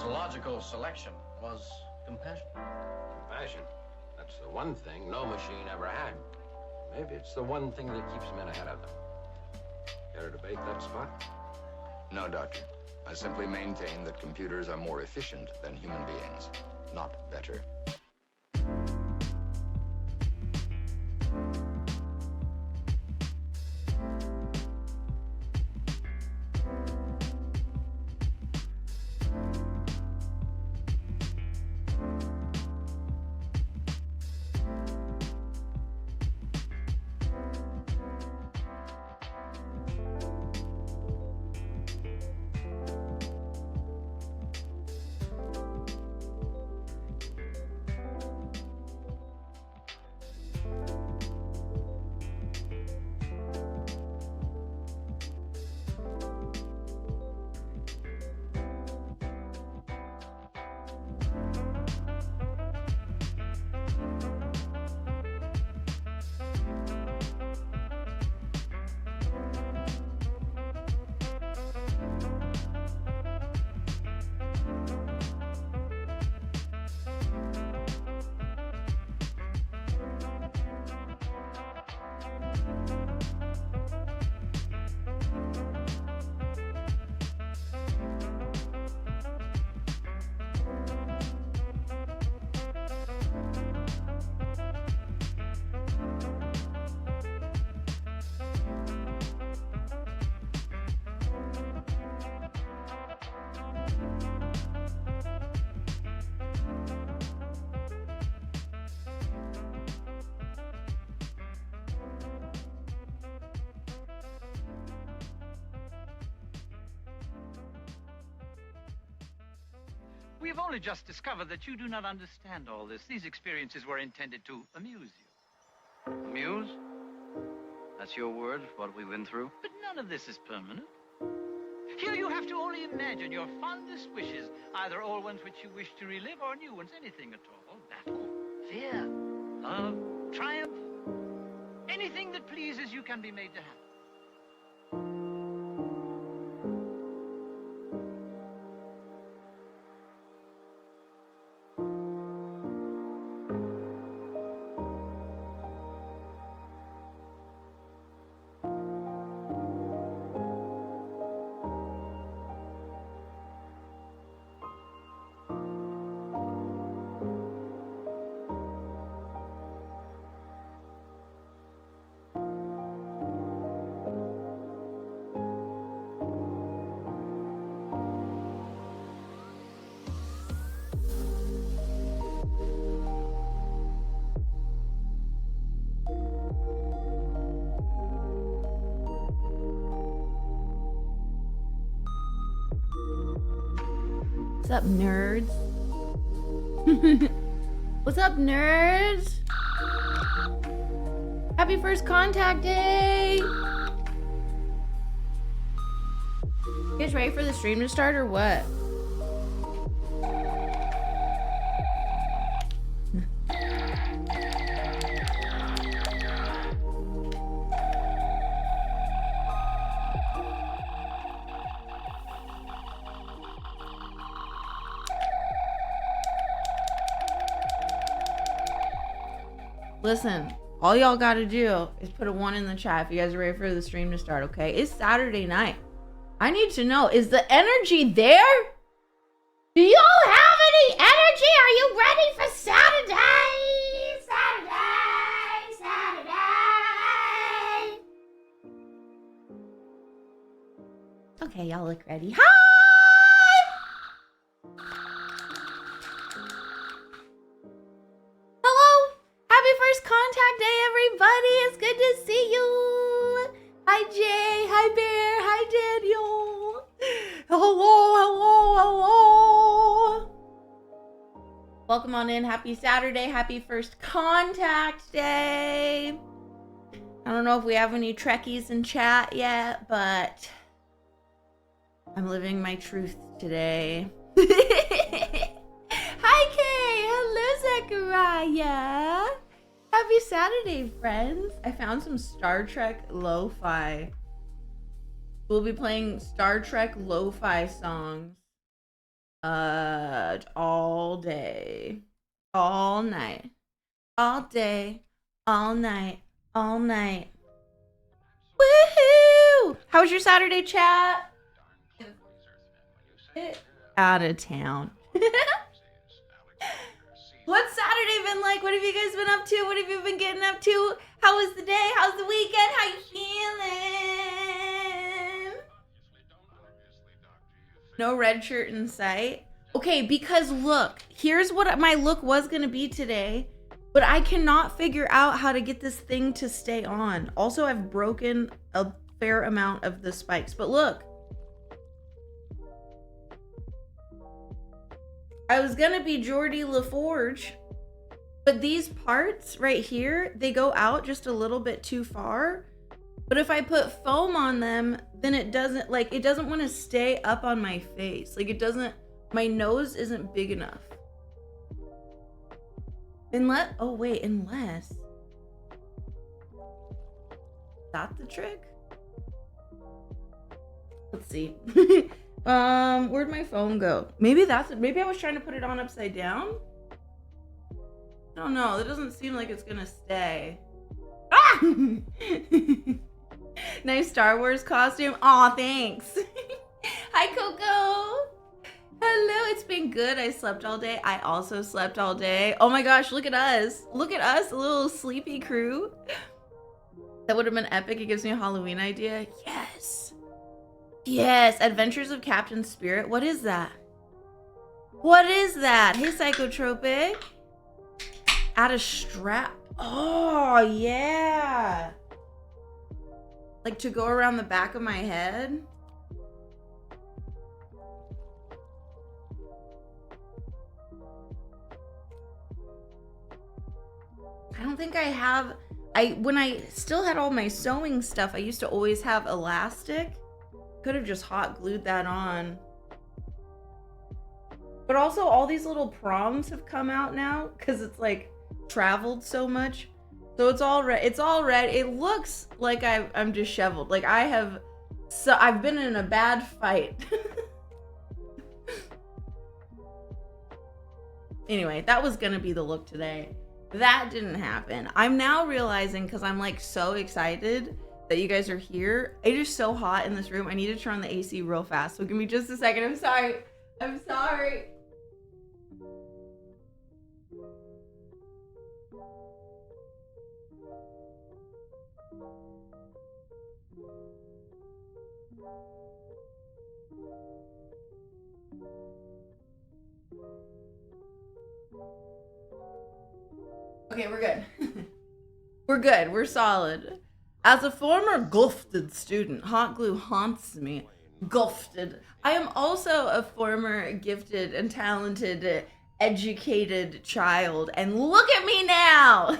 his logical selection was compassion. Compassion? That's the one thing no machine ever had. Maybe it's the one thing that keeps men ahead of them. Care to debate that, Spot? No, Doctor. I simply maintain that computers are more efficient than human beings, not better. We have only just discovered that you do not understand all this. These experiences were intended to amuse you. Amuse? That's your word, what we've been through? But none of this is permanent. Here you have to only imagine your fondest wishes, either old ones which you wish to relive or new ones, anything at all. Battle, fear, love, triumph. Anything that pleases you can be made to happen. What's up, nerds? What's up, nerds? Happy first contact day! You guys ready for the stream to start or what? Listen, all y'all gotta do is put a 1 in the chat if you guys are ready for the stream to start, okay? It's Saturday night. I need to know, is the energy there? Do y'all have any energy? Are you ready for Saturday? Saturday! Okay, y'all look ready. Hi! Hello! Happy first contact day, everybody! It's good to see you! Hi, Jay! Hi, Bear! Hi, Daniel! Hello! Welcome on in. Happy Saturday. Happy first contact day. I don't know if we have any Trekkies in chat yet, but I'm living my truth today. Hi, Kay. Hello, Zachariah. Happy Saturday, friends. I found some Star Trek lo-fi. We'll be playing Star Trek lo-fi songs All day, all night, all day, all night, all night. Woohoo! How was your Saturday, chat? Out of town. What's Saturday been like? What have you guys been up to? What have you been getting up to? How was the day? How's the weekend? How you feeling? No red shirt in sight. Okay, because look, here's what my look was gonna be today, but I cannot figure out how to get this thing to stay on. Also, I've broken a fair amount of the spikes, but look. I was gonna be Geordie LaForge, but these parts right here, they go out just a little bit too far. But if I put foam on them, then it doesn't want to stay up on my face. Like it doesn't, my nose isn't big enough. Unless, that's the trick? Let's see. Where'd my phone go? Maybe I was trying to put it on upside down. I don't know. It doesn't seem like it's gonna stay. Ah! Nice Star Wars costume. Aw, thanks. Hi, Coco. Hello, it's been good. I slept all day. I also slept all day. Oh my gosh, look at us. Look at us, a little sleepy crew. That would have been epic. It gives me a Halloween idea. Yes. Yes, Adventures of Captain Spirit. What is that? What is that? Hey, Psychotropic. Add a strap. Oh, yeah. Like to go around the back of my head. I don't think I have. When I still had all my sewing stuff, I used to always have elastic. Could have just hot glued that on. But also all these little proms have come out now because it's like traveled so much. So it's all red. It's all red. It looks like I'm disheveled. Like I've been in a bad fight. Anyway, that was gonna be the look today. That didn't happen. I'm now realizing, because I'm like so excited that you guys are here. It is so hot in this room. I need to turn on the AC real fast. So give me just a second. I'm sorry. I'm sorry. Okay, we're good. We're good. We're solid. As a former gifted student, hot glue haunts me. Gifted. I am also a former gifted and talented, educated child. And look at me now!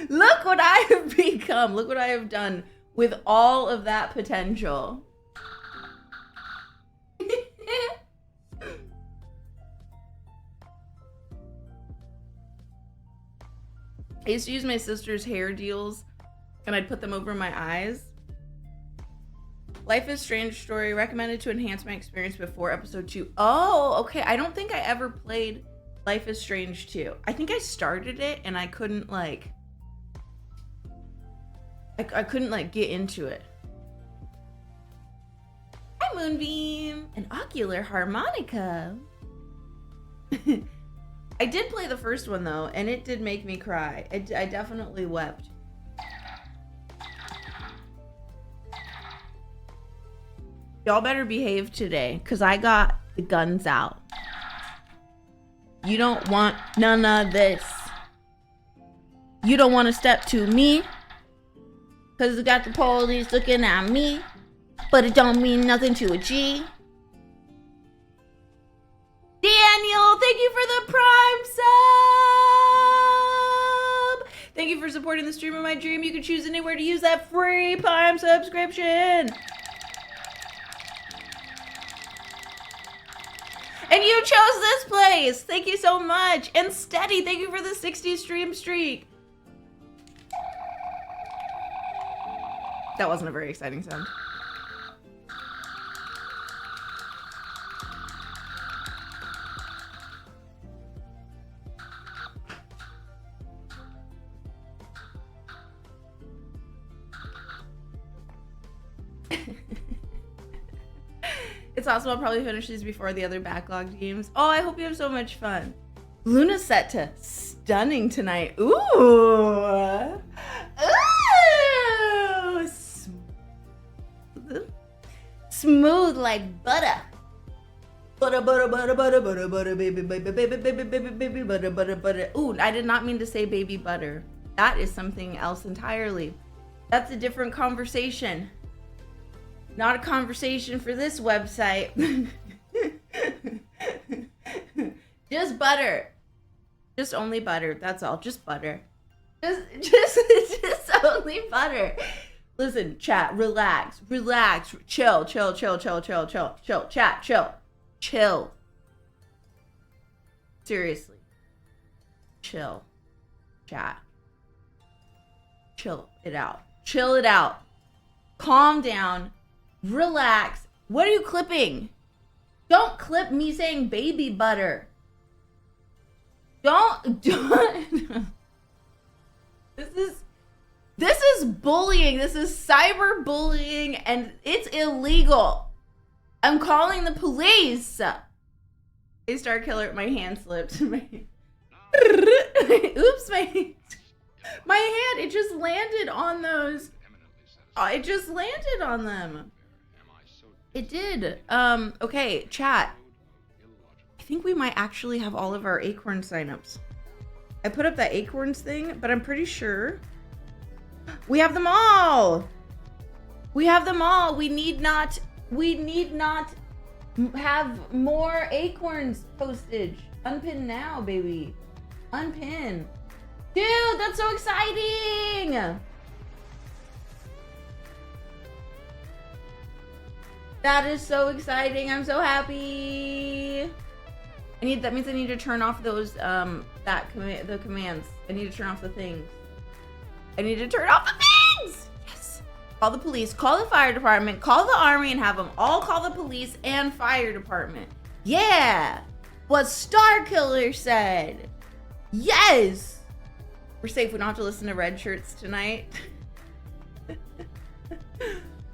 Look what I have become. Look what I have done with all of that potential. I used to use my sister's hair deals and I'd put them over my eyes. Life is Strange story recommended to enhance my experience before episode 2. Oh, okay. I don't think I ever played Life is Strange 2. I think I started it and I couldn't like I couldn't like get into it. Hi Moonbeam, an ocular harmonica. I did play the first one though, and it did make me cry. I definitely wept. Y'all better behave today, because I got the guns out. You don't want none of this. You don't want to step to me, because you got the police looking at me, but it don't mean nothing to a G. Daniel, thank you for the Prime sub! Thank you for supporting the stream of my dream. You can choose anywhere to use that free Prime subscription. And you chose this place. Thank you so much. And Steady, thank you for the 60 stream streak. That wasn't a very exciting sound. It's awesome. I'll probably finish these before the other backlogged games. Oh, I hope you have so much fun. Luna's set to stunning tonight. Ooh. Ooh. Smooth like butter. Butter, butter, butter, butter, butter, butter, baby, baby, baby, baby, baby, baby, butter, butter, butter. Ooh, I did not mean to say baby butter. That is something else entirely. That's a different conversation. Not a conversation for this website. Just butter. Just only butter. That's all. Just butter. Just only butter. Listen, chat, relax, chill, chat, chill. Seriously. Chill. Chat. Chill it out. Chill it out. Calm down. Relax. What are you clipping? Don't clip me saying baby butter. Don't. This is bullying. This is cyber bullying, and it's illegal. I'm calling the police. Hey, Star Killer, my hand slipped. Oops, my hand. It just landed on those. It just landed on them. It did. Okay, chat. I think we might actually have all of our Acorn signups. I put up that Acorns thing, but I'm pretty sure we have them all. We have them all. We need not have more Acorns postage. Unpin now, baby. Unpin. Dude, that's so exciting. That is so exciting. I'm so happy. That means I need to turn off those the commands. I need to turn off the things. I need to turn off the things. Yes. Call the police, call the fire department, call the army, and have them all call the police and fire department. Yeah. What Star Killer said. Yes. We're safe. We don't have to listen to red shirts tonight.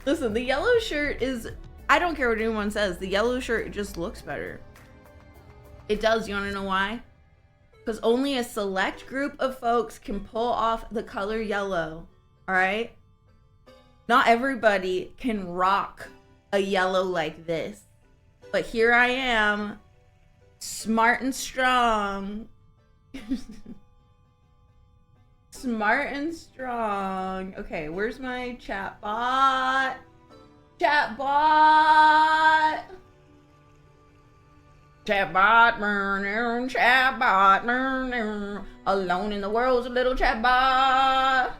Listen, the yellow shirt is, I don't care what anyone says. The yellow shirt just looks better. It does. You want to know why? Because only a select group of folks can pull off the color yellow. All right? Not everybody can rock a yellow like this. But here I am, smart and strong. Smart and strong. Okay, where's my chat bot? Chat bot. Chat bot, chat bot, alone in the world's a little chat bot.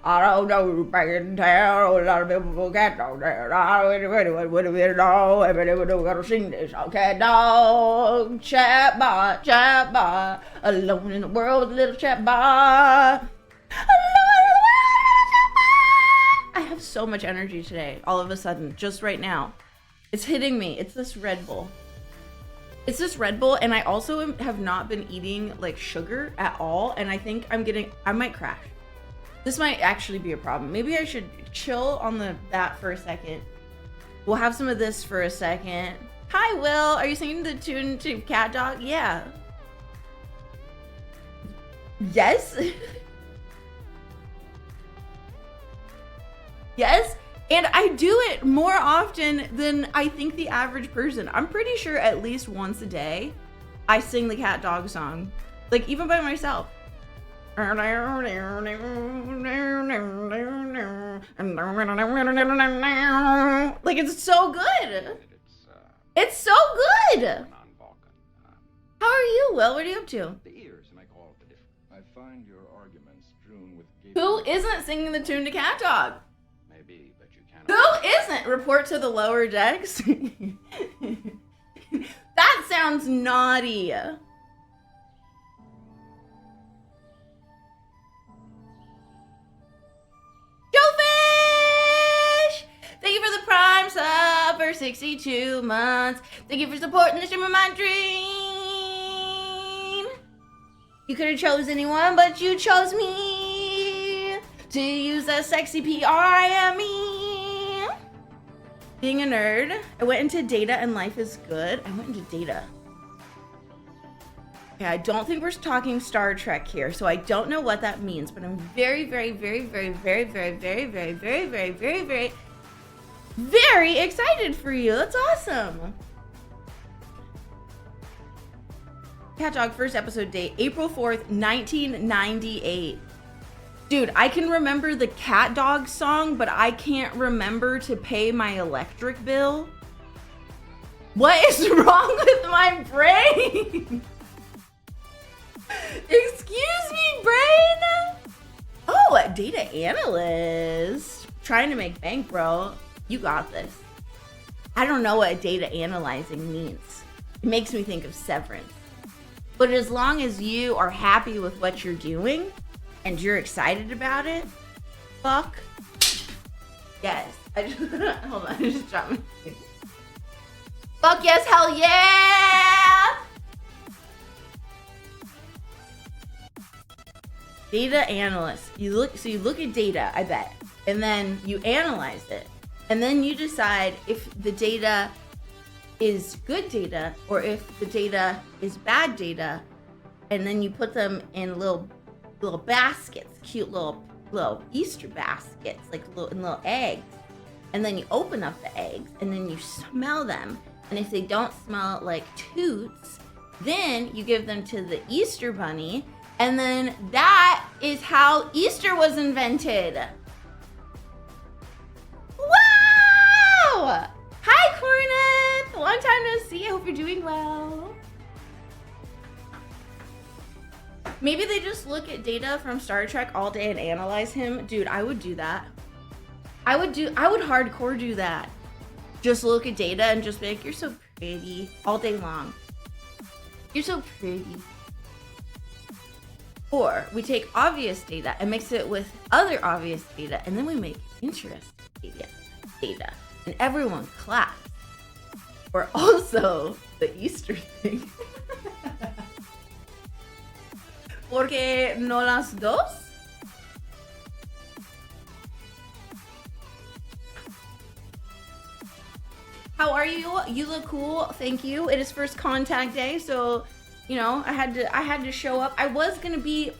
I don't know, back in town, a lot of people cat dog there. I would have been all, everybody would have got to sing this. Oh, cat dog, chat bot, alone in the world's a little chat bot. I have so much energy today, all of a sudden, just right now. It's hitting me. It's this Red Bull. It's this Red Bull, and I also have not been eating like sugar at all, and I think I might crash. This might actually be a problem. Maybe I should chill on that for a second. We'll have some of this for a second. Hi, Will. Are you singing the tune to Cat Dog? Yeah. Yes? Yes? And I do it more often than I think the average person. I'm pretty sure at least once a day, I sing the Cat Dog song. Like, even by myself. Like, it's so good. It's so good. How are you, Will? What are you up to? I find your arguments strewn with Who isn't singing the tune to Cat Dog? Maybe, but you can't. Who isn't? Report to the lower decks. That sounds naughty. Joefish! Thank you for the Prime sub for 62 months. Thank you for supporting the stream of my dream. You could have chose anyone, but you chose me to use that sexy PRIME. Being a nerd. I went into data and life is good. I went into data. Okay, I don't think we're talking Star Trek here, so I don't know what that means, but I'm very, very, very, very, very, very, very, very, very, very, very, very, very excited for you. That's awesome. Cat Dog first episode date, April 4th, 1998. Dude, I can remember the Cat Dog song, but I can't remember to pay my electric bill. What is wrong with my brain? Excuse me, brain? Oh, a data analyst. Trying to make bank, bro. You got this. I don't know what data analyzing means. It makes me think of Severance. But as long as you are happy with what you're doing and you're excited about it, fuck yes. Hold on, I just dropped my thing. Fuck yes, hell yeah! Data analyst. You look at data, I bet, and then you analyze it, and then you decide if the data is good data or if the data is bad data, and then you put them in little baskets, cute little Easter baskets, like little eggs, and then you open up the eggs and then you smell them, and if they don't smell like toots, then you give them to the Easter bunny, and then that is how Easter was invented. Wow! Hi, Corneth! Long time no see. I hope you're doing well. Maybe they just look at data from Star Trek all day and analyze him. Dude, I would do that. I would hardcore do that. Just look at data and just be like, you're so pretty all day long. You're so pretty. Or we take obvious data and mix it with other obvious data, and then we make interesting data. And everyone claps. Or also the Easter thing. Porque no las dos? How are you? You look cool. Thank you. It is first contact day, so you know, I had to show up. I was gonna be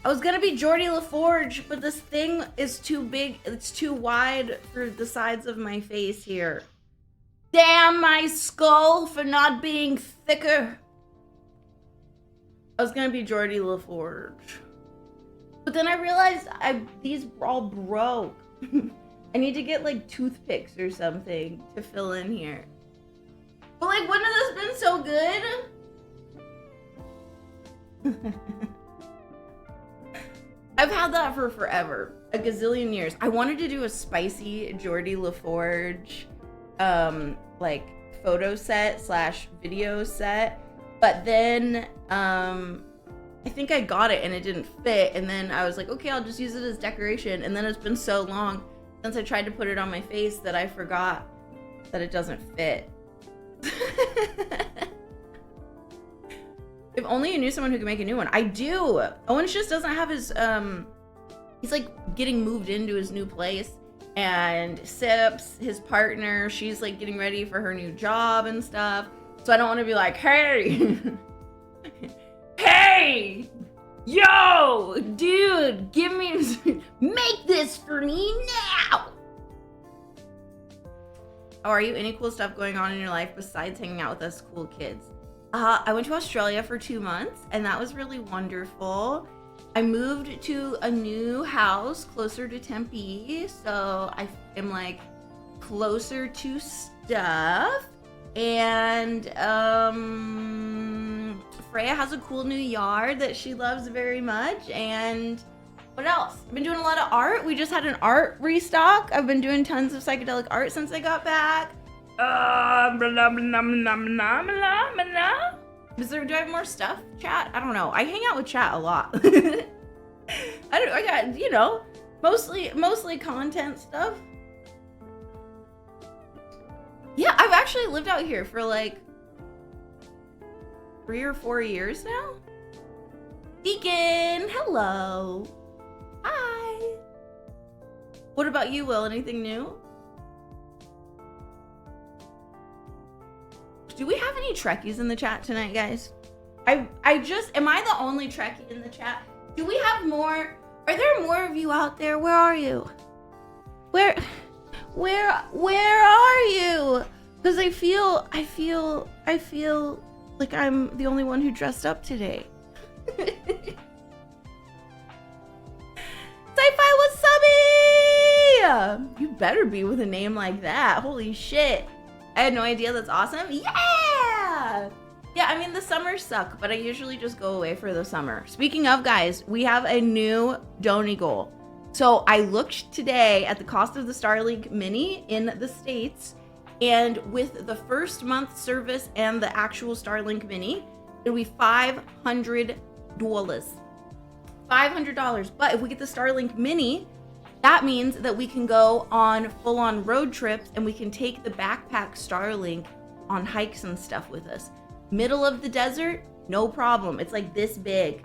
Geordie LaForge, but this thing is too big. It's too wide for the sides of my face here. Damn my skull for not being thicker. I was gonna be Geordie LaForge, but then I realized these are all broke. I need to get like toothpicks or something to fill in here. But like, when has this been so good? I've had that for forever, a gazillion years. I wanted to do a spicy Geordie LaForge, like photo set / video set, but then I think I got it and it didn't fit, and then I was like, okay, I'll just use it as decoration. And then it's been so long since I tried to put it on my face that I forgot that it doesn't fit. If only you knew someone who could make a new one. I do. Owen just doesn't have his he's like getting moved into his new place, and Sips, his partner, she's like getting ready for her new job and stuff. So I don't want to be like, hey, hey, yo, dude, give me, make this for me now. How are you? Any cool stuff going on in your life besides hanging out with us cool kids? I went to Australia for 2 months, and that was really wonderful. I moved to a new house closer to Tempe, so I am like closer to stuff. And Freya has a cool new yard that she loves very much. And what else? I've been doing a lot of art. We just had an art restock. I've been doing tons of psychedelic art since I got back. Do I have more stuff, chat? I don't know. I hang out with chat a lot. I got, you know, mostly content stuff. Yeah, I've actually lived out here for like 3 or 4 years now. Deacon, hello. Hi. What about you, Will? Anything new? Do we have any Trekkies in the chat tonight, guys? Am I the only Trekkie in the chat? Do we have more? Are there more of you out there? Where are you? Where are you? Because I feel like I'm the only one who dressed up today. Sci-Fi Wasabi! You better be with a name like that. Holy shit. I had no idea. That's awesome. Yeah! Yeah, I mean, the summers suck, but I usually just go away for the summer. Speaking of, guys, we have a new donor goal. So I looked today at the cost of the Starlink Mini in the States, and with the first month service and the actual Starlink Mini, it'll be $500. $500. But if we get the Starlink Mini, that means that we can go on full-on road trips and we can take the backpack Starlink on hikes and stuff with us. Middle of the desert, no problem. It's like this big.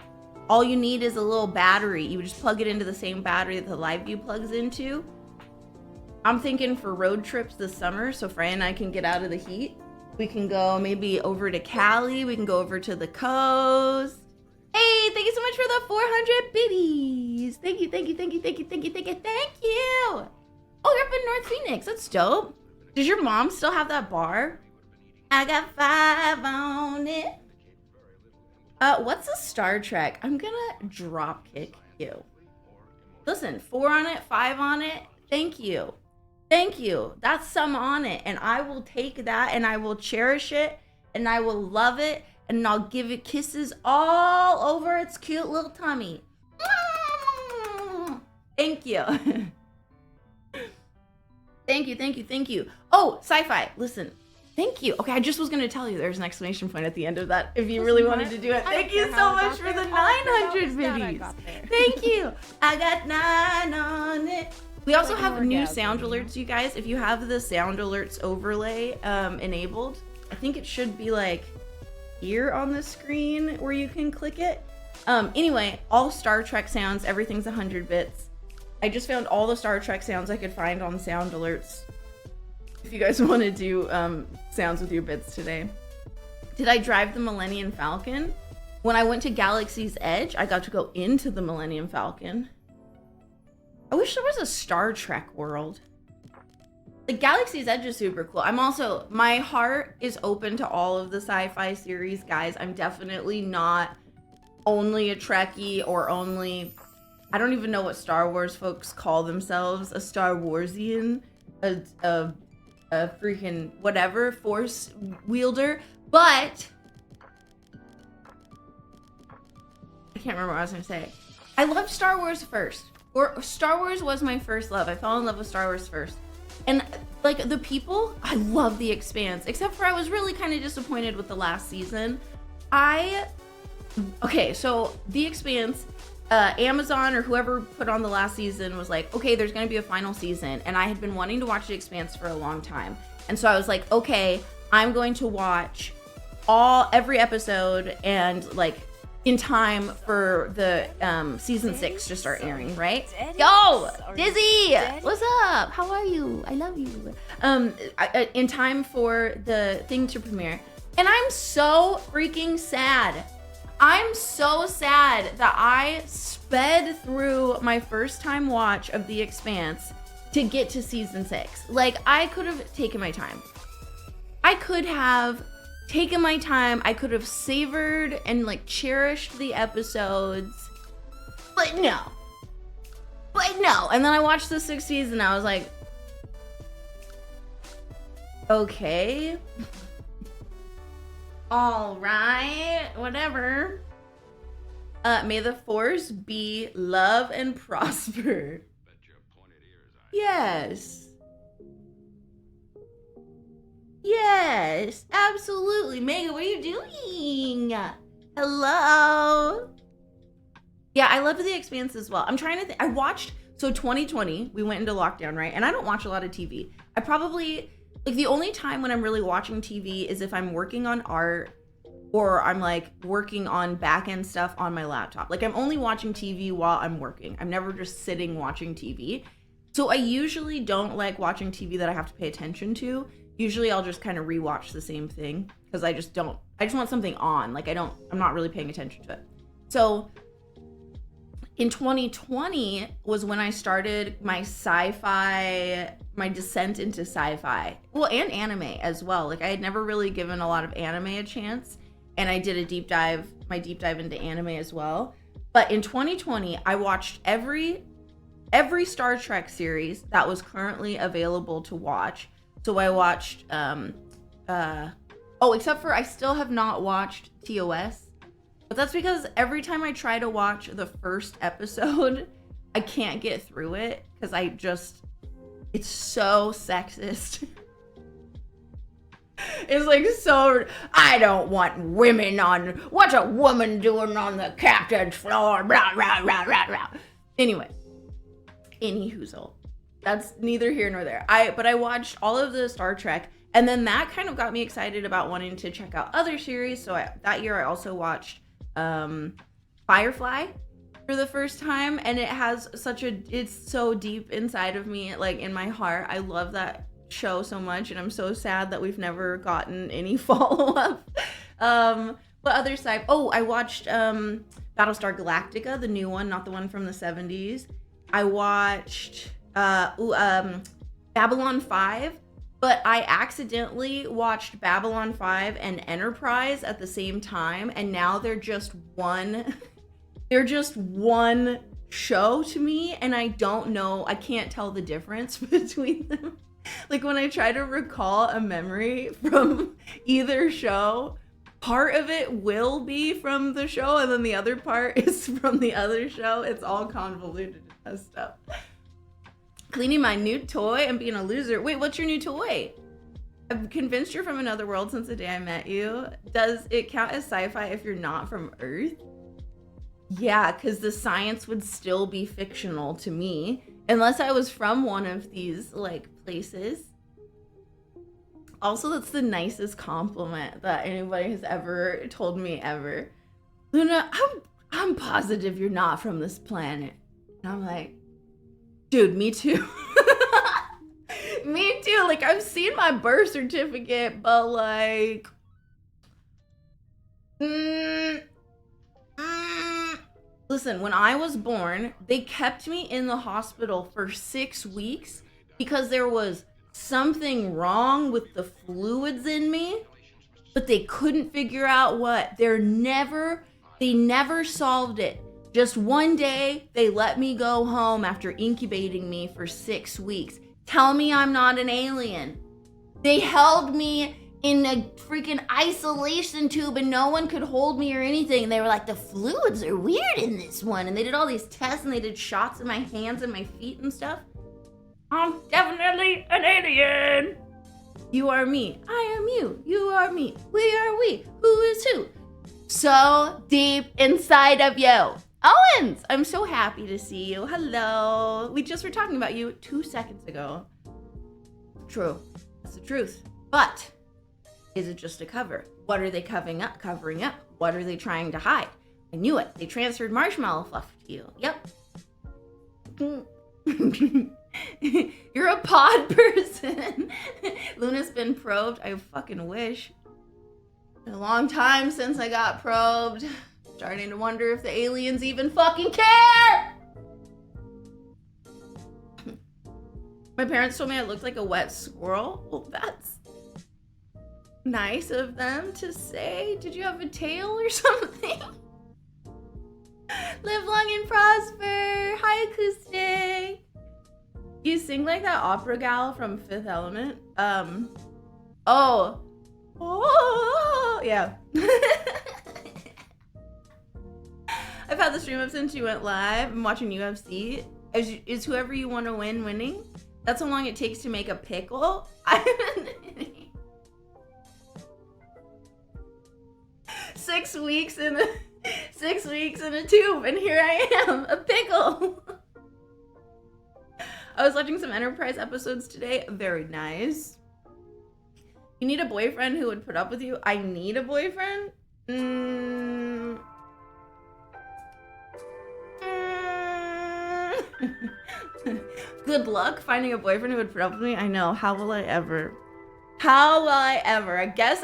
All you need is a little battery. You just plug it into the same battery that the live view plugs into. I'm thinking for road trips this summer, so Freya and I can get out of the heat. We can go maybe over to Cali. We can go over to the coast. Hey, thank you so much for the 400 biddies. Thank you. Oh, you're up in North Phoenix. That's dope. Does your mom still have that bar? I got 5 on it. What's a Star Trek? I'm gonna drop kick you. Listen, 4 on it, 5 on it. Thank you. That's some on it. And I will take that and I will cherish it and I will love it and I'll give it kisses all over its cute little tummy. Thank you. Thank you. Oh, Sci-Fi, listen. Thank you. Okay, I just was going to tell you there's an exclamation point at the end of that if you really wanted to do it. Thank you so much for the 900 videos. Thank you. I got 9 on it. We also have new sound alerts, you guys. If you have the sound alerts overlay enabled, I think it should be like here on the screen where you can click it. Anyway, all Star Trek sounds, everything's 100 bits. I just found all the Star Trek sounds I could find on sound alerts. If you guys want to do sounds with your bits today. Did I drive the Millennium Falcon? When I went to Galaxy's Edge, I got to go into the Millennium Falcon. I wish there was a Star Trek world. The Galaxy's Edge is super cool. My heart is open to all of the sci-fi series, guys. I'm definitely not only a Trekkie or only, I don't even know what Star Wars folks call themselves, a Star Warsian, a freaking whatever, force wielder, but I can't remember what I was gonna say. I loved Star Wars first. Or Star Wars was my first love. I fell in love with Star Wars first. And like the people, I love The Expanse, except for I was really kind of disappointed with the last season. Okay, so The Expanse, Amazon or whoever put on the last season was like, okay, there's gonna be a final season. And I had been wanting to watch The Expanse for a long time. And so I was like, okay, I'm going to watch every episode and like in time for the season 6 to start airing, right? Yo, Dizzy, what's up? How are you? I love you. In time for the thing to premiere. And I'm so freaking sad. I'm so sad that I sped through my first time watch of The Expanse to get to season 6. Like, I could have taken my time. I could have savored and like cherished the episodes, but no. And then I watched the 6th season and I was like, okay. All right, whatever. May the force be love and prosper. Yes, absolutely. Megan, what are you doing? Hello. Yeah, I love The Expanse as well. I'm trying to think. I watched, so 2020, we went into lockdown, right? And I don't watch a lot of TV. I probably, like the only time when I'm really watching TV is if I'm working on art or I'm like working on back end stuff on my laptop. Like I'm only watching TV while I'm working. I'm never just sitting watching TV. So I usually don't like watching TV that I have to pay attention to. Usually I'll just kind of rewatch the same thing because I just want something on. Like I'm not really paying attention to it. So in 2020 was when I started my descent into sci-fi. Well, and anime as well. Like I had never really given a lot of anime a chance, and I did my deep dive into anime as well. But in 2020, I watched every Star Trek series that was currently available to watch. So I watched except for I still have not watched TOS. But that's because every time I try to watch the first episode, I can't get through it because it's so sexist. It's like so, I don't want women on, what's a woman doing on the captain's floor, blah, blah, blah, blah, blah. Anyway, anyhoozle. That's neither here nor there. But I watched all of the Star Trek, and then that kind of got me excited about wanting to check out other series. So that year I also watched Firefly for the first time, and it has it's so deep inside of me, like in my heart. I love that show so much, and I'm so sad that we've never gotten any follow-up. What other side? I watched Battlestar Galactica, the new one, not the one from the 70s. I watched Babylon 5, but I accidentally watched Babylon 5 and Enterprise at the same time, and now they're just one show to me, and I can't tell the difference between them. Like when I try to recall a memory from either show, part of it will be from the show and then the other part is from the other show. It's all convoluted and messed up. Cleaning my new toy and being a loser. Wait, what's your new toy? I'm convinced you're from another world since the day I met you. Does it count as sci-fi if you're not from Earth? Yeah, because the science would still be fictional to me unless I was from one of these like places. Also, that's the nicest compliment that anybody has ever told me ever. Luna, I'm positive you're not from this planet. And I'm like, dude, me too. Me too. Like, I've seen my birth certificate, but like, listen, when I was born, they kept me in the hospital for 6 weeks because there was something wrong with the fluids in me, but they couldn't figure out what. They never solved it. Just one day, they let me go home after incubating me for 6 weeks. Tell me I'm not an alien. They held me in a freaking isolation tube and no one could hold me or anything. They were like, the fluids are weird in this one. And they did all these tests and they did shots in my hands and my feet and stuff. I'm definitely an alien. You are me. I am you. You are me. We are we. Who is who? So deep inside of you. Owens, I'm so happy to see you. Hello. We just were talking about you 2 seconds ago. True. That's the truth. But is it just a cover? What are they covering up? What are they trying to hide? I knew it. They transferred marshmallow fluff to you. Yep. You're a pod person. Luna's been probed. I fucking wish. It's a long time since I got probed. Starting to wonder if the aliens even fucking care. My parents told me I looked like a wet squirrel. Well, that's nice of them to say. Did you have a tail or something? Live long and prosper. Hi, Acoustic. You sing like that opera gal from Fifth Element. Oh, yeah. I've had the stream up since you went live. I'm watching UFC. Is whoever you want to win winning? That's how long it takes to make a pickle. 6 weeks in a 6 weeks in a tube, and here I am, a pickle. I was watching some Enterprise episodes today. Very nice. You need a boyfriend who would put up with you? I need a boyfriend? Good luck finding a boyfriend who would put up with me. I know. How will I ever? How will I ever? I guess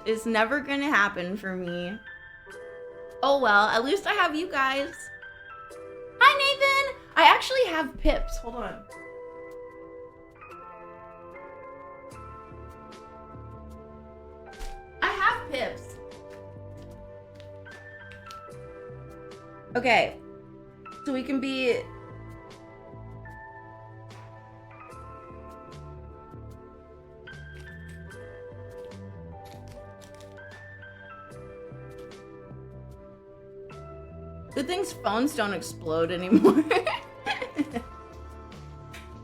it's never gonna happen for me. Oh well, at least I have you guys. Hi Nathan! I actually have pips. Hold on. I have pips. Okay. So we can be... Good things phones don't explode anymore.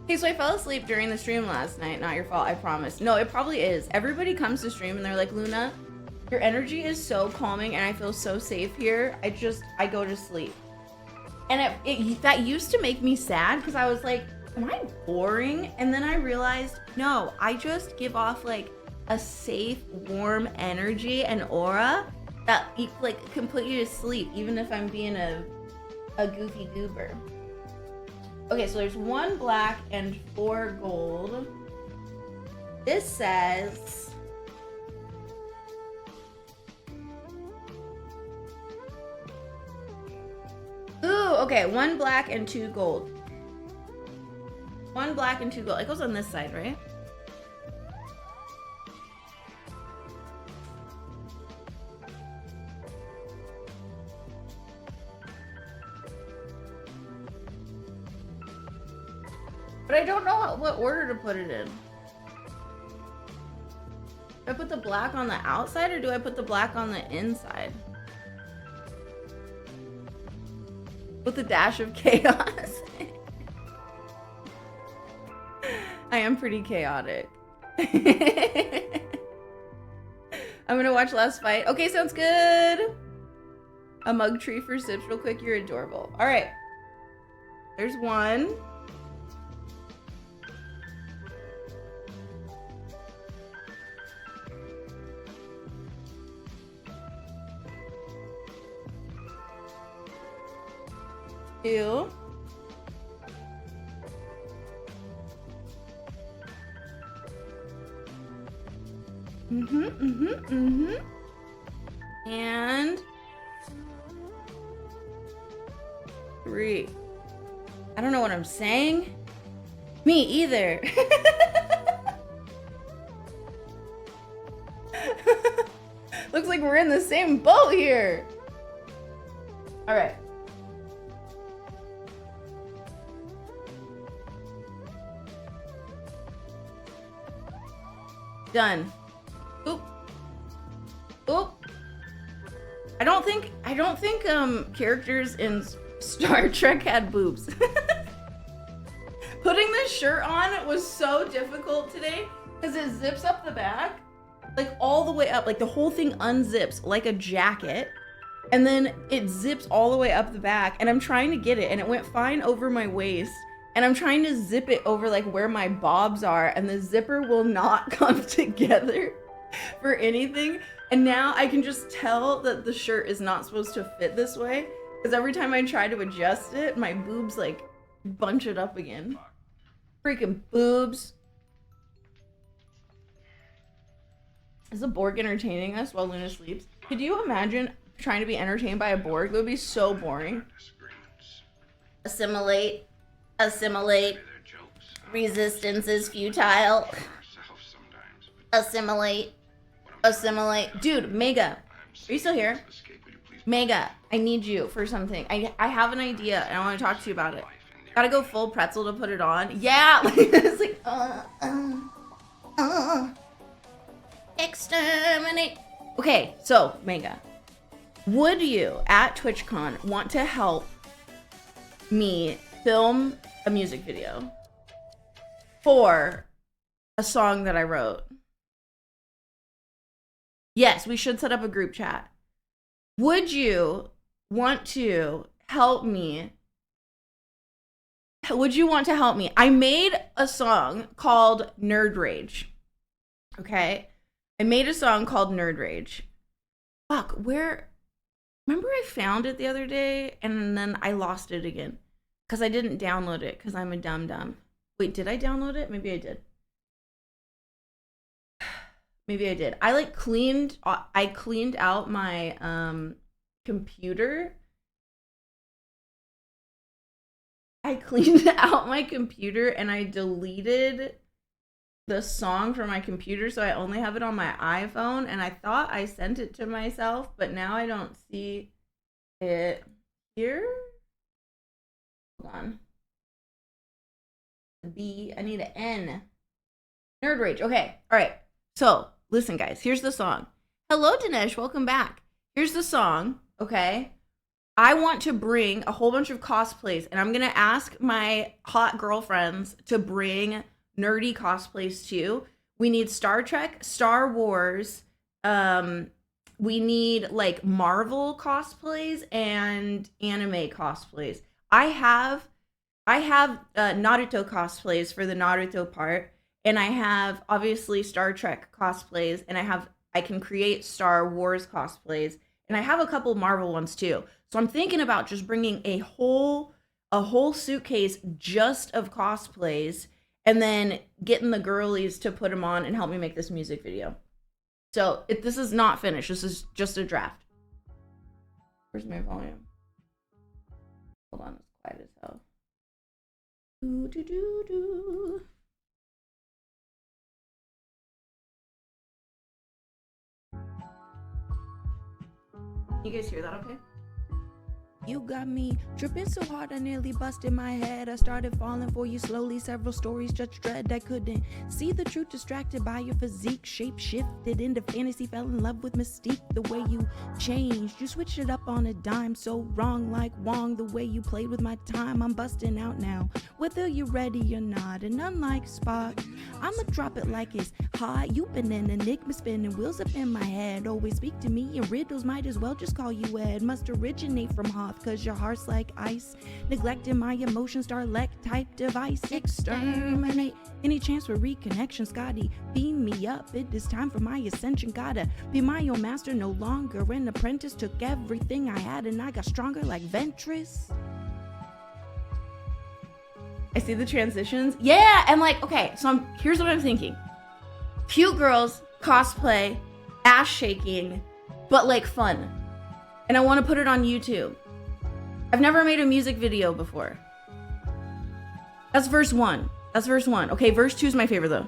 Hey, so I fell asleep during the stream last night. Not your fault, I promise. No, it probably is. Everybody comes to stream and they're like, Luna, your energy is so calming and I feel so safe here. I go to sleep. And that used to make me sad because I was like, am I boring? And then I realized, no, I just give off like a safe, warm energy and aura that like can put you to sleep, even if I'm being a goofy goober. Okay, so there's 1 black and 4 gold. This says... Ooh, okay, 1 black and 2 gold. 1 black and 2 gold. It goes on this side, right? But I don't know what order to put it in. Do I put the black on the outside or do I put the black on the inside? With a dash of chaos. I am pretty chaotic. I'm gonna watch Last Fight. Okay, sounds good. A mug tree for Sips real quick. You're adorable. All right. There's 1. Two. And 3. I don't know what I'm saying. Me either. Looks like we're in the same boat here. All right. Done. Oop. Oop. I don't think characters in Star Trek had boobs. Putting this shirt on was so difficult today because it zips up the back, like all the way up, like the whole thing unzips like a jacket, and then it zips all the way up the back, and I'm trying to get it, and it went fine over my waist. And I'm trying to zip it over like where my bobs are, and the zipper will not come together for anything. And now I can just tell that the shirt is not supposed to fit this way, because every time I try to adjust it, my boobs like bunch it up again. Freaking boobs. Is the Borg entertaining us while Luna sleeps? Could you imagine trying to be entertained by a Borg? It would be so boring. Assimilate. Resistance is futile. Assimilate. Dude, Mega. Are you still here? Mega, I need you for something. I have an idea and I want to talk to you about it. Gotta go full pretzel to put it on. Yeah, it's like, exterminate. Okay, so, Mega. Would you, at TwitchCon, want to help me film a music video for a song that I wrote? Yes, we should set up a group chat. Would you want to help me? Would you want to help me? I made a song called Nerd Rage. Okay? I made a song called Nerd Rage. Fuck, where? Remember I found it the other day and then I lost it again. Because I didn't download it because I'm a dum-dum. Wait, did I download it? Maybe I did. Maybe I did. I cleaned out my computer. I cleaned out my computer and I deleted the song from my computer, so I only have it on my iPhone, and I thought I sent it to myself, but now I don't see it here. Hold on. I need an N. Nerd Rage. Okay. All right. So, listen, guys. Here's the song. Hello, Dinesh. Welcome back. Here's the song. Okay. I want to bring a whole bunch of cosplays, and I'm going to ask my hot girlfriends to bring nerdy cosplays too. We need Star Trek, Star Wars. We need Marvel cosplays and anime cosplays. I have Naruto cosplays for the Naruto part, and I have obviously Star Trek cosplays, and I can create Star Wars cosplays, and I have a couple Marvel ones too. So I'm thinking about just bringing a whole suitcase just of cosplays, and then getting the girlies to put them on and help me make this music video. So this is not finished. This is just a draft. Where's my volume? Hold on, it's quiet as hell. Do, do, do, do. You guys hear that okay? You got me tripping so hard I nearly busted my head. I started falling for you slowly, several stories just dread. I couldn't see the truth, distracted by your physique. Shape shifted into fantasy, fell in love with mystique. The way you changed, you switched it up on a dime. So wrong like Wong, the way you played with my time. I'm busting out now, whether you're ready or not. And unlike Spock, I'ma drop it like it's hot. You've been an enigma, spinning wheels up in my head. Always speak to me in riddles, might as well just call you Ed. Must originate from Hoth, cause your heart's like ice. Neglecting my emotions, Starlect type device. Exterminate any chance for reconnection. Scotty, beam me up, it is time for my ascension. Gotta be my own master, no longer an apprentice. Took everything I had and I got stronger like Ventress. I see the transitions. Yeah, and okay, so here's what I'm thinking. Cute girls, cosplay, ass shaking, but fun. And I want to put it on YouTube. I've never made a music video before. That's verse 1. Okay, verse 2 is my favorite though.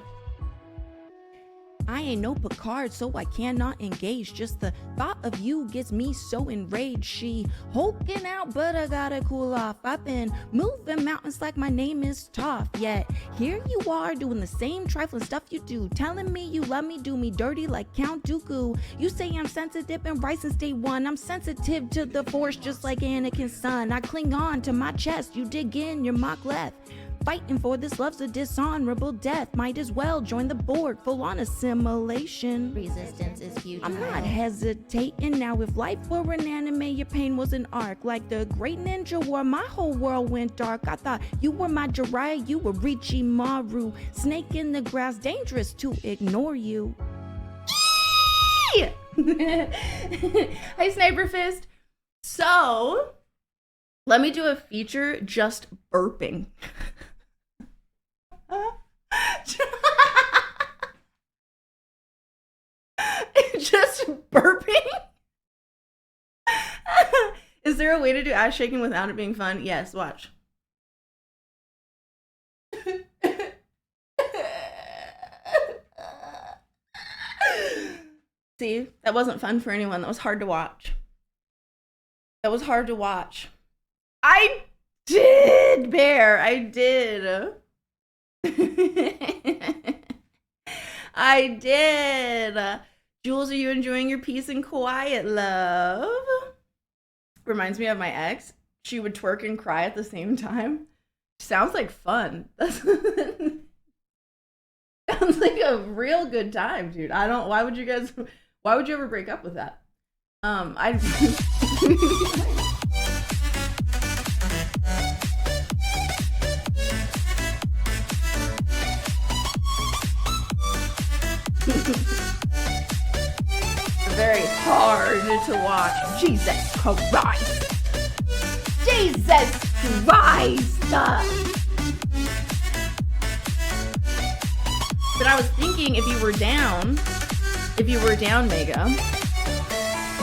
I ain't no Picard, so I cannot engage. Just the thought of you gets me so enraged. She hulking out, but I gotta cool off. I've been moving mountains like my name is Toph. Yet here you are doing the same trifling stuff you do. Telling me you love me, do me dirty like Count Dooku. You say I'm sensitive and right since day one. I'm sensitive to the Force just like Anakin's son. I cling on to my chest, you dig in, you're mock left. Fighting for this love's a dishonorable death. Might as well join the board, full on assimilation. Resistance is futile. I'm not hesitating now. If life were an anime, your pain was an arc. Like the great ninja war, my whole world went dark. I thought you were my Jiraiya, you were Richimaru. Snake in the grass, dangerous to ignore you. Hi, Sniper Fist. So, let me do a feature just burping. Just burping? Is there a way to do ass shaking without it being fun? Yes, watch. See, that wasn't fun for anyone. That was hard to watch. I did, Bear. I did. I did. Jules, are you enjoying your peace and quiet, love? Reminds me of my ex. She would twerk and cry at the same time. Sounds like fun. Sounds like a real good time, dude. Why would you ever break up with that? Very hard to watch. Jesus Christ. Jesus Christ! But I was thinking if you were down, Mega,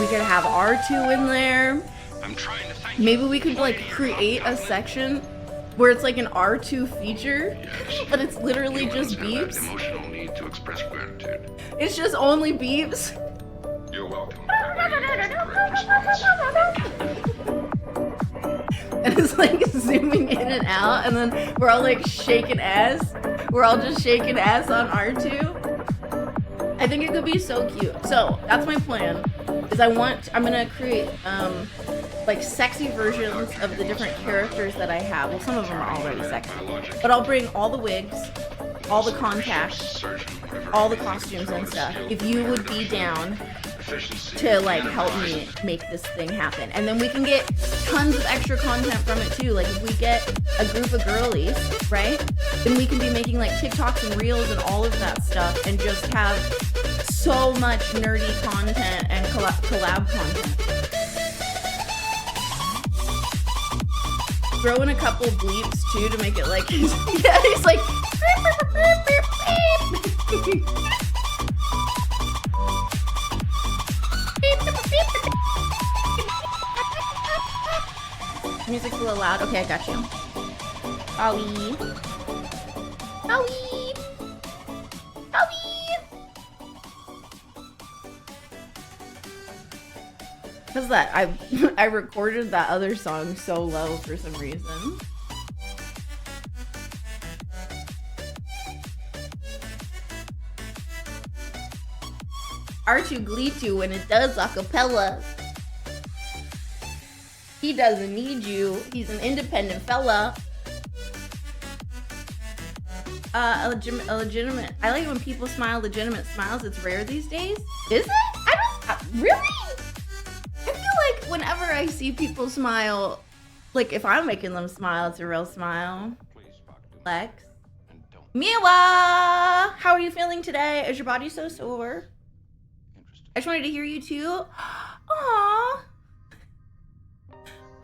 we could have R2 in there. I'm trying to thank Maybe we could like create a section where it's like an R2 feature, but it's literally just beeps. Emotional need to express gratitude. It's just only beeps. You're welcome. And it's like zooming in and out, and then we're all like shaking ass. We're all just shaking ass on R2. I think it could be so cute. So that's my plan. Is I'm gonna create like sexy versions of the different characters that I have. Well, some of them are already sexy, but I'll bring all the wigs, all the contacts, all the costumes and stuff. If you would be down to like help me make this thing happen, and then we can get tons of extra content from it too. Like if we get a group of girlies, right, then we can be making like TikToks and reels and all of that stuff, and just have so much nerdy content and collab content. Throw in a couple bleeps too to make it like yeah, he's like music's a little loud. Okay, I got you. Ollie. Ollie. Ollie. How's that? I recorded that other song so low for some reason. R2 Glee 2 when it does acapella. He doesn't need you. He's an independent fella. A legitimate. I like when people smile legitimate smiles. It's rare these days. Is it? I don't. Really? I feel like whenever I see people smile, like if I'm making them smile, it's a real smile. Lex. Miwa! How are you feeling today? Is your body so sore? I just wanted to hear you too. Aww.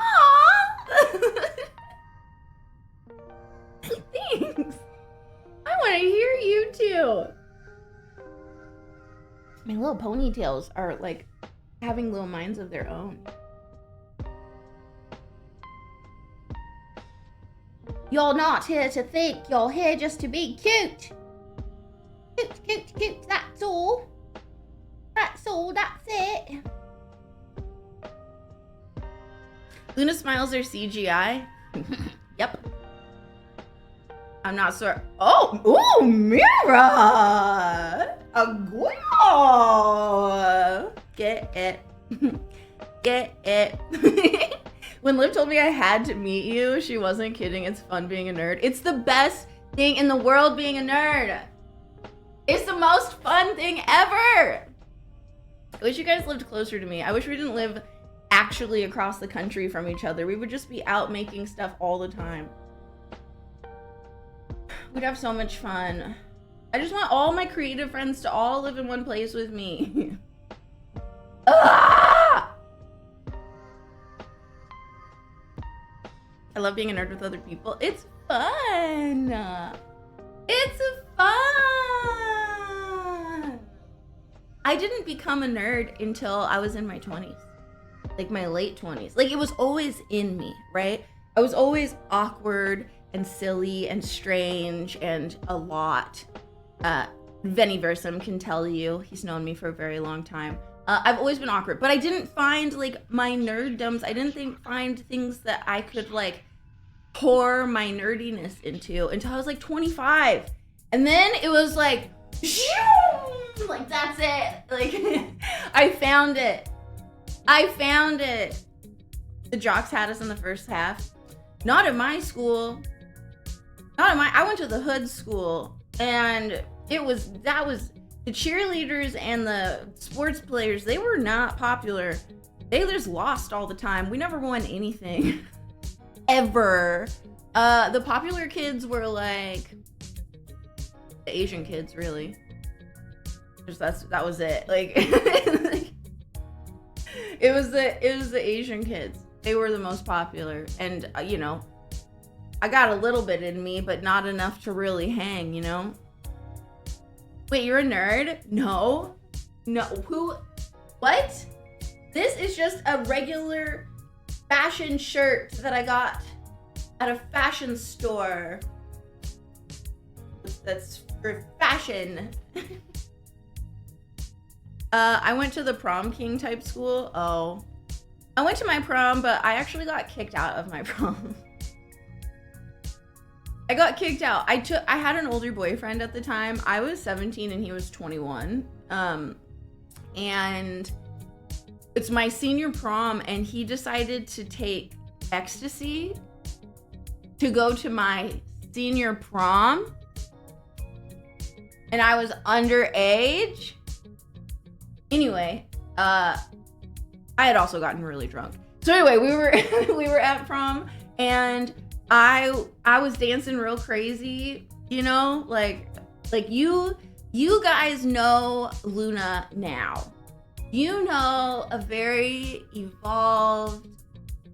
Aww. Thanks. I want to hear you too. My little ponytails are like having little minds of their own. You're not here to think, you're here just to be cute. Cute, cute, cute, that's all. That's all, that's it. Luna smiles are CGI. Yep. I'm not sure. Oh, ooh, Mira! A girl! Get it. Get it. When Liv told me I had to meet you, she wasn't kidding. It's fun being a nerd. It's the best thing in the world being a nerd. It's the most fun thing ever. I wish you guys lived closer to me. I wish we didn't live actually across the country from each other. We would just be out making stuff all the time. We'd have so much fun. I just want all my creative friends to all live in one place with me. Ah! I love being a nerd with other people. It's fun. It's fun. I didn't become a nerd until I was in my 20s. Like my late 20s. Like it was always in me, right? I was always awkward and silly and strange and a lot. Venny Versum can tell you. He's known me for a very long time. I've always been awkward, but I didn't find like my nerddoms. I didn't find things that I could like pour my nerdiness into until I was like 25. And then it was like, that's it. Like I found it. The jocks had us in the first half. Not at my school. I went to the hood school, and that was the cheerleaders and the sports players. They were not popular. They just lost all the time. We never won anything ever. The popular kids were like the Asian kids, really. That was it. Like it was the Asian kids. They were the most popular. And, you know, I got a little bit in me, but not enough to really hang, you know? Wait, you're a nerd? No. No. Who? What? This is just a regular fashion shirt that I got at a fashion store. That's for fashion. I went to the prom king type school. Oh. I went to my prom, but I actually got kicked out of my prom. I got kicked out. I had an older boyfriend at the time. I was 17 and he was 21. And it's my senior prom, and he decided to take ecstasy to go to my senior prom. And I was underage. Anyway, I had also gotten really drunk. So anyway, we were at prom, and I was dancing real crazy, you know, like you guys know Luna now. You know a very evolved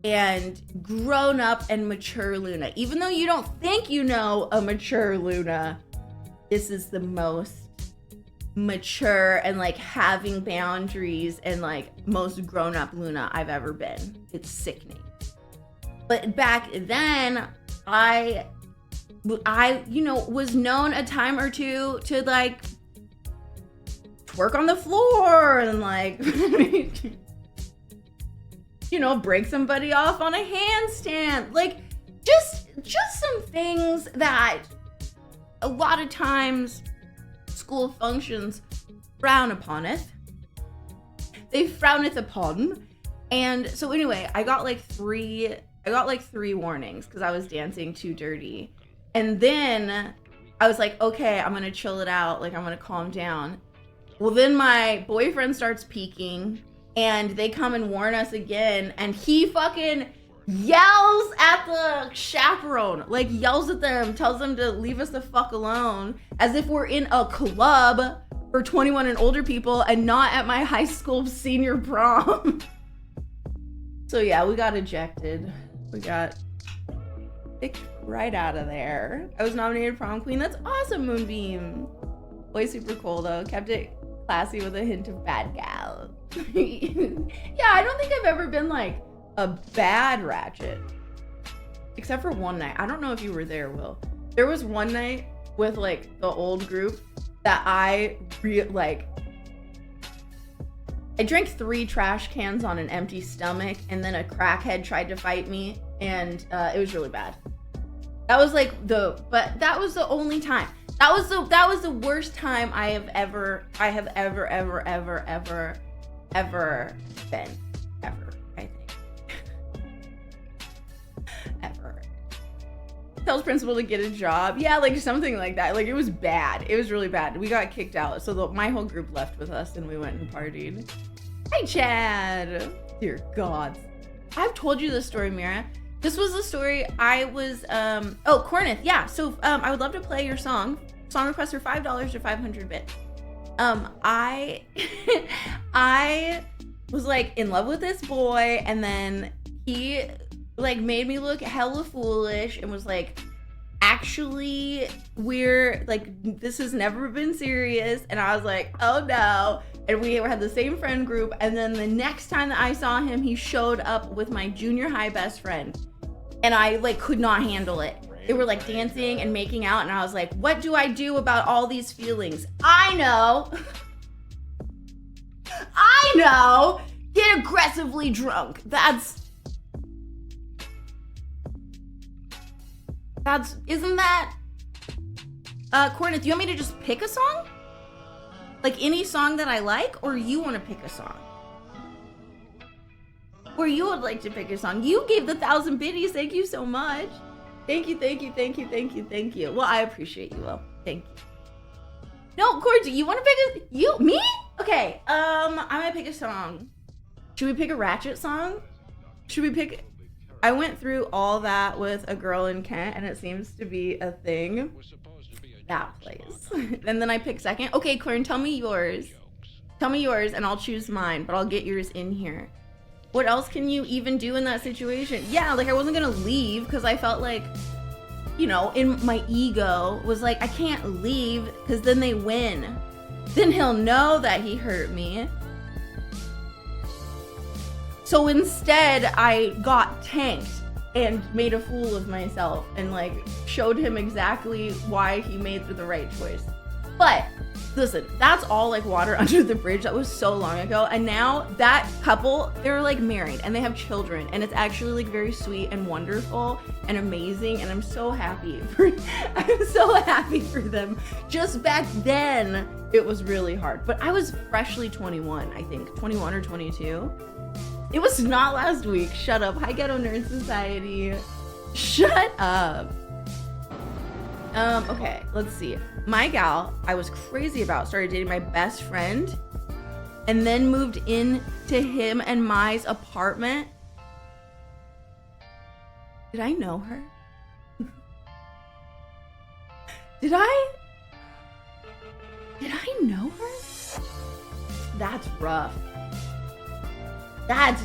and grown up and mature Luna. Even though you don't think you know a mature Luna, this is the most mature and like having boundaries and like most grown up Luna I've ever been. It's sickening. But back then, I you know, was known a time or two to like twerk on the floor and like you know, break somebody off on a handstand. Like just some things that a lot of times school functions frown upon it. They frowneth upon. And so anyway, I got like three warnings because I was dancing too dirty. And then I was like, okay, I'm gonna chill it out. Like I'm gonna calm down. Well, then my boyfriend starts peeking and they come and warn us again. And he fucking yells at the chaperone, like yells at them, tells them to leave us the fuck alone, as if we're in a club for 21 and older people and not at my high school senior prom. So yeah, we got ejected. We got kicked right out of there. I was nominated prom queen. That's awesome, Moonbeam. Way super cool though. Kept it classy with a hint of bad gal. Yeah, I don't think I've ever been like a bad ratchet, except for one night. I don't know if you were there, Will. There was one night with like the old group that I drank 3 trash cans on an empty stomach, and then a crackhead tried to fight me, and it was really bad. That was like but that was the only time. That was the worst time I have ever been. Ever, I think. Ever. Tells principal to get a job. Yeah, like something like that. Like it was bad. It was really bad. We got kicked out. So my whole group left with us and we went and partied. Hi, Chad. Dear God. I've told you this story, Mira. This was the story I was, oh, Cornith. Yeah. So I would love to play your song. Song requests are $5 or 500 bits. I was like in love with this boy, and then he like made me look hella foolish and was like, actually we're like, this has never been serious. And I was like, oh no. And we had the same friend group. And then the next time that I saw him, he showed up with my junior high best friend, and I like could not handle it. They were like dancing and making out, and I was like, what do I do about all these feelings? I know. I know. Get aggressively drunk. Isn't that, Cornith, do you want me to just pick a song? Like any song that I like, or you want to pick a song? Or you would like to pick a song? You gave the 1,000 biddies. Thank you so much. Thank you. Well, I appreciate you, Will. Thank you. No, Cordy, you want to pick me? Okay, I'm gonna pick a song. Should we pick a ratchet song? I went through all that with A Girl in Kent, and it seems to be a thing. That plays. And then I pick second. Okay, Clarence, tell me yours. And I'll choose mine, but I'll get yours in here. What else can you even do in that situation? Yeah, like I wasn't gonna leave because I felt like, you know, in my ego was like, I can't leave because then they win. Then he'll know that he hurt me. So instead, I got tanked and made a fool of myself and like showed him exactly why he made the right choice. But listen, that's all like water under the bridge. That was so long ago. And now that couple, they're like married and they have children, and it's actually like very sweet and wonderful and amazing. And I'm so happy for them. Just back then, it was really hard. But I was freshly 21, I think, 21 or 22. It was not last week. Shut up. Hi, Ghetto Nerd Society. Shut up. Okay, let's see. My gal I was crazy about started dating my best friend and then moved in to him and Mai's apartment. Did I know her? Did I know her? That's rough. That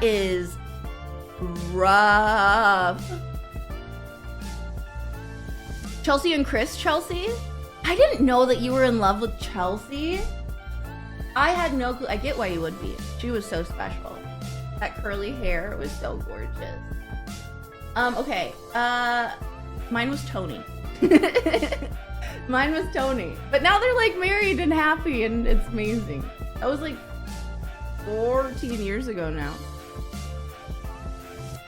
is rough. Chelsea and Chris, Chelsea? I didn't know that you were in love with Chelsea. I had no clue. I get why you would be. She was so special. That curly hair was so gorgeous. Okay. Mine was Tony. Mine was Tony. But now they're like married and happy and it's amazing. That was like 14 years ago now.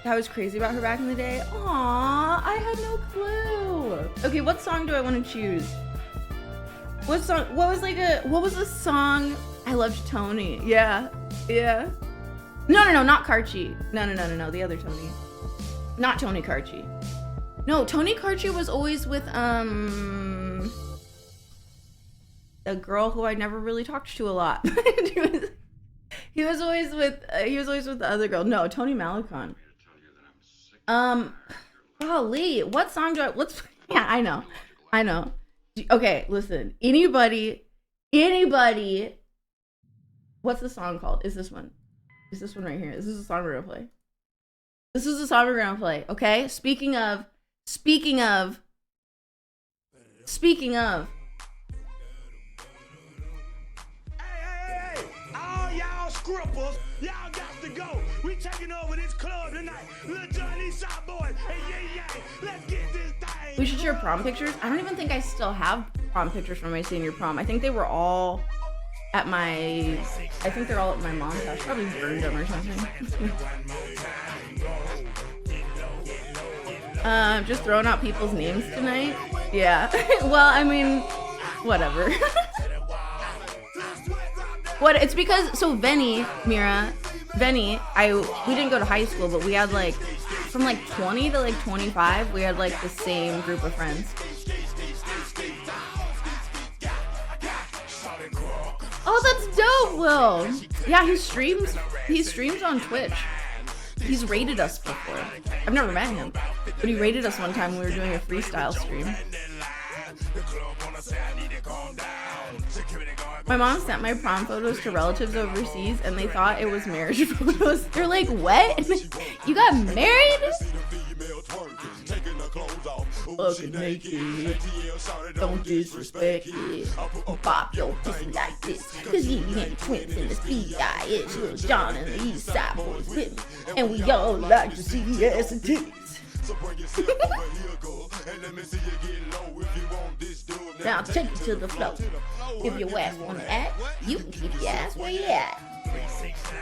I was crazy about her back in the day. Aww, I had no clue. Okay, what song do I want to choose? What song? What was the song? I loved Tony. Yeah. No, not Karchi. No, the other Tony. Not Tony Karchi. No, Tony Karchi was always with a girl who I never really talked to a lot. He was always with the other girl. No, Tony Malicon. Golly, what song yeah, I know. Okay, listen. Anybody, what's the song called? Is this one right here? This is the song we're gonna play. Okay? Speaking of. Hey, all y'all scrippers, y'all got to go. We taking over this club tonight. Little Johnny Shot Boys, hey, yeah, let's get this thing. We should share prom pictures. I don't even think I still have prom pictures from my senior prom. I think they were all at my mom's house. Probably burned them or something. Just throwing out people's names tonight. Yeah. Well, I mean, whatever. What? It's because Venny, we didn't go to high school, but we had like from like 20 to like 25, we had like the same group of friends. Oh, that's dope, Will. Yeah, he streams on Twitch. He's raided us before. I've never met him, but he raided us one time when we were doing a freestyle stream. My mom sent my prom photos to relatives overseas and they thought it was marriage photos. They're like, what? You got married? Fucking naked. Don't disrespect it. Pop your pussy like this. Cause you ain't twins in the speed guy. It's Lil John and the East Side Boys with me. And we all like to see ass and titties. Now take it to the floor. If your ass wanna act, you can keep your ass where you at.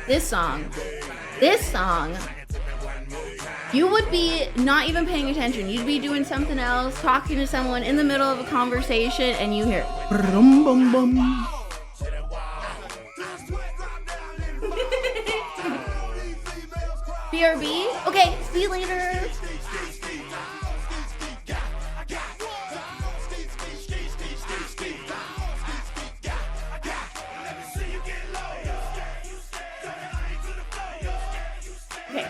This song, you would be not even paying attention. You'd be doing something else, talking to someone in the middle of a conversation, and you hear brum bum bum. BRB? Okay, see you later. Okay,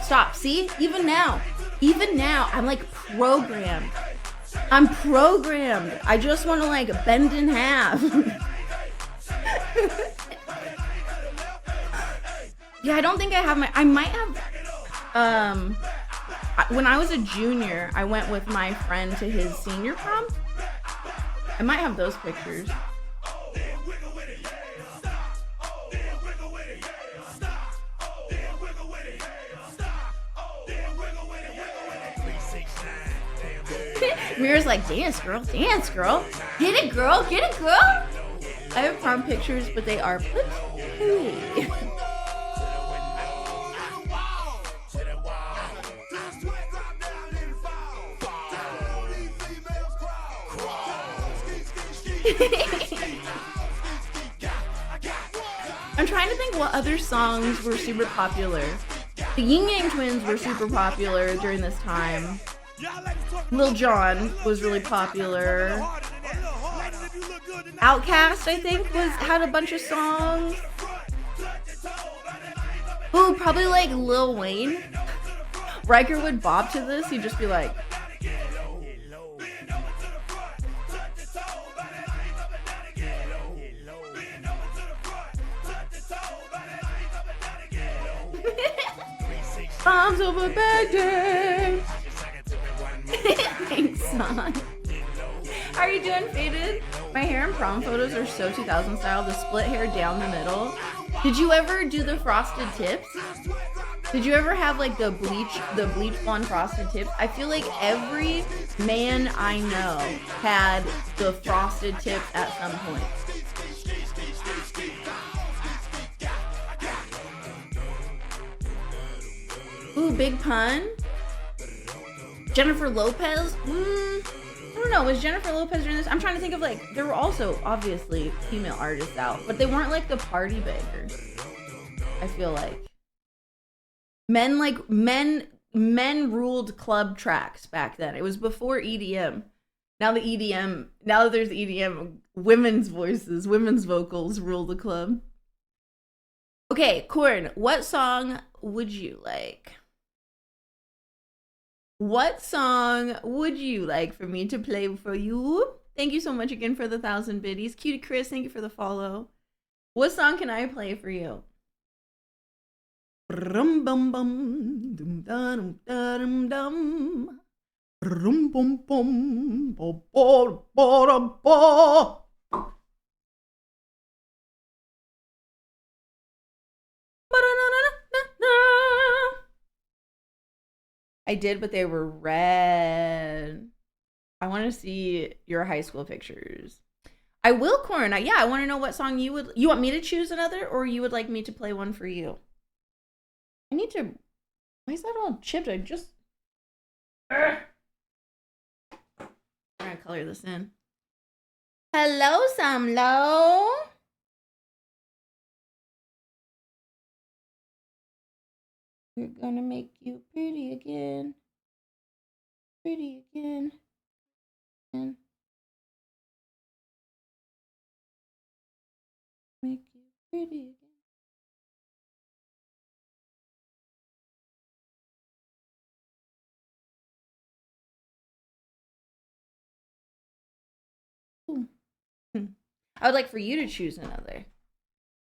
stop. See? Even now, I'm like programmed. I just want to like bend in half. Yeah, I don't think I have I might have, when I was a junior, I went with my friend to his senior prom. I might have those pictures. Mira's like, dance girl, dance girl. Get it, girl, get it, girl. I have prom pictures, but they are pretty. I'm trying to think what other songs were super popular. The Yin Yang Twins were super popular during this time. Lil Jon was really popular. Outkast, I think, had a bunch of songs. Ooh, probably like Lil Wayne. Riker would bop to this. He'd just be like, bombs over Baghdad. Thanks, son. How are you doing, Faded? My hair in prom photos are so 2000 style. The split hair down the middle. Did you ever do the frosted tips? Did you ever have like the bleach blonde frosted tips? I feel like every man I know had the frosted tips at some point. Ooh, Big Pun. Jennifer Lopez. I don't know. Was Jennifer Lopez during this? I'm trying to think of like, there were also obviously female artists out, but they weren't like the party bangers. I feel like men ruled club tracks back then. It was before EDM. Now that there's EDM, women's voices, women's vocals rule the club. Okay, Corn, what song would you like? What song would you like for me to play for you? Thank you so much again for the 1,000 biddies. Cutie Chris, thank you for the follow. What song can I play for you? Rum bum bum dum dum dum dum. Rum bum bum bo bo bo bo. I did, but they were red. I want to see your high school pictures. I will, Corn. Yeah, I want to know what song you want me to choose another, or you would like me to play one for you? I need to. Why is that all chipped? I'm gonna color this in. Hello, Samlo. We're gonna make you pretty again. Pretty again. And make you pretty again. I would like for you to choose another.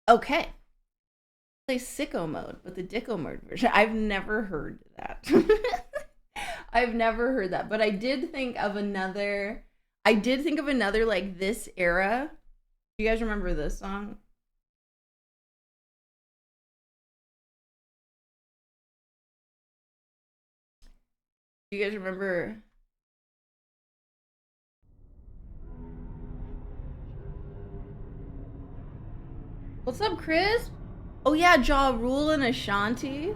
Okay. Play sicko mode, but the dicko mode version. I've never heard that. I've never heard that, but I did think of another like this era. Do you guys remember this song? Do you guys remember? What's up, Chris? Oh yeah, Ja Rule and Ashanti.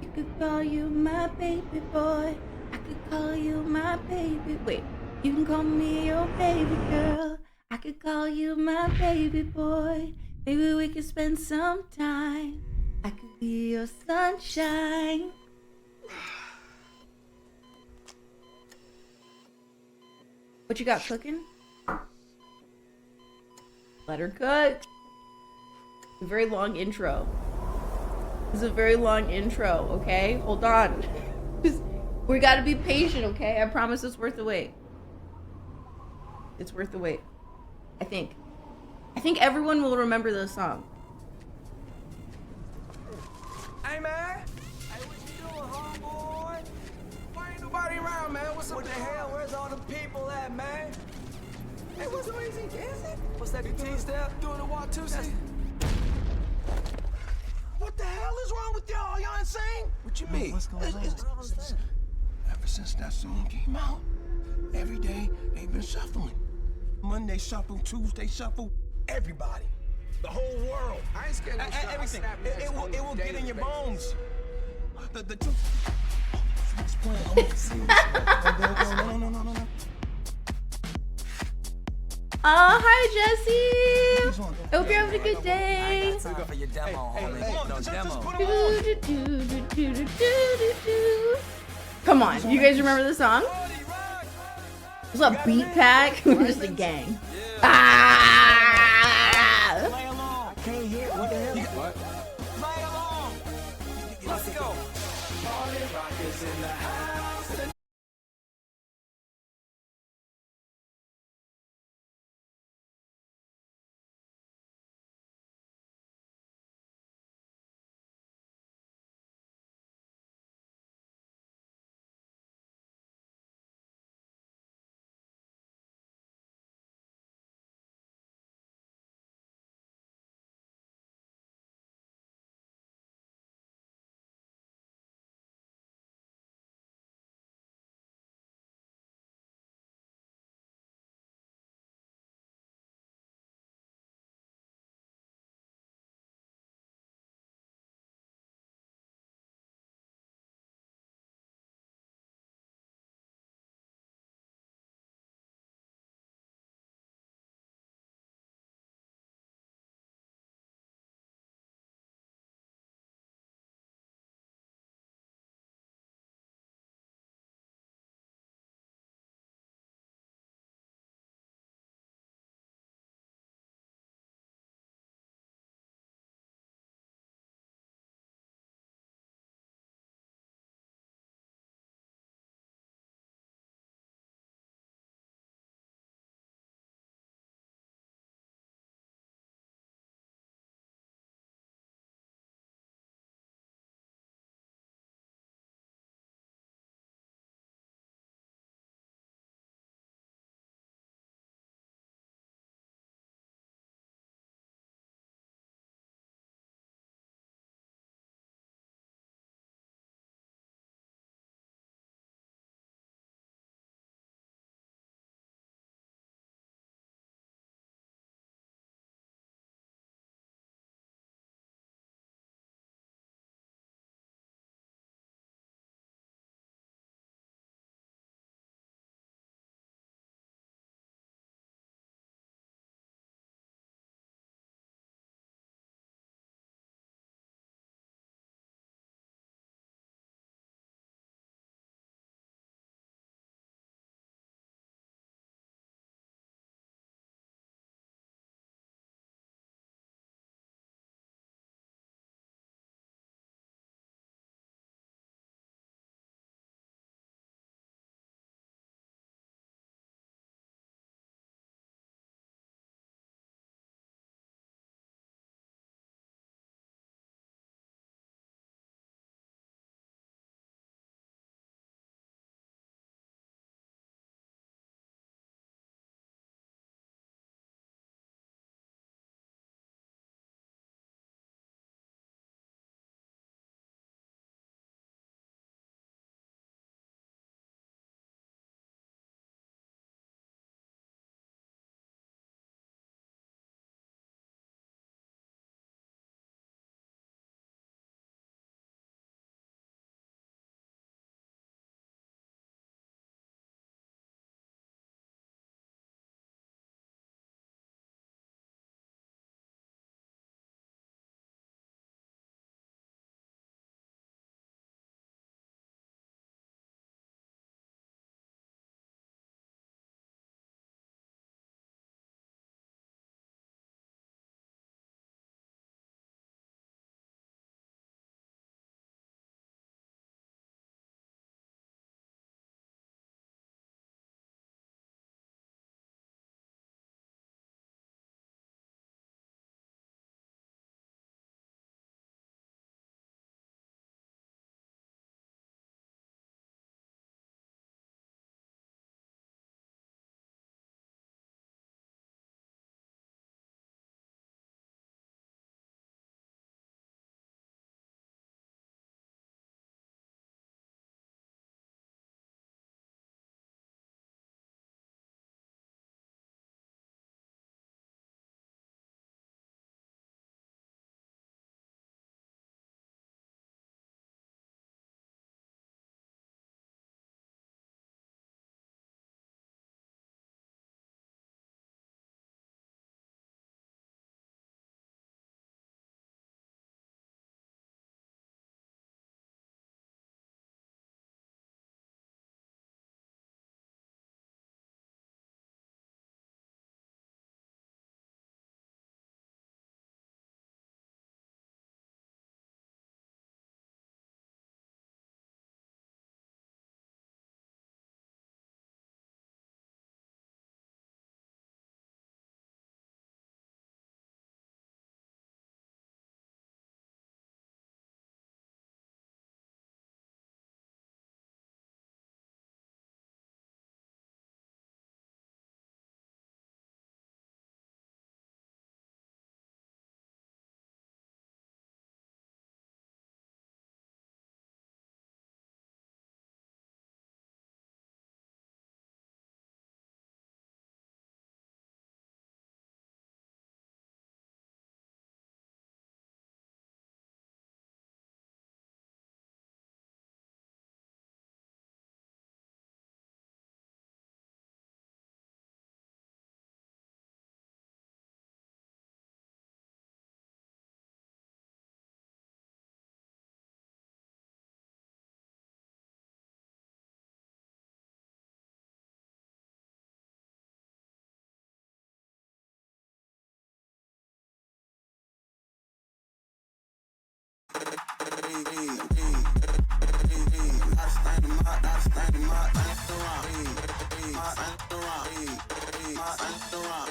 You could call you my baby boy. I could call you my baby. Wait, you can call me your baby girl. I could call you my baby boy. Maybe we could spend some time. I could be your sunshine. What you got cooking? Let her cook. A very long intro. This is a very long intro, okay? Hold on. We gotta be patient, okay? I promise it's worth the wait. It's worth the wait. I think everyone will remember this song. Hey, what's the easy dancing? What's that routine step? Doing the Watusi? What the hell is wrong with y'all? Y'all insane? What you mean? What's going on? Ever since that song came out, every day they've been shuffling. Monday shuffle, Tuesday shuffle, everybody. The whole world. I ain't scared of everything. It will get in your bones. The truth. It's playing. No. Oh, hi, Jesse. Hope you're having a good day. For your demo, Come on, you guys remember the song? It was a beat pack. We're just a gang. Ah! Play along. I can't hear. What the hell? What? Play along. Let's go. Party rock is in the house.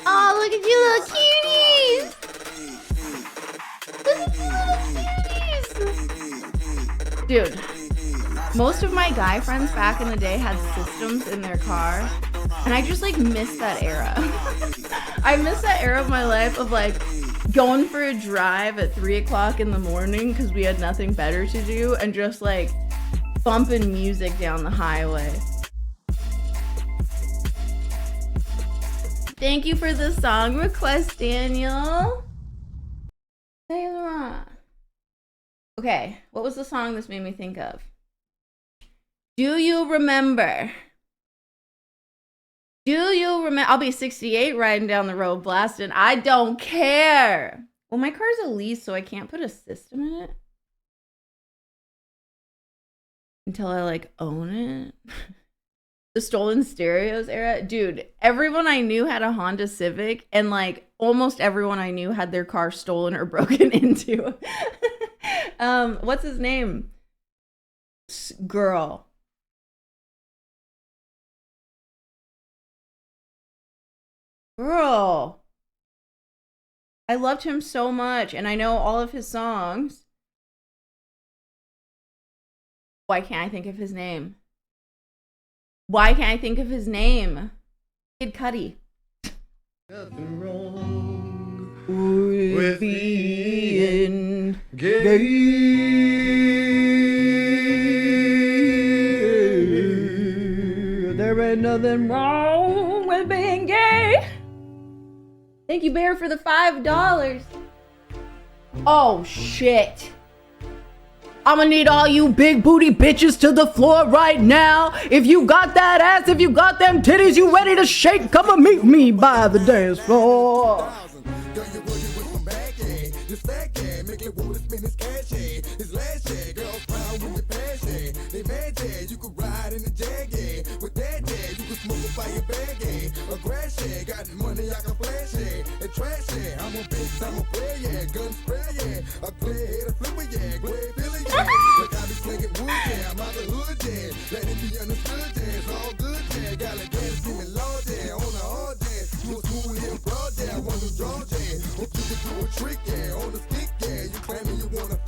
Oh, look at you little cuties! Dude, most of my guy friends back in the day had systems in their car, and I just like miss that era. I miss that era of my life of like going for a drive at 3 o'clock in the morning because we had nothing better to do and just like bumping music down the highway. Thank you for the song request, Daniel. Okay, what was the song this made me think of? Do you remember? Do you remember? I'll be 68 riding down the road blasting. I don't care. Well, my car's a lease, so I can't put a system in it until I like own it. The stolen stereos era. Dude, everyone I knew had a Honda Civic, and like almost everyone I knew had their car stolen or broken into. What's his name? Girl. I loved him so much, and I know all of his songs. Why can't I think of his name? Kid Cudi. Nothing wrong with being gay. There ain't nothing wrong with being gay. Thank you, Bear, for the $5. Oh, shit. I'ma need all you big booty bitches to the floor right now. If you got that ass, if you got them titties, you ready to shake, come and meet me by the dance floor.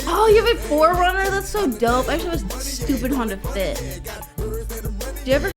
Oh, you have a 4Runner? That's so dope. I actually have a stupid Honda Fit. Do you ever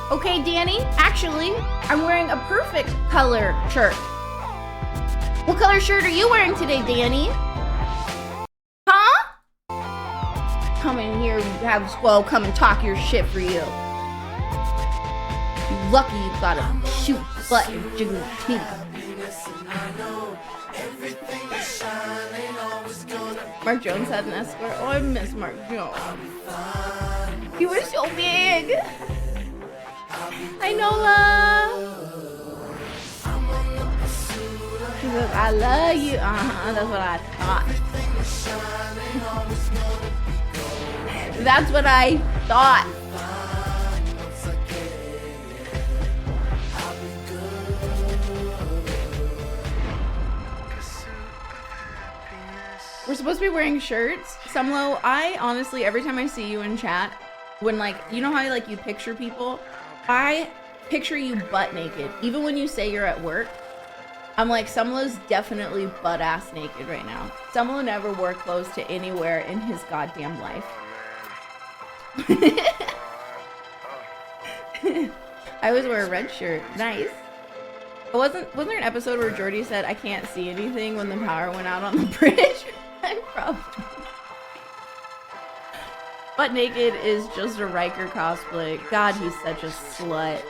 Okay, Danny, actually, I'm wearing a perfect color shirt. What color shirt are you wearing today, Danny? Huh? Come in here, have Squall come and talk your shit for you. You lucky you got a shoot button, jiggle pink. Mark Jones had an escort. Oh, I miss Mark Jones. He was so big. Hi, Nola. She goes, I love you. That's what I thought. That's what I thought. We're supposed to be wearing shirts. Sumlo, I honestly, every time I see you in chat, when like, you know how like you picture people? I picture you butt naked. Even when you say you're at work, I'm like, Sumlo's definitely butt ass naked right now. Sumlo never wore clothes to anywhere in his goddamn life. I always wear a red shirt. Nice. Wasn't there an episode where Jordy said, I can't see anything when the power went out on the bridge? I'm probably. Butt naked is just a Riker cosplay. God, he's such a slut.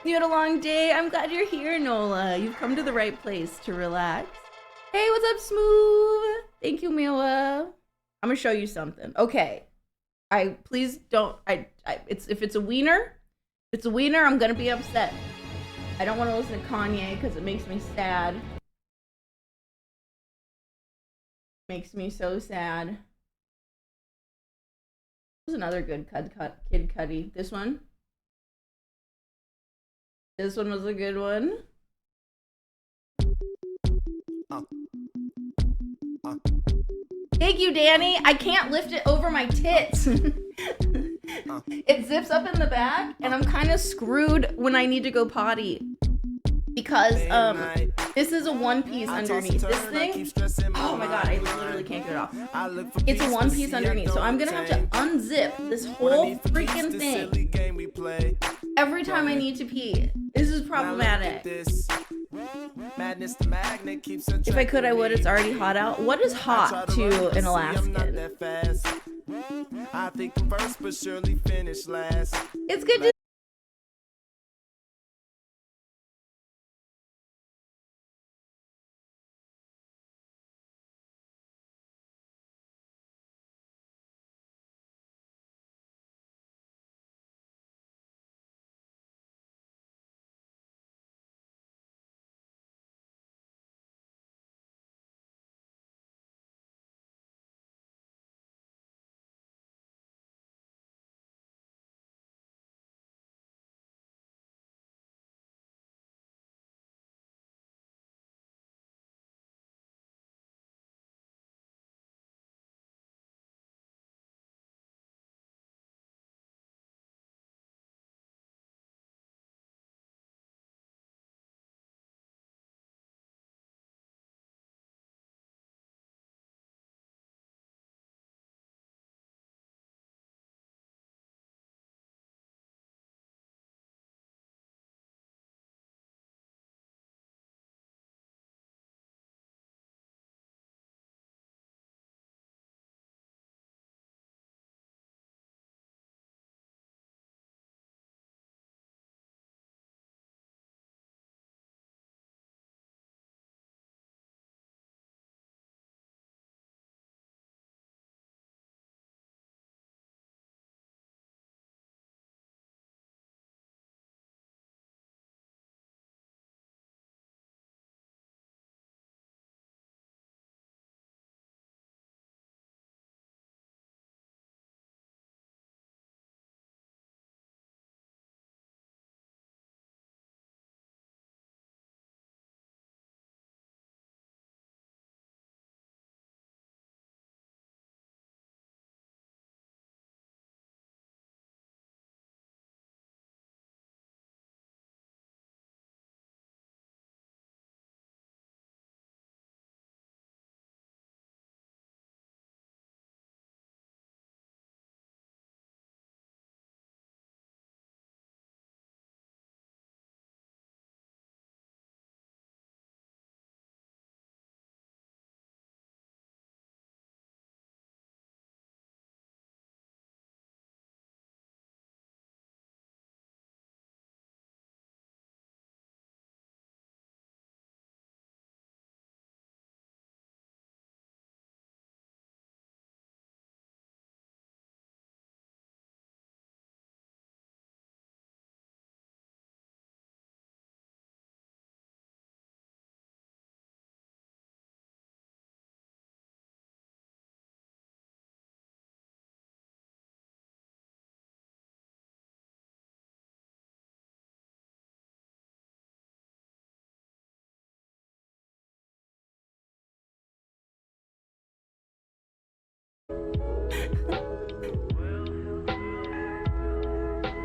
You had a long day. I'm glad you're here, Nola. You've come to the right place to relax. Hey, what's up, Smooth? Thank you, Mila. I'm gonna show you something. Okay. Please don't. If it's a wiener, I'm gonna be upset. I don't want to listen to Kanye because it makes me sad. Makes me so sad. This is another good Kid Cudi. This one. This one was a good one. Thank you, Danny. I can't lift it over my tits. It zips up in the back, and I'm kind of screwed when I need to go potty. Because, this is a one piece underneath. This thing, oh my god, I literally can't get it off. It's a one piece underneath, so I'm gonna have to unzip this whole freaking thing every time I need to pee. This is problematic. If I could, I would. It's already hot out. What is hot to an Alaskan? It's good to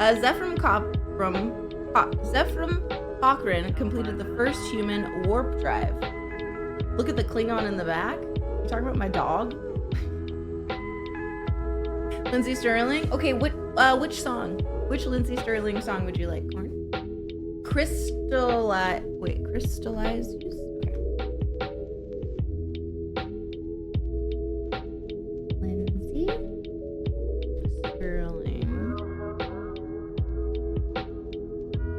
Zephram Cochrane completed the first human warp drive. Look at the Klingon in the back. You talking about my dog? Lindsay Sterling. Okay, which song? Which Lindsay Sterling song would you like, Corn? Crystallized. Okay. Lindsay Sterling.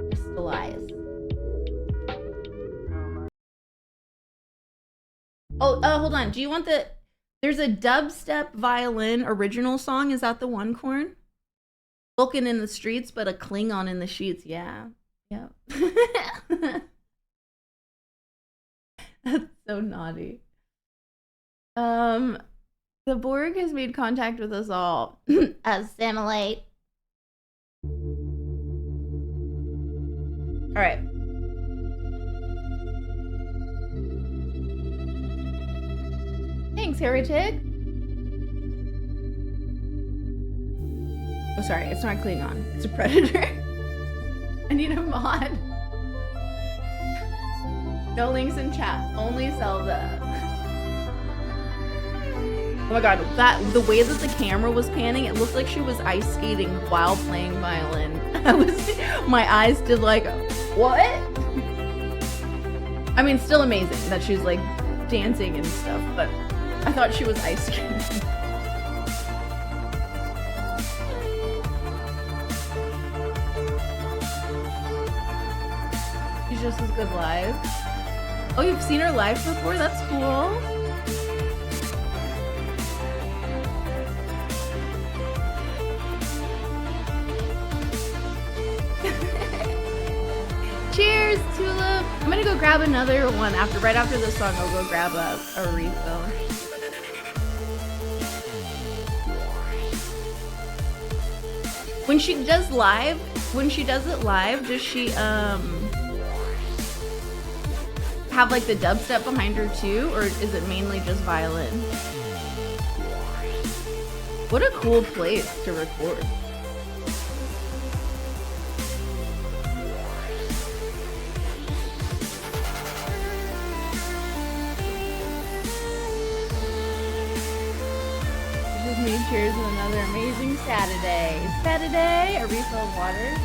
Crystallized. Oh, hold on. Do you want the... There's a dubstep violin original song. Is that the one, Corn? Vulcan in the streets, but a Klingon in the sheets. Yeah. Yeah. That's so naughty. The Borg has made contact with us all. Assimilate. All right. Thanks, Heretic. Oh, sorry, it's not Klingon. It's a predator. I need a mod. No links in chat. Only Zelda. Oh my god, the way that the camera was panning, it looked like she was ice skating while playing violin. My eyes did like, what? I mean, still amazing that she's like dancing and stuff, but I thought she was ice skating. She's just as good live. Oh, you've seen her live before? That's cool. Cheers, Tulip. I'm gonna go grab another one right after this song. I'll go grab a refill. When she does it live, does she have like the dubstep behind her too, or is it mainly just violin? What a cool place to record. Me cheers with another amazing Saturday. Saturday, a refill of water.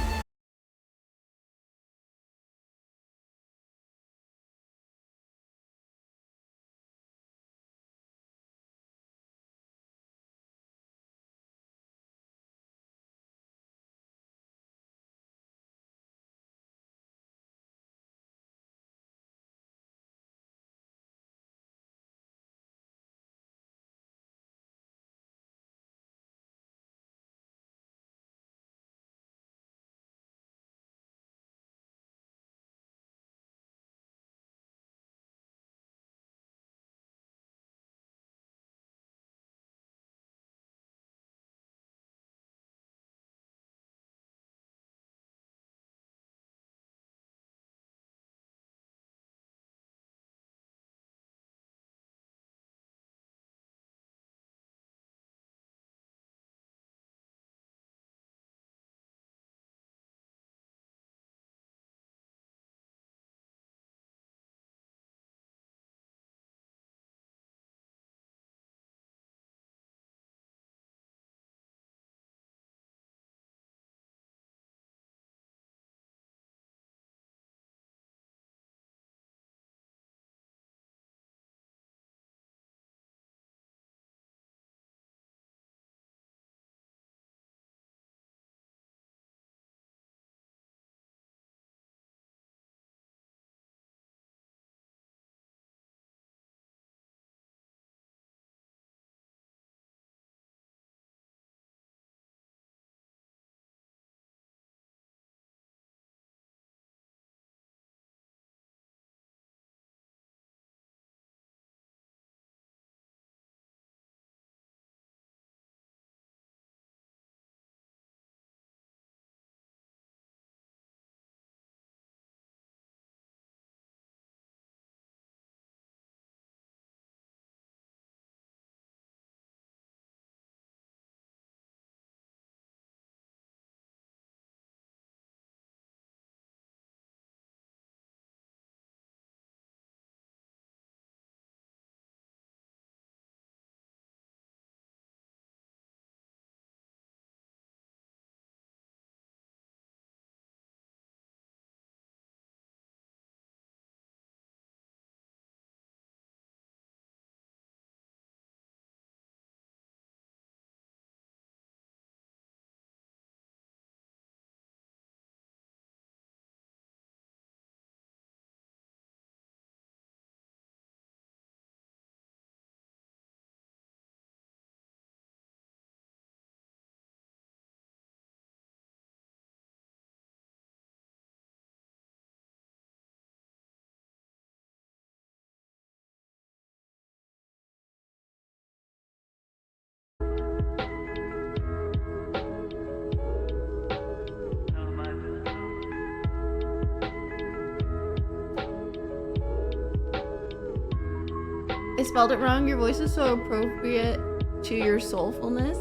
spelled it wrong. Your voice is so appropriate to your soulfulness.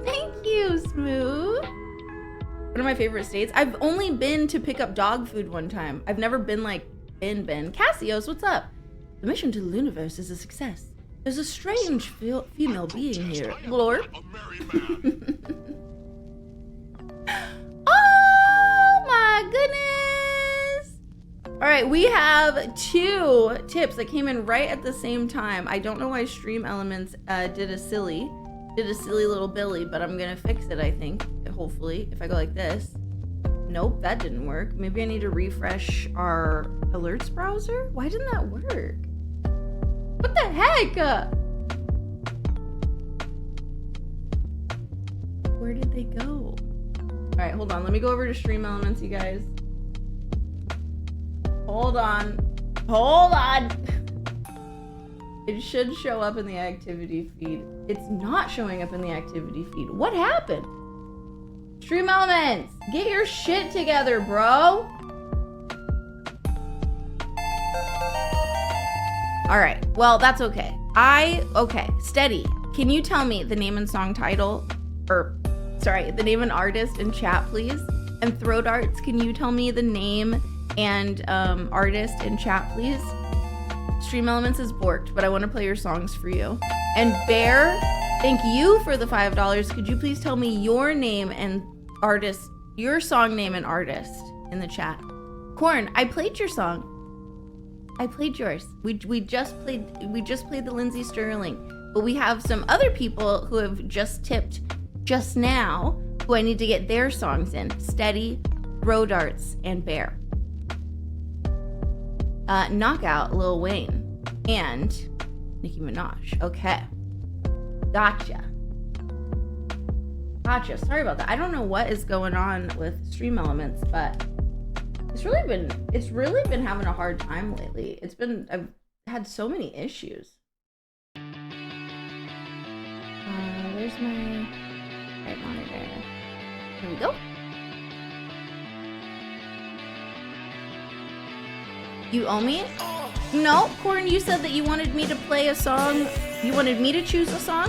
Thank you, Smooth. One of my favorite states. I've only been to pick up dog food one time. I've never been like Ben. Cassios, what's up? The mission to the universe is a success. There's a strange female being here. Lord. Oh my goodness. All right, we have 2 tips that came in right at the same time. I don't know why Stream Elements did a silly little Billy, but I'm gonna fix it, I think, hopefully, if I go like this. Nope, that didn't work. Maybe I need to refresh our alerts browser? Why didn't that work? What the heck? Where did they go? All right, hold on. Let me go over to Stream Elements, you guys. Hold on. It should show up in the activity feed. It's not showing up in the activity feed. What happened? Stream Elements, get your shit together, bro. All right, well, that's okay. Okay, Steady, can you tell me the name and song title, the name and artist in chat, please? And Throat Arts, can you tell me the name and artist in chat, please? Stream Elements is borked, but I want to play your songs for you. And Bear, thank you for the $5. Could you please tell me your name and artist, your song name and artist in the chat? Corn, I played your song. I played yours. We just played the Lindsay Sterling, but we have some other people who have just tipped just now who I need to get their songs in. Steady, Throat Arts, and Bear. Knockout, Lil Wayne, and Nicki Minaj. Okay. Gotcha. Sorry about that. I don't know what is going on with Stream Elements, but it's really been having a hard time lately. I've had so many issues. Where's my right monitor? Here we go. You owe me? No, Corn, you said that you wanted me to play a song. You wanted me to choose a song,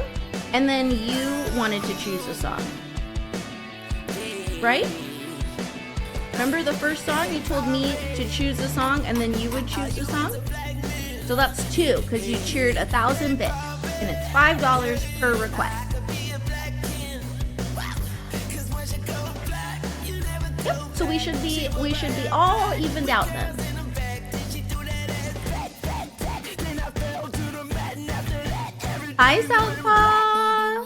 and then you wanted to choose a song. Right? Remember the first song? You told me to choose a song, and then you would choose a song? So that's 2, because you cheered 1,000 bits, and it's $5 per request. Yep, so we should be all evened out then. Hi, Southpaw!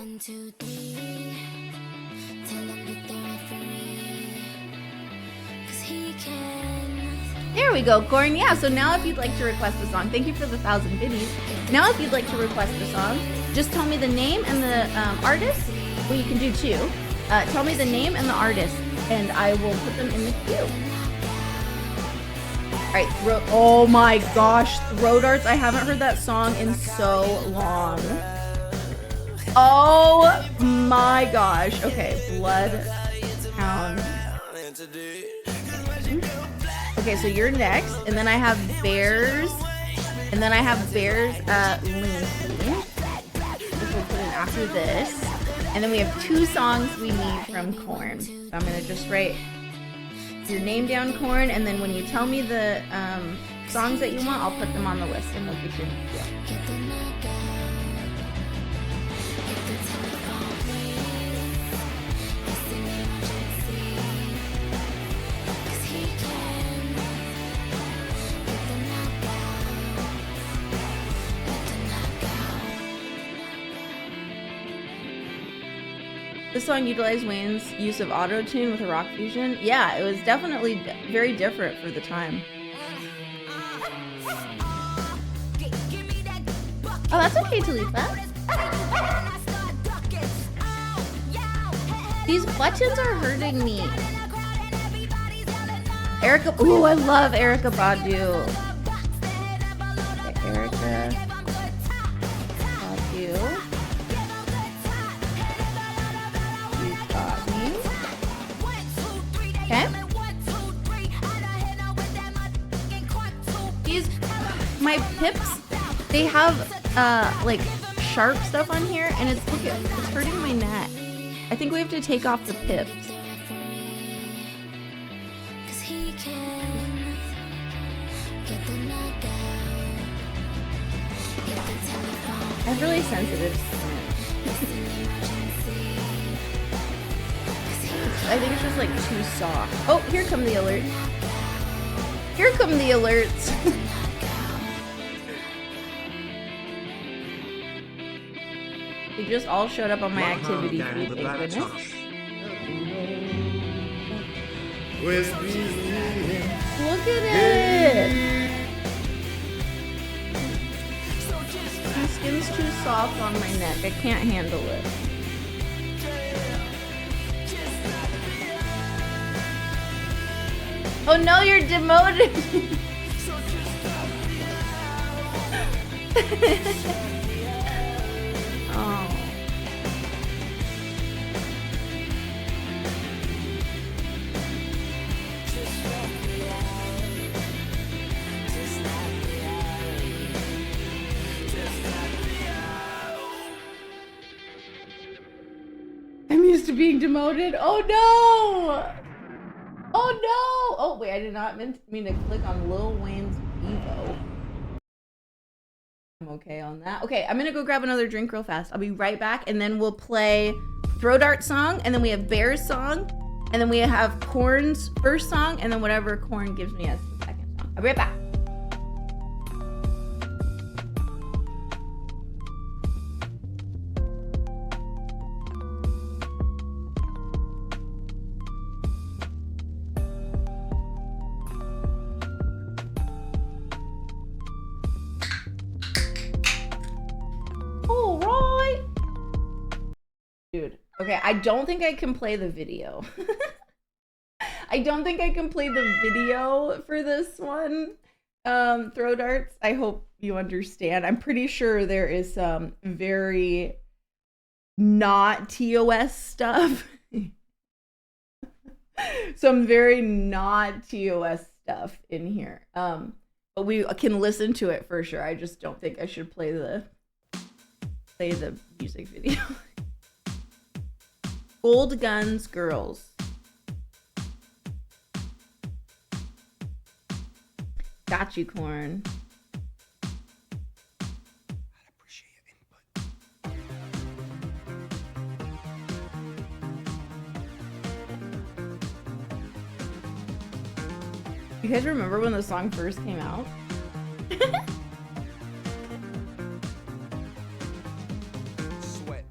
There we go, Corn. Yeah, so now if you'd like to request a song, thank you for the 1,000 biddies. Now if you'd like to request a song, just tell me the name and the artist. Well, you can do 2. Tell me the name and the artist, and I will put them in the queue. All right, oh my gosh, Throat Arts. I haven't heard that song in so long. Oh my gosh. Okay, Bloodhound. Okay, so you're next, and then I have Bears, Lindsay, which we'll put in after this, and then we have 2 songs we need from Corn. So I'm gonna just write your name down, Corn, and then when you tell me the songs that you want, I'll put them on the list and we'll get you in the queue. This song utilized Wayne's use of auto-tune with a rock fusion. Yeah, it was definitely very different for the time. Oh, that's okay, Talitha. These buttons are hurting me. Erica, ooh, I love Erykah Badu. Okay, Erykah Badu. Okay. My pips, they have like sharp stuff on here, and it's hurting my neck. I think we have to take off the pips. I have really sensitive skin. I think it's just like too soft. Oh, here come the alerts. Here come the alerts. They just all showed up on my activity feed, thank goodness. Look at it! My skin's too soft on my neck. I can't handle it. Oh no, you're demoted! Oh. I'm used to being demoted. Oh no! Oh no! Oh wait, I did not mean to click on Lil Wayne's Evo. I'm okay on that. Okay, I'm gonna go grab another drink real fast. I'll be right back, and then we'll play Throw Dart song, and then we have Bear's song, and then we have Korn's first song, and then whatever Korn gives me as the second song. I'll be right back. Dude, okay, I don't think I can play the video. I don't think I can play the video for this one. Throw darts. I hope you understand. I'm pretty sure there is some very not TOS stuff. Some very not TOS stuff in here. But we can listen to it for sure. I just don't think I should play the music video. Gold Guns Girls. Got you, Korn. You guys remember when the song first came out? Sweat,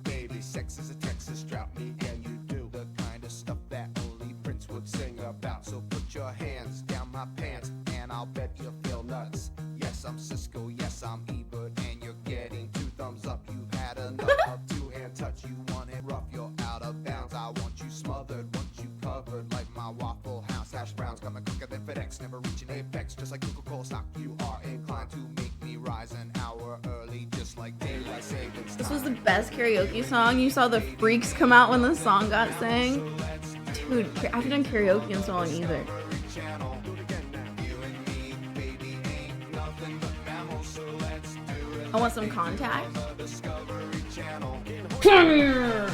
baby, sex is a Texas drought. Me and you do the kind of stuff that only Prince would sing about. So put your hands down my pants, and I'll bet you'll feel nuts. Yes, I'm Cisco, yes, I'm Ebert, and you're getting 2 thumbs up. You've had enough of 2-hand touch. You want it rough, you're out of bounds. I want you smothered, want you covered like my Waffle House hash browns. Coming quicker than FedEx, never reaching apex. Just like Coca-Cola stock, you are inclined to make me rise an hour early, just like daylight savings. This was the best karaoke song. You saw the freaks come out when the song got sang. Dude, I haven't done karaoke in so long either. I want some contact. Come here!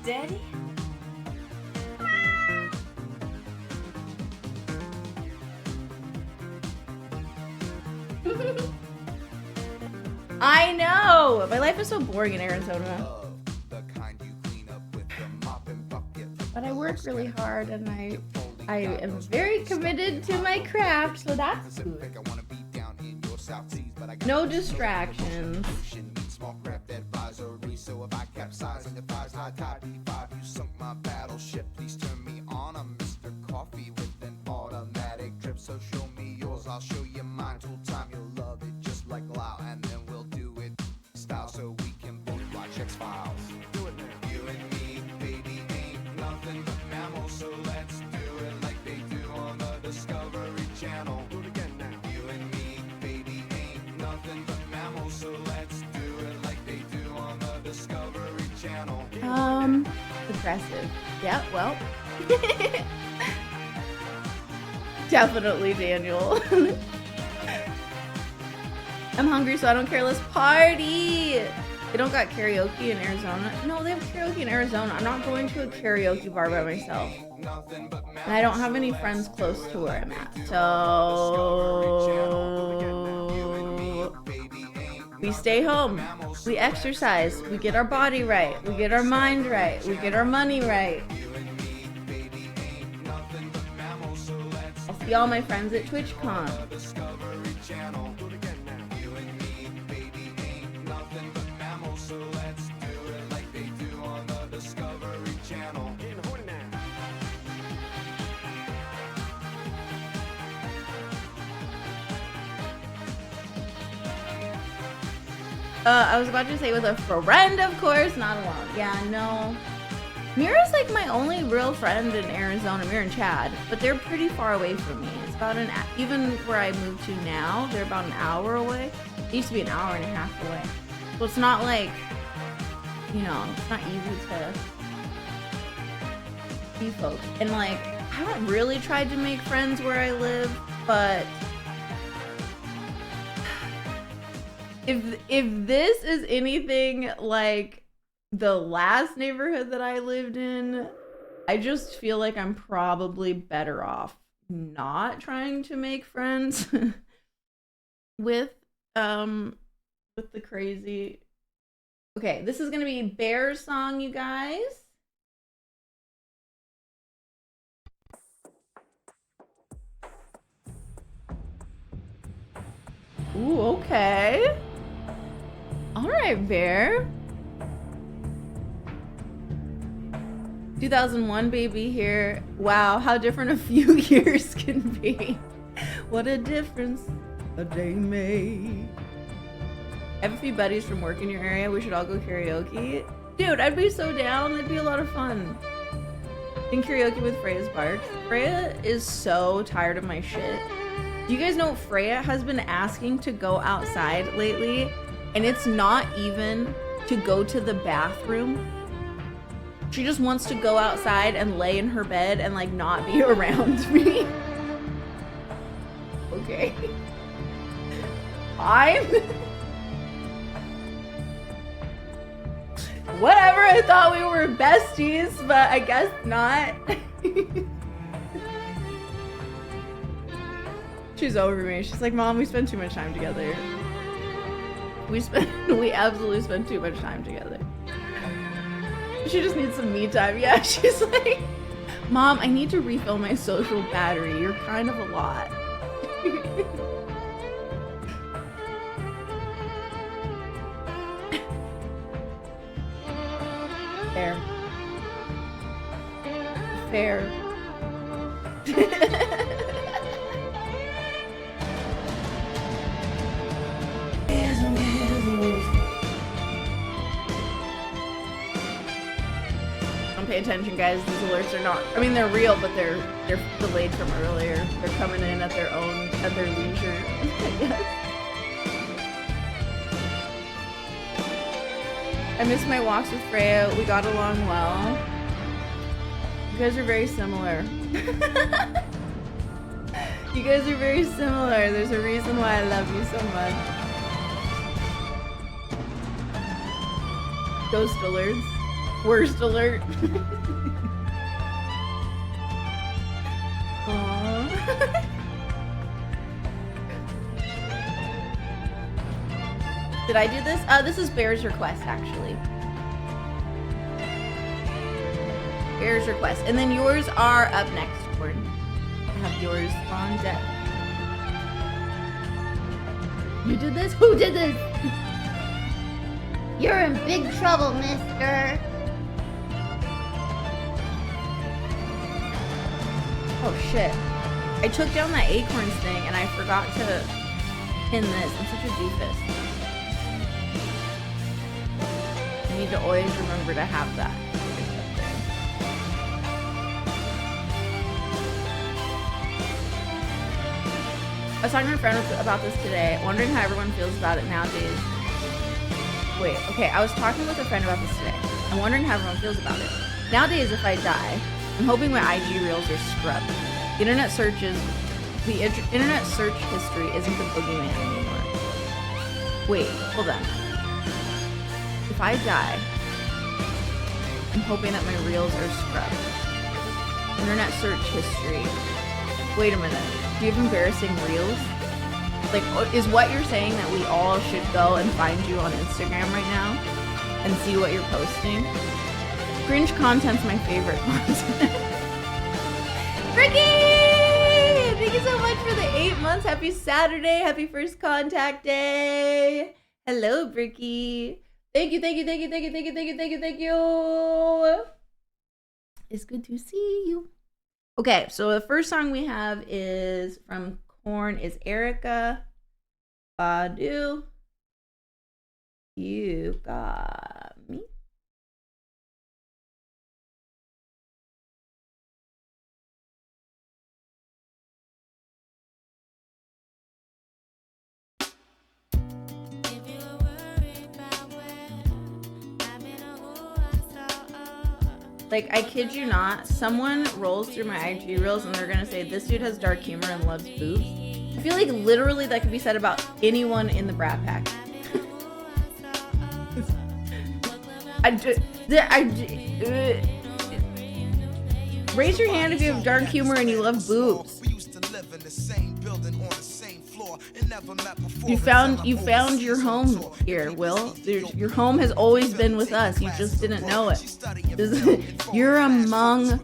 Daddy? I know! My life is so boring in Arizona. But I work really hard and I am very committed to my craft, so that's good. No distractions. Small craft advisory, so if I capsize in the thighs high tide B5, you sunk my battleship. Please turn me on. I'm Mr. Coffee with an automatic drip. So show me yours, I'll show you mine. Tool time, you'll love it just like Lao, and then we'll do it style so we can both watch X-Files. Do it now. You and me, baby, ain't nothing but mammals, so let's do it like they do on the Discovery Channel. Do it again now. You and me. Aggressive. Yeah, well. Definitely, Daniel. I'm hungry, so I don't care. Let's party. They don't got karaoke in Arizona. No, they have karaoke in Arizona. I'm not going to a karaoke bar by myself. And I don't have any friends close to where I'm at. So we stay home. We exercise. We get our body right. We get our mind right. We get our money right. I'll see all my friends at TwitchCon. I was about to say with a friend, of course, not alone. Yeah, no. Mira's like my only real friend in Arizona, Mira and Chad, but they're pretty far away from me. It's about even where I moved to now, they're about an hour away. It used to be an hour and a half away. So it's not like, you know, it's not easy to see folks. And like, I haven't really tried to make friends where I live, but if this is anything like the last neighborhood that I lived in, I just feel like I'm probably better off not trying to make friends with the crazy. Okay, this is gonna be Bear's song, you guys. Ooh, okay. All right, Bear. 2001 baby here. Wow, how different a few years can be. What a difference a day made. I have a few buddies from work in your area. We should all go karaoke. Dude, I'd be so down. It'd be a lot of fun. In karaoke with Freya's Bark. Freya is so tired of my shit. Do you guys know Freya has been asking to go outside lately? And it's not even to go to the bathroom. She just wants to go outside and lay in her bed and like not be around me. Okay. I'm whatever, I thought we were besties, but I guess not. She's over me. She's like, Mom, we spend too much time together. We absolutely spend too much time together. She just needs some me time. Yeah, she's like, Mom, I need to refill my social battery. You're kind of a lot. Fair. Fair. Don't pay attention, guys. These alerts are not, I mean, they're real, but they're delayed from earlier. They're coming in at their leisure, I guess. I miss my walks with Freya. We got along well. You guys are very similar. You guys are very similar. There's a reason why I love you so much. Ghost alerts. Worst alert. Aww. Did I do this? This is Bear's request, actually. Bear's request. And then yours are up next, Gordon. I have yours on deck. You did this? Who did this? You're in big trouble, mister. Oh shit. I took down that acorns thing and I forgot to pin this. I'm such a doofus. I need to always remember to have that. I was talking to a friend about this today, wondering how everyone feels about it nowadays. Wait, okay, I was talking with a friend about this today. I'm wondering how everyone feels about it. Nowadays, if I die, I'm hoping my IG reels are scrubbed. The internet search history isn't the boogeyman anymore. Wait, hold on. If I die, I'm hoping that my reels are scrubbed. Internet search history. Wait a minute. Do you have embarrassing reels? Like, is what you're saying that we all should go and find you on Instagram right now and see what you're posting? Cringe content's my favorite content. Ricky! Thank you so much for the 8 months. Happy Saturday. Happy first contact day. Hello, Bricky. Thank you. It's good to see you. Okay, so the first song we have is from Korn is Erica Badu. You got me. Like, I kid you not, someone rolls through my IG reels and they're gonna say, this dude has dark humor and loves boobs. I feel like literally that could be said about anyone in the Brat Pack. Raise your hand if you have dark humor and you love boobs. You found your home here, Will. Your home has always been with us. You just didn't know it. You're among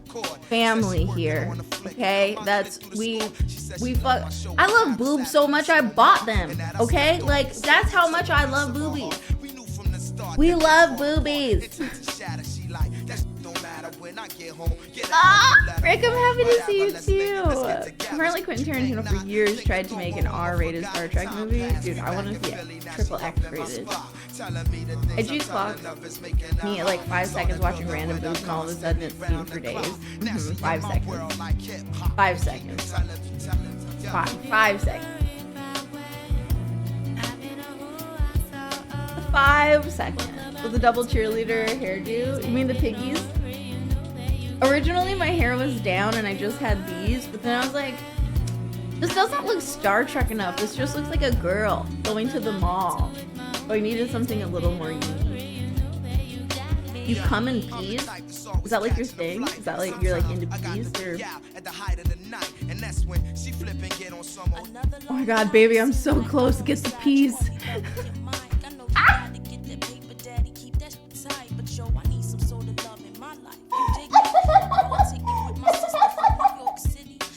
family here. Okay? That's I love boobs so much I bought them. Okay? Like, that's how much I love boobies. We love boobies. Rick, I'm happy to see you too. Apparently Quentin Tarantino for years tried to make an R-rated Star Trek movie. Dude, I want to see it triple X rated. I juice clock me at like 5 seconds watching random boobs and all of a sudden it's seen for days. 5 seconds. 5 seconds. 5 seconds. 5 seconds. With a double cheerleader hairdo. You mean the piggies? Originally my hair was down and I just had these, but then I was like, this doesn't look Star Trek enough. This just looks like a girl going to the mall. So I needed something a little more unique. You come in peas? Is that like your thing? Is that like you're like into peas or? Oh my god, baby, I'm so close. Get the peas. Ah!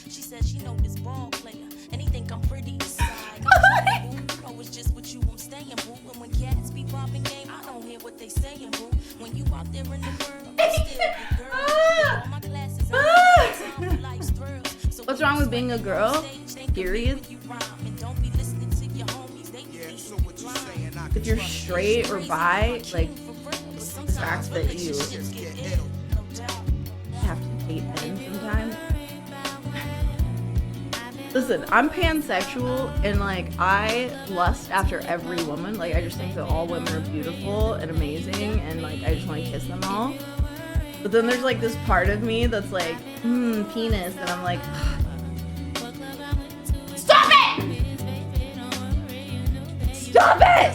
She said she know this ball player, and he think I'm pretty inside. It's just with you I'm staying, boo. And when cats be popping game, I don't hear what they saying, boo. When you out there in the world, I'm still the girl. All my classes, life's thrills. What's wrong with being a girl? Period. If you're straight or bi, like the fact that you have to date men sometimes. Listen, I'm pansexual and like I lust after every woman. Like I just think that all women are beautiful and amazing and like I just want to kiss them all. But then there's like this part of me that's like, penis, and I'm like, stop it! Stop it!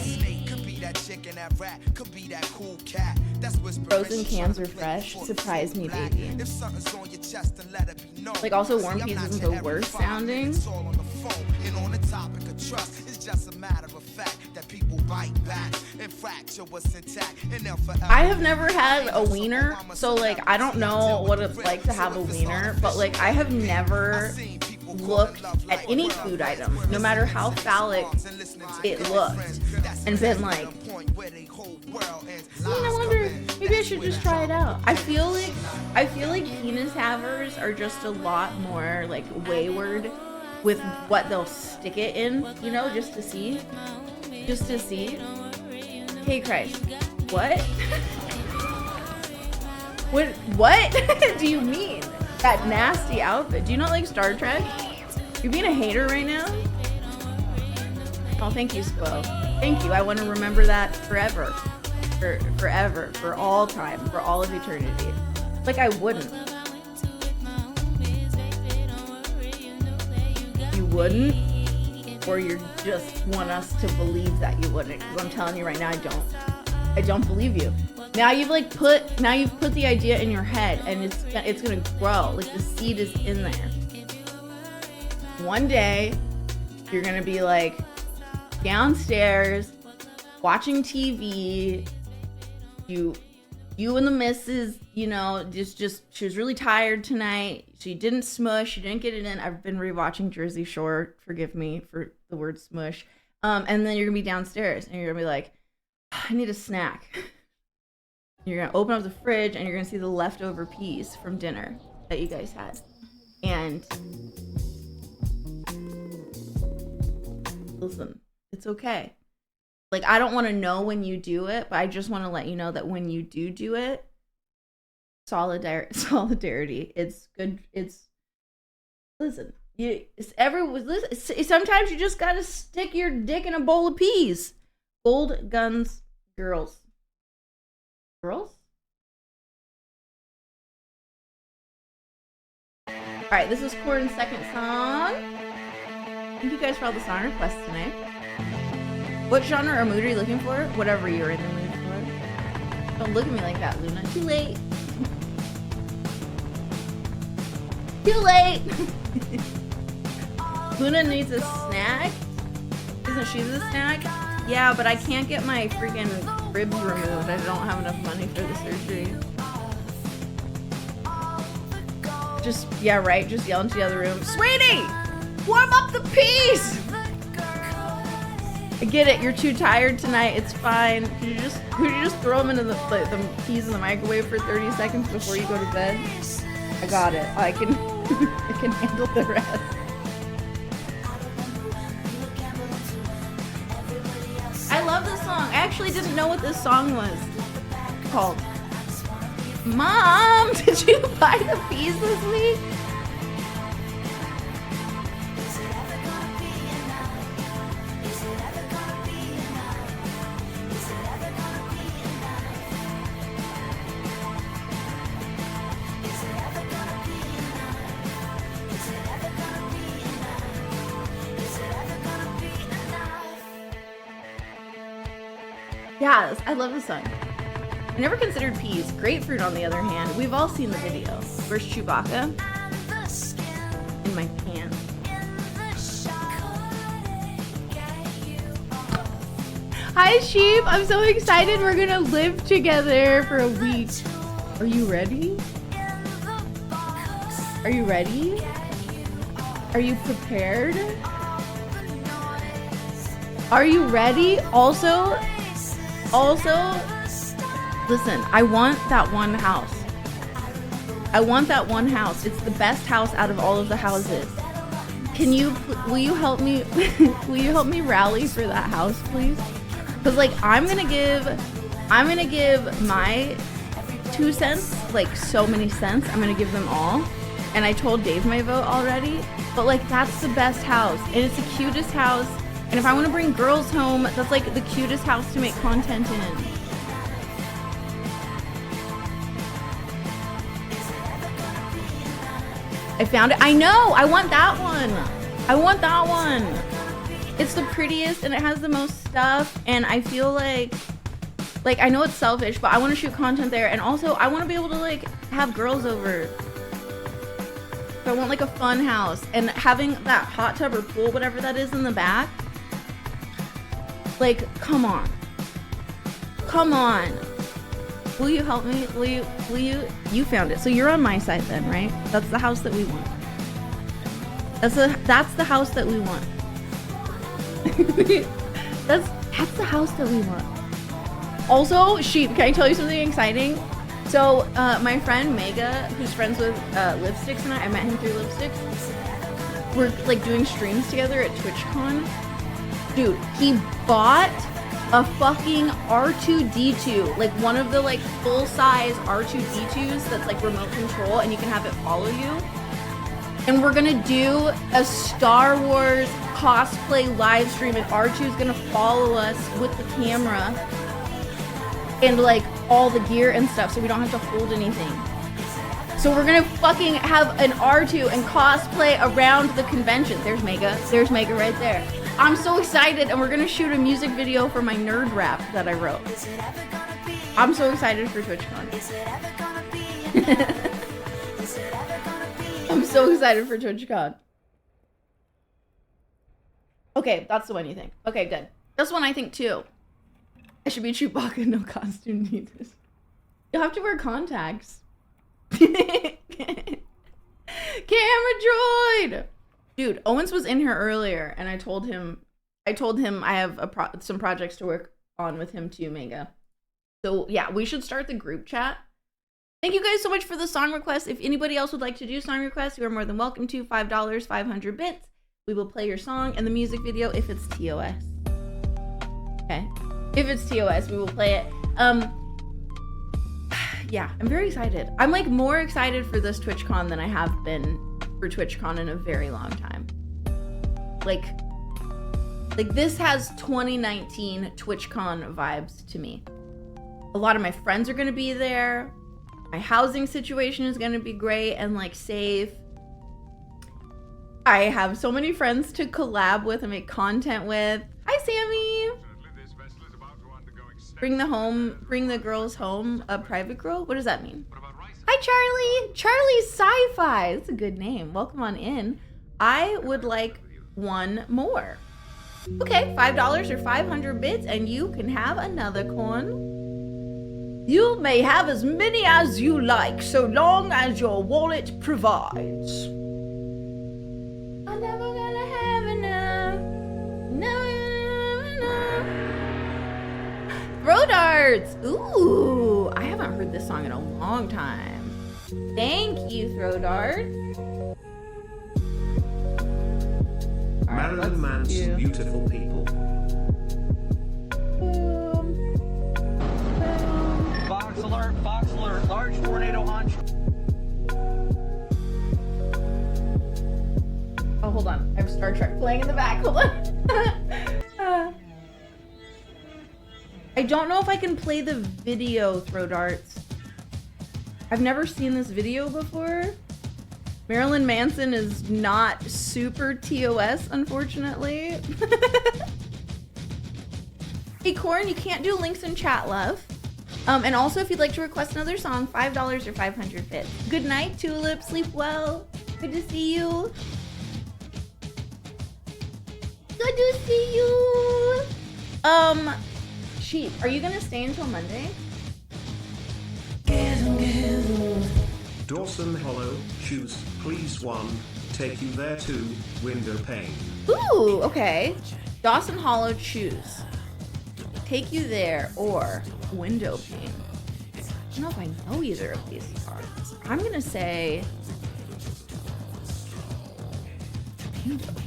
Frozen cans are fresh. Surprise me, baby. Like also warm peas isn't the worst sounding. I have never had a wiener, so like I don't know what it's like to have a wiener, but like I have never looked at any food item, no matter how phallic it looked, and been like, I wonder, maybe I should just try it out. I feel like penis havers are just a lot more like wayward with what they'll stick it in, you know, just to see. Hey Christ, what? What do you mean? That nasty outfit. Do you not like Star Trek? You're being a hater right now? Oh, thank you, Squirrel. Thank you. I want to remember that forever. for forever, for all time, for all of eternity. Like, I wouldn't. You wouldn't? Or you just want us to believe that you wouldn't? Because I'm telling you right now, I don't believe you. Now you've put the idea in your head, and it's gonna grow. Like, the seed is in there. One day, you're gonna be like downstairs watching TV. You and the missus, you know, just she was really tired tonight. She didn't smush. She didn't get it in. I've been rewatching Jersey Shore. Forgive me for the word smush. And then you're gonna be downstairs, and you're gonna be like, I need a snack. You're gonna open up the fridge, and you're gonna see the leftover peas from dinner that you guys had. And listen, it's okay. Like, I don't want to know when you do it, but I just want to let you know that when you do it, solidarity. It's good. Listen, sometimes you just gotta stick your dick in a bowl of peas. Gold Guns Girls. All right, this is Corn's second song. Thank you guys for all the song requests tonight. What genre or mood are you looking for? Whatever you're in the mood for. Don't look at me like that, Luna. Too late. Too late. Luna needs a snack. Isn't she the snack? Yeah, but I can't get my freaking ribs removed. I don't have enough money for the surgery. Just, yeah, right. Just yell into the other room. Sweetie, warm up the peas. I get it. You're too tired tonight. It's fine. Could you just throw them into the peas in the microwave for 30 seconds before you go to bed? I got it. I can I can handle the rest. I love this song. I actually didn't know what this song was called. Mom, did you buy the peas this week? Yes, I love this song. I never considered peas. Grapefruit, on the other hand, we've all seen the video. Where's Chewbacca? In my pants. Hi, sheep. I'm so excited. We're gonna live together for a week. Are you ready? Are you ready? Are you prepared? Are you ready? Also, listen, I want that one house. I want that one house. It's the best house out of all of the houses. Will you help me, will you help me rally for that house, please? Cause like, I'm gonna give my 2 cents, like so many cents. I'm gonna give them all. And I told Dave my vote already, but like, that's the best house. And it's the cutest house. And if I want to bring girls home, that's like the cutest house to make content in. I found it. I know. I want that one. I want that one. It's the prettiest and it has the most stuff. And I feel like I know it's selfish, but I want to shoot content there. And also I want to be able to like have girls over. So I want like a fun house and having that hot tub or pool, whatever that is in the back. Like, come on. Come on. Will you help me? Will you? You found it. So you're on my side then, right? That's the house that we want. That's the house that we want. that's the house that we want. Also, sheep, can I tell you something exciting? So, my friend Mega, who's friends with Lipsticks and I met him through Lipsticks. We're like doing streams together at TwitchCon. Dude, he bought a fucking R2-D2, like one of the like full-size R2-D2s that's like remote control and you can have it follow you. And we're gonna do a Star Wars cosplay live stream and R2 is gonna follow us with the camera. and like all the gear and stuff, so we don't have to hold anything. So we're gonna fucking have an R2 and cosplay around the convention. There's Mega right there. I'm so excited, and we're gonna shoot a music video for my nerd rap that I wrote. I'm so excited for TwitchCon. I'm so excited for TwitchCon. Okay, that's the one you think. Okay, good. That's one I think too. I should be Chewbacca, no costume needed. You'll have to wear contacts. Camera droid! Dude, Owens was in here earlier, and I told him I have some projects to work on with him too, Mega. So yeah, we should start the group chat. Thank you guys so much for the song request. If anybody else would like to do song requests, you are more than welcome to. $5, 500 bits. We will play your song and the music video if it's TOS. Okay. If it's TOS, we will play it. Yeah, I'm very excited. I'm like more excited for this TwitchCon than I have been for TwitchCon in a very long time. Like this has 2019 TwitchCon vibes to me. A lot of my friends are gonna be there. My housing situation is gonna be great and like safe. I have so many friends to collab with and make content with. Hi, Sammy. Bring the girls home, a private girl? What does that mean? Hi, Charlie. Charlie's Sci-Fi. That's a good name. Welcome on in. I would like one more. Okay, $5 or 500 bits, and you can have another coin. You may have as many as you like, so long as your wallet provides. I'm never gonna have enough. No. Throw darts. Ooh, I haven't heard this song in a long time. Thank you, Throw Darts. Marilyn Manson, beautiful people. Fox alert, large tornado on. Oh, hold on. I have Star Trek playing in the back. Hold on. I don't know if I can play the video, Throw Darts. I've never seen this video before. Marilyn Manson is not super TOS, unfortunately. Hey, Corn, you can't do links in chat, love. And also, if you'd like to request another song, $5 or 500 bits. Good night, Tulip. Sleep well. Good to see you. Good to see you. Sheep, are you gonna stay until Monday? Dawson Hollow, choose, please one, take you there to, window pane. Ooh, okay. Dawson Hollow, choose. Take you there or window pane. I don't know if I know either of these cards. I'm gonna say window pane.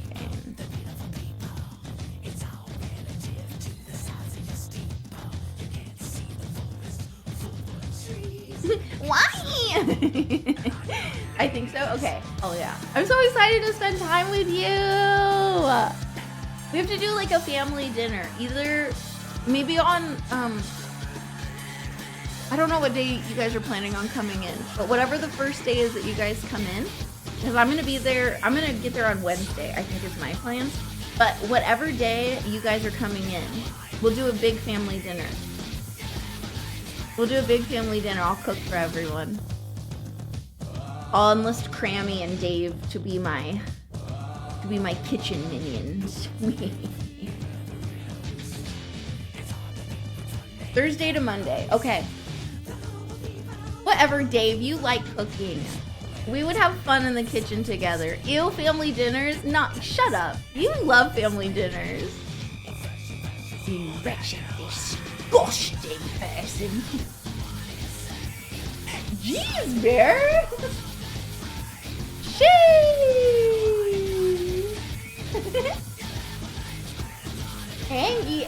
Why? I think so. Okay. Oh yeah. I'm so excited to spend time with you. We have to do like a family dinner. Either maybe on I don't know what day you guys are planning on coming in, but whatever the first day is that you guys come in, because I'm gonna be there. I'm gonna get there on Wednesday. I think is my plan. But whatever day you guys are coming in, we'll do a big family dinner. We'll do a big family dinner. I'll cook for everyone. I'll enlist Crammy and Dave to be my kitchen minions. Thursday to Monday. Okay. Whatever, Dave. You like cooking. We would have fun in the kitchen together. Ew, family dinners? Not. Shut up. You love family dinners. You wretched, disgusting person. Jeez, Bear. Sheesh. Angie.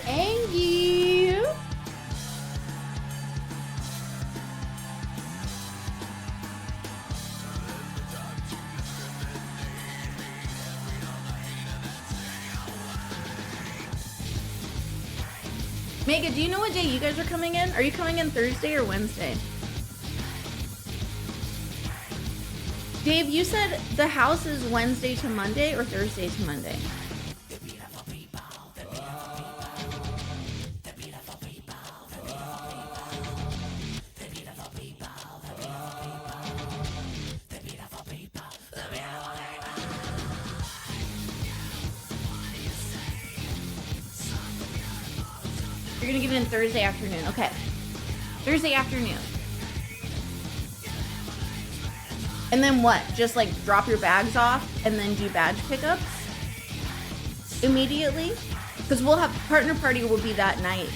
Mega, do you know what day you guys are coming in? Are you coming in Thursday or Wednesday? Dave, you said the house is Wednesday to Monday or Thursday to Monday? You're gonna get it in Thursday afternoon. Okay. Thursday afternoon. And then what? Just like drop your bags off and then do badge pickups immediately? Because we'll have partner party will be that night.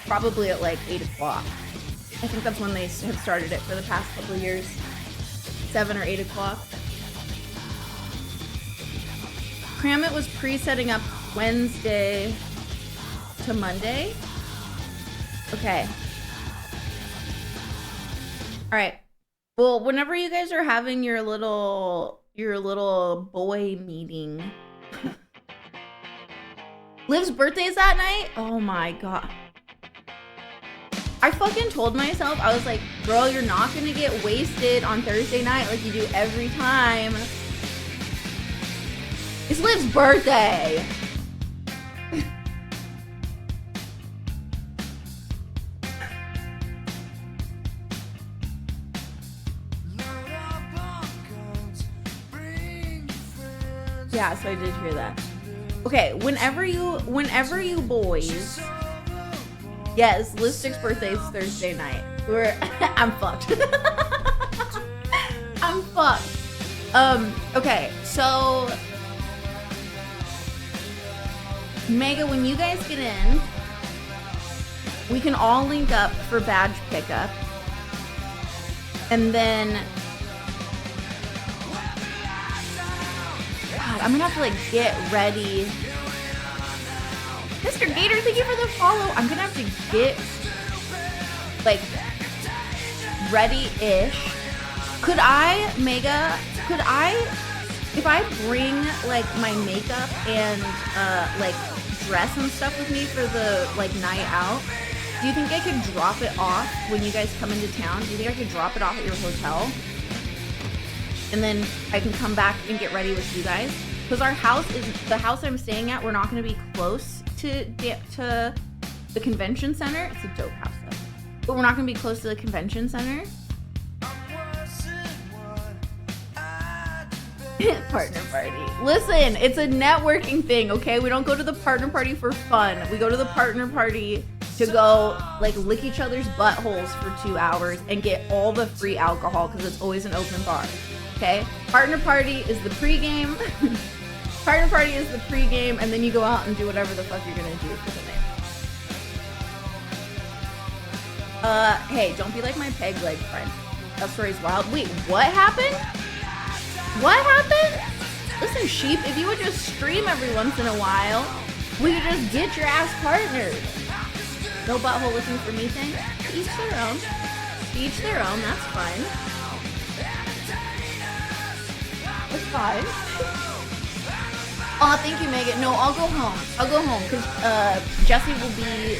Probably at like 8 o'clock. I think that's when they have started it for the past couple of years. 7 or 8 o'clock. Cram It was pre-setting up Wednesday to Monday. Okay. All right. Well, whenever you guys are having your little boy meeting. Liv's birthday is that night? Oh my god. I fucking told myself, I was like, girl, you're not gonna get wasted on Thursday night like you do every time. It's Liv's birthday. Yeah, so I did hear that. Okay, whenever you boys, yes, Liv's 6th birthday is Thursday night. I'm fucked. I'm fucked. Okay, so Mega, when you guys get in, we can all link up for badge pickup, and then I'm gonna have to like get ready. Mr. Gator, thank you for the follow. I'm gonna have to get like ready-ish. Could I if I bring like my makeup and like dress and stuff with me for the like night out, do you think I could drop it off when you guys come into town? Do you think I could drop it off at your hotel? And then I can come back and get ready with you guys. Because our house is the house I'm staying at. We're not going to be close to the convention center. It's a dope house though, but we're not going to be close to the convention center. Partner party. Listen, it's a networking thing, okay? We don't go to the partner party for fun. We go to the partner party to go like lick each other's buttholes for 2 hours and get all the free alcohol because it's always an open bar. Okay? Partner party is the pregame. Partner party is the pregame, and then you go out and do whatever the fuck you're gonna do for the night. Hey, don't be like my peg leg friend. That story's wild. Wait, what happened? What happened? Listen, sheep, if you would just stream every once in a while, we could just get your ass partnered. No butthole looking for me thing? Each their own. Each their own, that's fine. It's fine. Oh, thank you, Megan. No, I'll go home. I'll go home because Jesse will be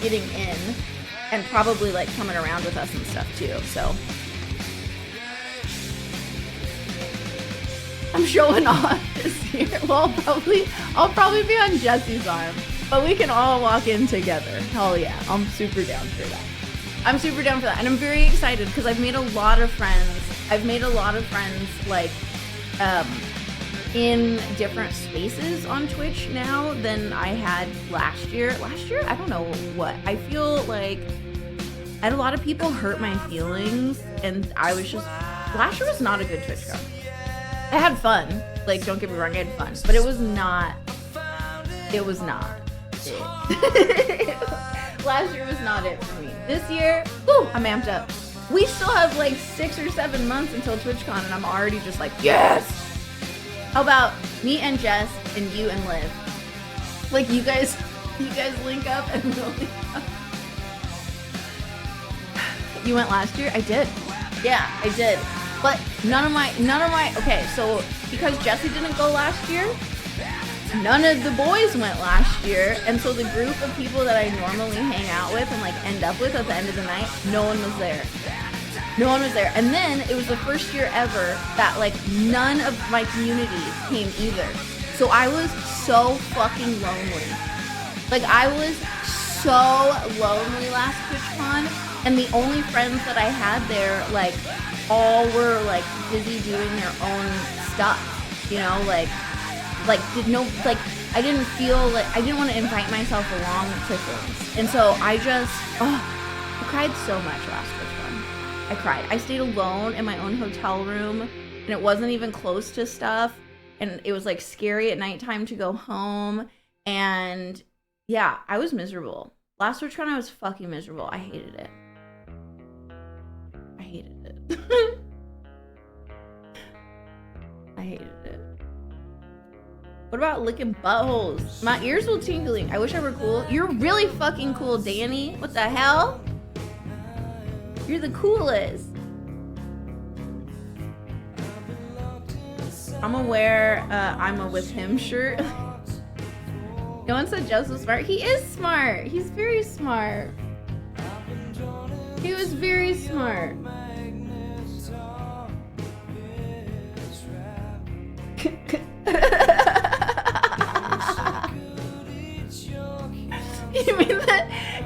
getting in and probably like coming around with us and stuff too. So I'm showing off this year. Well, I'll probably be on Jesse's arm, but we can all walk in together. Hell yeah, I'm super down for that. I'm super down for that, and I'm very excited because I've made a lot of friends. Like in different spaces on Twitch now than I had last year. Last year, I don't know what. I feel like I had a lot of people hurt my feelings, and I was just last year was not a good TwitchCon. I had fun. Like, don't get me wrong, I had fun, but it was not it. Last year was not it for me. This year, woo, I'm amped up. We still have like 6 or 7 months until TwitchCon, and I'm already just like, yes! How about me and Jess and you and Liv? Like, you guys link up and we'll link up. You went last year? I did. Yeah, I did. But none of my, okay, so because Jesse didn't go last year, none of the boys went last year, and so the group of people that I normally hang out with and like end up with at the end of the night, no one was there. No one was there. And then it was the first year ever that like none of my community came either. So I was so fucking lonely. Like I was so lonely last TwitchCon, and the only friends that I had there like all were like busy doing their own stuff, you know, like did no, like I didn't feel like I didn't want to invite myself along to things. And so I just I cried so much last TwitchCon. I cried. I stayed alone in my own hotel room, and it wasn't even close to stuff, and it was like scary at nighttime to go home. And yeah, I was miserable. Last TwitchCon I was fucking miserable. I hated it. I hated it. I hated it. What about licking buttholes? My ears were tingling. I wish I were cool. You're really fucking cool, Danny. What the hell? You're the coolest. I'm gonna wear I'm a with him shirt. No one said Jess was smart. He is smart. He's very smart. He was very smart.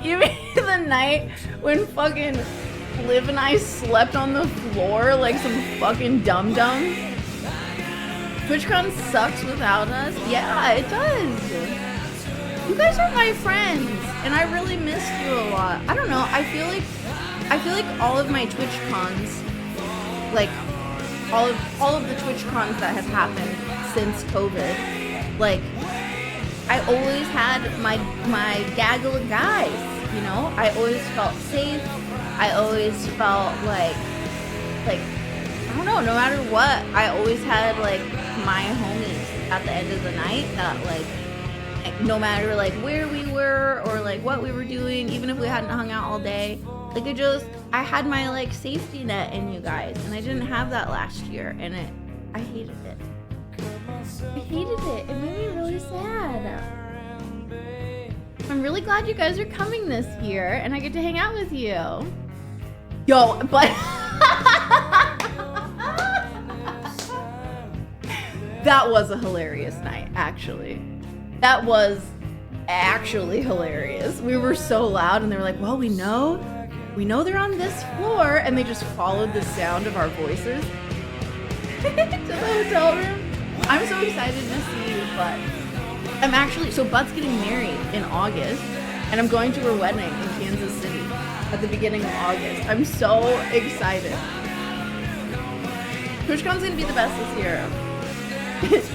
You mean the night when fucking Liv and I slept on the floor like some fucking dum-dum? TwitchCon sucks without us? Yeah, it does. You guys are my friends, and I really missed you a lot. I don't know, I feel like all of my TwitchCons, like all of the TwitchCons that have happened since COVID, like I always had my gaggle of guys, you know? I always felt safe. I always felt like I don't know, no matter what, I always had like my homies at the end of the night that like no matter like where we were or like what we were doing, even if we hadn't hung out all day, like I had my like safety net in you guys, and I didn't have that last year, and I hated it. I hated it. It made me really sad. I'm really glad you guys are coming this year, and I get to hang out with you. Yo, but that was a hilarious night, actually. That was actually hilarious. We were so loud, and they were like, well, we know they're on this floor, and they just followed the sound of our voices to the hotel room. I'm so excited to see Butt. I'm actually, so Butt's getting married in August, and I'm going to her wedding in Kansas City at the beginning of August. I'm so excited. TwitchCon's gonna be the best this year.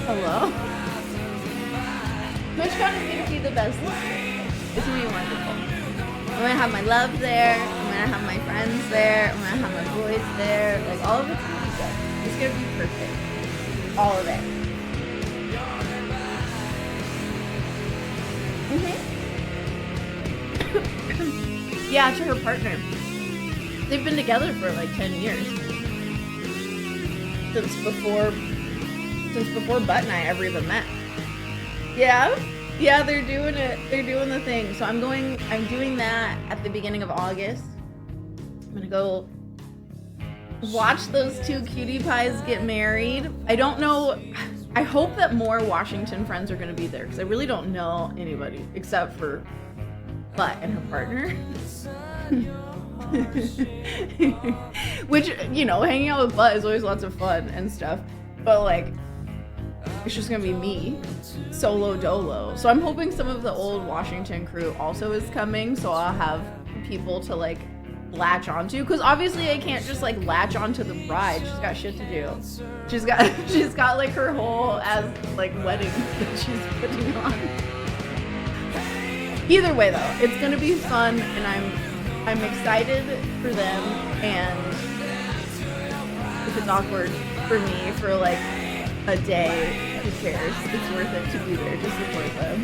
Hello? TwitchCon is gonna be the best this year. It's gonna be wonderful. I'm gonna have my love there, I'm gonna have my friends there, I'm gonna have my boys there, like all of it's gonna be good. It's gonna be perfect. All of it. Yeah, to her partner. They've been together for like 10 years. Since before Butt and I ever even met. Yeah, they're doing it. They're doing the thing. So I'm doing that at the beginning of August. I'm gonna go watch those two cutie pies get married. I don't know. I hope that more Washington friends are gonna be there, because I really don't know anybody except for Butt and her partner. Which, you know, hanging out with Butt is always lots of fun and stuff, but like it's just gonna be me solo dolo. So I'm hoping some of the old Washington crew also is coming, so I'll have people to like latch onto, because obviously I can't just like latch onto the bride. She's got shit to do. She's got like her whole as like wedding that she's putting on. Either way though, it's gonna be fun, and I'm excited for them, and if it's awkward for me for like a day, who cares? It's worth it to be there to support them.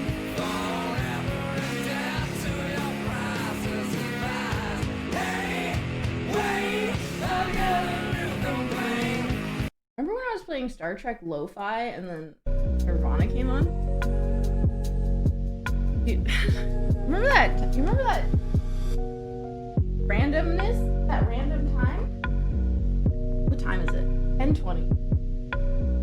Remember when I was playing Star Trek Lo-Fi and then Nirvana came on? Remember that? You remember that randomness? That random time? What time is it? 10:20.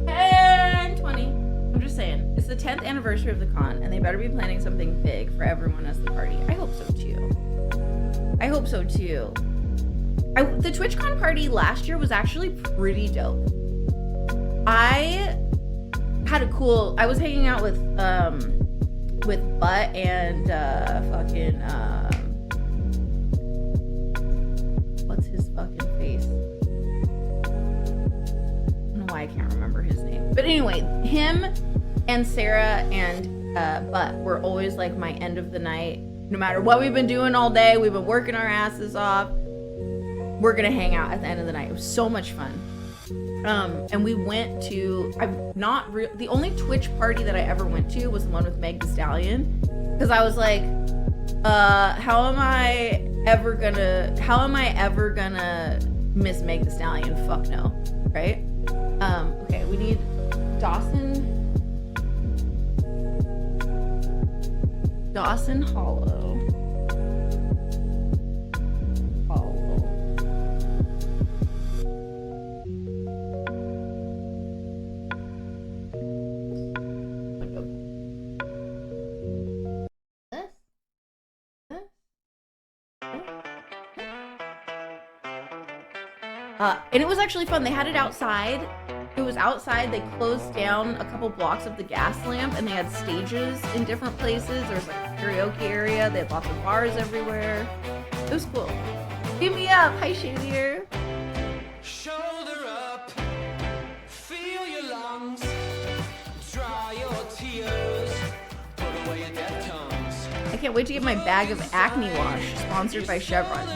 10:20. I'm just saying. It's the 10th anniversary of the con, and they better be planning something big for everyone as the party. I hope so too. I hope so too. The TwitchCon party last year was actually pretty dope. I had a cool. I was hanging out with Butt and fucking what's his fucking face? I don't know why I can't remember his name. But anyway, him and Sarah and Butt were always like my end of the night. No matter what we've been doing all day, we've been working our asses off. We're gonna hang out at the end of the night. It was so much fun. And we went to, the only Twitch party that I ever went to was the one with Meg Thee Stallion. Because I was like, how am I ever gonna miss Meg Thee Stallion? Fuck no, right? Okay, we need Dawson Hollow. And it was actually fun. They had it outside. It was outside. They closed down a couple blocks of the gas lamp, and they had stages in different places. There was like a karaoke area. They had lots of bars everywhere. It was cool. Give me up. Hi, Shadier. Shoulder up, feel your lungs, dry your tears, put away your dead tongues. I can't wait to get my bag of acne wash, sponsored by Chevron.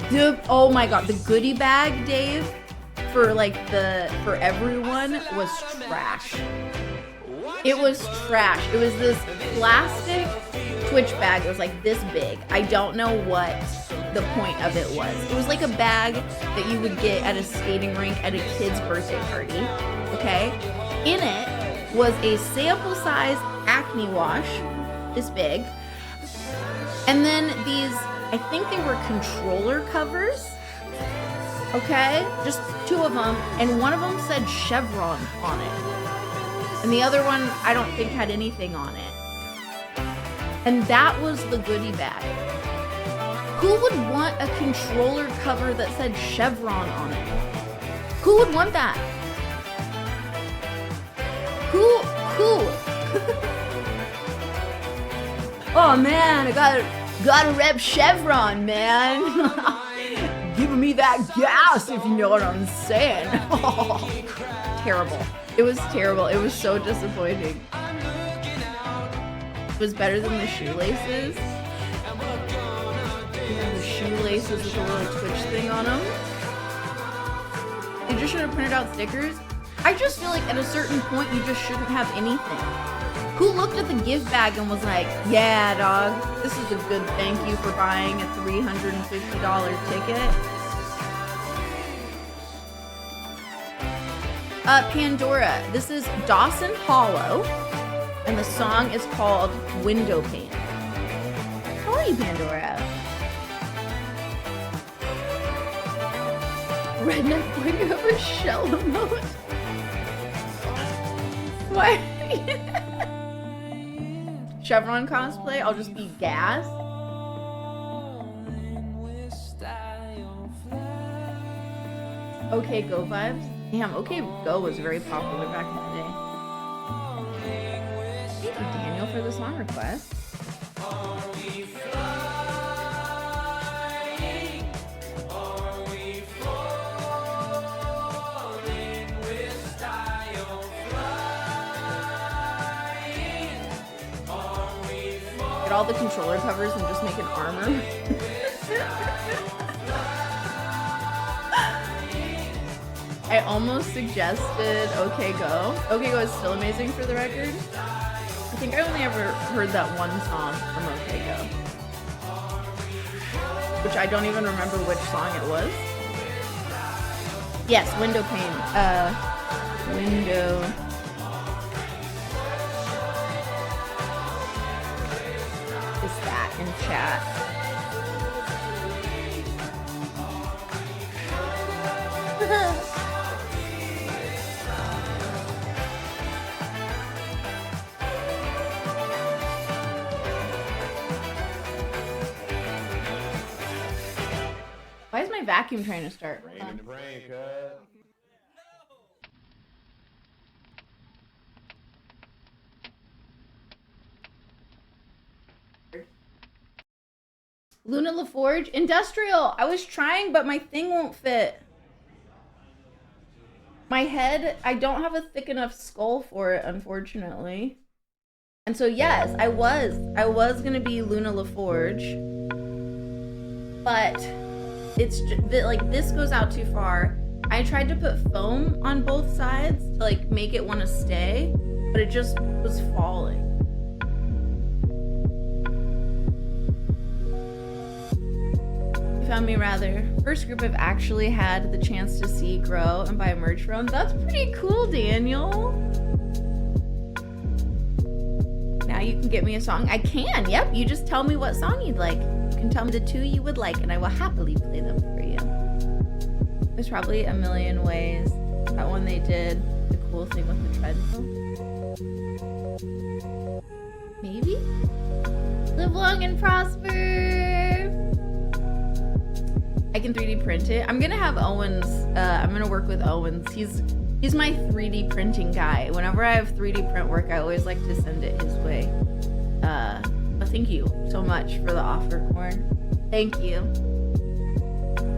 Dude, oh my god, the goodie bag, Dave, for everyone was trash. It was trash. It was this plastic Twitch bag. It was like this big. I don't know what the point of it was. It was like a bag that you would get at a skating rink at a kid's birthday party, okay? In it was a sample size acne wash, this big, and then these, I think they were controller covers, okay? Just 2 of them, and one of them said Chevron on it. And the other one, I don't think had anything on it. And that was the goodie bag. Who would want a controller cover that said Chevron on it? Who would want that? Who? Oh man, I gotta rep Chevron, man. Giving me that gas, if you know what I'm saying. Terrible. It was terrible. It was so disappointing. It was better than the shoelaces. Yeah, the shoelaces with a little Twitch thing on them. They just should have printed out stickers. I just feel like at a certain point you just shouldn't have anything. Who looked at the gift bag and was like, yeah, dog, this is a good thank you for buying a $350 ticket? Pandora, this is Dawson Hollow, and the song is called Window Pane. How are you, Pandora? Redneck boy, you have a shell emote? Why? Chevron cosplay, I'll just be gas. Okay Go vibes. Damn, Okay Go was very popular back in the day. Thank you, Daniel, for the song request. Get all the controller covers and just make an armor. I almost suggested Okay Go. Okay Go is still amazing for the record. I think I only ever heard that one song from Okay Go, which I don't even remember which song it was. Yes, Window Pane. Window. in chat. Why is my vacuum trying to start? Luna LaForge, industrial. I was trying, but my thing won't fit. My head, I don't have a thick enough skull for it, unfortunately. And so yes, I was gonna be Luna LaForge, but it's like this goes out too far. I tried to put foam on both sides to like make it want to stay, but it just was falling. You found me rather. First group I've actually had the chance to see grow and buy merch from. That's pretty cool, Daniel. Now you can get me a song. I can, yep. You just tell me what song you'd like. You can tell me the 2 you would like, and I will happily play them for you. There's probably a million ways. That one they did, the cool thing with the treadmill. Maybe? Live long and prosper! I can 3D print it. I'm gonna have Owens, I'm gonna work with Owens. He's my 3D printing guy. Whenever I have 3D print work, I always like to send it his way. But thank you so much for the offer, Corn. Thank you.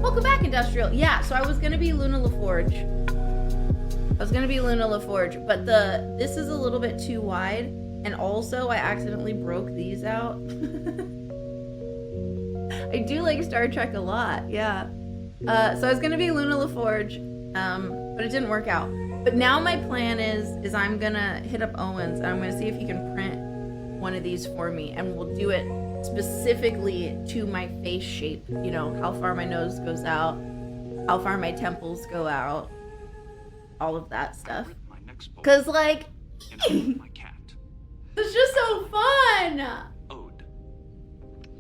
Welcome back, Industrial. Yeah, so I was gonna be Luna LaForge. But this is a little bit too wide, and also I accidentally broke these out. I do like Star Trek a lot, yeah. So I was gonna be Luna LaForge, but it didn't work out. But now my plan is I'm gonna hit up Owens and I'm gonna see if he can print one of these for me, and we'll do it specifically to my face shape. You know, how far my nose goes out, how far my temples go out, all of that stuff. Cause like, it's just so fun. Ode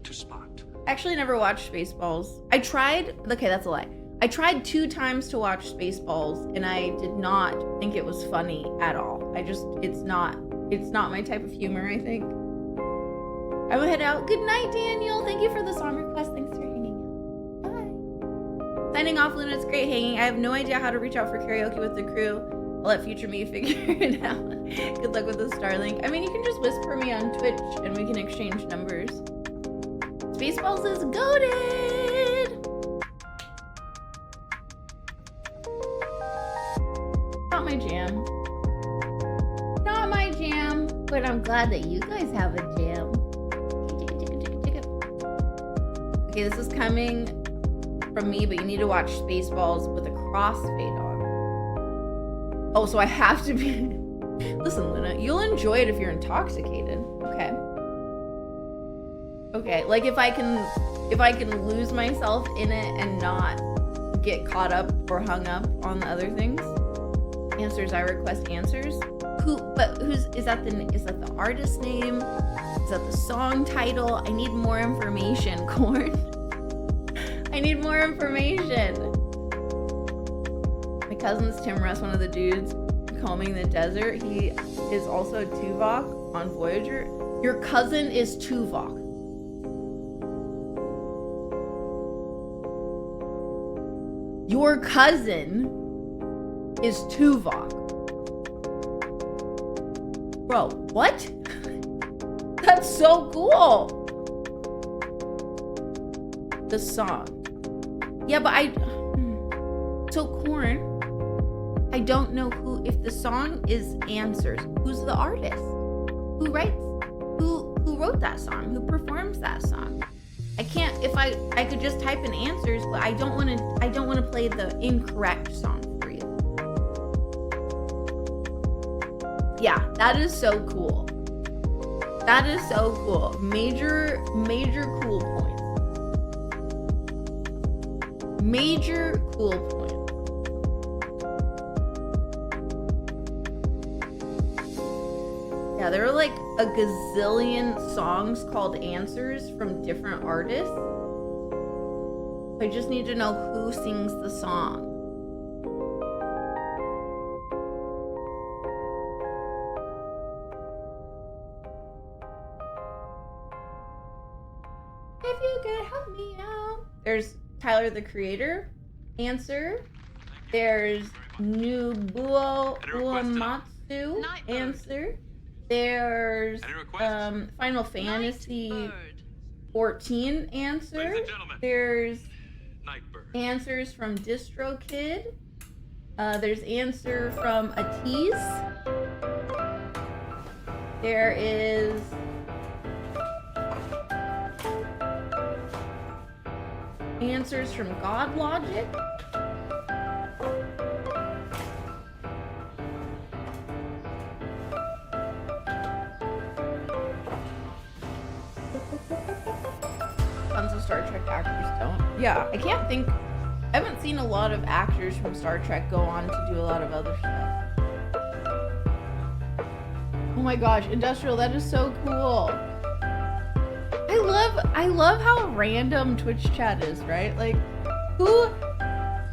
to Spot. Actually, never watched Spaceballs. I tried. Okay, that's a lie. I tried 2 times to watch Spaceballs, and I did not think it was funny at all. It's not my type of humor, I think. I will head out. Good night, Daniel. Thank you for the song request. Thanks for hanging out. Bye. Signing off, Luna. It's great hanging. I have no idea how to reach out for karaoke with the crew. I'll let future me figure it out. Good luck with the Starlink. I mean, you can just whisper me on Twitch, and we can exchange numbers. Spaceballs is goated! Not my jam. Not my jam, but I'm glad that you guys have a jam. Okay, this is coming from me, but you need to watch Spaceballs with a crossfade on. Oh, so I have to be... Listen, Luna, you'll enjoy it if you're intoxicated, okay? Okay, like if I can lose myself in it and not get caught up or hung up on the other things. Answers, I request answers. Is that the artist name? Is that the song title? I need more information, Corn. I need more information. My cousin's Timras, one of the dudes combing the desert. He is also Tuvok on Voyager. Your cousin is Tuvok. Your cousin is Tuvok. Bro, what? That's so cool. The song. Yeah, but so Corn, I don't know if the song is Answers, who's the artist? Who wrote that song? Who performs that song? I can't, if I could just type in Answers, but I don't want to play the incorrect song for you. Yeah, that is so cool. That is so cool. Major cool points. Major cool points. Yeah, there were like a gazillion songs called Answers from different artists. I just need to know who sings the song. If you could help me out. There's Tyler the Creator, Answer. There's Nobuo Uematsu, Answer. There's Final Fantasy 14, Answer. There's answers from DistroKid. There's answer from Atiz. There is answers from God Logic. Tons of Star Trek actors don't. Yeah, I can't think. I haven't seen a lot of actors from Star Trek go on to do a lot of other stuff. Oh my gosh, Industrial, that is so cool. I love how random Twitch chat is, right? Like, who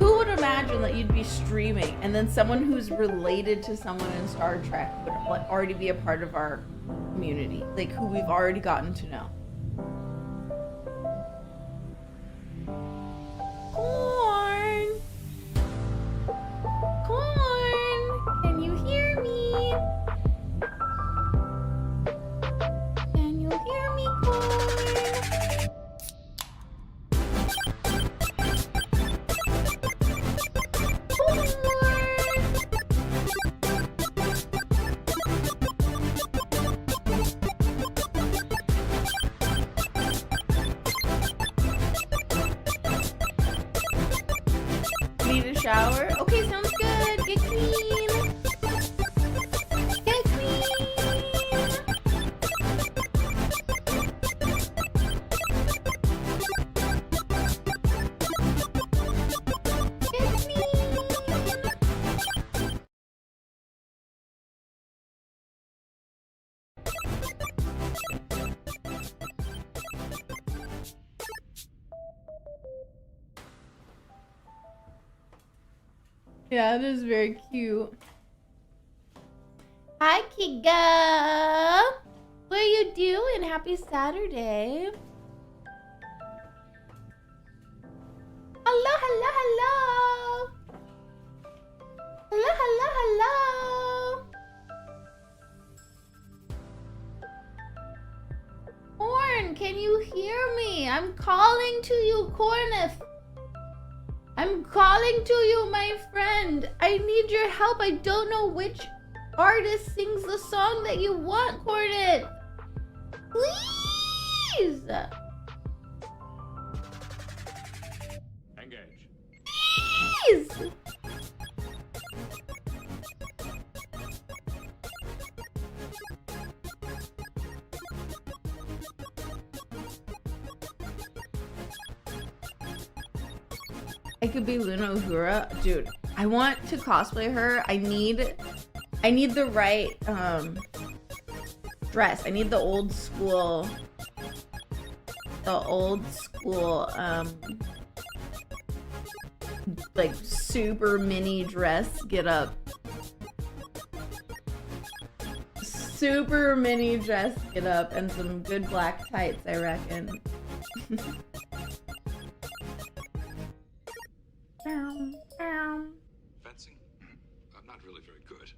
would imagine that you'd be streaming and then someone who's related to someone in Star Trek would already be a part of our community, like who we've already gotten to know. Corn, can you hear me? Can you hear me, Corn? Need a shower? Okay, sounds good. Get clean. Get clean. Get clean. Yeah, it is very cute. Hi, Kiga. What are you doing? Happy Saturday. Hello, hello, hello. Hello, hello, hello. Corn, can you hear me? I'm calling to you, Cornif. I'm calling to you, my friend. I need your help. I don't know which artist sings the song that you want, Cornif. Please. Engage. Please. I could be Luna Uhura. Dude, I want to cosplay her. I need the right dress. I need the old school like super mini dress get up. Super mini dress get up and some good black tights, I reckon. Fencing? I'm not really very good.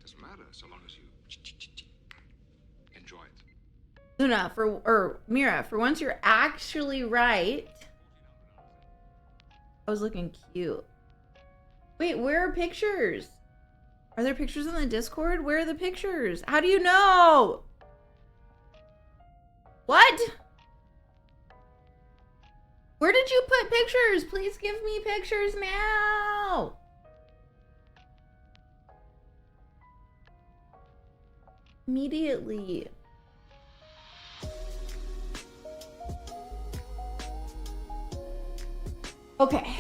Doesn't matter so long as you enjoy it. Luna, Mira, for once you're actually right. I was looking cute. Wait, where are pictures? Are there pictures in the Discord? Where are the pictures? How do you know? What? Where did you put pictures? Please give me pictures now. Immediately. Okay.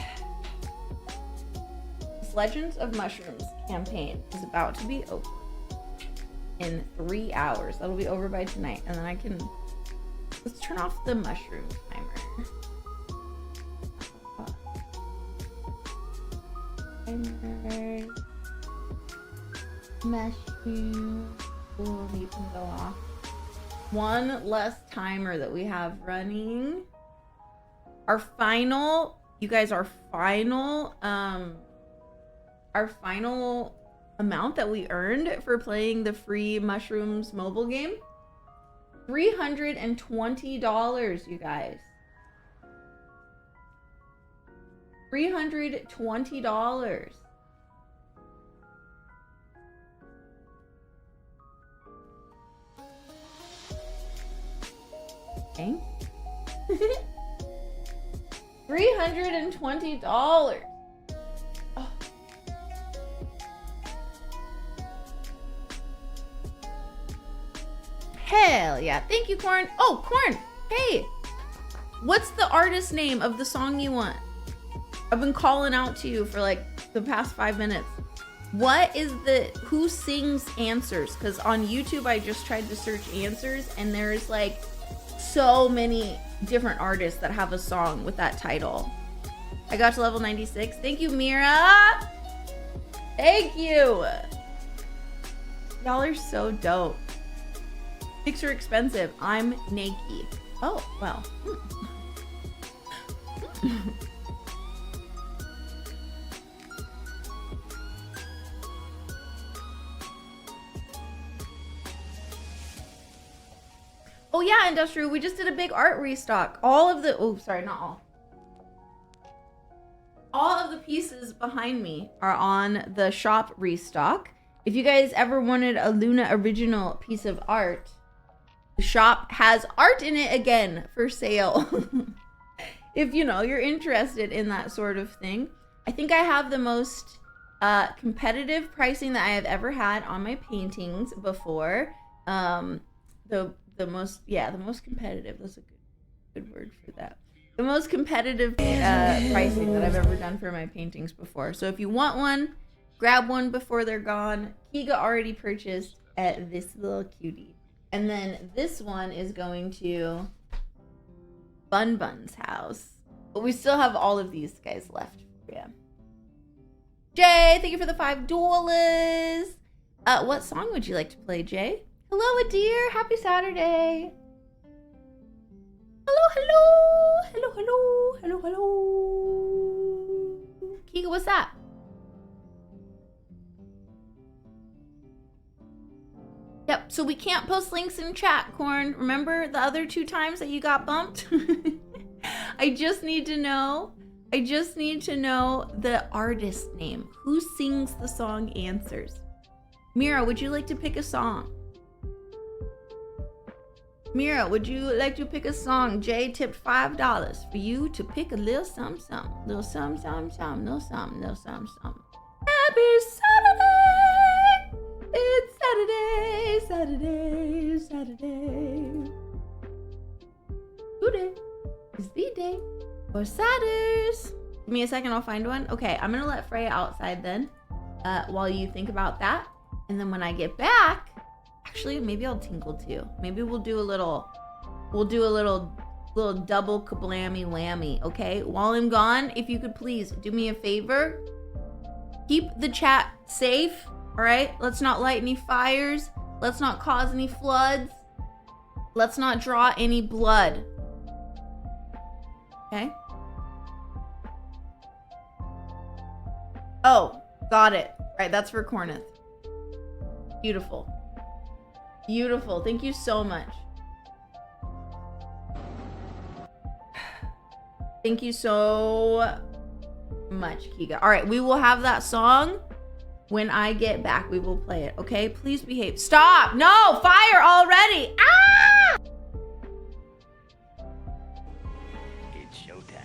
This Legends of Mushrooms campaign is about to be over. in 3 hours. That'll be over by tonight. And then I can... Let's turn off the mushroom timer. Timer. Mushroom. Ooh, you can go off. One less timer that we have running. Our final... You guys, our final amount that we earned for playing the free Mushrooms mobile game, $320, you guys. $320. Okay. $320. Oh. Hell yeah. Thank you, Corn. Oh, Corn. Hey. What's the artist name of the song you want? I've been calling out to you for like the past 5 minutes. What is who sings Answers? Because on YouTube, I just tried to search Answers and there's like so many different artists that have a song with that title. I got to level 96. Thank you, Mira. Thank you. Y'all are so dope. Picks are expensive. I'm naked. Oh, well. Oh yeah, Industrial, we just did a big art restock. All of the, oh, sorry, not all. All of the pieces behind me are on the shop restock. If you guys ever wanted a Luna original piece of art, the shop has art in it again for sale. If you know, you're interested in that sort of thing. I think I have the most competitive pricing that I have ever had on my paintings before. The most competitive. That's a good word for that. The most competitive pricing that I've ever done for my paintings before. So if you want one, grab one before they're gone. Kiga already purchased at this little cutie. And then this one is going to Bun Bun's house. But we still have all of these guys left for you. Jay, thank you for the $5. What song would you like to play, Jay? Hello, Adir. Happy Saturday. Hello, hello. Hello, hello. Hello, hello. Kiga, what's that? Yep, so we can't post links in chat, Corn. Remember the other 2 times that you got bumped? I just need to know the artist name. Who sings the song Answers? Mira, would you like to pick a song? Mira, would you like to pick a song? Jay tipped $5 for you to pick a little something, something. Little something, something, something, little something, little something, something. Happy Saturday! It's Saturday, Saturday, Saturday. Today is the day for Saturdays. Give me a second, I'll find one. Okay, I'm gonna let Freya outside then, while you think about that. And then when I get back, actually, maybe I'll tinkle too. Maybe we'll do a little double kablammy whammy, okay? While I'm gone, if you could please do me a favor, keep the chat safe, all right? Let's not light any fires. Let's not cause any floods. Let's not draw any blood. Okay? Oh, got it. All right, that's for Corneth. Beautiful. Beautiful. Thank you so much. Thank you so much, Kiga. All right, we will have that song when I get back. We will play it, okay? Please behave. Stop! No! Fire already! Ah! It's showtime.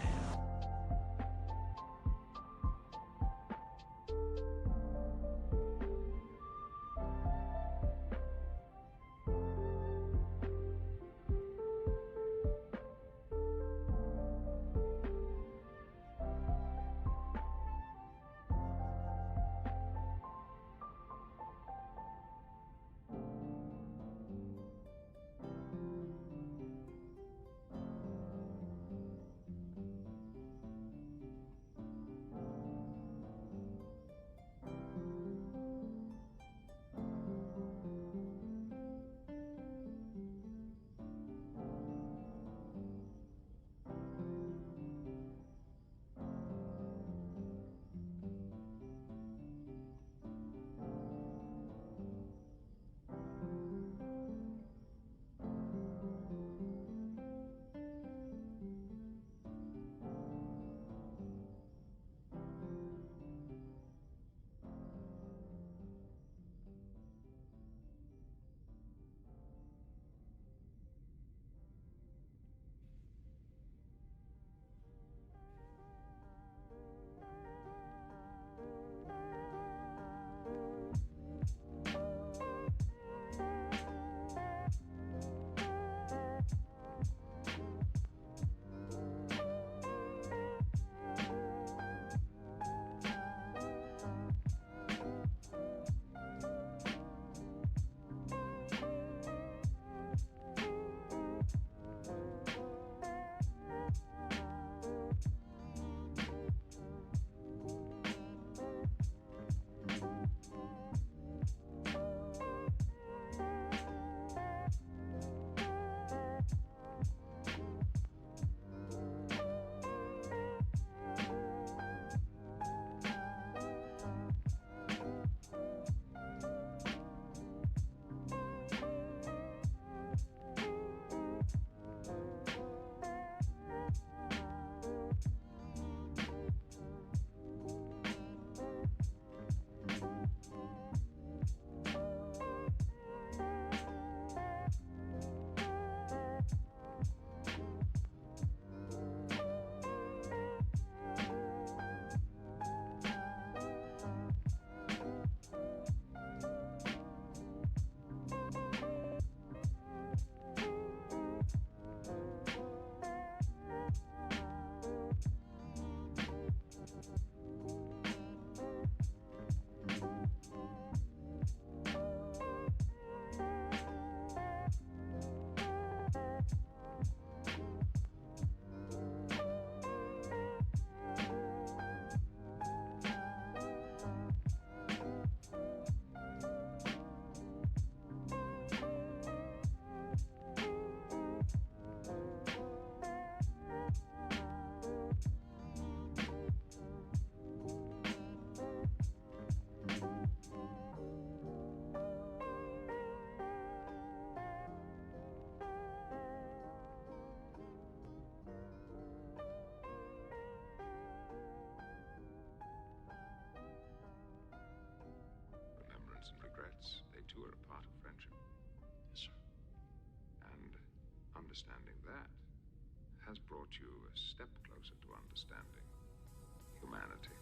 brought you a step closer to understanding humanity.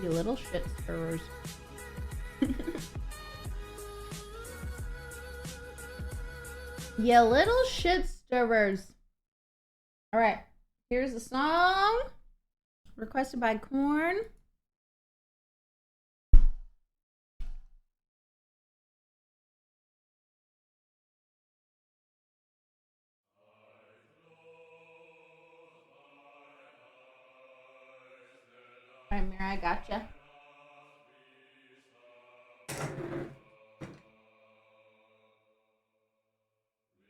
You little shit stirrers. You little shit stirrers. Alright, here's the song. Requested by Corn. Alright, Mira, I gotcha.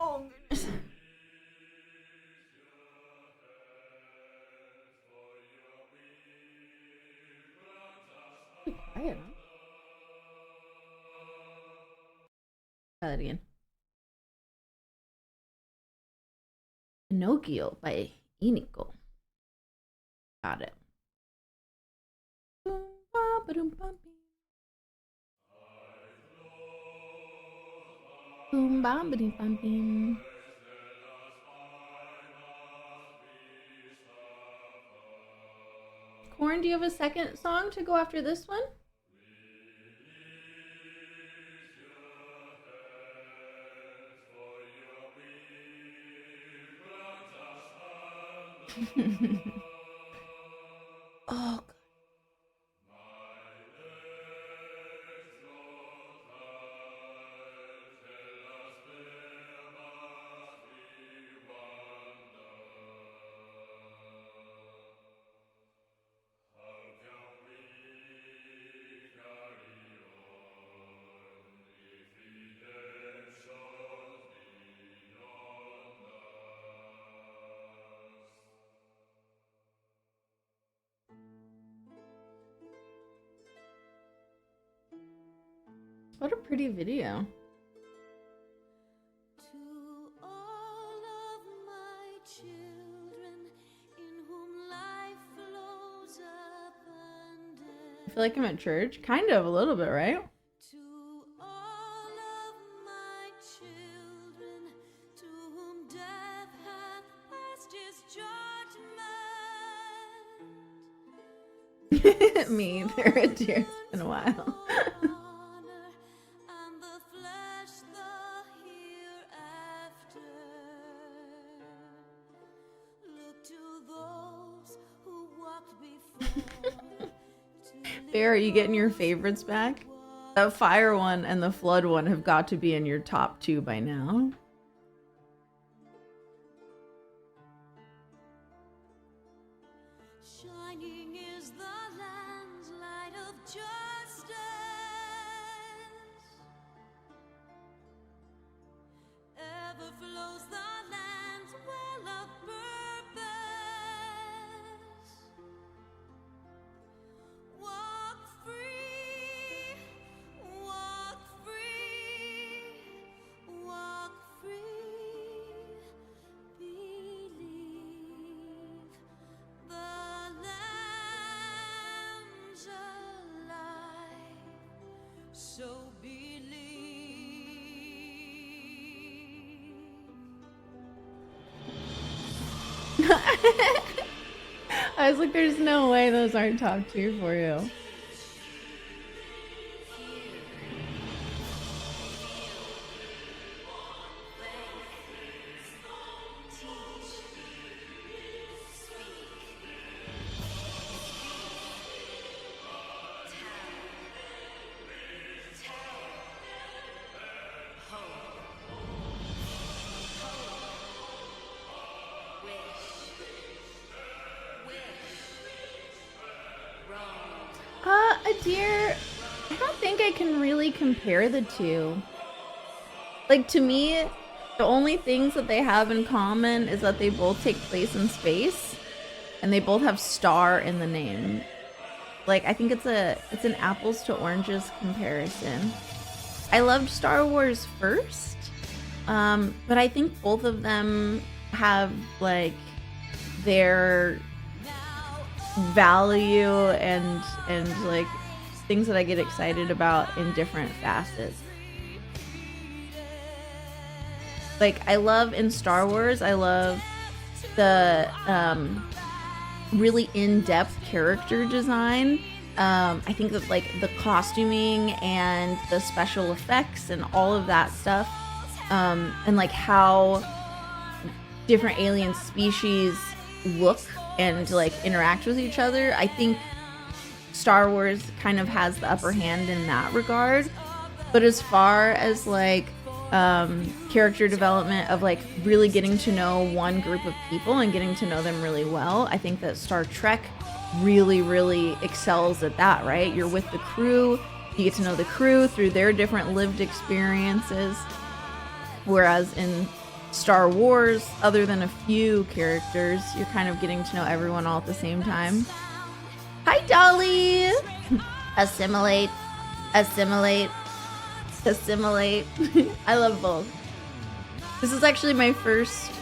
Oh, goodness. Be quiet, huh? Try that again. Pinocchio by Inigo. Got it. Boom, bam, ba-dee, bam, bim. Corn, do you have a second song to go after this one? Oh, God. What a pretty video. I feel like I'm at church. Kind of, a little bit, right? Me either. Dear, it's been a while. Bear, are you getting your favorites back? That fire one and the flood one have got to be in your top 2 by now. Shining is the land's light of justice. Ever flows the land's well of purpose. Walk free, walk free, walk free. Believe the lamb's alive. So believe. I was like, there's no way those aren't top tier for you. Dear, I don't think I can really compare the two. Like, to me, the only things that they have in common is that they both take place in space and they both have star in the name. Like, I think it's an apples to oranges comparison. I loved Star Wars first, but I think both of them have like their value and like things that I get excited about in different facets. Like, I love in Star Wars, I love the really in-depth character design. I think that like the costuming and the special effects and all of that stuff, and like how different alien species look and like interact with each other. I think Star Wars kind of has the upper hand in that regard. But as far as like character development of like really getting to know one group of people and getting to know them really well, I think that Star Trek really excels at that, right? You're with the crew, you get to know the crew through their different lived experiences. Whereas in Star Wars, other than a few characters, you're kind of getting to know everyone all at the same time. Hi, Dolly! Assimilate. Assimilate. Assimilate. I love both. This is actually my first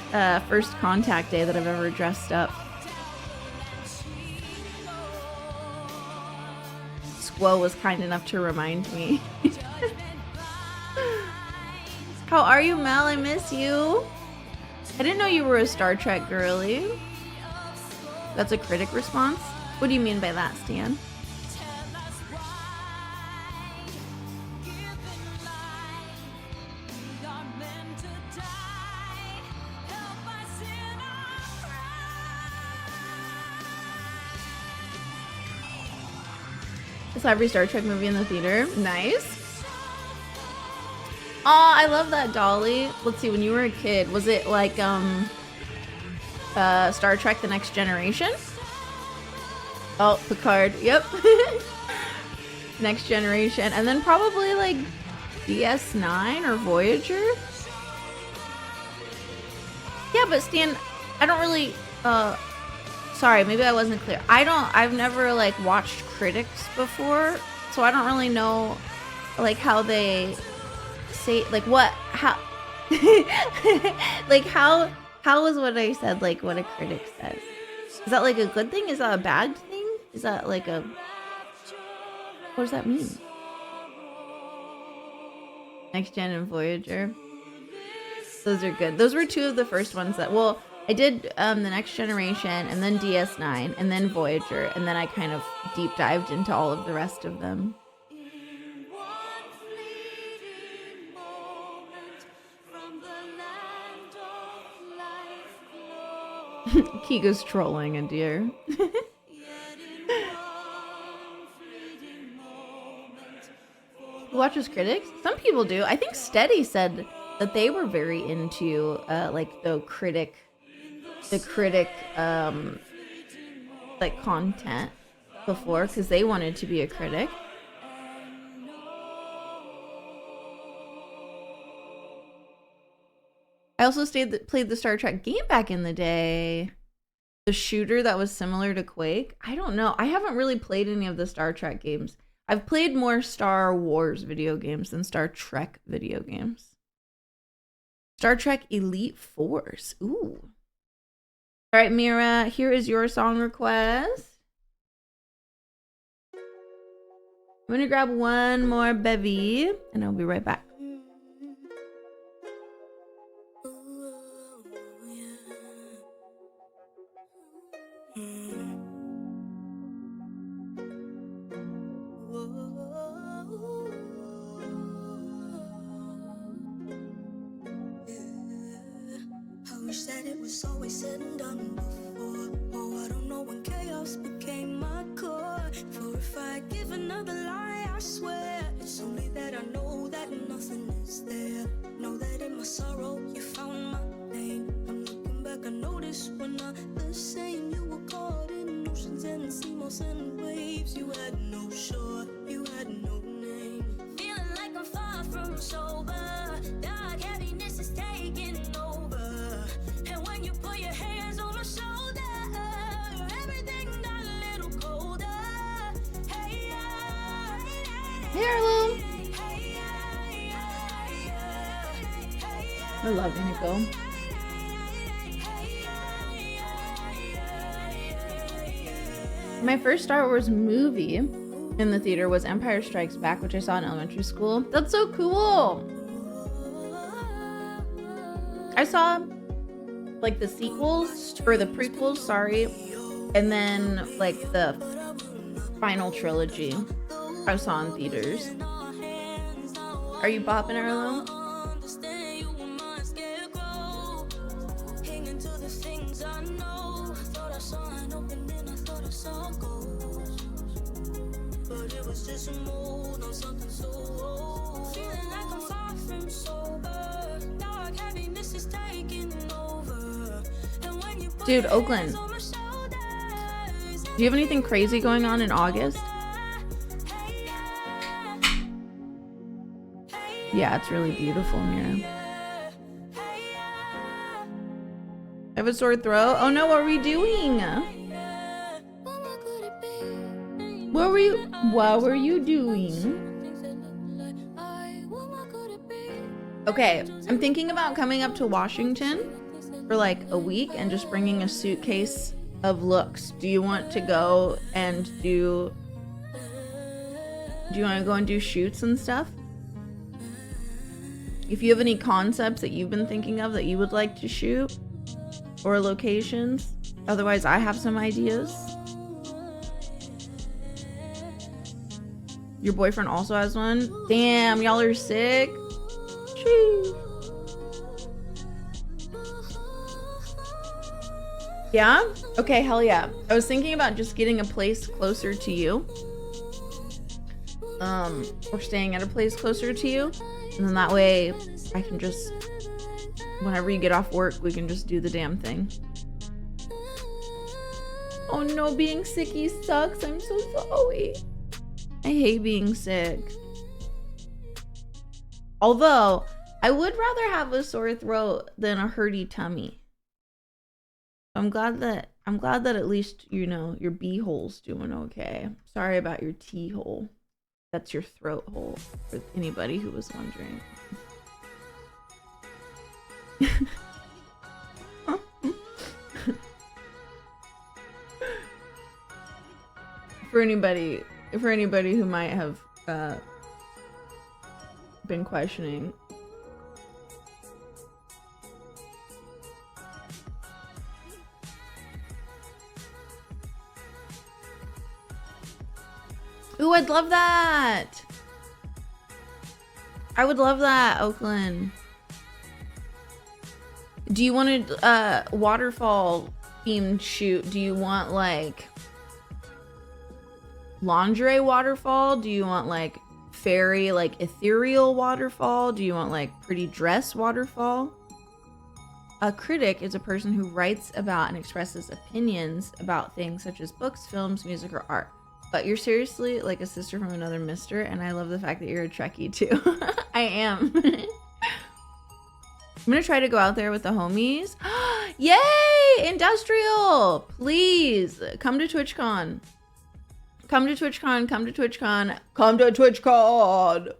contact day that I've ever dressed up. Squo was kind enough to remind me. How are you, Mel? I miss you. I didn't know you were a Star Trek girly. That's a critic response? What do you mean by that, Stan? I saw every Star Trek movie in the theater. Nice. Aw, I love that, Dolly. Let's see, when you were a kid, was it like Star Trek The Next Generation? Oh, Picard, yep. Next Generation. And then probably like DS9 or Voyager? Yeah, but Stan, I don't really, sorry, maybe I wasn't clear. I've never like watched critics before, so I don't really know like how they say, like what, how, like how is what I said, like what a critic says? Is that like a good thing? Is that a bad thing? Is that like a, what does that mean? Next Gen and Voyager. Those are good. Those were two of the first ones that, well, I did The Next Generation and then DS9 and then Voyager, and then I kind of deep dived into all of the rest of them. Kiga's trolling a deer. Who watches critics? Some people do. I think Steady said that they were very into like the critic like content before because they wanted to be a critic. I also played the Star Trek game back in the day. The shooter that was similar to Quake. I don't know. I haven't really played any of the Star Trek games. I've played more Star Wars video games than Star Trek video games. Star Trek Elite Force. Ooh. All right, Mira, here is your song request. I'm going to grab one more bevy, and I'll be right back. I wish that it was always said and done before. Oh, I don't know when chaos became my core. For if I give another lie, I swear it's only that I know that nothing is there. Know that in my sorrow you found my pain. I'm looking back, I noticed we're not the same. You were caught in oceans and sea moss and waves. You had no shore, you had no name. Feeling like I'm far from sober. Dark heaviness is taking over. And when you put your hands on my shoulder, everything got a little colder. Hey, Heirloom. I love Nico. My first Star Wars movie in the theater was Empire Strikes Back, which I saw in elementary school. That's so cool. I saw like the sequels or the prequels, sorry, and then like the final trilogy I saw in theaters. Are you bopping, Heirloom? But it was just a mold on something so old. Feeling like I'm far from sober. Dark heaviness is taking over. And when you Dude, Oakland, do you have anything crazy going on in August? Yeah, it's really beautiful, Mira. I have a sore throat. Oh no, what are we doing? What were you doing? Okay, I'm thinking about coming up to Washington for like a week and just bringing a suitcase of looks. Do you want to go and do you want to go and do shoots and stuff? If you have any concepts that you've been thinking of that you would like to shoot or locations, otherwise I have some ideas. Your boyfriend also has one? Damn, y'all are sick. Jeez. Yeah? Okay, hell yeah. I was thinking about just getting a place closer to you. Or staying at a place closer to you. And then that way I can just, whenever you get off work, we can just do the damn thing. Oh no, being sicky sucks. I'm so sorry. I hate being sick. Although, I would rather have a sore throat than a hurty tummy. I'm glad that at least, you know, your b-hole's doing okay. Sorry about your t-hole. That's your throat hole, for anybody who was wondering. For anybody who might have been questioning. Ooh, I'd love that. I would love that, Oakland. Do you want a waterfall themed shoot? Do you want like lingerie waterfall? Do you want like fairy, like ethereal waterfall? Do you want like pretty dress waterfall? A critic is a person who writes about and expresses opinions about things such as books, films, music, or art. But you're seriously like a sister from another mister, and I love the fact that you're a Trekkie too. I am. I'm gonna try to go out there with the homies. Yay! Industrial! Please come to TwitchCon. Come to TwitchCon. Come to TwitchCon. Come to TwitchCon.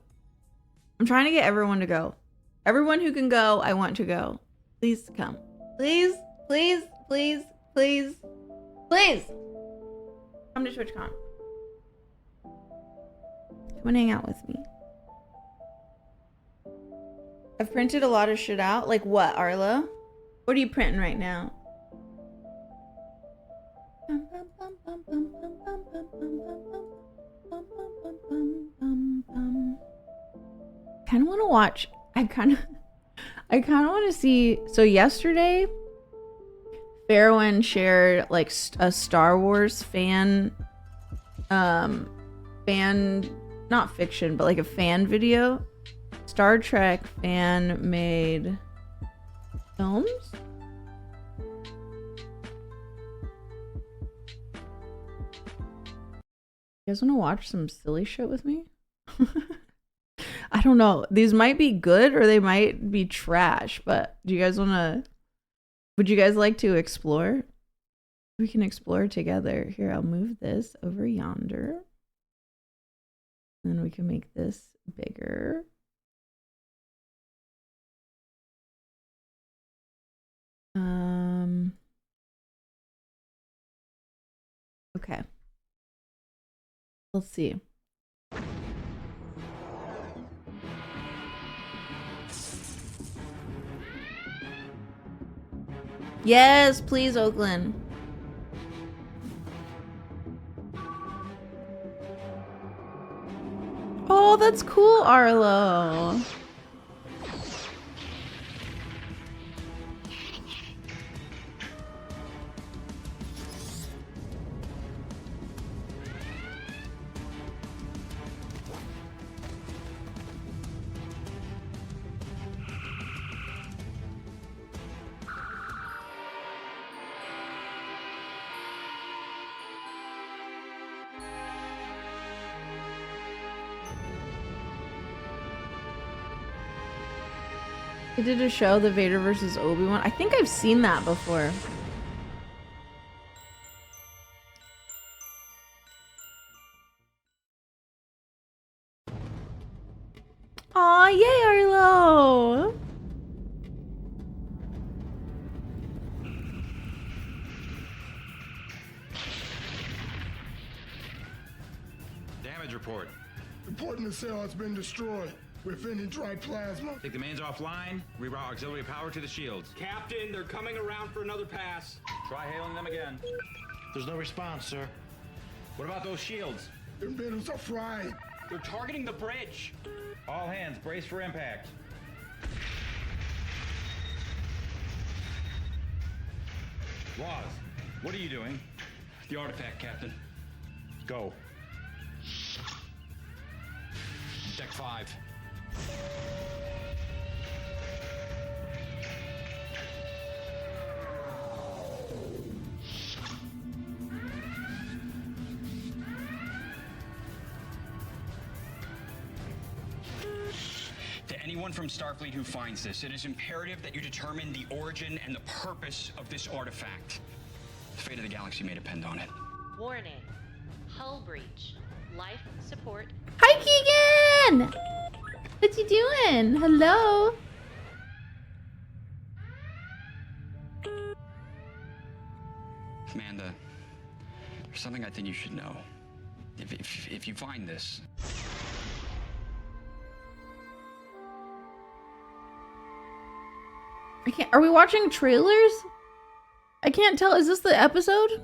I'm trying to get everyone to go. Everyone who can go, I want to go. Please come. Please, please, please, please, please. Come to TwitchCon. Come and hang out with me. I've printed a lot of shit out. Like what, Arlo? What are you printing right now? Kind of want to watch. I kind of want to see. So yesterday, Fairwind shared like a Star Wars fan, not fiction, but like a fan video. Star Trek fan made films. You guys want to watch some silly shit with me? I don't know. These might be good or they might be trash, but do you guys want to... Would you guys like to explore? We can explore together. Here, I'll move this over yonder. And then we can make this bigger. Okay. Let's see. Yes, please, Oakland. Oh, that's cool, Arlo. They did a show, the Vader versus Obi-Wan. I think I've seen that before. Aw, yay, Arlo! Damage report. Reporting the cell has been destroyed. We're finding dry plasma. Take the mains offline, reroute auxiliary power to the shields. Captain, they're coming around for another pass. Try hailing them again. There's no response, sir. What about those shields? Their middles are fried. They're targeting the bridge. All hands, brace for impact. Laws, what are you doing? The artifact, Captain. Go. Deck 5. To anyone from Starfleet who finds this, it is imperative that you determine the origin and the purpose of this artifact. The fate of the galaxy may depend on it. Warning. Hull breach. Life support. Hi, Keegan! What you doing? Hello? Amanda, there's something I think you should know. If you find this... I can't... Are we watching trailers? I can't tell. Is this the episode?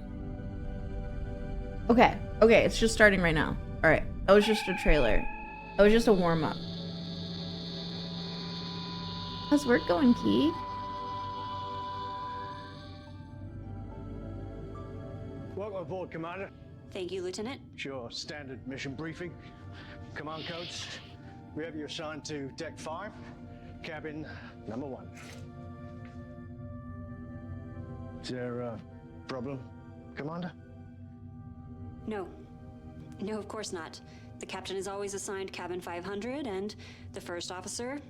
Okay. Okay, it's just starting right now. Alright. That was just a trailer. That was just a warm-up. How's work going, Key? Welcome aboard, Commander. Thank you, Lieutenant. Sure, standard mission briefing. Command codes. We have you assigned to Deck 5, cabin number 1. Is there a problem, Commander? No. No, of course not. The captain is always assigned cabin 500 and the first officer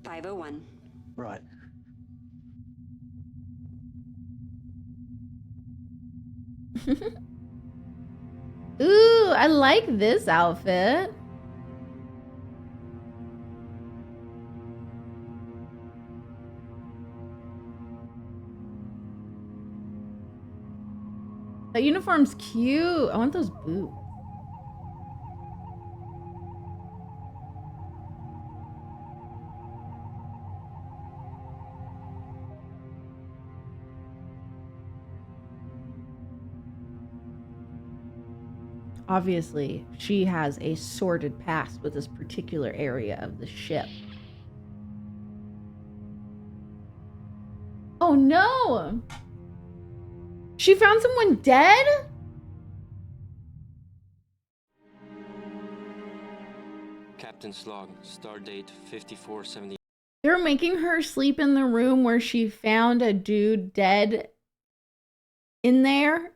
501. Right. Ooh, I like this outfit. That uniform's cute. I want those boots. Obviously, she has a sordid past with this particular area of the ship. Oh no! She found someone dead? Captain's log, stardate 5470. They're making her sleep in the room where she found a dude dead in there?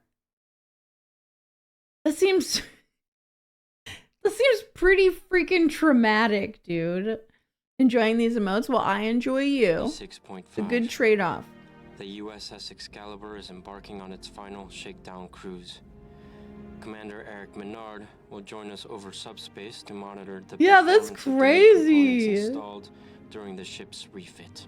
That seems pretty freaking traumatic, dude. Enjoying these emotes while I enjoy you. 6.5. It's a good trade-off. The USS Excalibur is embarking on its final shakedown cruise. Commander Eric Menard will join us over subspace to monitor the Yeah, that's performance of the new crazy. components installed during the ship's refit.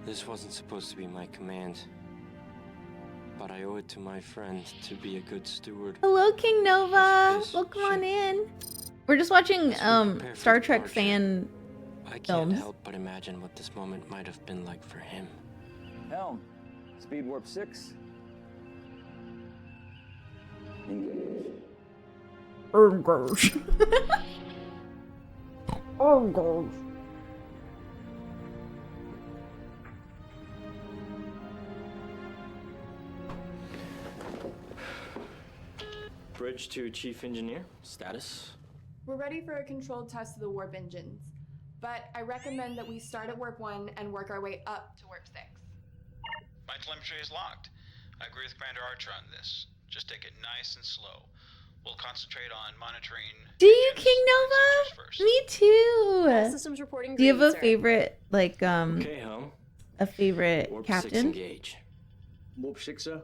This wasn't supposed to be my command, but I owe it to my friend to be a good steward. Hello, King Nova. Welcome on in. We're just watching Star Trek fan I can't films. help but imagine what this moment might have been like for him. Helm, speed warp 6. Engage. Engage. Engage. Bridge to Chief Engineer. Status. We're ready for a controlled test of the warp engines, but I recommend that we start at warp 1 and work our way up to warp 6. My telemetry is locked. I agree with Commander Archer on this. Just take it nice and slow. We'll concentrate on monitoring. Do you, King Nova? Me too. All systems reporting Do you have green, a sir. favorite, like, Okay, Helm. a favorite Warp 6 captain? engage. Warp 6, sir.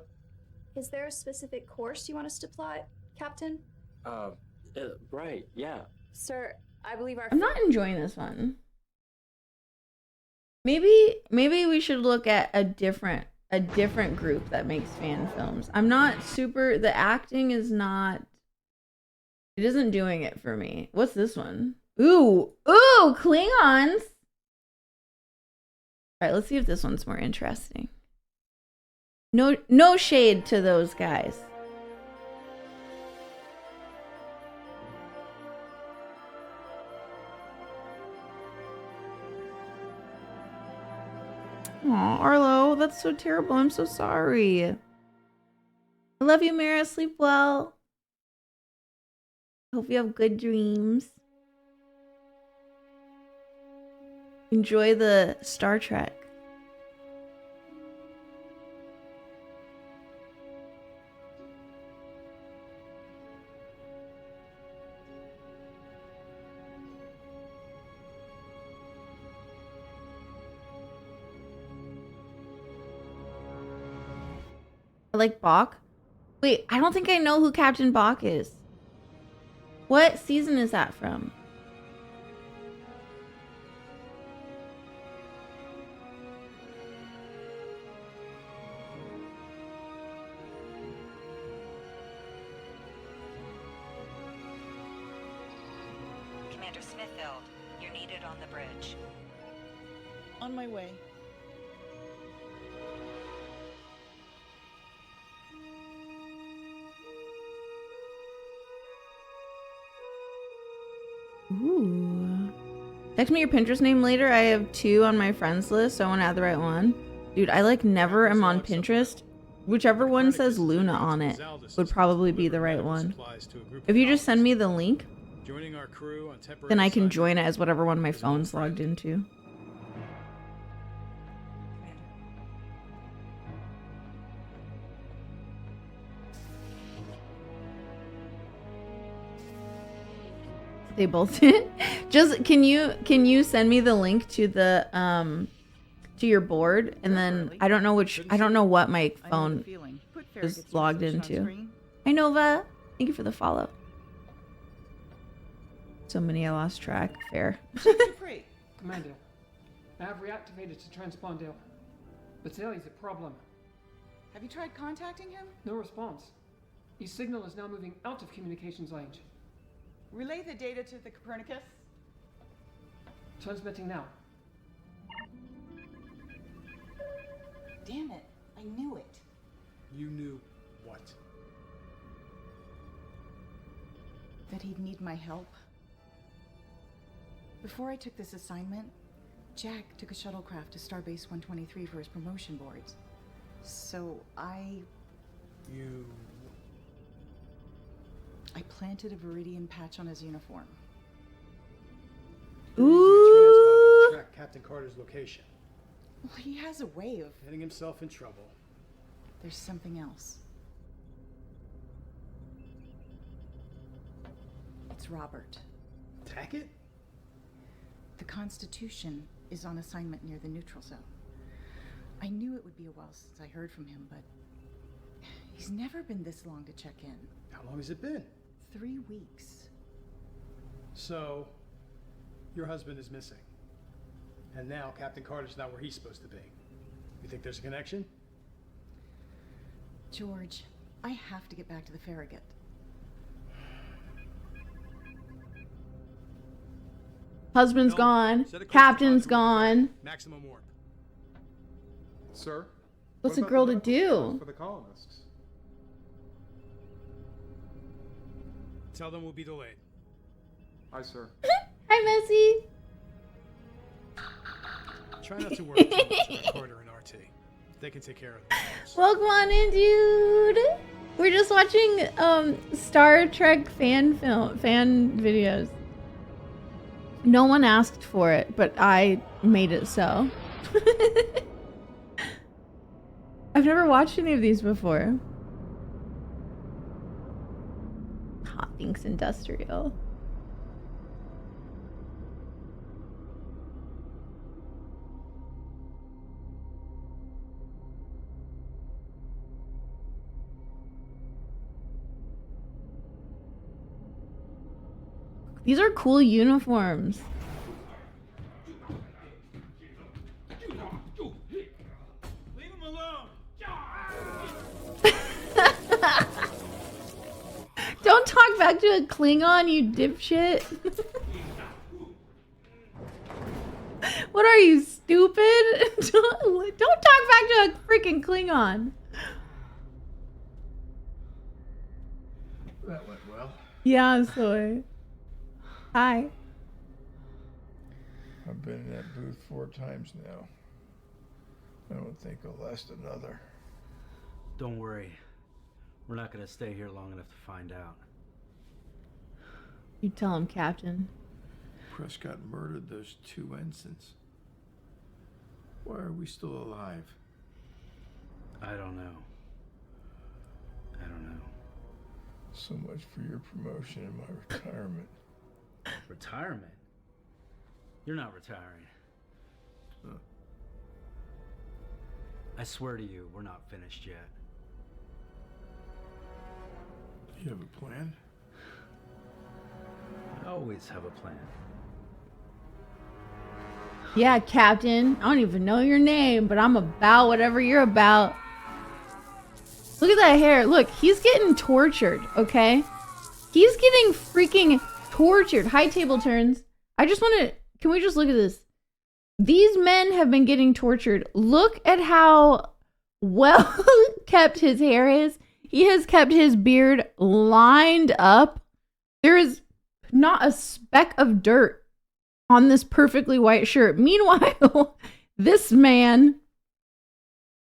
Is there a specific course you want us to plot, Captain? Right, yeah. Sir, I believe our... I'm not enjoying this one. Maybe we should look at a different group that makes fan films. I'm not super, the acting is not, it isn't doing it for me. What's this one? Ooh, Klingons. All right, let's see if this one's more interesting. No shade to those guys. Aw, Arlo, that's so terrible. I'm so sorry. I love you, Mara. Sleep well. Hope you have good dreams. Enjoy the Star Trek. I like Bach. Wait, I don't think I know who Captain Bach is. What season is that from? Commander Smithfield, you're needed on the bridge. On my way. Ooh. Text me your Pinterest name later. I have 2 on my friends list, so I want to add the right one. Dude, I like never am on Pinterest. Whichever one says Luna on it would probably be the right one. If you just send me the link, then I can join it as whatever one my phone's logged into. They both did. Just can you send me the link to the to your board, and then I don't know what my phone is logged into. Hi Nova, thank you for the follow. So many I lost track. Fair. Commander, I have reactivated to transpondale, but there is a problem. Have you tried contacting him? No response. His signal is now moving out of communications range. Relay the data to the Copernicus. Transmitting now. Damn it, I knew it. You knew what? That he'd need my help. Before I took this assignment, Jack took a shuttlecraft to Starbase 123 for his promotion boards. So I planted a Viridian patch on his uniform. Ooh. Track Captain Carter's location. Well, he has a way of getting himself in trouble. There's something else. It's Robert. Tackett? The Constitution is on assignment near the neutral zone. I knew it would be a while since I heard from him, but he's never been this long to check in. How long has it been? 3 weeks. So, your husband is missing. And now Captain Carter's not where he's supposed to be. You think there's a connection? George, I have to get back to the Farragut. Husband's gone. Captain's gone. Maximum warp. Sir? What's a girl to do? For the colonists. Tell them we'll be delayed. Aye, sir. Hi, Messi. Try not to worry too much about Carter and RT. They can take care of themselves. Welcome on in, dude. We're just watching Star Trek fan videos. No one asked for it, but I made it so. I've never watched any of these before. Hot Thinks Industrial. These are cool uniforms. Leave him alone. Don't talk back to a Klingon, you dipshit. What are you, stupid? Don't talk back to a freaking Klingon. That went well. Yeah, soy. Hi. I've been in that booth 4 times now. I don't think I'll last another. Don't worry. We're not gonna stay here long enough to find out. You tell him, Captain. Prescott murdered those 2 ensigns. Why are we still alive? I don't know. I don't know. So much for your promotion and my retirement. Retirement? You're not retiring. Huh. I swear to you, we're not finished yet. You have a plan? I always have a plan. Yeah, Captain. I don't even know your name, but I'm about whatever you're about. Look at that hair. Look, he's getting tortured, okay? He's getting freaking tortured. High table turns. I just want to... Can we just look at this? These men have been getting tortured. Look at how well kept his hair is. He has kept his beard lined up. There is not a speck of dirt on this perfectly white shirt. Meanwhile, this man,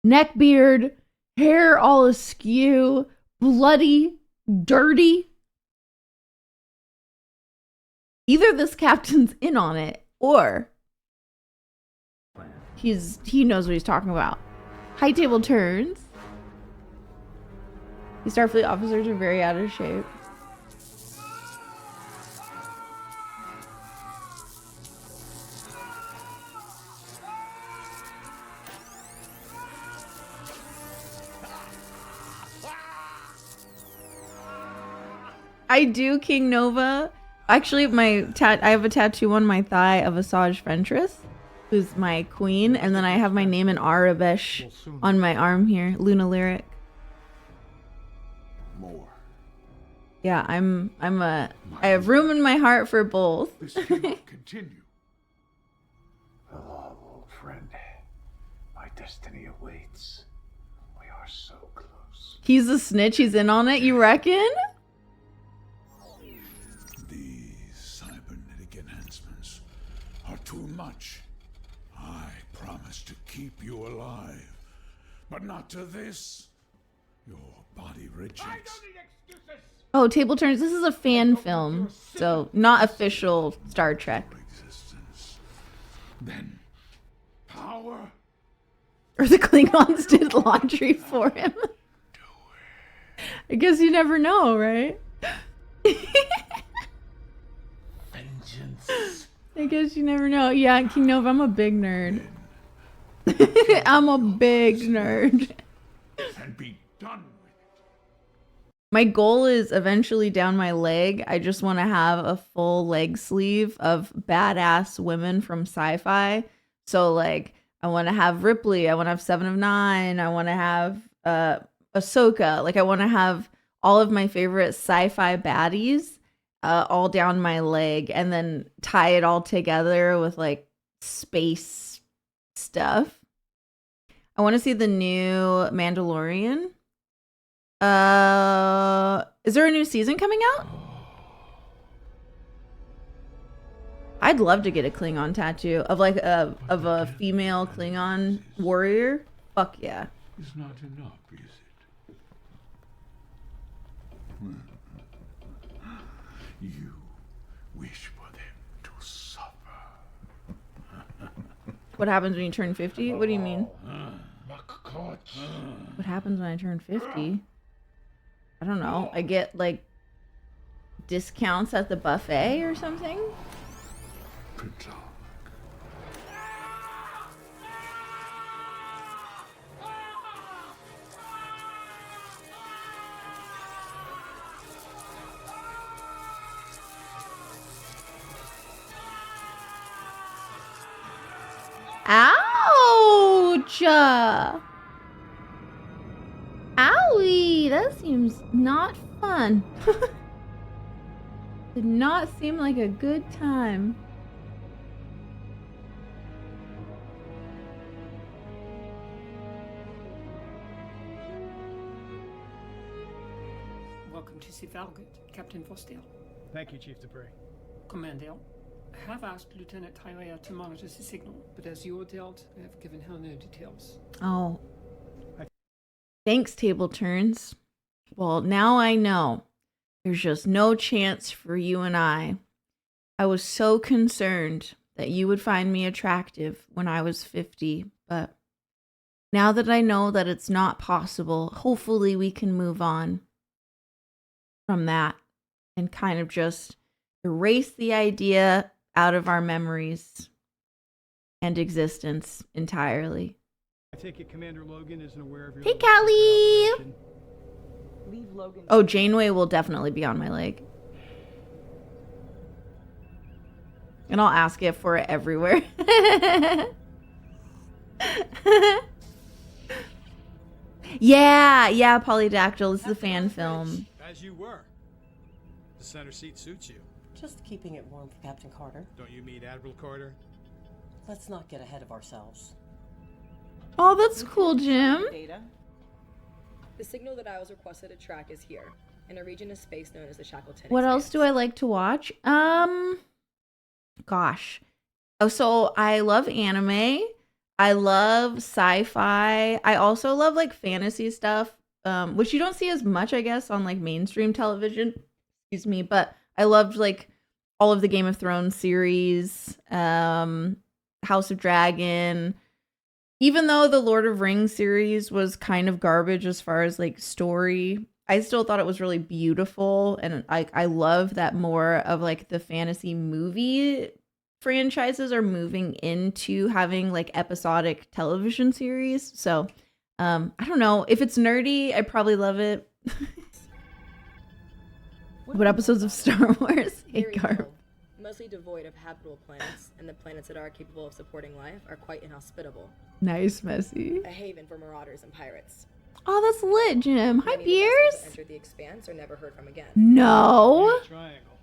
neck beard, hair all askew, bloody, dirty. Either this captain's in on it, or he knows what he's talking about. High table turns. These Starfleet officers are very out of shape. I do, King Nova. Actually, I have a tattoo on my thigh of Asajj Ventress, who's my queen, and then I have my name in Arabish on my arm here, Luna Lyric. More. Yeah, I have room in my heart for both. This cannot continue. Hello, old friend. My destiny awaits. We are so close. He's a snitch. He's in on it. You reckon? These cybernetic enhancements are too much. I promise to keep you alive, but not to this. Your body rejects. Oh, Table Turns. This is a fan film, so not official Star Trek. Then power. Or the Klingons did laundry for him. I guess you never know, right? Vengeance. I guess you never know. Yeah, King Nova, I'm a big nerd. I'm a big nerd. And be done. My goal is eventually down my leg. I just want to have a full leg sleeve of badass women from sci-fi. So like, I want to have Ripley. I want to have Seven of Nine. I want to have Ahsoka. Like, I want to have all of my favorite sci-fi baddies all down my leg, and then tie it all together with like space stuff. I want to see the new Mandalorian. Is there a new season coming out? I'd love to get a Klingon tattoo of like a female Klingon warrior. Fuck yeah. It's not enough, is it? You wish for them to suffer. What happens when you turn 50? What do you mean? What happens when I turn 50? I don't know. I get like discounts at the buffet or something? Ouch! Owie! That seems not fun. Did not seem like a good time. Welcome to Sifalgut, Captain Vostale. Thank you, Chief Dupree. Commander, I have asked Lieutenant Tyrea to monitor the signal, but as you ordered, I have given her no details. Oh. Thanks, Table Turns. Well, now I know. There's just no chance for you and I. I was so concerned that you would find me attractive when I was 50, but now that I know that it's not possible, hopefully we can move on from that and kind of just erase the idea out of our memories and existence entirely. I take it Commander Logan isn't aware of your... Hey, Callie! Leave Logan. Oh, Janeway will definitely be on my leg. And I'll ask it for it everywhere. Yeah, Polydactyl. This is a fan film. As you were. The center seat suits you. Just keeping it warm for Captain Carter. Don't you meet Admiral Carter? Let's not get ahead of ourselves. Oh, that's cool, Jim. Data. The signal that I was requested to track is here, in a region of space known as the Shackleton. What else do I like to watch? Gosh. Oh, so I love anime. I love sci-fi. I also love like fantasy stuff, which you don't see as much, I guess, on like mainstream television. Excuse me, but I loved like all of the Game of Thrones series, House of Dragon. Even though the Lord of Rings series was kind of garbage as far as like story, I still thought it was really beautiful, and I love that more of like the fantasy movie franchises are moving into having like episodic television series. So I don't know, if it's nerdy, I probably love it. What episodes of Star Wars hate Very Garp? cold, mostly devoid of habitable planets, and the planets that are capable of supporting life are quite inhospitable. Nice, Messy. A haven for marauders and pirates. Oh, that's lit, Jim. Hi, Many of the vessels that Beers. entered the Expanse are never heard from again. No. Triangle.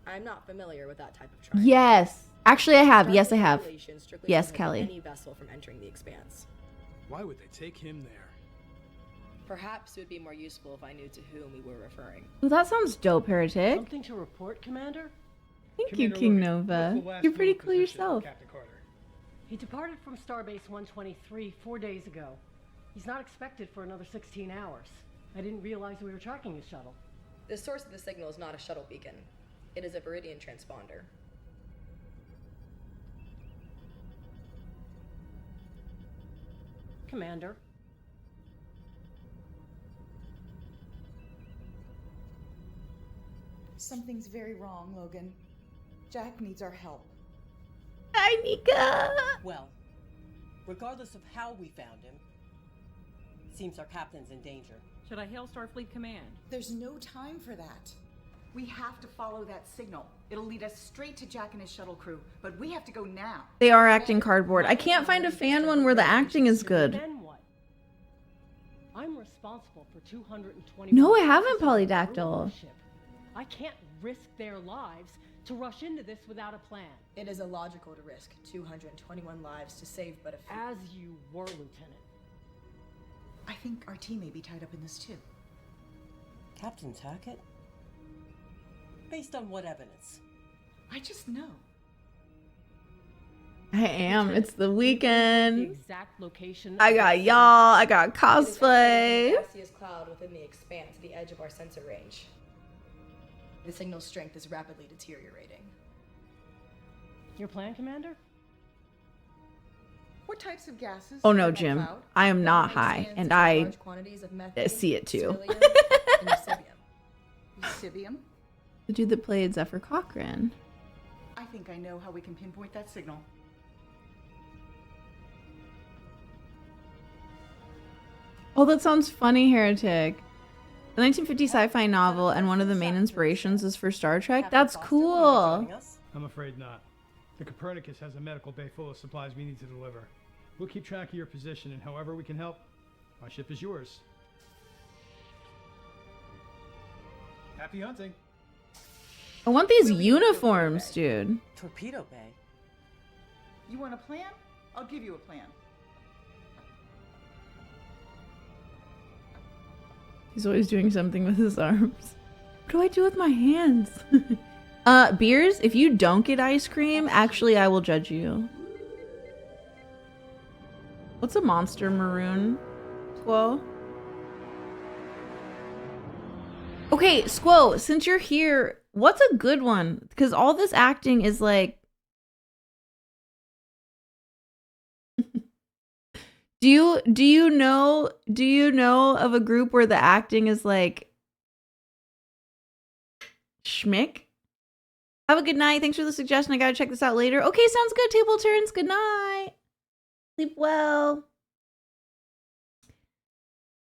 I'm not familiar with that type of triangle. Yes. Actually, I have. Yes, I have. Regulations strictly Yes, prohibit Kelly. Any vessel from entering the Expanse. Why would they take him there? Perhaps it would be more useful if I knew to whom we were referring. Well, that sounds dope, Heretic. Something to report, Commander? Thank Commander you, King Logan, Nova. what's the last You're pretty known cool position of yourself. Captain Carter. He departed from Starbase 123 4 days ago. He's not expected for another 16 hours. I didn't realize we were tracking his shuttle. The source of the signal is not a shuttle beacon. It is a Viridian transponder. Commander. Something's very wrong, Logan. Jack needs our help. Hi, Nika. Well, regardless of how we found him, seems our captain's in danger. Should I hail Starfleet Command? There's no time for that. We have to follow that signal. It'll lead us straight to Jack and his shuttle crew, but we have to go now. They are acting cardboard. I can't find a fan one where the acting is good. Then what? I'm responsible for 220. No, I haven't, Polydactyl. I can't risk their lives to rush into this without a plan. It is illogical to risk 221 lives to save but a few. As you were, Lieutenant. I think our team may be tied up in this too. Captain Tackett? Based on what evidence? I just know. I am. It's the The weekend. exact location. I got y'all. I got cosplay. It is a gaseous cloud within the Expanse at the edge of our sensor range. The signal's strength is rapidly deteriorating. Your plan, Commander? What types of gases? Oh no, Jim. I am not high, and I Large quantities of methane, see it too. stellium, and eusebium. Eusebium? The dude that played Zephyr Cochrane. I think I know how we can pinpoint that signal. Oh, that sounds funny, Heretic. The 1950 sci-fi novel and one of the main inspirations is for Star Trek. That's cool. I'm afraid not. The Copernicus has a medical bay full of supplies we need to deliver. We'll keep track of your position, and however we can help, our ship is yours. Happy hunting. I want these uniforms, dude. Torpedo Bay? You want a plan? I'll give you a plan. He's always doing something with his arms. What do I do with my hands? Beers, if you don't get ice cream, actually I will judge you. What's a monster maroon? Squo? Okay, Squo, since you're here, what's a good one? Because all this acting is like... Do you know of a group where the acting is like schmick? Have a good night. Thanks for the suggestion. I gotta check this out later. Okay, sounds good. Table turns. Good night. Sleep well.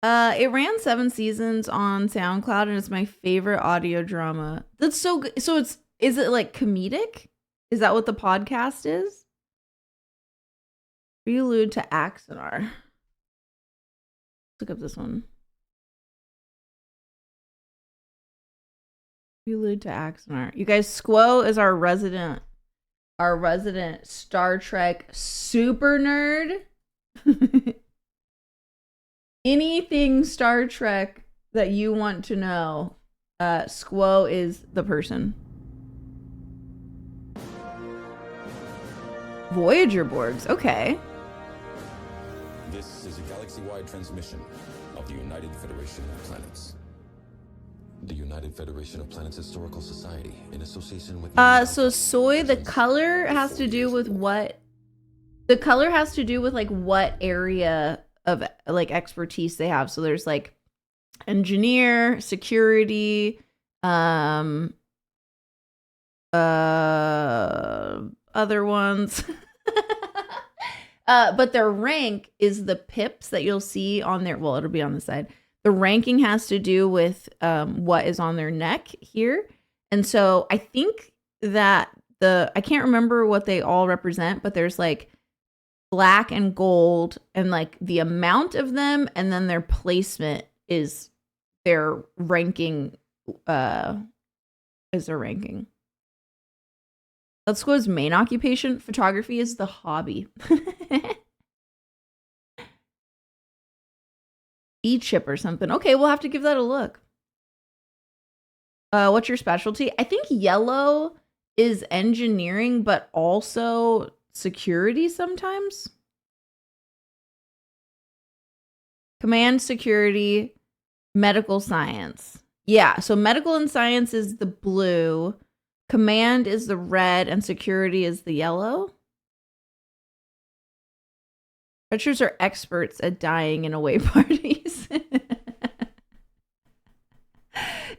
It ran 7 seasons on SoundCloud and it's my favorite audio drama. That's so good. So is it like comedic? Is that what the podcast is? Prelude to Axanar. Let's look up this one. Prelude to Axanar. You guys, Squo is our resident Star Trek super nerd. Anything Star Trek that you want to know, Squo is the person. Voyager Borgs, okay. This is a galaxy-wide transmission of the United Federation of Planets. The United Federation of Planets Historical Society, in association with... So soy, the color has to do with what? The color has to do with like what area of like expertise they have. So there's like engineer, security, other ones. But their rank is the pips that you'll see on their, well, it'll be on the side. The ranking has to do with what is on their neck here. And so I think that I can't remember what they all represent, but there's like black and gold and like the amount of them, and then their placement is their ranking. Let's go as main occupation. Photography is the hobby. E-chip or something. Okay, we'll have to give that a look. What's your specialty? I think yellow is engineering, but also security sometimes. Command, security, medical science. Yeah, so medical and science is the blue. Command is the red, and security is the yellow. Red shirts are experts at dying in away parties.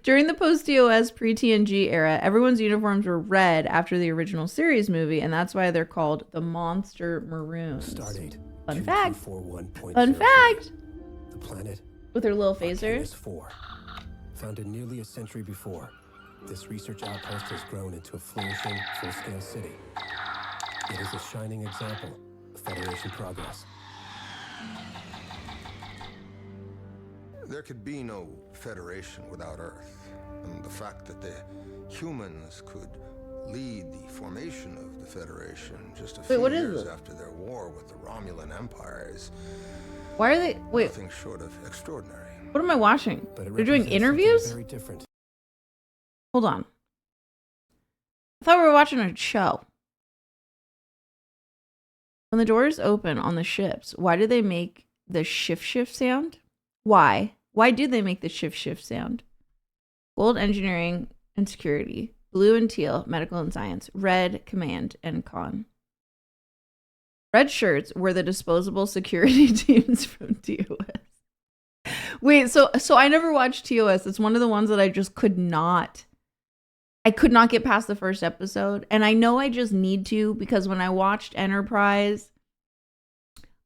During the post-TOS pre-TNG era, everyone's uniforms were red after the original series movie, and that's why they're called the Monster Maroons. Stardate. Fun fact. 2241.03. Fun fact. The planet. With their little phasers. 4. Founded nearly a century before, this research outpost has grown into a flourishing, full-scale city. It is a shining example of Federation progress. There could be no Federation without Earth, and the fact that the humans could lead the formation of the Federation just a few years after their war with the Romulan Empire is Why are they nothing short of extraordinary. What am I watching? They're doing interviews? Very different. Hold on. I thought we were watching a show. When the doors open on the ships, why do they make the shift sound? Why? Why do they make the shift sound? Gold, engineering and security. Blue and teal, medical and science. Red, command and con. Red shirts were the disposable security teams from TOS. Wait, so I never watched TOS. It's one of the ones that I just could not get past the first episode. And I know I just need to, because when I watched Enterprise,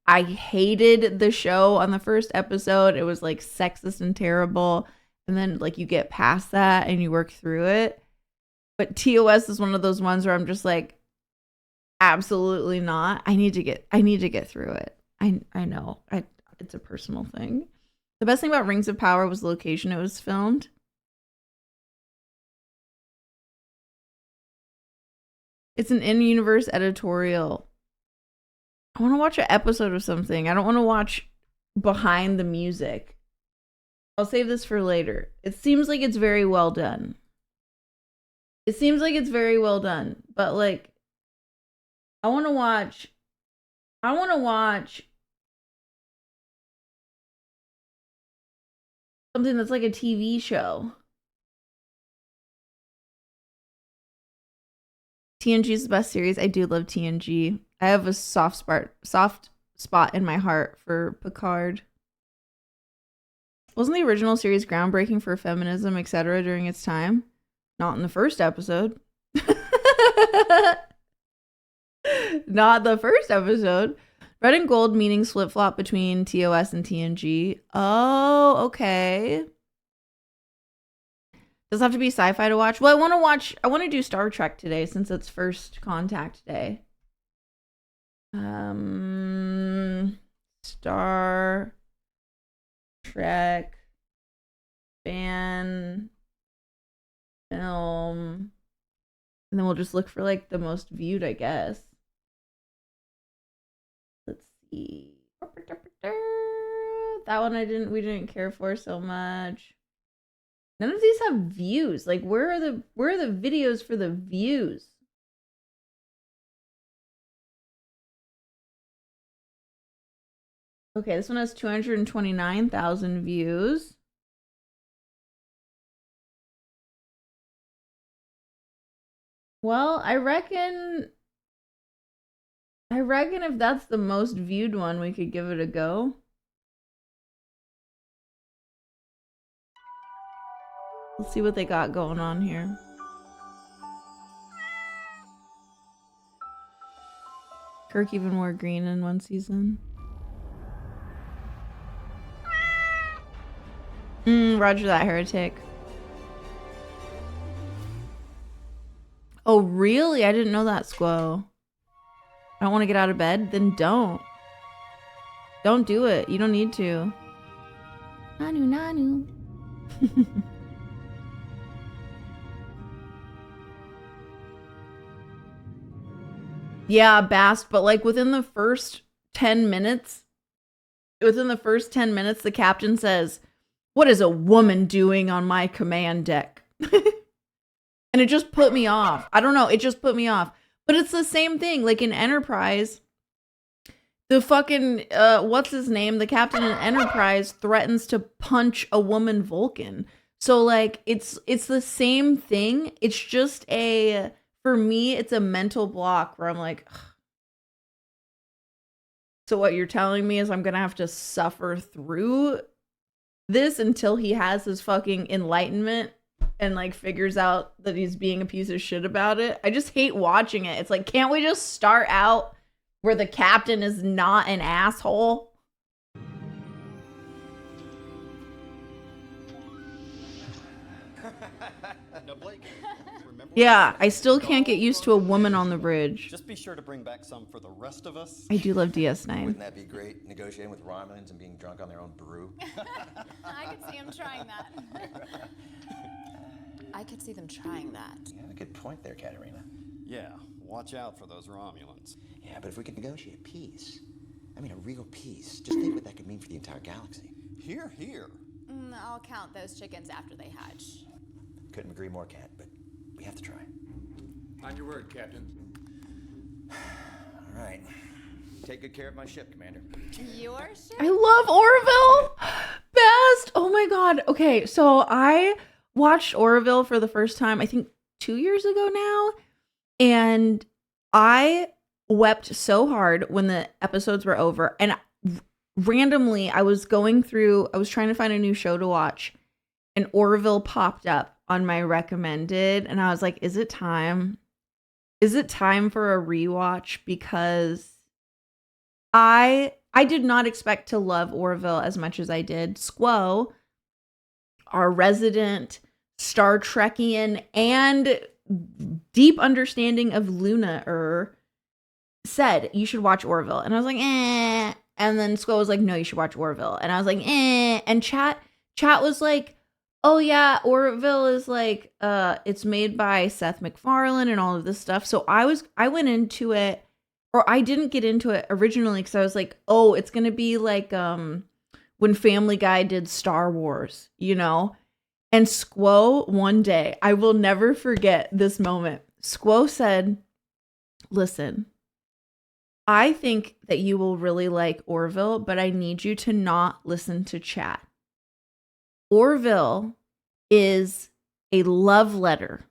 I hated the show on the first episode. It was like sexist and terrible. And then like you get past that and you work through it. But TOS is one of those ones where I'm just like, absolutely not. I need to get through it. I know. It's a personal thing. The best thing about Rings of Power was the location it was filmed. It's an in-universe editorial. I want to watch an episode of something. I don't want to watch behind the music. I'll save this for later. It seems like it's very well done. But like, I want to watch something that's like a TV show. TNG is the best series. I do love TNG. I have a soft spot in my heart for Picard. Wasn't the original series groundbreaking for feminism, etc. during its time? Not in the first episode. Not the first episode. Red and gold meanings flip-flop between TOS and TNG. Oh, okay. Does it have to be sci-fi to watch? Well, I want to do Star Trek today since it's first contact day. Star Trek fan film. And then we'll just look for like the most viewed, I guess. Let's see. That one we didn't care for so much. None of these have views. Like where are the videos for the views? Okay, this one has 229,000 views. Well, I reckon if that's the most viewed one, we could give it a go. Let's see what they got going on here. Kirk even wore green in one season. Roger that, heretic. Oh, really? I didn't know that, Squo. I don't want to get out of bed? Then don't. Don't do it. You don't need to. Nanu, nanu. Yeah, Bast, but like within the first 10 minutes, the captain says, "What is a woman doing on my command deck?" And it just put me off. I don't know. It just put me off. But it's the same thing. Like in Enterprise, the fucking, what's his name? The captain in Enterprise threatens to punch a woman Vulcan. So like, it's the same thing. It's just for me, it's a mental block where I'm like, ugh. So what you're telling me is I'm going to have to suffer through this until he has his fucking enlightenment and like figures out that he's being a piece of shit about it. I just hate watching it. It's like, can't we just start out where the captain is not an asshole? Now, Blake, remember Yeah, I still can't get used to a woman on the bridge. just be sure to bring back some for the rest of us. I do love DS9. Wouldn't that be great, negotiating with Romulans and being drunk on their own brew? I could see him trying that. I could see them trying that. Yeah, good point there, Katerina. Yeah, watch out for those Romulans. Yeah, but if we could negotiate peace, I mean a real peace, just think what that could mean for the entire galaxy. Here. I'll count those chickens after they hatch. Couldn't agree more, Kat, but we have to try. On your word, Captain. All right. Take good care of my ship, Commander. Your ship? I love Orville. Best. Oh my god. Okay, so I watched Orville for the first time, I think 2 years ago now, and I wept so hard when the episodes were over. And randomly, I was trying to find a new show to watch, and Orville popped up on my recommended, and I was like, is it time? Is it time for a rewatch? Because I did not expect to love Orville as much as I did. Squo, our resident Star Trekian and deep understanding of Luna said you should watch Orville, and I was like, eh. And then Squo was like, no, you should watch Orville, and I was like, eh. And chat was like, oh yeah, Orville is like, it's made by Seth MacFarlane and all of this stuff. So I went into it, or I didn't get into it originally because I was like, oh, it's gonna be like when Family Guy did Star Wars, you know? And Squo, one day, I will never forget this moment. Squo said, listen, I think that you will really like Orville, but I need you to not listen to chat. Orville is a love letter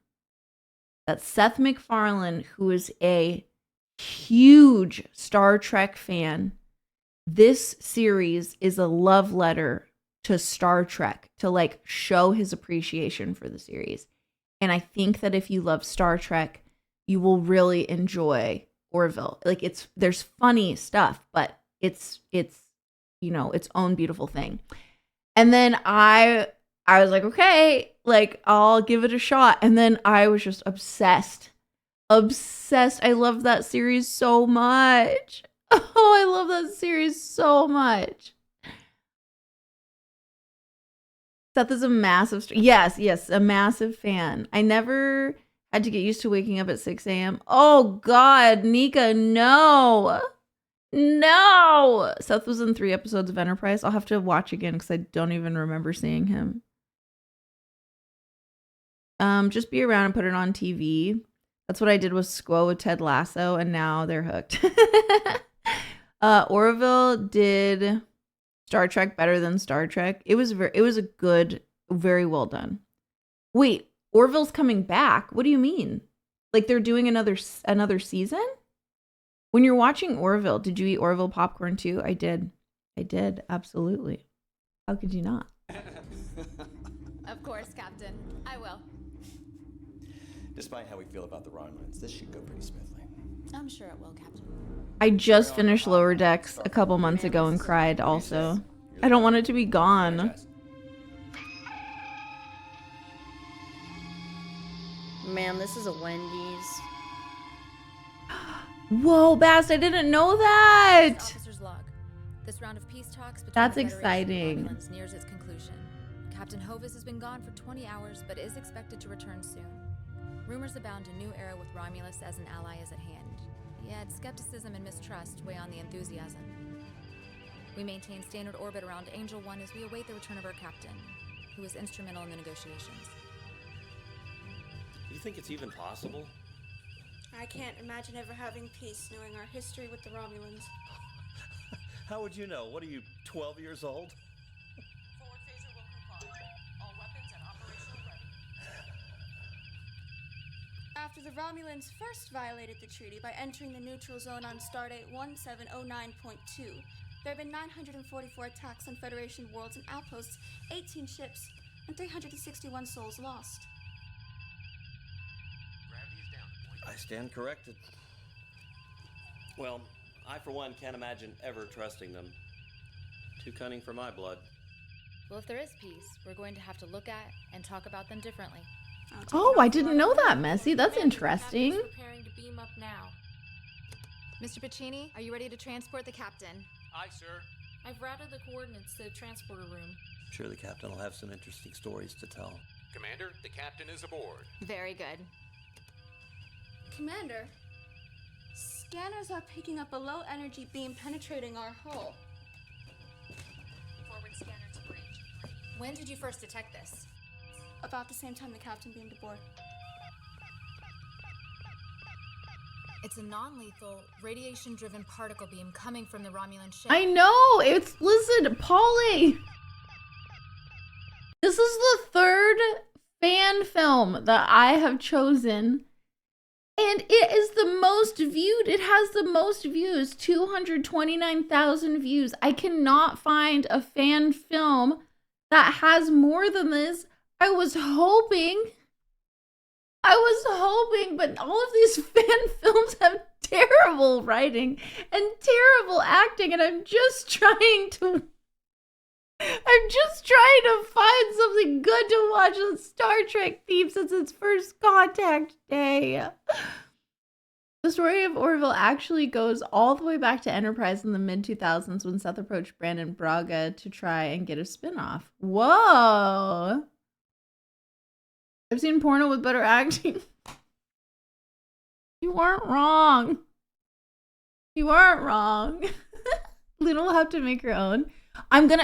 that Seth MacFarlane, who is a huge Star Trek fan, this series is a love letter to Star Trek to like show his appreciation for the series. And I think that if you love Star Trek, you will really enjoy Orville. Like there's funny stuff, but it's you know, its own beautiful thing. And then I was like, okay, like I'll give it a shot. And then I was just obsessed. I love that series so much. Oh, I love that series so much. Seth is a massive, yes, a massive fan. I never had to get used to waking up at 6 a.m. Oh God, Nika, no. Seth was in 3 episodes of Enterprise. I'll have to watch again because I don't even remember seeing him. Just be around and put it on TV. That's what I did with Squo with Ted Lasso, and now they're hooked. Orville did Star Trek better than Star Trek. It was a good, very well done. Wait, Orville's coming back? What do you mean? Like they're doing another season? When you're watching Orville, did you eat Orville popcorn too? I did, absolutely. How could you not? Of course, Captain. I will. Despite how we feel about the Romulans, this should go pretty smoothly. I'm sure it will, Captain. I just finished Lower Decks a couple months ago and cried also. I don't want it to be gone. Man, this is a Wendy's. Whoa, Bast, I didn't know that. Officer's log. This round of peace talks between That's the Federation exciting. and Romulans nears its conclusion. Captain Hovis has been gone for 20 hours, but is expected to return soon. Rumors abound a new era with Romulus as an ally is at hand. Yet skepticism and mistrust weigh on the enthusiasm. We maintain standard orbit around Angel 1 as we await the return of our captain, who was instrumental in the negotiations. Do you think it's even possible? I can't imagine ever having peace knowing our history with the Romulans. How would you know? What are you, 12 years old? Forward phaser will comply. All weapons and operational ready. After the Romulans first violated the treaty by entering the neutral zone on Stardate 1709.2, there have been 944 attacks on Federation worlds and outposts, 18 ships, and 361 souls lost. I stand corrected. Well, I for one can't imagine ever trusting them. Too cunning for my blood. Well, if there is peace, we're going to have to look at and talk about them differently. Oh, I didn't know that, Messy. That's interesting. Preparing to beam up now. Mr. Piccini, are you ready to transport the captain? Aye, sir. I've routed the coordinates to the transporter room. I'm sure the captain will have some interesting stories to tell. Commander, the captain is aboard. Very good. Commander, scanners are picking up a low-energy beam penetrating our hull. Forward scanner to bridge. When did you first detect this? About the same time the captain beamed aboard. It's a non-lethal, radiation-driven particle beam coming from the Romulan ship. I know. Listen, Polly. This is the third fan film that I have chosen. And it is the most viewed. It has the most views, 229,000 views. I cannot find a fan film that has more than this. I was hoping, but all of these fan films have terrible writing and terrible acting, and I'm just trying to find something good to watch on Star Trek theme since it's First Contact Day. The story of Orville actually goes all the way back to Enterprise in the mid-2000s when Seth approached Brandon Braga to try and get a spin-off. Whoa! I've seen porno with better acting. You weren't wrong. You weren't wrong. Luna will have to make her own.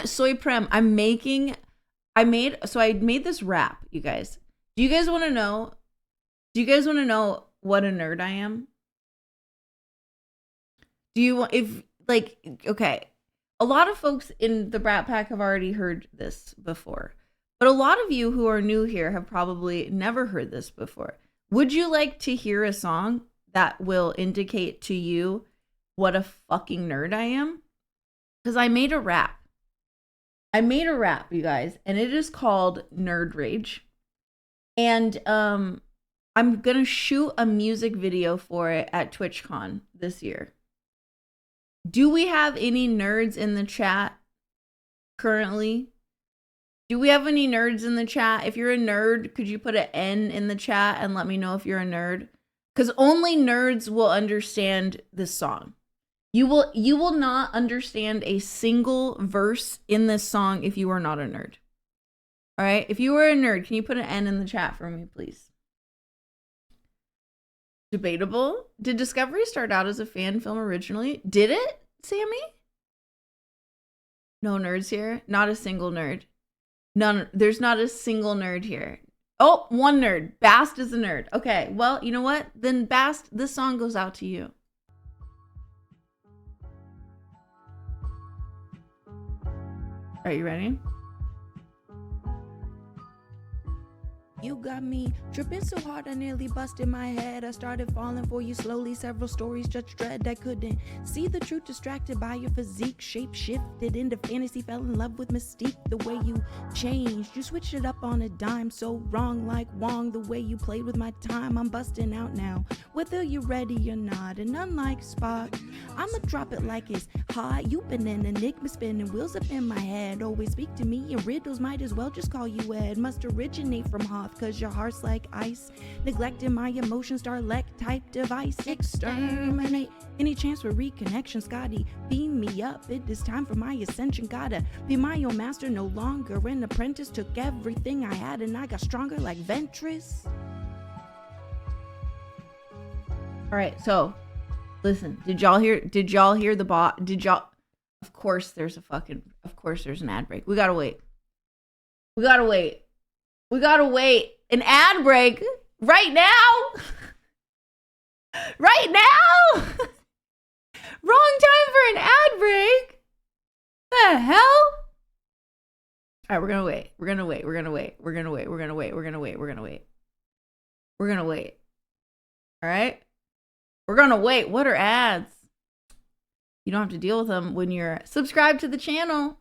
Soy Prem, I made this rap, you guys. Do you guys want to know what a nerd I am? Okay. A lot of folks in the Brat Pack have already heard this before. But a lot of you who are new here have probably never heard this before. Would you like to hear a song that will indicate to you what a fucking nerd I am? Because I made a rap. You guys, and it is called Nerd Rage. And I'm going to shoot a music video for it at TwitchCon this year. Do we have any nerds in the chat currently? Do we have any nerds in the chat? If you're a nerd, could you put an N in the chat and let me know if you're a nerd? Because only nerds will understand this song. You will not understand a single verse in this song if you are not a nerd. All right? If you are a nerd, can you put an N in the chat for me, please? Debatable. Did Discovery start out as a fan film originally? Did it, Sammy? No nerds here? Not a single nerd. None. There's not a single nerd here. Oh, one nerd. Bast is a nerd. Okay, well, you know what? Then Bast, this song goes out to you. Are you ready? You got me tripping so hard I nearly busted my head. I started falling for you slowly, several stories just dread. I couldn't see the truth, distracted by your physique. Shape shifted into fantasy, fell in love with mystique. The way you changed, you switched it up on a dime. So wrong like Wong, the way you played with my time. I'm busting out now, whether you're ready or not. And unlike Spock, I'ma drop it like it's hot. You've been an enigma, spinning wheels up in my head. Always speak to me in riddles, might as well just call you Ed. Must originate from hard hearth, cause your heart's like ice. Neglecting my emotions, Starlect type device. Exterminate any chance for reconnection, Scotty. Beam me up, it is time for my ascension. Gotta be my own master, no longer an apprentice. Took everything I had and I got stronger like Ventress. Alright, so listen, did y'all hear the bot? Of course there's an ad break. We gotta wait. An ad break right now? Right now? Wrong time for an ad break? The hell? Alright, we're gonna wait. Alright? We're gonna wait. What are ads? You don't have to deal with them when you're subscribed to the channel.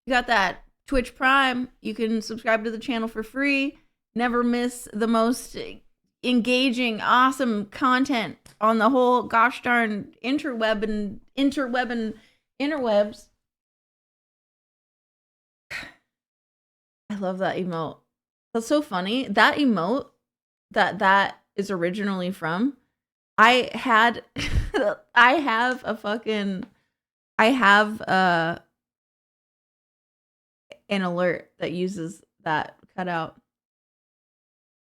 You got that Twitch Prime. You can subscribe to the channel for free. Never miss the most engaging, awesome content on the whole gosh darn interwebs. I love that emote. That's so funny. That emote that is originally from, I have an alert that uses that cutout.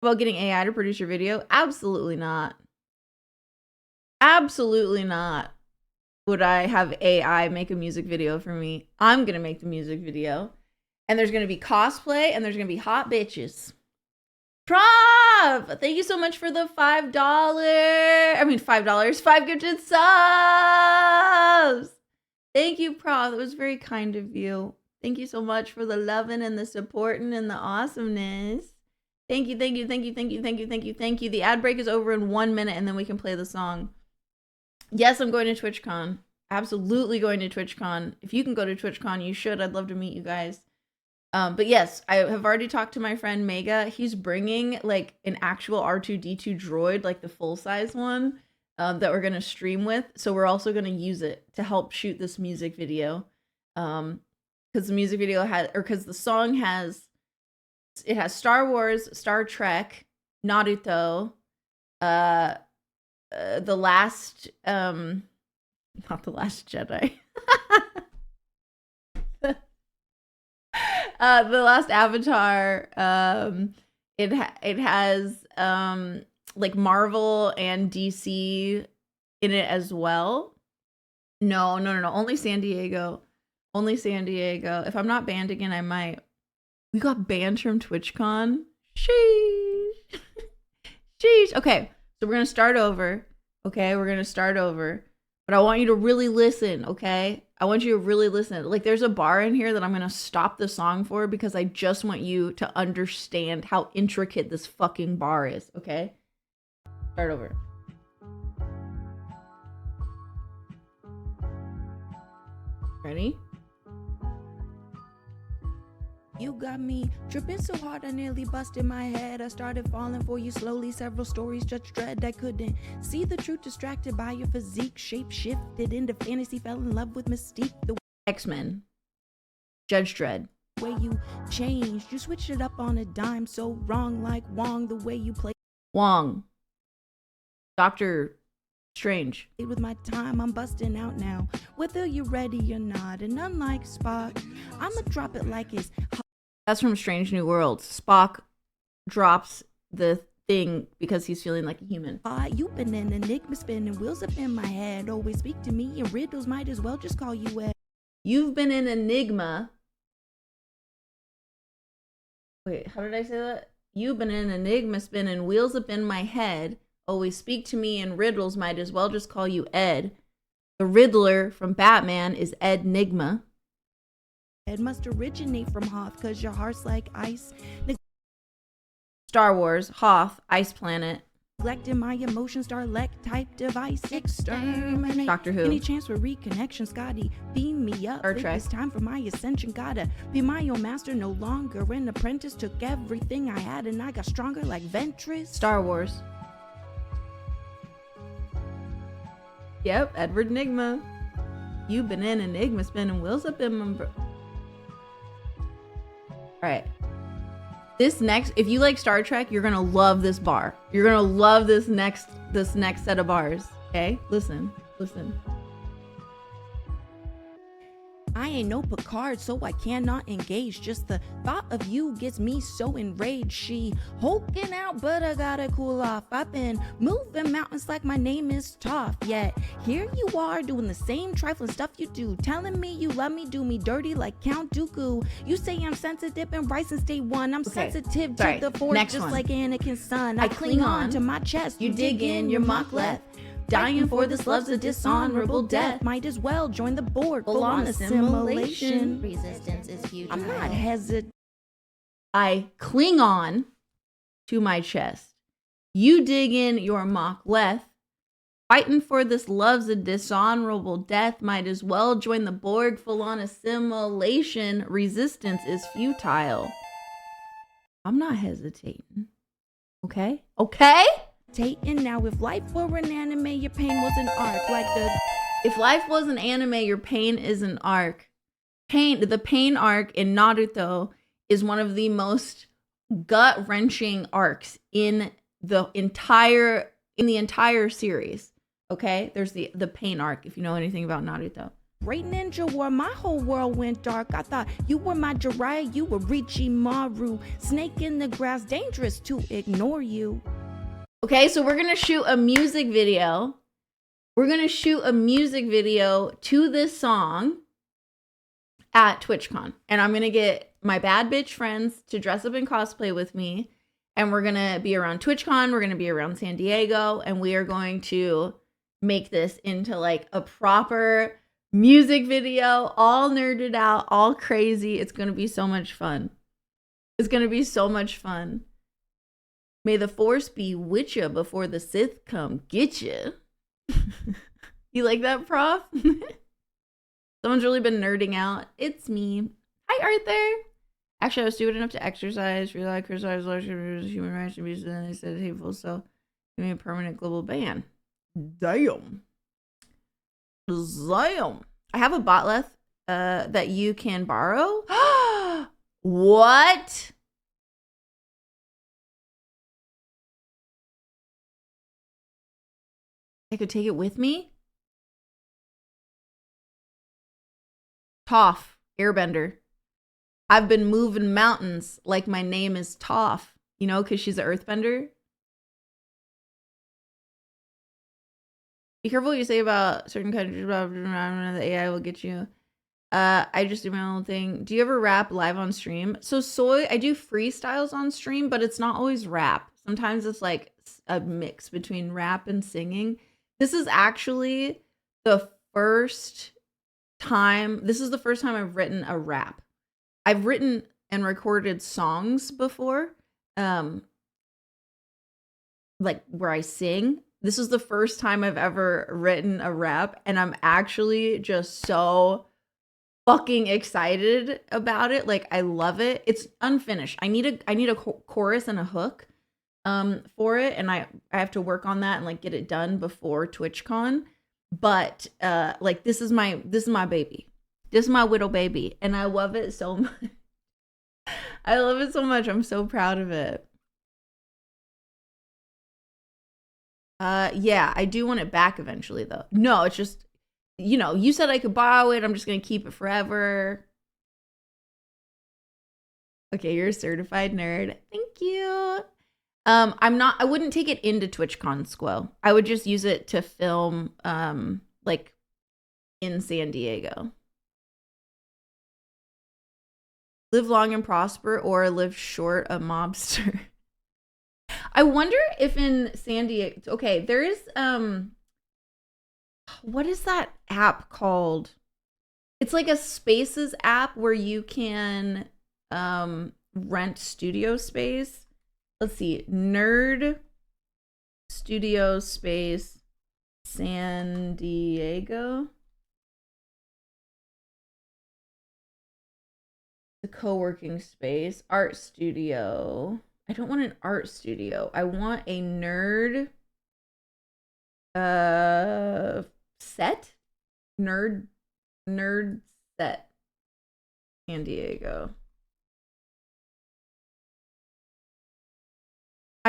About getting AI to produce your video? Absolutely not. Absolutely not would I have AI make a music video for me. I'm gonna make the music video. And there's gonna be cosplay and there's gonna be hot bitches. Prov! Thank you so much for the $5. 5 gifted subs! Thank you, Prov. That was very kind of you. Thank you so much for the loving and the supporting and the awesomeness. Thank you. The ad break is over in 1 minute and then we can play the song. Yes, I'm going to TwitchCon. Absolutely going to TwitchCon. If you can go to TwitchCon, you should. I'd love to meet you guys. But yes, I have already talked to my friend Mega. He's bringing like an actual R2-D2 droid, like the full-size one, that we're going to stream with. So we're also going to use it to help shoot this music video. Because the music video because the song has Star Wars, Star Trek, Naruto, the last, not the Last Jedi. The last Avatar. It has like Marvel and DC in it as well. No. Only San Diego. If I'm not banned again, I might. We got banned from TwitchCon. Sheesh. Okay, so we're gonna start over. But I want you to really listen, okay? I want you to really listen. Like, there's a bar in here that I'm gonna stop the song for because I just want you to understand how intricate this fucking bar is, okay? Start over. Ready? You got me tripping so hard I nearly busted my head. I started falling for you slowly, several stories, Judge Dredd. I couldn't see the truth, distracted by your physique. Shape shifted into fantasy, fell in love with mystique. The X-Men. Judge Dredd. way you changed, you switched it up on a dime. So wrong like Wong, the way you play. Wong. Doctor Strange. With my time, I'm busting out now, whether you're ready or not. And unlike Spock, I'ma drop it like it's hot. That's from Strange New Worlds. Spock drops the thing because he's feeling like a human. You've been an enigma, spinning wheels up in my head. Always speak to me in riddles, might as well just call you Ed. You've been an enigma. Wait, how did I say that? You've been an enigma, spinning wheels up in my head. Always speak to me in riddles, might as well just call you Ed. The Riddler from Batman is Ed Nigma. It must originate from Hoth, cause your heart's like ice. Star Wars, Hoth, Ice Planet. Neglecting my emotions, Starlect type device. Exterminate Doctor Who. Any chance for reconnection, Scotty? Beam me up. Star Trek. It's time for my ascension. Gotta be my own master, no longer an apprentice. Took everything I had and I got stronger like Ventress. Star Wars. Yep, Edward Nigma. You've been in Enigma, spinning wheels up in my... Alright. This next, if you like Star Trek, you're gonna love this bar. You're gonna love this next set of bars. Okay, listen. I ain't no Picard, so I cannot engage. Just the thought of you gets me so enraged. She hulking out, but I gotta cool off. I've been moving mountains like my name is Toph. Yet here you are doing the same trifling stuff you do. Telling me you love me, do me dirty like Count Dooku. You say I'm sensitive and Rice and Stay One. I'm sensitive to the Force, just like Anakin's son. I cling on to my chest. You dig in your mock left. Dying for this love's a dishonorable death. Might as well join the Borg. Full on assimilation. Resistance is futile. I'm not hesitant. I cling on to my chest. You dig in your mock left. Fighting for this love's a dishonorable death. Might as well join the Borg. Full on assimilation. Resistance is futile. I'm not hesitating. Okay? Now, if life were an anime, your pain was an arc. If life was an anime, your pain is an arc. The pain arc in Naruto is one of the most gut-wrenching arcs in the entire series. Okay? There's the pain arc, if you know anything about Naruto. Great Ninja War, my whole world went dark. I thought you were my Jiraiya, you were Richimaru. Snake in the grass, dangerous to ignore you. Okay, so we're gonna shoot a music video. We're gonna shoot a music video to this song at TwitchCon. And I'm gonna get my bad bitch friends to dress up and cosplay with me. And we're gonna be around TwitchCon, we're gonna be around San Diego, and we are going to make this into like a proper music video, all nerded out, all crazy. It's gonna be so much fun. May the Force be with you before the Sith come get you. You like that, Prof? Someone's really been nerding out. It's me. Hi, Arthur. Actually, I was stupid enough to exercise, realize, criticize large human rights abuses, and they said hateful, so give me a permanent global ban. Damn. I have a botleth that you can borrow. What? I could take it with me? Toph, airbender. I've been moving mountains like my name is Toph. You know, because she's an earthbender. Be careful what you say about certain countries. The AI will get you. I just do my own thing. Do you ever rap live on stream? So I do freestyles on stream, but it's not always rap. Sometimes it's like a mix between rap and singing. This is actually the first time. This is the first time I've written a rap. I've written and recorded songs before, like where I sing. This is the first time I've ever written a rap, and I'm actually just so fucking excited about it. Like, I love it. It's unfinished. I need a chorus and a hook for it, and I have to work on that and like get it done before TwitchCon. But like this is my baby. This is my little baby, and I love it so much. I love it so much. I'm so proud of it. Yeah, I do want it back eventually though. No, it's just, you know, you said I could borrow it. I'm just going to keep it forever. Okay, you're a certified nerd. Thank you. I wouldn't take it into TwitchCon Squo. I would just use it to film like in San Diego. Live long and prosper, or live short, a mobster. I wonder if in San Diego, okay, there is what is that app called? It's like a Spaces app where you can rent studio space. Let's see, Nerd Studio Space San Diego. The co-working space, art studio. I don't want an art studio. I want a nerd set. Nerd set. San Diego.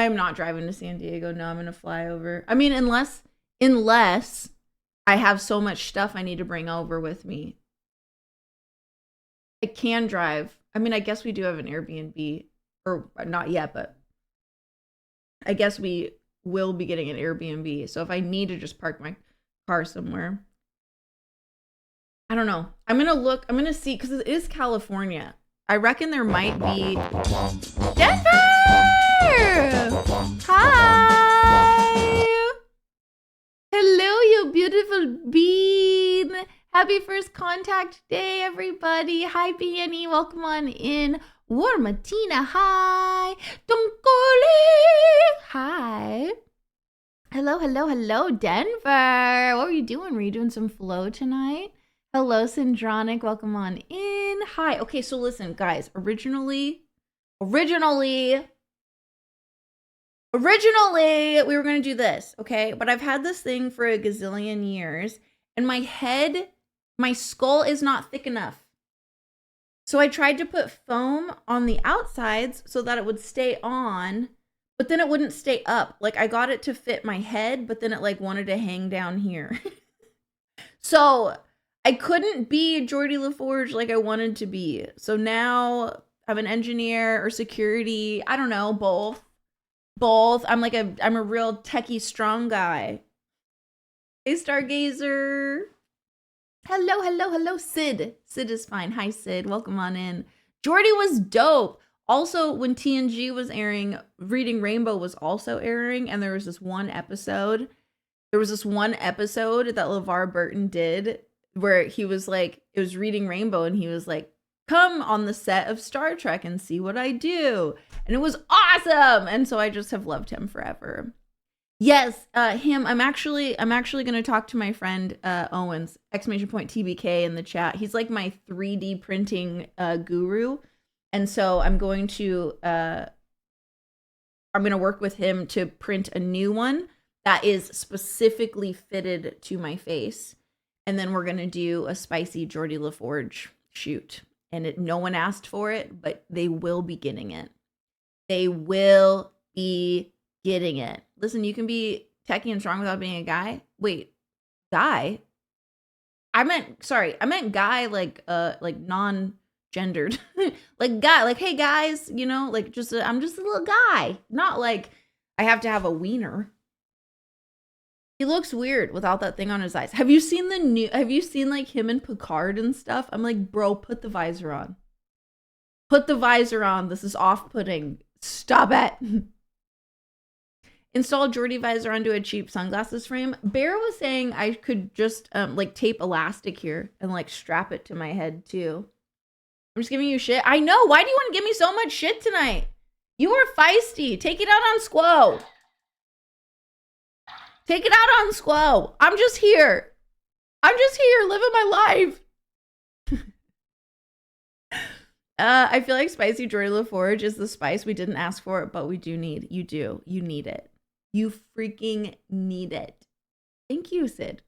I am not driving to San Diego. No, I'm gonna fly over. I mean, unless I have so much stuff I need to bring over with me. I can drive. I mean, I guess we do have an Airbnb, or not yet, but I guess we will be getting an Airbnb. So if I need to just park my car somewhere, I don't know. I'm gonna see, because it is California. I reckon there might be Denver! Hi! Hello, you beautiful bean. Happy first contact day, everybody. Hi, Beanie. Welcome on in. Warmatina, hi. Dunkoli, hi. Hello, Denver. What were you doing? Were you doing some flow tonight? Hello, Syndronic. Welcome on in. Hi. Okay, so listen, guys. Originally, we were going to do this, okay? But I've had this thing for a gazillion years, and my skull is not thick enough. So I tried to put foam on the outsides so that it would stay on, but then it wouldn't stay up. Like, I got it to fit my head, but then it like wanted to hang down here. So I couldn't be Geordie LaForge like I wanted to be. So now I'm an engineer or security. I don't know, both. I'm a real techie strong guy. Hey, Stargazer. Hello, Sid. Sid is fine. Hi, Sid. Welcome on in. Jordy was dope. Also, when TNG was airing, Reading Rainbow was also airing, and there was this one episode that LeVar Burton did where he was like, it was Reading Rainbow, and he was like, come on the set of Star Trek and see what I do. And it was awesome. And so I just have loved him forever. Yes, him. I'm actually going to talk to my friend Owens, !TBK in the chat. He's like my 3D printing guru. And so I'm going to work with him to print a new one that is specifically fitted to my face. And then we're going to do a spicy Geordie LaForge shoot. And no one asked for it, but they will be getting it. Listen, you can be techie and strong without being a guy. Wait, guy? I meant guy like non-gendered. Like guy, like, hey guys, you know, like I'm just a little guy. Not like I have to have a wiener. He looks weird without that thing on his eyes. Have you seen like him and Picard and stuff? I'm like, bro, put the visor on. This is off-putting. Stop it. Install Geordie visor onto a cheap sunglasses frame. Bear was saying I could just like tape elastic here and like strap it to my head too. I'm just giving you shit. I know. Why do you want to give me so much shit tonight? You are feisty. Take it out on Squo. Take it out on Squo. I'm just here living my life. I feel like spicy Geordie LaForge is the spice we didn't ask for, but we do need. You do. You need it. You freaking need it. Thank you, Sid.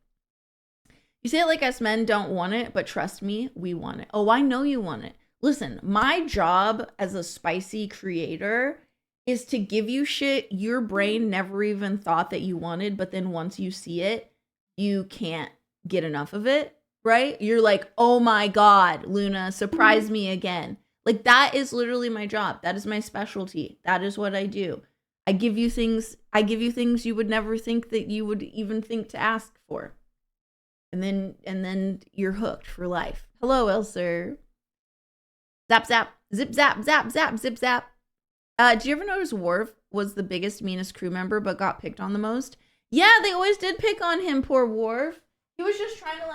You say it like us men don't want it, but trust me, we want it. Oh, I know you want it. Listen, my job as a spicy creator is to give you shit your brain never even thought that you wanted, but then once you see it, you can't get enough of it, right? You're like, oh my God, Luna, surprise me again. Like, that is literally my job. That is my specialty. That is what I do. I give you things you would never think that you would even think to ask for. And then you're hooked for life. Hello, Elser. Zap, zap, zip, zap, zap, zap, zip, zap. Did you ever notice Worf was the biggest, meanest crew member, but got picked on the most? Yeah, they always did pick on him, poor Worf. He was just trying to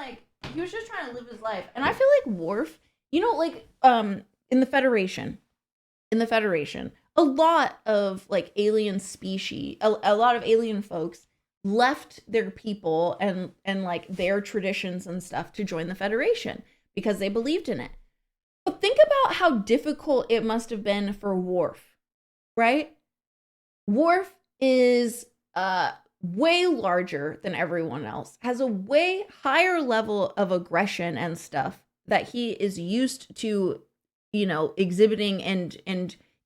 live his life. And I feel like Worf, you know, like, in the Federation, a lot of like alien species, a lot of alien folks left their people and like their traditions and stuff to join the Federation because they believed in it. But think about how difficult it must have been for Worf, right? Worf is way larger than everyone else, has a way higher level of aggression and stuff that he is used to, you know, exhibiting and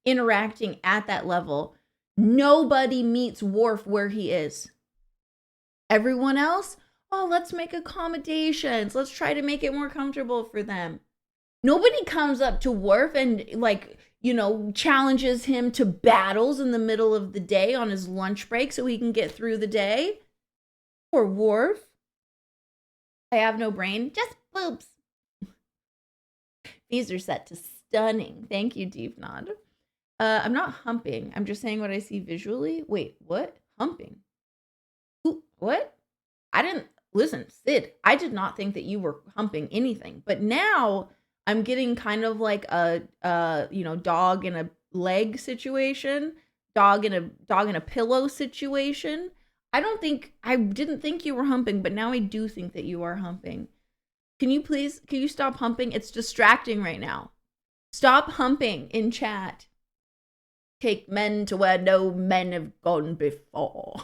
interacting at that level. Nobody meets Worf where he is. Everyone else, oh, let's make accommodations. Let's try to make it more comfortable for them. Nobody comes up to Worf and, like, you know, challenges him to battles in the middle of the day on his lunch break so he can get through the day. Poor Worf. I have no brain, just boobs. These are set to stunning. Thank you, Deep Nod. I'm not humping. I'm just saying what I see visually. Wait, what? Humping? Ooh, what? I didn't, listen, Sid, I did not think that you were humping anything. But now I'm getting kind of like a you know, dog in a leg situation, dog in a pillow situation. I didn't think you were humping, but now I do think that you are humping. Can you stop humping? It's distracting right now. Stop humping in chat. Take men to where no men have gone before.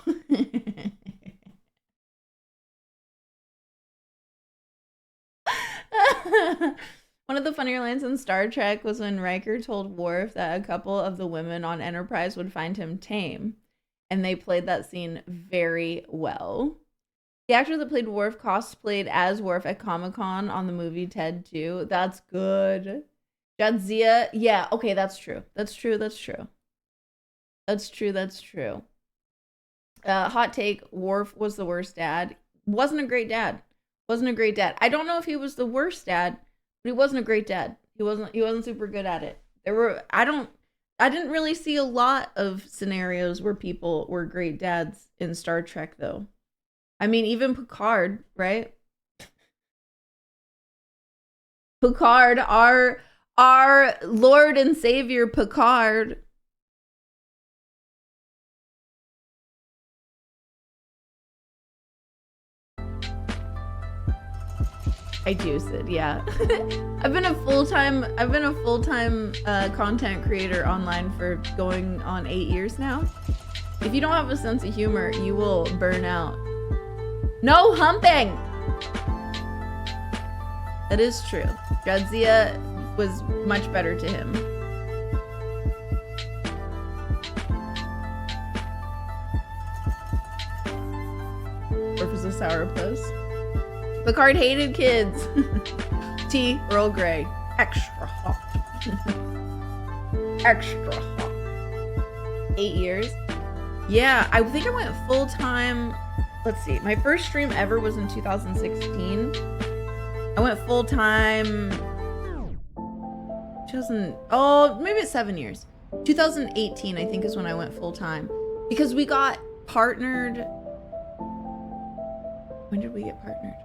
One of the funnier lines in Star Trek was when Riker told Worf that a couple of the women on Enterprise would find him tame. And they played that scene very well. The actor that played Worf cosplayed as Worf at Comic-Con on the movie Ted 2. That's good. Jadzia, yeah, okay, that's true. That's true. Hot take, Worf was the worst dad. Wasn't a great dad. I don't know if he was the worst dad, but he wasn't a great dad. He wasn't super good at it. I didn't really see a lot of scenarios where people were great dads in Star Trek though. I mean, even Picard, right? Picard, our Lord and Savior Picard. I juice it, yeah. I've been a full-time content creator online for going on 8 years now. If you don't have a sense of humor, you will burn out. No humping! That is true. Jadzia was much better to him. Worf is a sourpuss. Picard hated kids. Tea, Earl Grey. Extra hot. Extra hot. 8 years? Yeah, I think I went full-time. Let's see. My first stream ever was in 2016. I went full-time. Maybe it's 7 years. 2018, I think, is when I went full-time. Because we got partnered. When did we get partnered?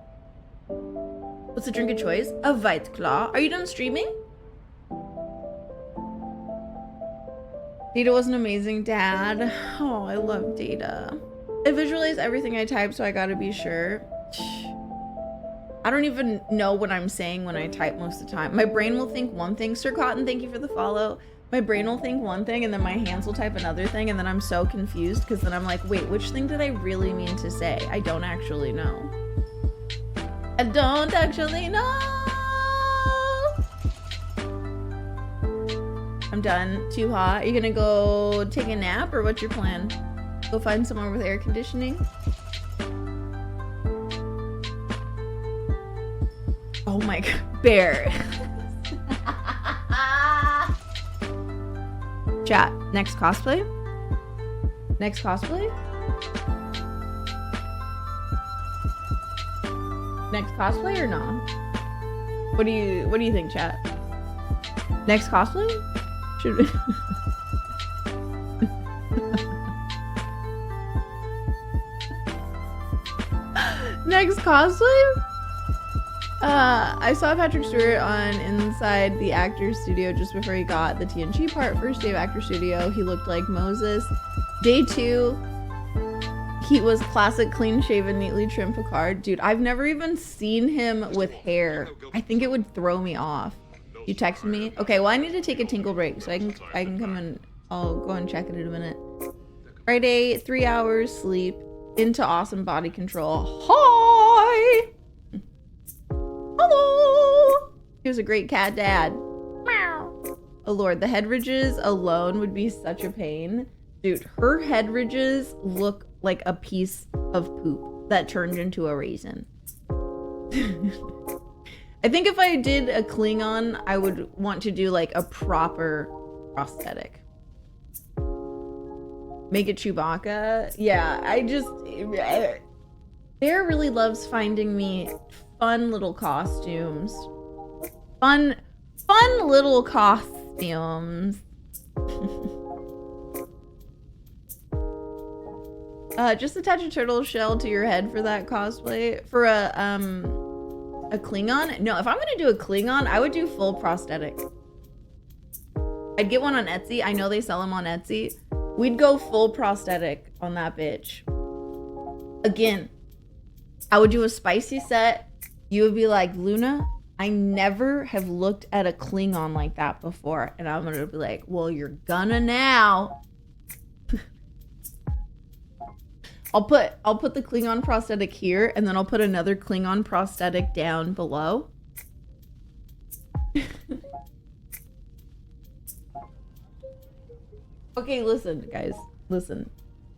What's the drink of choice? A White Claw. Are you done streaming? Data was an amazing dad. Oh, I love Data. I visualize everything I type, so I gotta be sure. I don't even know what I'm saying when I type most of the time. My brain will think one thing. Sir Cotton, thank you for the follow. My brain will think one thing, and then my hands will type another thing, and then I'm so confused, because then I'm like, wait, which thing did I really mean to say? I don't actually know. I don't actually know. I'm done. Too hot. Are you gonna go take a nap, or what's your plan? Go find somewhere with air conditioning? Oh my god. Bear. Chat. Next cosplay? Next cosplay? Next cosplay or not? What do you think, chat? Next cosplay? Should we? Next cosplay? I saw Patrick Stewart on Inside the Actors Studio just before he got the TNG part. First day of Actor Studio, he looked like Moses. Day 2, he was classic clean-shaven, neatly trimmed Picard. Dude, I've never even seen him with hair. I think it would throw me off. You texted me? Okay, well, I need to take a tinkle break so I can come and I'll go and check it in a minute. Friday, 3 hours sleep into awesome body control. Hi! Hello! He was a great cat dad. Meow. Oh lord, the head ridges alone would be such a pain. Dude, her head ridges look like a piece of poop that turned into a raisin. I think if I did a Klingon, I would want to do like a proper prosthetic. Make it Chewbacca. Yeah, Bear really loves finding me fun little costumes. Fun little costumes. Just attach a turtle shell to your head for that cosplay. For a Klingon? No, if I'm gonna do a Klingon, I would do full prosthetic. I'd get one on Etsy. I know they sell them on Etsy. We'd go full prosthetic on that bitch. Again, I would do a spicy set. You would be like, Luna, I never have looked at a Klingon like that before. And I'm gonna be like, well, you're gonna now. I'll put the Klingon prosthetic here, and then I'll put another Klingon prosthetic down below. Okay, listen, guys. Listen.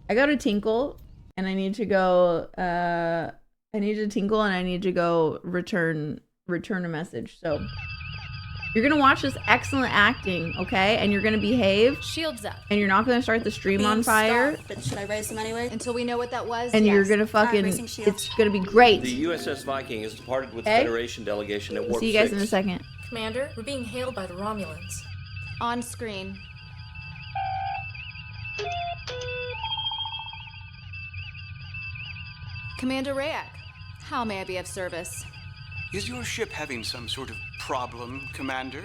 I got to tinkle, and I need to go, I need to tinkle, and I need to go return a message. So you're going to watch this excellent acting, okay? And you're going to behave. Shields up. And you're not going to start the stream on fire. But should I raise them anyway? Until we know what that was, And yes. you're going to fucking, it's going to be great. The USS Viking has departed with the Okay. Federation delegation at Warp See you guys 6. in a second. Commander, we're being hailed by the Romulans. On screen. Commander Rayak, how may I be of service? Is your ship having some sort of problem, Commander?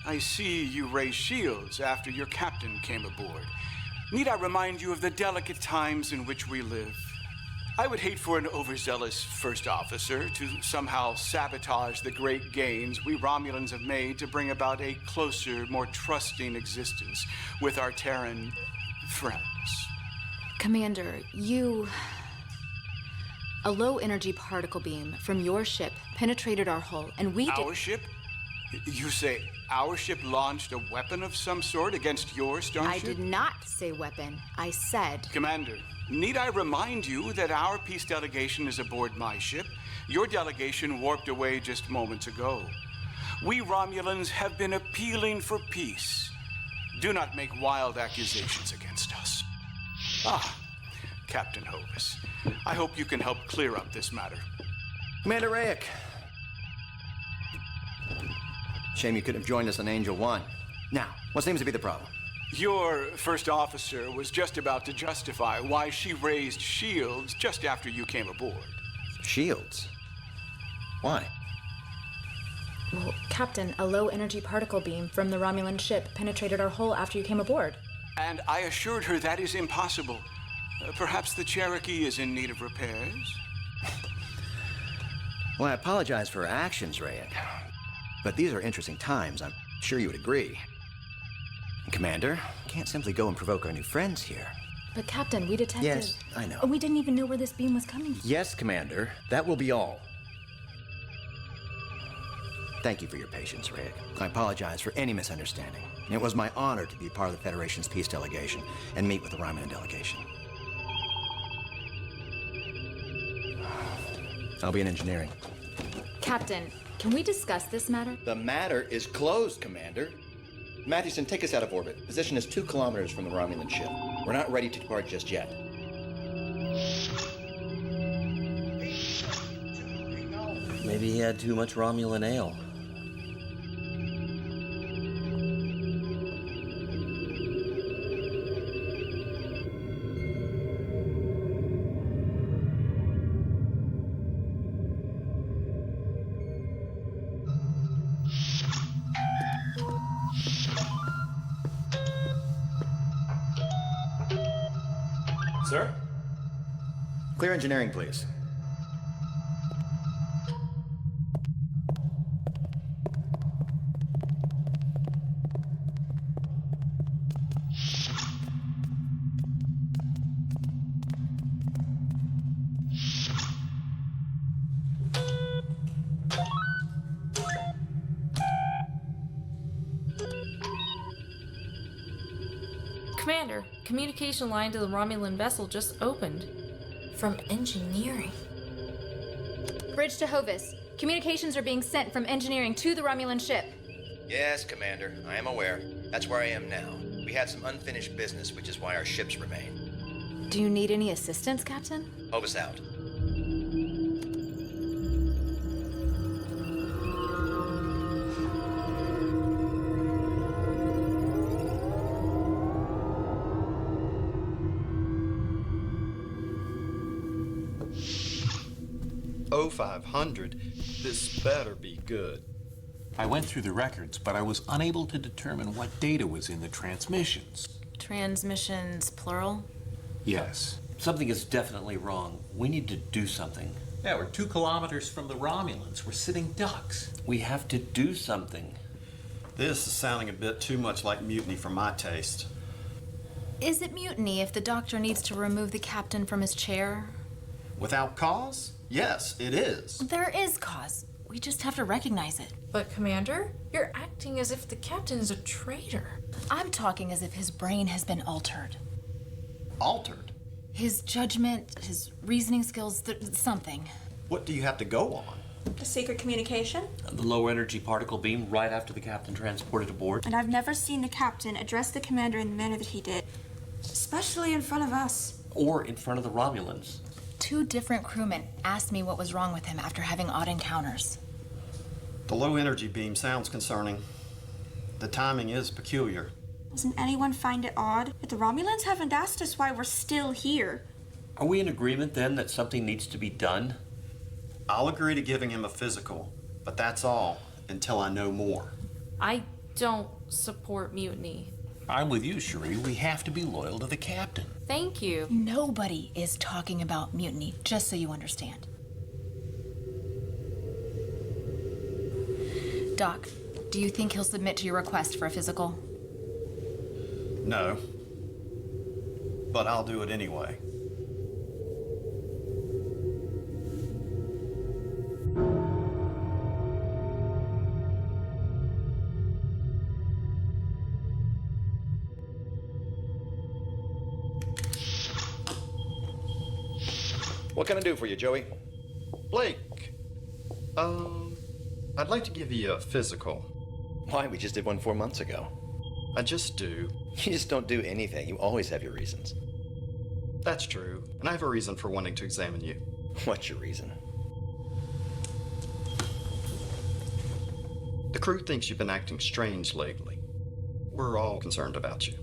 I see you raised shields after your captain came aboard. Need I remind you of the delicate times in which we live? I would hate for an overzealous first officer to somehow sabotage the great gains we Romulans have made to bring about a closer, more trusting existence with our Terran friends. Commander, a low-energy particle beam from your ship penetrated our hull, and we did... Our ship? You say our ship launched a weapon of some sort against your starship? I did not say weapon. I said... Commander, need I remind you that our peace delegation is aboard my ship? Your delegation warped away just moments ago. We Romulans have been appealing for peace. Do not make wild accusations against us. Ah, Captain Hovis. I hope you can help clear up this matter. Commander Rayak. Shame you couldn't have joined us on Angel 1. Now, what seems to be the problem? Your first officer was just about to justify why she raised shields just after you came aboard. Shields? Why? Well, Captain, a low-energy particle beam from the Romulan ship penetrated our hull after you came aboard. And I assured her that is impossible. Perhaps the Cherokee is in need of repairs? Well, I apologize for her actions, Rayak. But these are interesting times. I'm sure you would agree. Commander, can't simply go and provoke our new friends here. But Captain, we detected... Yes, I know. We didn't even know where this beam was coming from. Yes, Commander. That will be all. Thank you for your patience, Rayak. I apologize for any misunderstanding. It was my honor to be part of the Federation's peace delegation and meet with the Romulan delegation. I'll be in engineering. Captain, can we discuss this matter? The matter is closed, Commander. Mathewson, take us out of orbit. Position is 2 kilometers from the Romulan ship. We're not ready to depart just yet. Maybe he had too much Romulan ale. Sir? Clear engineering, please. Commander, communication line to the Romulan vessel just opened. From engineering. Bridge to Hovis. Communications are being sent from engineering to the Romulan ship. Yes, Commander. I am aware. That's where I am now. We had some unfinished business, which is why our ships remain. Do you need any assistance, Captain? Hovis out. Oh, 500. This better be good. I went through the records, but I was unable to determine what data was in the transmissions. Transmissions, plural? Yes. Something is definitely wrong. We need to do something. Yeah, we're 2 kilometers from the Romulans. We're sitting ducks. We have to do something. This is sounding a bit too much like mutiny for my taste. Is it mutiny if the doctor needs to remove the captain from his chair? Without cause? Yes, it is. There is cause. We just have to recognize it. But, Commander, you're acting as if the captain is a traitor. I'm talking as if his brain has been altered. Altered? His judgment, his reasoning skills, something. What do you have to go on? The secret communication? The low energy particle beam right after the captain transported aboard. And I've never seen the captain address the commander in the manner that he did. Especially in front of us. Or in front of the Romulans. 2 different crewmen asked me what was wrong with him after having odd encounters. The low energy beam sounds concerning. The timing is peculiar. Doesn't anyone find it odd that the Romulans haven't asked us why we're still here? Are we in agreement then that something needs to be done? I'll agree to giving him a physical, but that's all until I know more. I don't support mutiny. I'm with you, Cherie. We have to be loyal to the captain. Thank you. Nobody is talking about mutiny, just so you understand. Doc, do you think he'll submit to your request for a physical? No. But I'll do it anyway. What can I do for you, Joey? Blake, I'd like to give you a physical. Why? We just did one 4 months ago. I just do. You just don't do anything. You always have your reasons. That's true. And I have a reason for wanting to examine you. What's your reason? The crew thinks you've been acting strange lately. We're all concerned about you.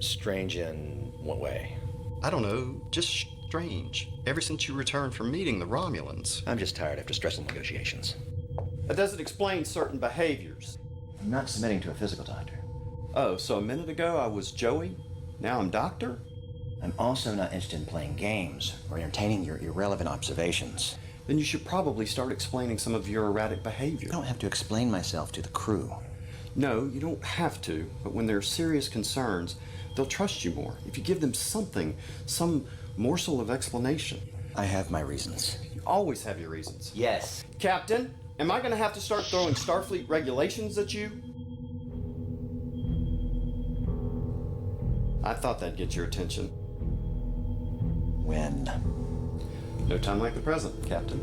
Strange in what way? I don't know, just strange. Ever since you returned from meeting the Romulans. I'm just tired after stressful negotiations. That doesn't explain certain behaviors. I'm not submitting to a physical, Doctor. Oh, so a minute ago I was Joey? Now I'm Doctor? I'm also not interested in playing games or entertaining your irrelevant observations. Then you should probably start explaining some of your erratic behavior. I don't have to explain myself to the crew. No, you don't have to, but when there are serious concerns, they'll trust you more if you give them something, some morsel of explanation. I have my reasons. You always have your reasons. Yes. Captain, am I going to have to start throwing Starfleet regulations at you? I thought that'd get your attention. When? No time like the present, Captain.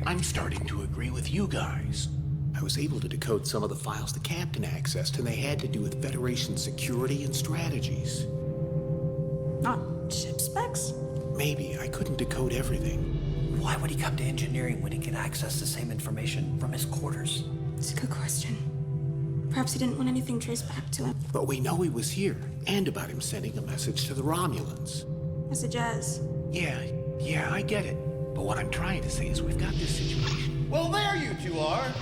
I'm starting to agree with you guys. I was able to decode some of the files the captain accessed, and they had to do with Federation security and strategies. Not ship specs? Maybe. I couldn't decode everything. Why would he come to engineering when he can access the same information from his quarters? It's a good question. Perhaps he didn't want anything traced back to him. But we know he was here, and about him sending a message to the Romulans. Message as? Yeah, I get it. But what I'm trying to say is we've got this situation. Well, there you two are.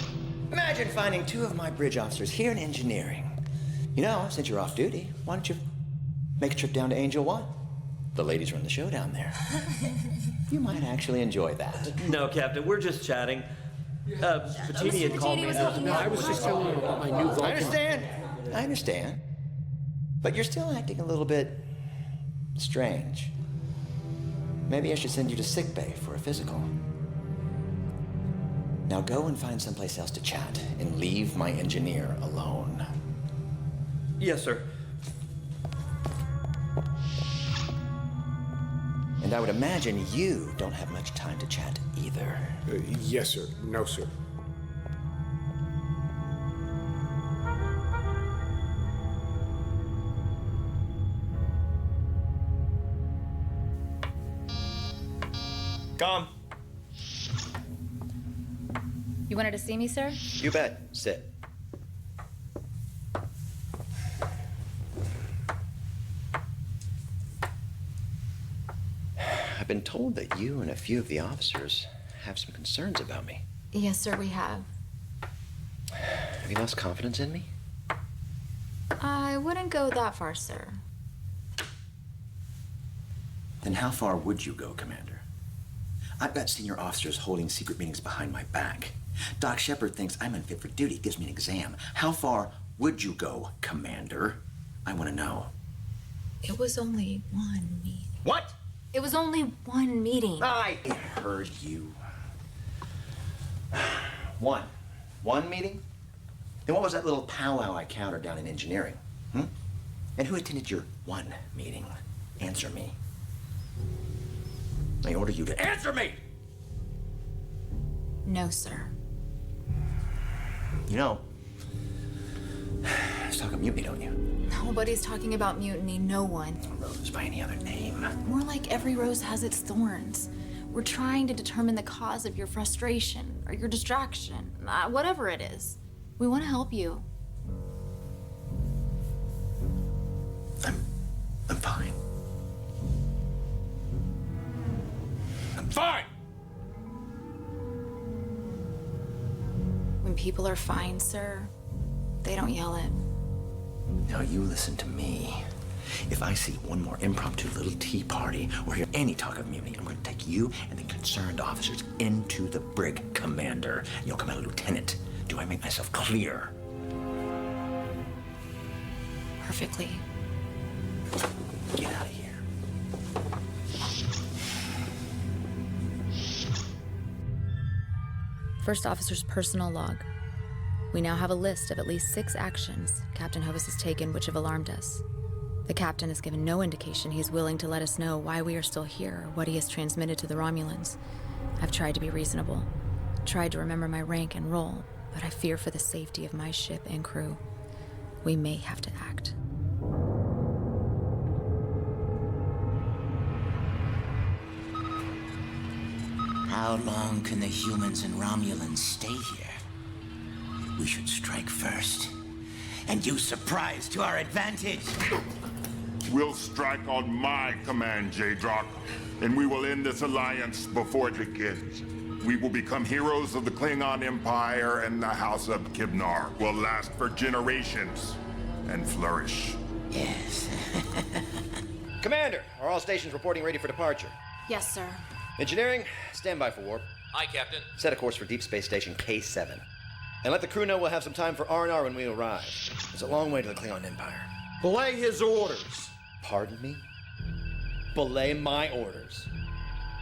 Imagine finding 2 of my bridge officers here in engineering. You know, since you're off duty, why don't you make a trip down to Angel 1? The ladies run the show down there. You might actually enjoy that. No, Captain, we're just chatting. Patini had called me. I was just telling him about my new Vulcan. I understand. But you're still acting a little bit strange. Maybe I should send you to sickbay for a physical. Now go and find someplace else to chat and leave my engineer alone. Yes, sir. And I would imagine you don't have much time to chat either. Yes, sir. No, sir. Come. You wanted to see me, sir? You bet. Sit. I've been told that you and a few of the officers have some concerns about me. Yes, sir, we have. Have you lost confidence in me? I wouldn't go that far, sir. Then how far would you go, Commander? I've got senior officers holding secret meetings behind my back. Doc Shepard thinks I'm unfit for duty, gives me an exam. How far would you go, Commander? I want to know. It was only one meeting. What? It was only one meeting. I heard you. One meeting? Then what was that little powwow I countered down in engineering? And who attended your one meeting? Answer me. I order you to answer me! No, sir. You know, let's talk mutiny, don't you? Nobody's talking about mutiny, no one. Rose by any other name. More like every rose has its thorns. We're trying to determine the cause of your frustration or your distraction, whatever it is. We want to help you. I'm fine. I'm fine! When people are fine, sir, they don't yell it. Now you listen to me. If I see one more impromptu little tea party or hear any talk of mutiny, I'm going to take you and the concerned officers into the brig, Commander. You'll come out a lieutenant. Do I make myself clear? Perfectly. Get out of here. First officer's personal log. We now have a list of at least 6 actions Captain Hovis has taken which have alarmed us. The captain has given no indication he is willing to let us know why we are still here or what he has transmitted to the Romulans. I've tried to be reasonable, tried to remember my rank and role, but I fear for the safety of my ship and crew. We may have to act. How long can the humans and Romulans stay here? We should strike first and use surprise to our advantage. We'll strike on my command, J-Drock, and we will end this alliance before it begins. We will become heroes of the Klingon Empire, and the House of Kibnar will last for generations and flourish. Yes. Commander, are all stations reporting ready for departure? Yes, sir. Engineering, stand by for warp. Aye, Captain. Set a course for Deep Space Station K7. And let the crew know we'll have some time for R&R when we arrive. It's a long way to the Klingon Empire. Belay his orders. Pardon me? Belay my orders?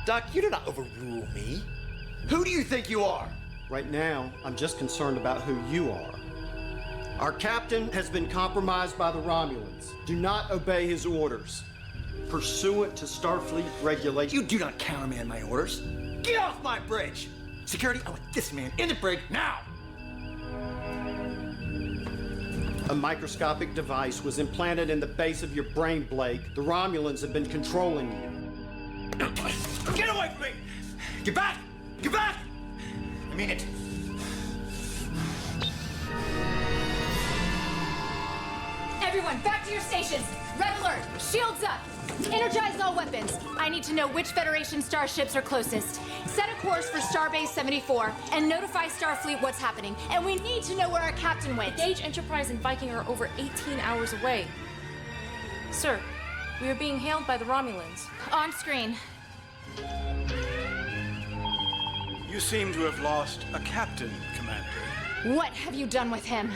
Doc, you did not overrule me. Who do you think you are? Right now, I'm just concerned about who you are. Our captain has been compromised by the Romulans. Do not obey his orders. Pursuant to Starfleet regulations. You do not countermand my orders. Get off my bridge! Security, I want this man in the brig now! A microscopic device was implanted in the base of your brain, Blake. The Romulans have been controlling you. Get away from me! Get back! Get back! I mean it. Everyone, back to your stations! Red alert! Shields up! Energize all weapons! I need to know which Federation starships are closest. Set a course for Starbase 74 and notify Starfleet what's happening. And we need to know where our captain went. Gage, Enterprise, and Viking are over 18 hours away. Sir, we are being hailed by the Romulans. On screen. You seem to have lost a captain, Commander. What have you done with him?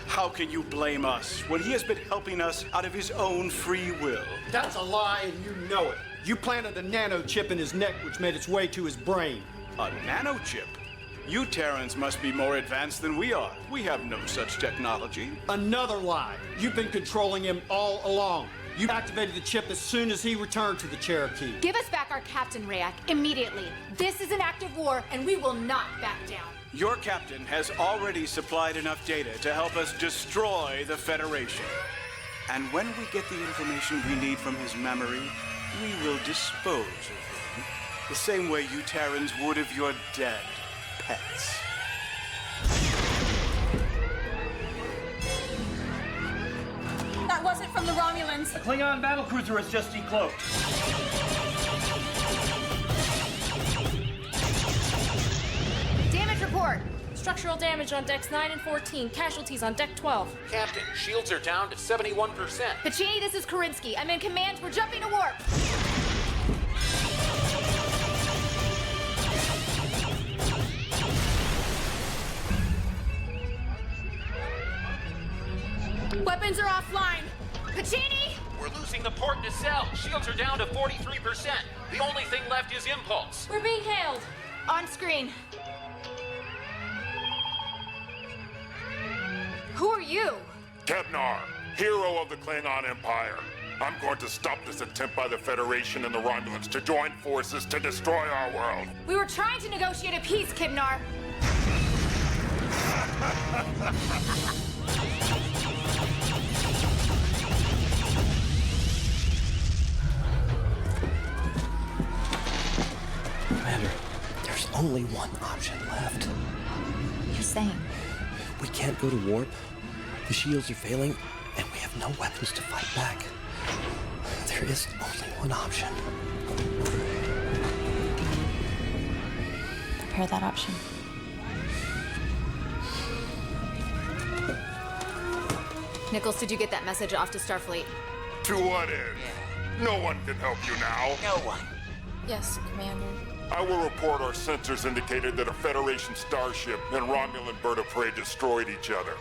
How can you blame us when he has been helping us out of his own free will? That's a lie, and you know it. You planted a nanochip in his neck, which made its way to his brain. A nanochip? You Terrans must be more advanced than we are. We have no such technology. Another lie. You've been controlling him all along. You activated the chip as soon as he returned to the Cherokee. Give us back our Captain Rayak immediately. This is an act of war, and we will not back down. Your captain has already supplied enough data to help us destroy the Federation. And when we get the information we need from his memory, we will dispose of him the same way you Terrans would of your dead pets. That wasn't from the Romulans. A Klingon battlecruiser has just decloaked. Damage report. Structural damage on decks 9 and 14. Casualties on deck 12. Captain, shields are down to 71%. Pacini, this is Karinsky. I'm in command. We're jumping to warp. Weapons are offline. Pacini! We're losing the port nacelle. Shields are down to 43%. The only thing left is impulse. We're being hailed. On screen. Who are you? Kevnar, hero of the Klingon Empire. I'm going to stop this attempt by the Federation and the Romulans to join forces to destroy our world. We were trying to negotiate a peace, Kibnar. Commander, there's only one option left. You're saying? We can't go to warp. The shields are failing, and we have no weapons to fight back. There is only one option. Prepare that option. Nichols, did you get that message off to Starfleet? To what end? No one can help you now. No one. Yes, Commander. I will report our sensors indicated that a Federation starship and Romulan bird of prey destroyed each other.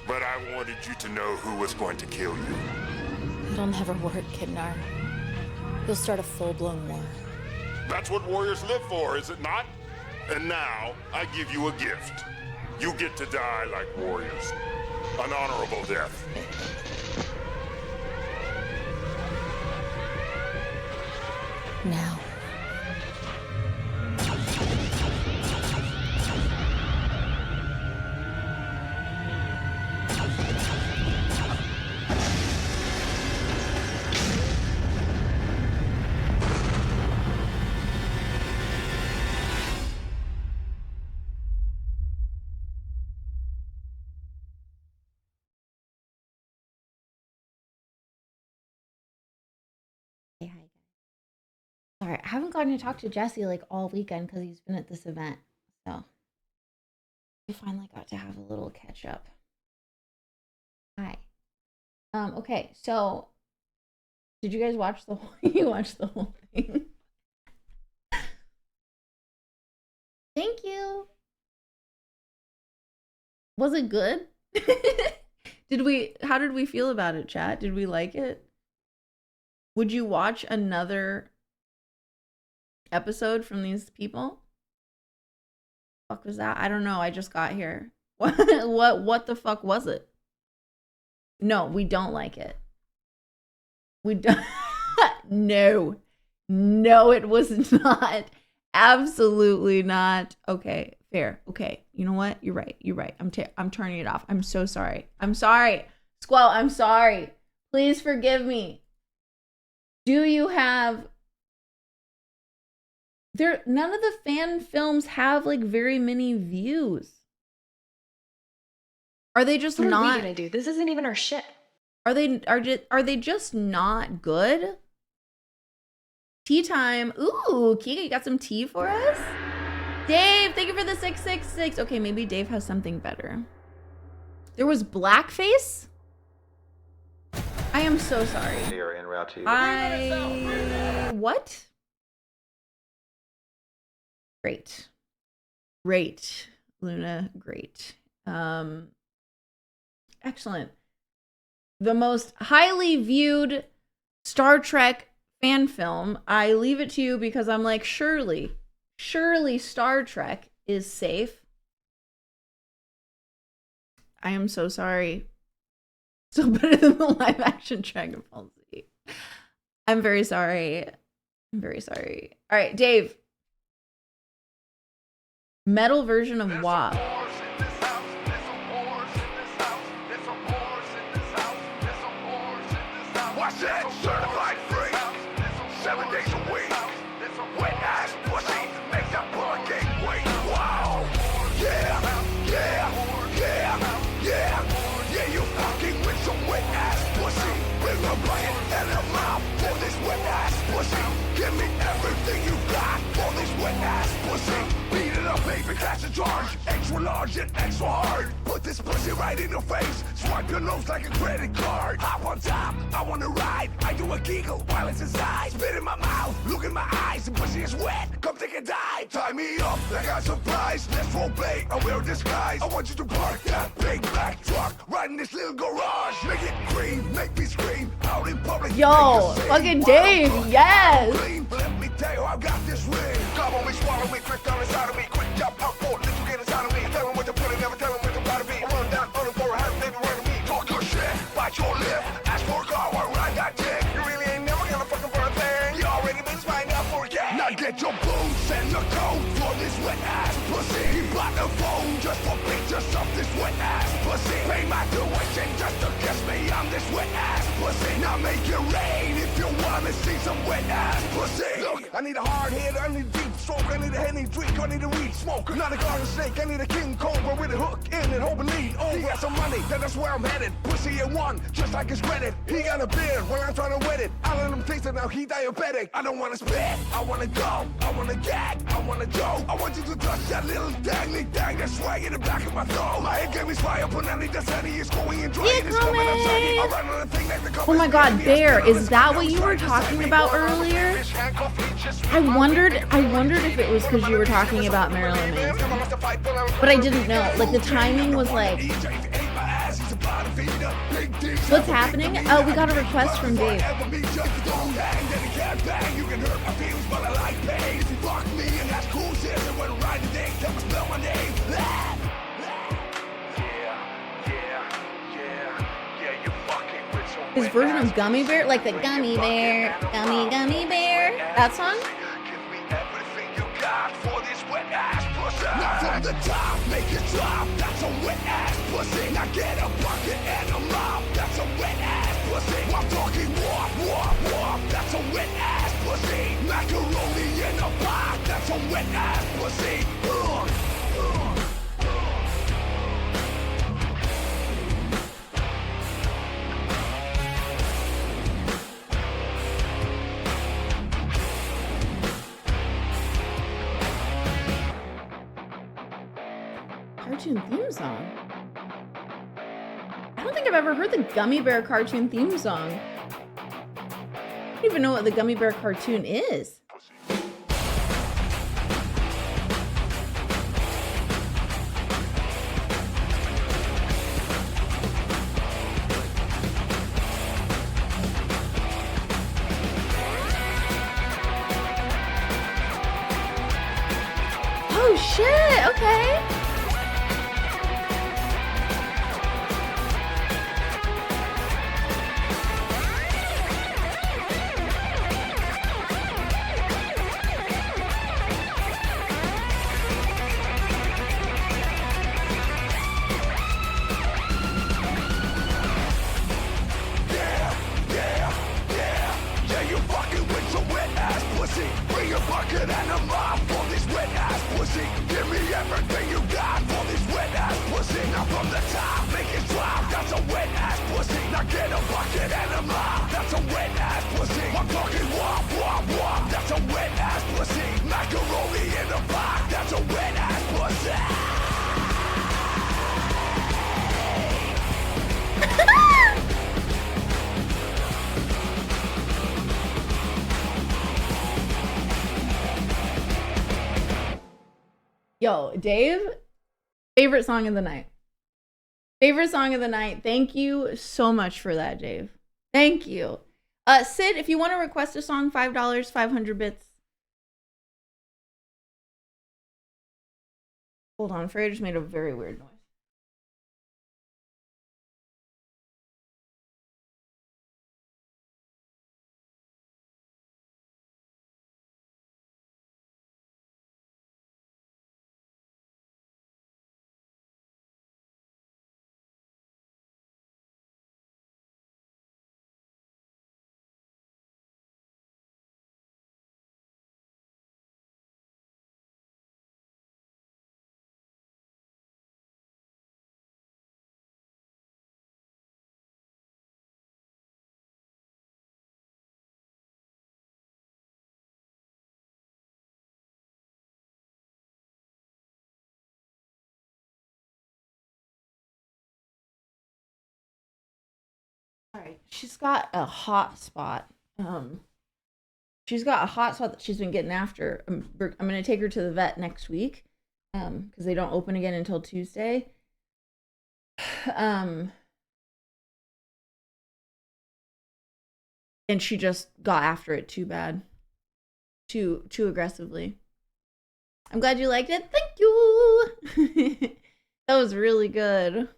But I wanted you to know who was going to kill you. It'll never work, Kibnar. You'll start a full-blown war. That's what warriors live for, is it not? And now, I give you a gift. You get to die like warriors. An honorable death. Now. Hey, hi guys. Sorry, I haven't gotten to talk to Jesse like all weekend because he's been at this event. So we finally got to have a little catch up. Hi. Okay, so did you guys watch the whole you watched the whole thing? Thank you. Was it good? How did we feel about it, chat? Did we like it? Would you watch another episode from these people? Fuck was that? I don't know. I just got here. What the fuck was it? No, we don't like it. We don't. No, it was not. Absolutely not. Okay, fair. Okay, you know what? You're right. I'm turning it off. I'm so sorry. I'm sorry, Squall. I'm sorry. Please forgive me. Do you have? None of the fan films have like very many views. Are they just what not? What are we gonna do? This isn't even our shit. Are they just not good? Tea time. Ooh, Kika, you got some tea for us? Dave, thank you for the 666. Okay, maybe Dave has something better. There was blackface? I am so sorry. They are en route to What? Great. Luna, great. Excellent. The most highly viewed Star Trek fan film. I leave it to you because I'm like, surely Star Trek is safe. I am so sorry. Still better than the live action Dragon Ball Z. I'm very sorry. I'm very sorry. All right, Dave. Metal version of WAP. Watch that, certified free. 7 days a week. Wet ass pussy, make that blood game wait. Wow. Yeah, yeah, yeah, yeah. Yeah, you fucking with some wet ass pussy. Bring a bucket and a mouth for this wet ass pussy. Give me everything you got for this wet ass pussy. Beat it up, baby, that's a charge. Extra large and extra hard. Put this pussy right in your face. Swipe your nose like a credit card. Hop on top, I wanna ride. I do a giggle while it's inside. Spit in my mouth, look in my eyes. The pussy is wet, come take a dive. Tie me up like a surprise. Let's role play, I wear a disguise. I want you to park that big black truck right in this little garage. Make it cream, make me scream. Out in public. Yo, fucking Dave, yes. Let me tell you, I got this ring. Gobble me, swallow me, quick down inside of me. Quick jump, pop, four, little get inside of me. Tell him what to put in, never tell him what to gotta be. Run down on him for a half, baby, run to me. Talk your shit, bite your lip. Ask for a car, or ride that dick. You really ain't never gonna fucking for a thing. You already been spying out for a game. Now get your boots and your coat for this wet ass pussy. You bought the phone just for pictures of this wet ass pussy. Pay my tuition just to kiss me on this wet ass pussy. Now make it rain if you wanna see some wet ass pussy. Look, I need a hard hit, I need a deep stroke, I need a Henny drink, I need a weed smoke. Not a garden snake, I need a king cobra with a hook in it, hope and lead. Oh, he got some money, then that's where I'm headed. Pussy at one, just like his credit. He got a beard, well I'm trying to wet it. I let him taste it, now he diabetic. I don't wanna spit, I wanna go, I wanna gag, I wanna joke. I want you to touch that little dangly dang that's swag in the back of my throat. My head game is fire, but now the sunny is going and drying. It's coming up saggy. I run on the thing like the Oh my god, Bear, is that what you were talking about earlier? I wondered if it was because you were talking about Marilyn Manson. But I didn't know. Like, the timing was like... What's happening? Oh, we got a request from Dave. His version of Gummy Bear? Like the Gummy Bear, Gummy Bear. That song? Now from the top, make it drop. That's a wet ass pussy. Now get a bucket and a mop. That's a wet ass pussy. I'm talking wop, wop, wop. That's a wet ass pussy. Macaroni in a pot. That's a wet ass pussy. Cartoon theme song? I don't think I've ever heard the Gummy Bear cartoon theme song. I don't even know what the Gummy Bear cartoon is. Oh shit, okay. Bring a bucket and a mop for this wet ass pussy. Give me everything you got for this wet ass pussy. Now from the top, make it drop. That's a wet ass pussy. Now get a bucket and a mop. That's a wet ass pussy. I'm talking wop, wop, wop. That's a wet ass pussy. Macaroni in the pot. That's a wet ass pussy. Yo, Dave, favorite song of the night. Favorite song of the night. Thank you so much for that, Dave. Thank you. Sid, if you want to request a song, $5, 500 bits. Hold on, Freya just made a very weird noise. Alright, she's got a hot spot. She's got a hot spot that she's been getting after. I'm gonna take her to the vet next week, because they don't open again until Tuesday. And she just got after it too bad, too aggressively. I'm glad you liked it. Thank you. That was really good.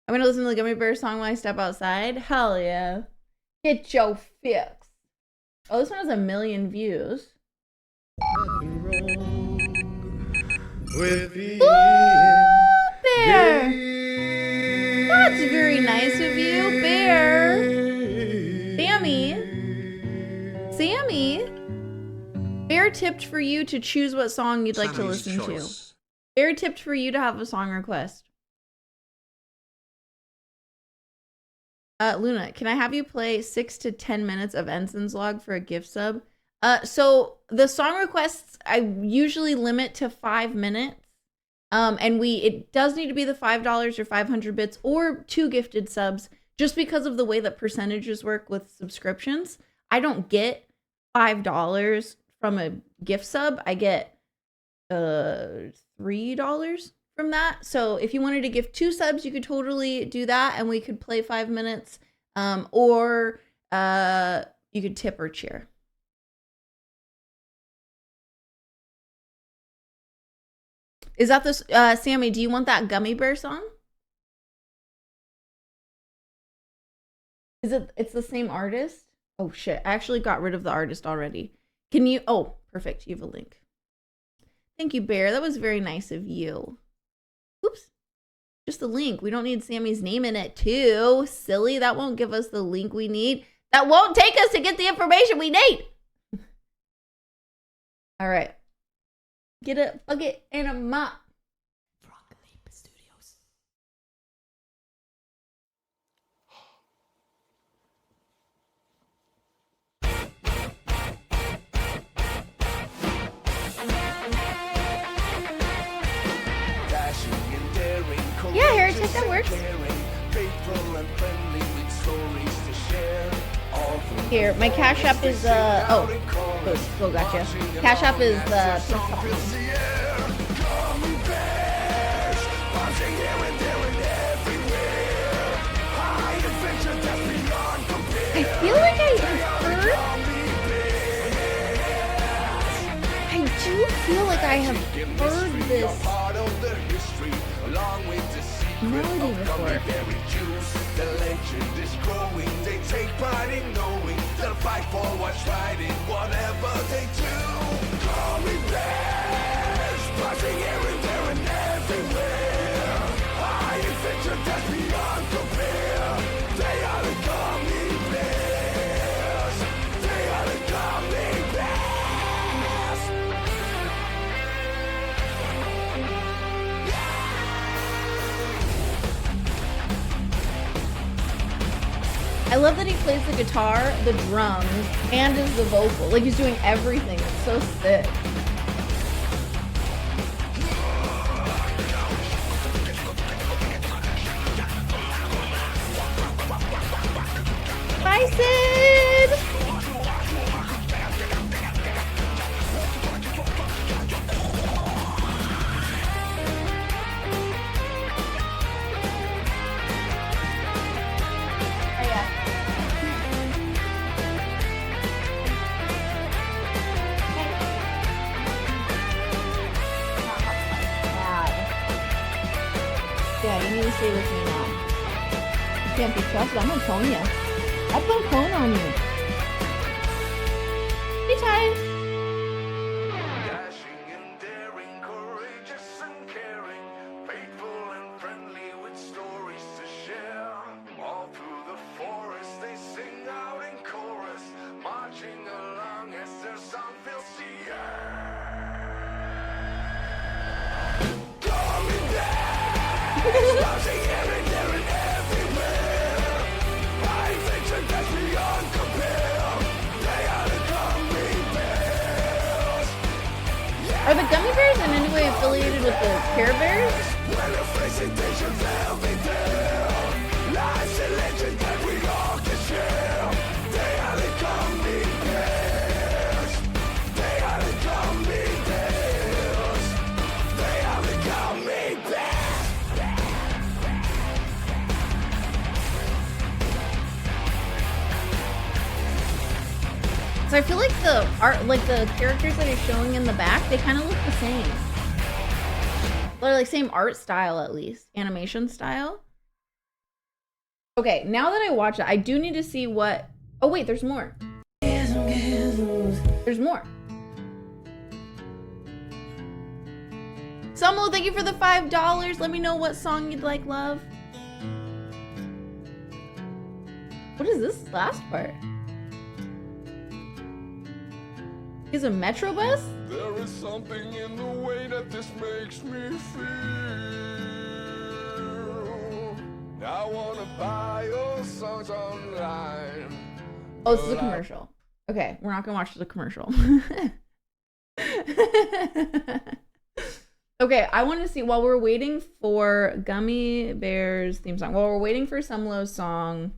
I'm gonna listen to the Gummy Bear song when I step outside. Hell yeah. Get your fix. Oh, this one has 1 million views. Ooh, Bear! That's very nice of you, Bear. Sammy. Bear tipped for you to choose what song you'd like to listen to. Bear tipped for you to have a song request. Luna, can I have you play 6 to 10 minutes of Ensign's Log for a gift sub? So the song requests I usually limit to 5 minutes. And it does need to be the $5 or 500 bits or 2 gifted subs, just because of the way that percentages work with subscriptions. I don't get $5 from a gift sub. I get $3 from that. So if you wanted to give 2 subs, you could totally do that, and we could play 5 minutes. Or you could tip or cheer. Is that this? Sammy, do you want that Gummy Bear song? Is it? It's the same artist? Oh shit! I actually got rid of the artist already. Can you? Oh, perfect. You have a link. Thank you, Bear. That was very nice of you. Oops. Just the link. We don't need Sammy's name in it too. Silly. That won't give us the link we need. That won't take us to get the information we need. All right. Get a bucket and a mop. Yeah, Heretic, that works. Here, my Cash App is oh, gotcha. Cash App is I feel like I do feel like I have heard this melody before. The legend is growing. They take pride in knowing they'll fight for what's right in whatever they do. Call me bears, buzzing here and there and everywhere. I adventure that's beyond compare. They are the gummy bears. They are the gummy bears. I love that he plays the guitar, the drums, and is the vocal. Like, he's doing everything. It's so sick. Bye, Sid! Yeah, you need to stay with me now. You can't be trusted. I'm gonna cone you. I put a cone on you. Hey, Ty. Are the gummy bears in any way affiliated with the Care Bears? So I feel like the art, like the characters that are showing in the back, they kind of look the same. They're like same art style, at least animation style. Okay, now that I watch it, I do need to see what. Oh wait, there's more. There's more. Samuel, thank you for the $5. Let me know what song you'd like, love. What is this last part? Is a Metro bus? There is something in the way that this makes me feel. I wanna buy your songs online. Oh, this is a commercial. Okay, we're not gonna watch the commercial. Okay, I want to see, while we're waiting for Gummy Bears theme song, while we're waiting for Sumlo's song,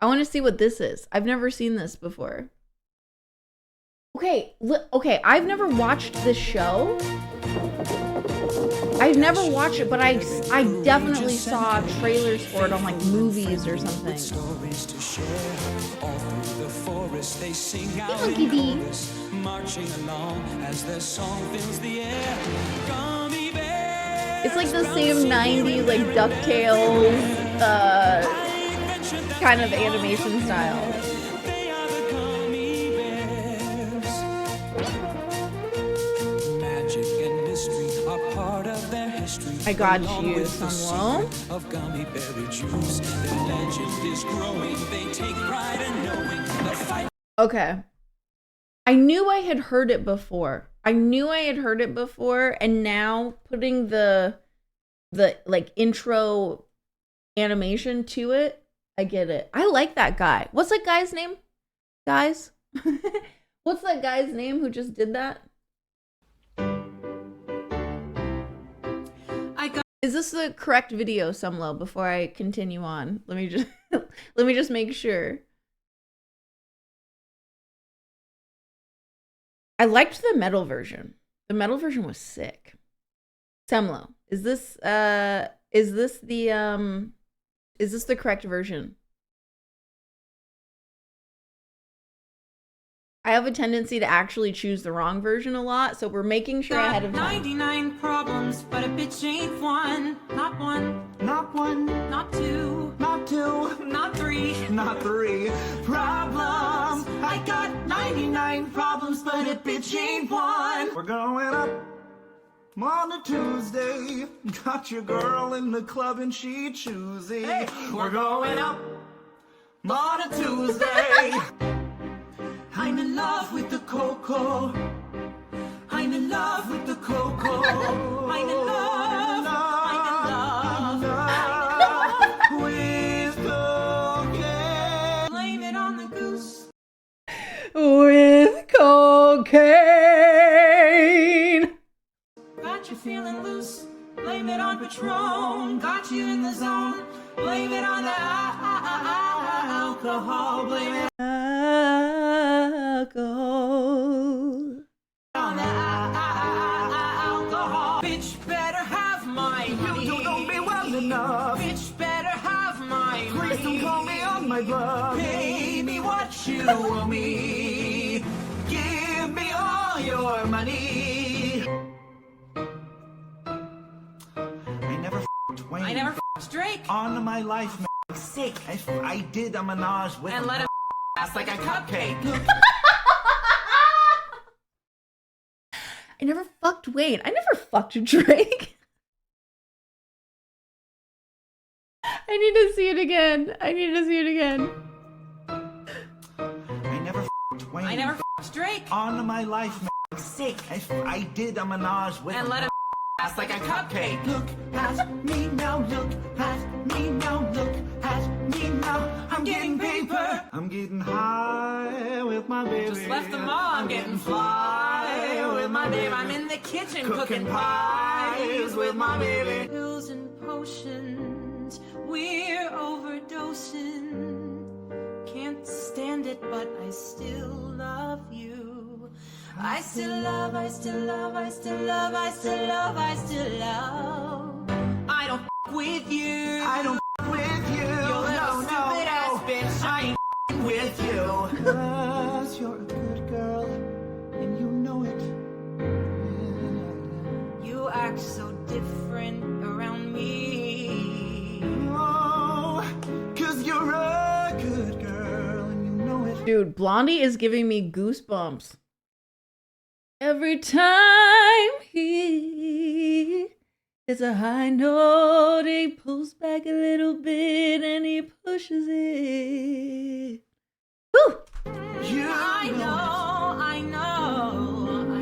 I want to see what this is. I've never seen this before. Okay, okay, I've never watched this show. I've never watched it, but I definitely saw trailers for it on like movies or something. Hey, Monkey D. It's like the same 90s like DuckTales kind of animation style. I got you, Sunlow. Okay. I knew I had heard it before. And now putting the like intro animation to it, I get it. I like that guy. What's that guy's name? Guys? What's that guy's name who just did that? Is this the correct video, Sumlo, before I continue on? Let me just make sure. I liked the metal version. The metal version was sick. Sumlo, is this the correct version? I have a tendency to actually choose the wrong version a lot, so we're making sure ahead of time. 99 problems, but a bitch ain't one. Not one. Not one. Not two. Not two. Not three. Not three. Problems. I got 99 problems, but a bitch ain't one. We're going up on a Tuesday. Got your girl in the club and she choosy. Hey, we're going up on a Tuesday. I'm in love with the cocoa. I'm in love with the cocoa. I'm in love. I'm in love with cocaine. Blame it on the goose. With cocaine. Got you feeling loose. Blame it on Patron. Got you in the zone. Blame it on the alcohol. Blame it. Alcohol. On the alcohol. Bitch better have my money. You don't know me well enough. Bitch better have my money. Please don't call me on my bluff. Pay me what you owe me. Give me all your money. I never Twain. I never f***ed Drake. On my life, sick. If I did a menage with And him, let him ass like a cupcake. I never fucked Wayne. I never fucked Drake. I need to see it again. I need to see it again. I never f***ed Wayne. I never f***ed Drake. On my life, sick. If I did a menage with And him, let him ass like a cupcake. Look at me now, look at me now, look at me now. I'm getting paper. I'm getting high with my baby. Just left the mall, I'm getting fly with my babe. I'm in the kitchen cooking pies with my baby. Pills and potions, we're overdosing. Can't stand it, but I still love you. I still love, I still love, I still love, I still love, I still love. I don't f with you. I don't f with you. You little stupid ass bitch. I ain't f***ing with you. 'Cause you're a good girl, and you know it. You act so different around me. Oh, 'cause you're a good girl, and you know it. Dude, Blondie is giving me goosebumps. Every time he hits a high note, he pulls back a little bit and he pushes it. Woo! I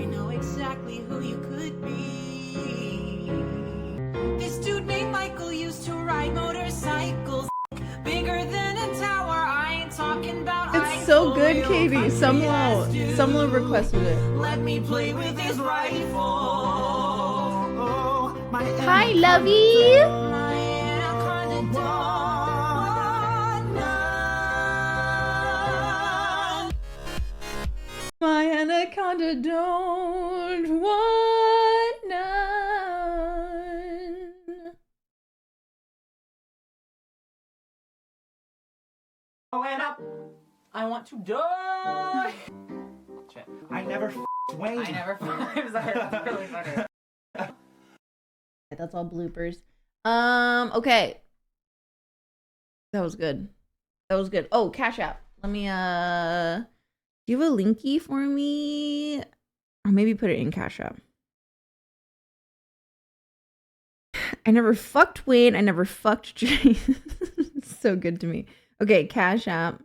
know exactly who you could be. This dude named Michael used to ride motorcycles bigger than a tower. I ain't talking about. It's so good, Katie. Sumlo requested it. Let me play with his rifle. Oh, my Hi, lovey. My anaconda don't want none. My anaconda don't want none. Going up. I want to die. I never f***ed Wayne. I never f***ed. That's really funny. That's all bloopers. Okay. That was good. That was good. Oh, Cash App. Let me, do you have a linky for me? Or maybe put it in Cash App. I never fucked Wayne. I never fucked Jay. It's so good to me. Okay, Cash App.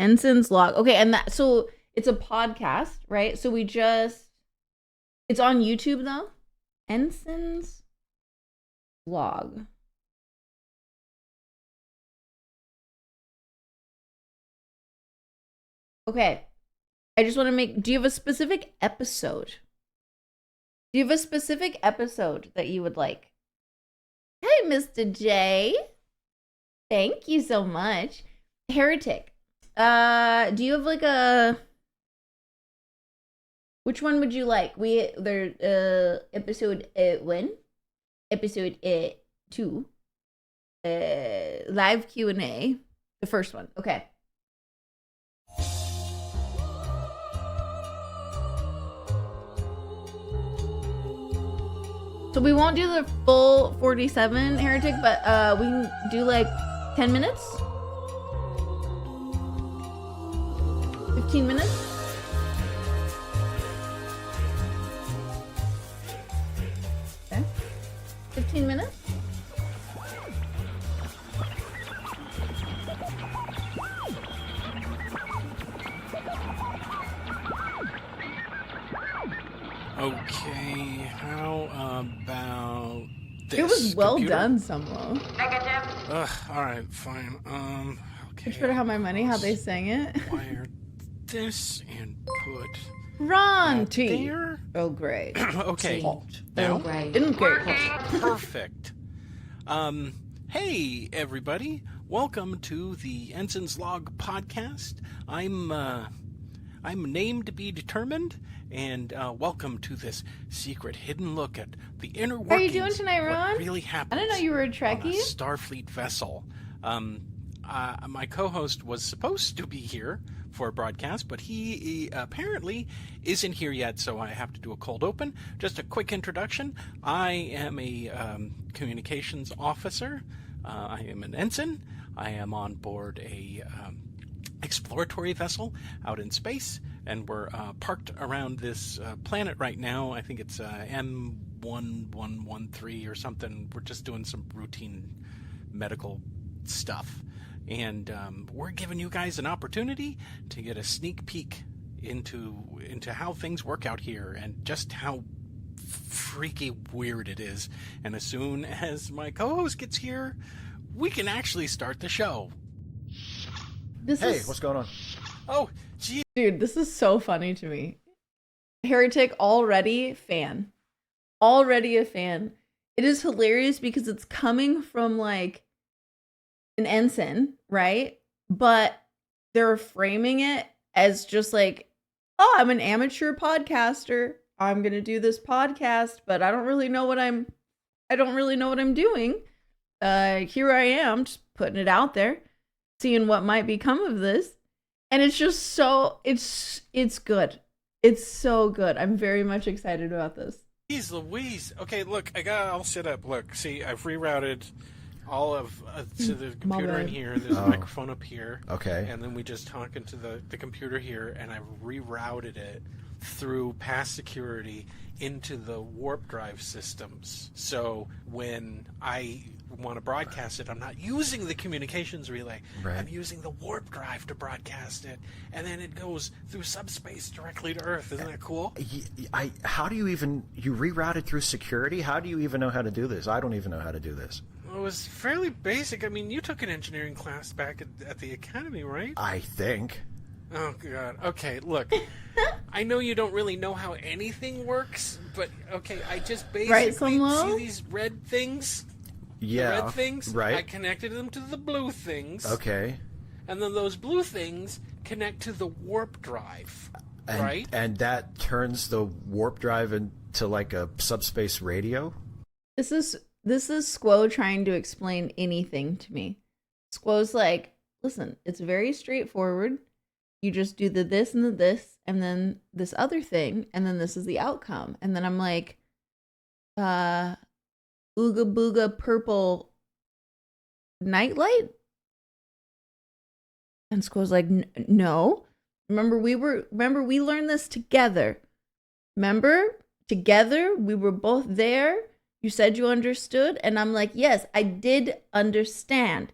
Ensign's Log. Okay, and that, so it's a podcast, right? So it's on YouTube though. Ensign's Log. Okay. I just want to do you have a specific episode? Do you have a specific episode that you would like? Hey, Mr. J. Thank you so much. Heretic. Do you have like which one would you like? Episode 1, episode 2, live Q&A, the first one. Okay. So we won't do the full 47 Heretic, but we can do like 10 minutes. 15 minutes? Okay. 15 minutes? Okay, how about this? It was well computer? done, Sumlo. Ugh, alright, fine. Okay. Much better How My Money, how they sang it. Wire this and put Ron that T. there. Oh, great. Okay. Hot. Now? Oh, great. Great. Perfect. Hey, everybody. Welcome to the Ensign's Log podcast. I'm named to be determined, and welcome to this secret hidden look at the inner workings. How are you doing tonight, Ron? What really happens? I didn't know you were a on Trekkie. Starfleet vessel. My co-host was supposed to be here, for a broadcast, but he apparently isn't here yet, so I have to do a cold open. Just a quick introduction. I am a communications officer. I am an ensign. I am on board a exploratory vessel out in space, and we're parked around this planet right now. I think it's M1113 or something. We're just doing some routine medical stuff, and we're giving you guys an opportunity to get a sneak peek into how things work out here and just how freaky weird it is. And as soon as my co-host gets here, we can actually start the show. What's going on? Oh, gee. Dude, this is so funny to me. Heretic already fan. Already a fan. It is hilarious because it's coming from like an ensign, right? But they're framing it as just like, oh, I'm an amateur podcaster. I'm going to do this podcast, but I don't really know what I'm doing. Here I am, just putting it out there, seeing what might become of this. And it's just so, it's good. It's so good. I'm very much excited about this. Jeez Louise. Okay, look, I got it all set up. Look, see, I've rerouted all of to the computer in here. There's a microphone up here. Okay. And then we just talk into the computer here, and I've rerouted it through past security into the warp drive systems. So when I want to broadcast it, I'm not using the communications relay. Right. I'm using the warp drive to broadcast it, and then it goes through subspace directly to Earth. Isn't that cool? How do you rerouted through security? How do you even know how to do this? I don't even know how to do this. It was fairly basic. I mean, you took an engineering class back at the academy, right? I think. Oh, God. Okay, look. I know you don't really know how anything works, but, okay, I just basically see these red things. Yeah. The red things. Right. I connected them to the blue things. Okay. And then those blue things connect to the warp drive, right? And that turns the warp drive into like a subspace radio? This is Squo trying to explain anything to me. Squo's like, listen, it's very straightforward. You just do the this and the this, and then this other thing, and then this is the outcome. And then I'm like, ooga booga purple nightlight? And Squo's like, no. Remember we learned this together. Remember? Together, we were both there. You said you understood, and I'm like, yes, I did understand.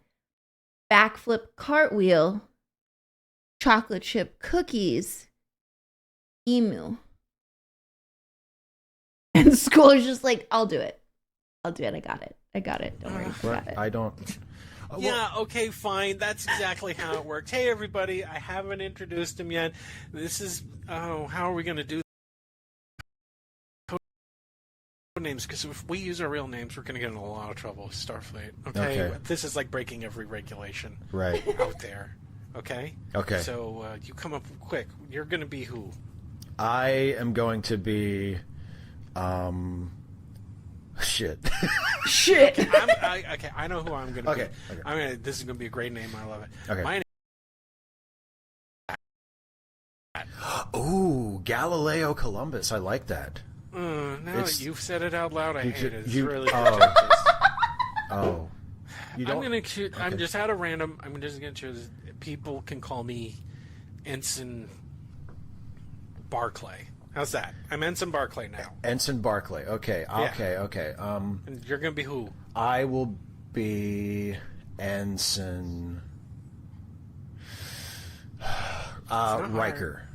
Backflip cartwheel, chocolate chip cookies, emu. And school is just like, I'll do it. I got it. Don't worry. I got it. I don't. Yeah, okay, fine. That's exactly how it works. Hey, everybody, I haven't introduced him yet. This is, how are we going to do names? Because if we use our real names, we're going to get in a lot of trouble with Starfleet. Okay? This is like breaking every regulation out there. Okay? Okay. So you come up quick. You're going to be who? I am going to be, shit. Shit. Okay, I know who I'm going to be. Okay. This is going to be a great name. I love it. Okay. My name. Ooh, Galileo Columbus. I like that. Now that you've said it out loud, I hate it. It's really Oh. You don't? I'm just out of random. I'm just going to choose. People can call me Ensign Barclay. How's that? I'm Ensign Barclay now. Ensign Barclay. Okay. Yeah. Okay. And you're going to be who? I will be Ensign Riker.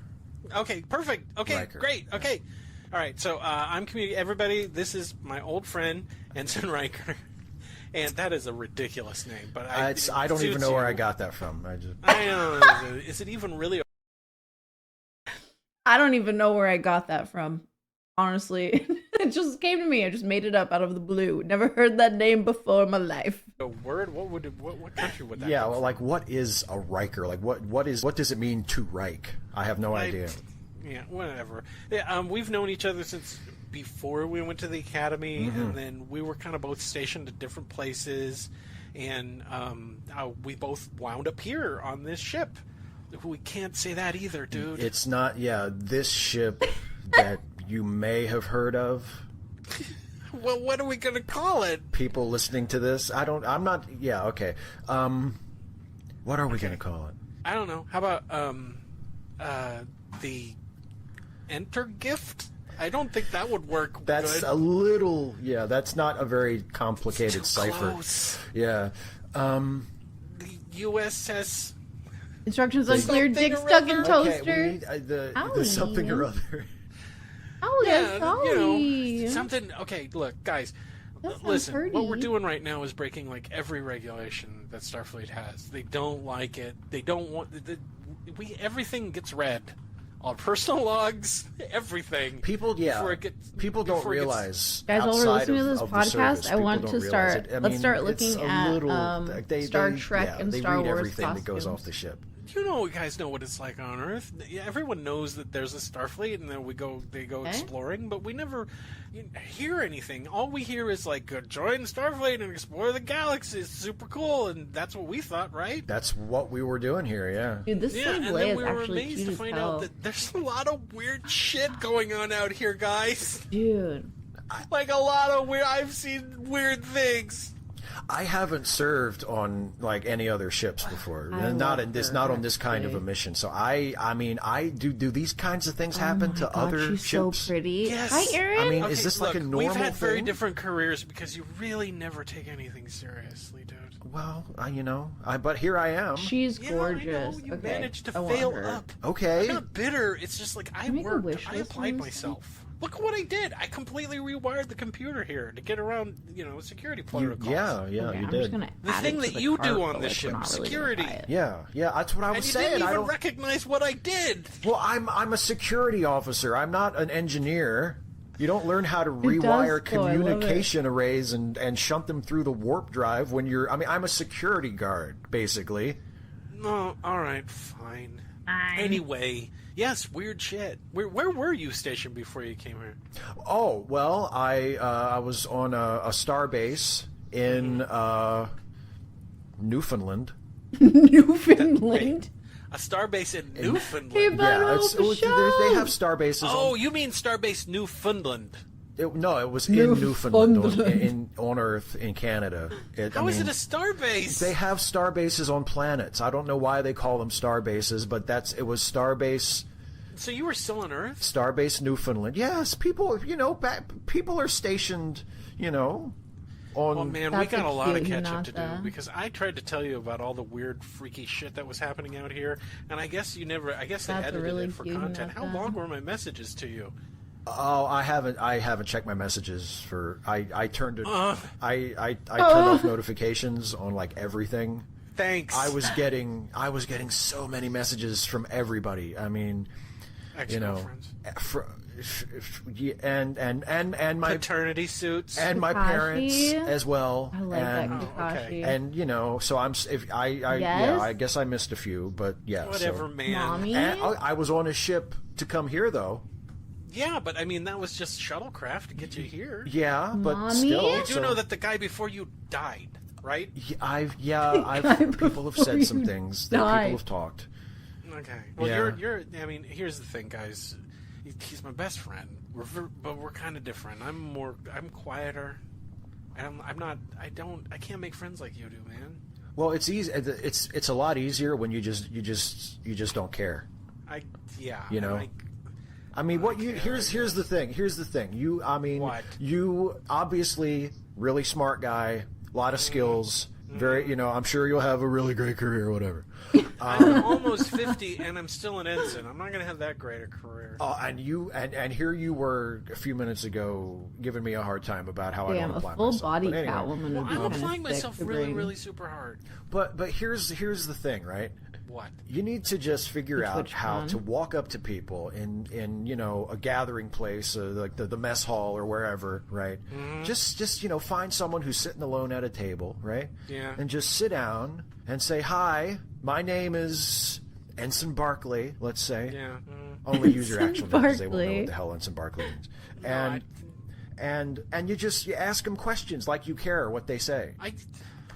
Okay, perfect. Okay, Riker. Great. Okay. All right, so I'm everybody. This is my old friend Ensign Riker, and that is a ridiculous name. But I don't even know where I got that from. I know. Is it even really? I don't even know where I got that from. Honestly, it just came to me. I just made it up out of the blue. Never heard that name before in my life. A word? What country would that? Yeah. Well, like, what is a Riker? Like, what does it mean to Reich? I have no idea. Yeah, whatever. Yeah, we've known each other since before we went to the academy, and then we were kind of both stationed at different places, and we both wound up here on this ship. We can't say that either, dude. It's not. Yeah, this ship that you may have heard of. Well, what are we gonna call it? People listening to this, I'm not. Yeah, okay. What are we gonna call it? I don't know. How about the Enter Gift? I don't think that would work. That's good. a little. Yeah, that's not a very complicated cipher. Close. Yeah. The USS. Instructions unclear. Dick stuck in toaster. Okay, we need the something or other. Oh, Yeah, Ollie. something. Okay, look, guys. That Listen, sounds what we're pretty. doing right now is breaking like every regulation that Starfleet has. They don't like it. They don't want. Everything gets read. All personal logs, everything. People don't realize. Guys, while we're outside listening to of this the podcast, service, I people want don't to realize start. it. I Let's mean, start it's looking a at little, Star Trek and they Star read Wars everything costumes. that goes off the ship. You guys know what it's like on Earth. Yeah, everyone knows that there's a Starfleet, and then they go exploring, but we never hear anything. All we hear is like, join Starfleet and explore the galaxy. It's super cool, and that's what we thought, right? That's what we were doing here, yeah. Dude, this Yeah, slave and Leia then is we were actually amazed cute to as find hell. out that there's a lot of weird shit going on out here, guys. Dude. Like a lot of weird. I've seen weird things. I haven't served on like any other ships before, not on this kind of a mission. So I mean, do these kinds of things happen to other she's ships? so pretty. Yes. Hi, Aaron. I mean, Okay, is this look, like a normal we've had very thing? different careers because you really never take anything seriously, dude. Well, but here I am. She's Yeah, gorgeous. I know. You okay. managed to I want fail her. up. Okay. I'm not bitter. It's just like I Can we make a worked. wish I list applied on this myself. Look what I did. I completely rewired the computer here to get around, security protocols. Yeah, Okay, you I'm did. just gonna The add thing it to that the you cart, do on but, this like, ship, we're not really security. gonna buy it. Yeah, that's what I And was you saying. didn't I even don't. recognize what I did. Well, I'm a security officer. I'm not an engineer. You don't learn how to does, rewire though. I love communication arrays and shunt them through the warp drive when you're. I mean, I'm a security guard, basically. No, all right, fine. Anyway, yes, weird shit. Where were you stationed before you came here? Oh well, I was on a star base in Newfoundland. Newfoundland. A starbase in Newfoundland. Hey, they have star bases. Oh, you mean Starbase Newfoundland? It was in Newfoundland, on Earth, in Canada. How is it a starbase? They have star bases on planets. I don't know why they call them star bases, but it was Starbase. So you were still on Earth? Starbase Newfoundland. Yes, people. People are stationed. On. Oh man, we got a lot of catch up to do because I tried to tell you about all the weird, freaky shit that was happening out here, and I guess you never. I guess they edited it for content. How long were my messages to you? Oh, I haven't checked my messages for. I turned it. I turned off notifications on like everything. Thanks. I was getting so many messages from everybody. I mean, ex-girlfriends. And my paternity suits and my parents as well. I like that Kakashi. And so I guess I missed a few, but yeah. Whatever, man. Mommy? And I was on a ship to come here though. Yeah, but I mean that was just shuttlecraft to get you here. Yeah, but Mommy? still. You do know that the guy before you died, right? People have said some things that people have talked. Okay. Well, you're. I mean, here's the thing, guys. He's my best friend. But we're kind of different. I'm quieter. I'm not. I can't make friends like you do, man. Well, it's easy. It's a lot easier when you just don't care. Here's the thing. What? You obviously really smart guy, a lot of skills. Very, I'm sure you'll have a really great career, whatever. I'm almost 50 and I'm still an ensign. I'm not going to have that great a career. And here you were a few minutes ago giving me a hard time about how I don't apply full myself. body But anyway. Catwoman would be I'm applying kinda myself sick to really, bring. really super hard. But here's the thing, right? What? You need to just figure out Twitch how con. to walk up to people in a gathering place, like the mess hall or wherever, right? Mm-hmm. Just find someone who's sitting alone at a table, right? Yeah. And just sit down and say, "Hi, my name is Ensign Barkley." Let's say. Yeah. Only use your actual name because they won't know Barkley. what the hell Ensign Barkley means. And you ask them questions like you care what they say.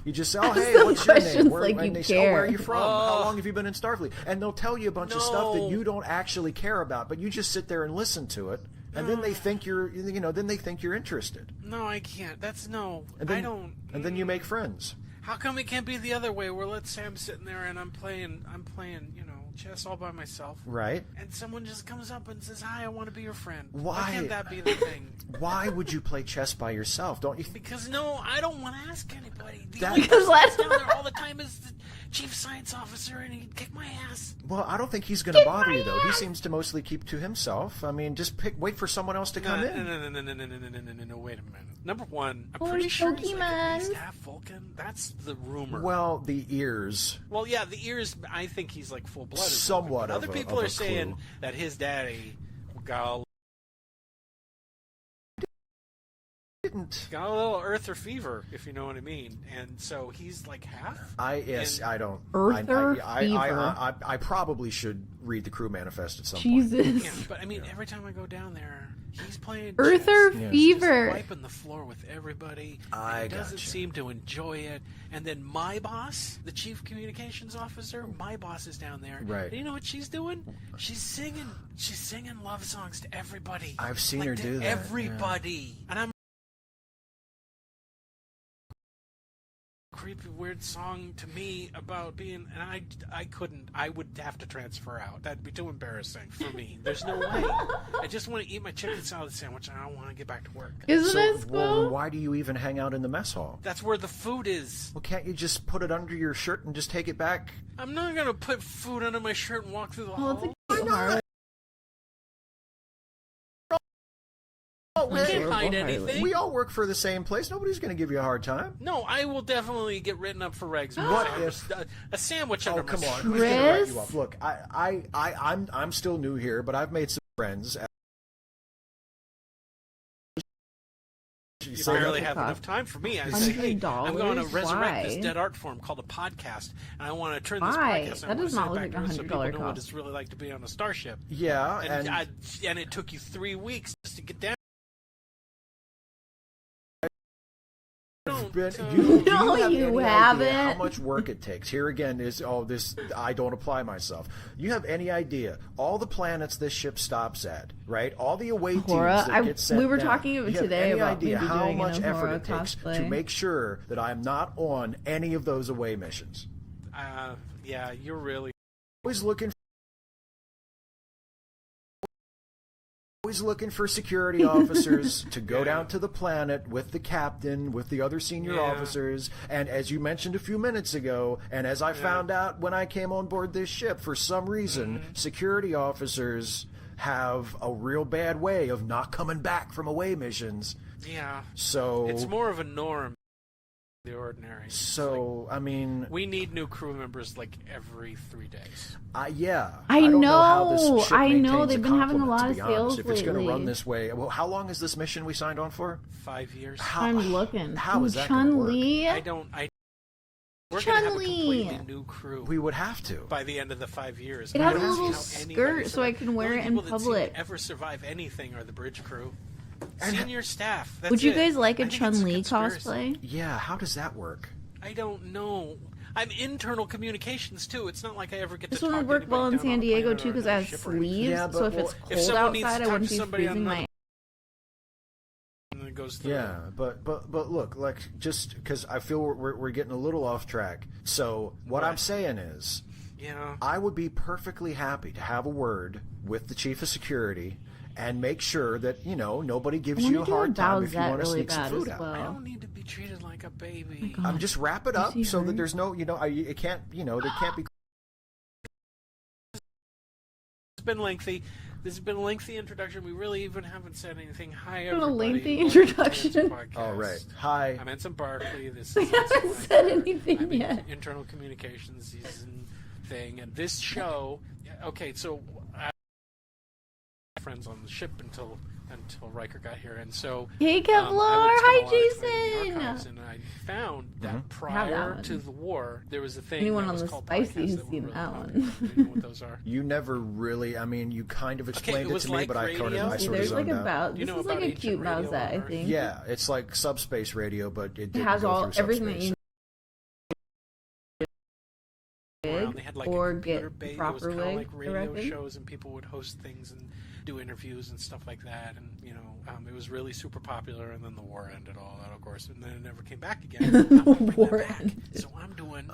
You just say, "Oh, hey, Some what's your name?" questions Where, like and you they say, "Oh, where are care. you from? How long have you been in Starfleet?" And they'll tell you a bunch of stuff that No. you don't actually care about, but you just sit there and listen to it, and then they think you're, then they think you're interested. No, I can't. That's no. And then, I don't. And then you make friends. How come it can't be the other way, where let's say I'm sitting there and I'm playing, chess all by myself. Right. And someone just comes up and says, "Hi, I want to be your friend." Why? Why can't that be the thing? Why would you play chess by yourself? Don't you? Because no, I don't want to ask anybody. The That- only Because person that's down there all the time is the chief science officer, and he'd kick my ass. Well, I don't think he's going to bother you, though. He seems to mostly keep to himself. I mean, just wait for someone else to come in. No, wait a minute. Number one, I'm Or pretty sure he's Pokemon. like at least half Vulcan. That's the rumor. Well, the ears. Well, yeah, the ears. I think he's like full-blooded. Somewhat Other of people a are saying clue. that his daddy got a little Earther fever, if you know what I mean, and so he's like half. I don't. Earther I probably should read the crew manifest at some Jesus. point. Yeah, but I mean, every time I go down there, he's playing Earther chess, fever. just wiping the floor with everybody. I and he doesn't gotcha. seem to enjoy it. And then my boss, the chief communications officer, my boss is down there. Right. And you know what she's doing? She's singing love songs to everybody. I've seen Like, her to do that. everybody. And I'm creepy weird song to me about being, and I couldn't. I would have to transfer out. That'd be too embarrassing for me. There's no way. I just want to eat my chicken salad sandwich, and I don't want to get back to work. Isn't this Well, cool? why do you even hang out in the mess hall? That's where the food is. Well, can't you just put it under your shirt and just take it back? I'm not gonna put food under my shirt and walk through the Well, hall. it's a cute heart. We can't hide anything. We all work for the same place. Nobody's going to give you a hard time. No, I will definitely get written up for regs. What I'm if- a sandwich Oh, under come my on. shirt? Who's going to write you up? Look, I'm still new here, but I've made some friends. You barely have enough time for me. I say, hey, I'm going to $100? resurrect this Why? dead art form called a podcast, and I want to turn this Why? podcast. That I want does to not send look it back like to us so people $100 know what cost. it's really like to be on a starship. Yeah, and it took you 3 weeks just to get down. No, have you any haven't. idea how much work it takes? Here again is this. I don't apply myself. You have any idea all the planets this ship stops at, right? All the away teams Ahura, that get sent we were down. talking You have today any about idea maybe how doing an much effort Ahura it takes to cosplay. make sure that I'm not on any of those away missions? Yeah, you're really Always looking for security officers to go down to the planet with the captain, with the other senior officers, and as you mentioned a few minutes ago, and as I found out when I came on board this ship, for some reason, security officers have a real bad way of not coming back from away missions. Yeah. So it's more of a norm than the ordinary. So I mean, we need new crew members like every 3 days. Yeah. I don't know. how this ship I know. maintains They've a been having a complement, lot to of be honest. sales If it's going to lately. run this way, well, how long is this mission we signed on for? 5 years. I'm looking. How is that gonna work? Chun-Li? We're going to have a Chun-Li. completely new crew. We would have to by the end of the 5 years. It I has a don't little see how anybody skirt so I survives. can wear The it only in people that seem to public. ever survive anything are the bridge crew. Senior staff. That's Would you it. guys like a I think it's Chun-Li conspiracy. cosplay? Yeah, how does that work? I don't know. I'm internal communications too. It's not like I ever get This to one talk would to work well in anybody down San on a Diego planet too or because it another has ship or anything. sleeves. Yeah, so if it's If cold someone needs to outside, I talk wouldn't to be somebody on freezing another my. and then it goes through. Yeah, but look, like just because I feel we're getting a little off track. So what I'm saying is, Yeah. I would be perfectly happy to have a word with the chief of security and make sure that nobody gives I you a wanna do hard time if you Bowsette want to really sneak some bad food as out. well. I don't need to be treated like a baby. Just wrap it You up see so her? that there's no, it can't, there can't be. It's been lengthy. This has been a lengthy introduction. We really even haven't said anything. Hi, been a everybody. lengthy Welcome to introduction. Tan's Podcast. All right. Hi. I'm Ensign Barkley. This I is haven't Ensign said Riker. anything I'm in yet. internal communications season thing, and this show. Okay, so I had friends on the ship until Riker got here, and so Hey, Kevlar. I would spend a lot Hi, of time in the Jason. archives, and I found that I have that prior one. to the war, there was a thing Anyone that on was the called spicy podcasts who's that were seen really that popular. one. Do you know what those are? You never really, you kind of explained it was to me, like but I radio. sort of See, zoned there's like out. about. You This know is like about a ancient cute radio mouse, I on Earth? think. Yeah, it's like subspace radio, but it didn't has go all through everything that subspace. you had like or a computer get base. the It was proper kind of way, like I radio reckon. shows, and people would host things and do interviews and stuff like that. And it was really super popular. And then the war ended all that, of course, and then it never came back again. War ended. So I'm doing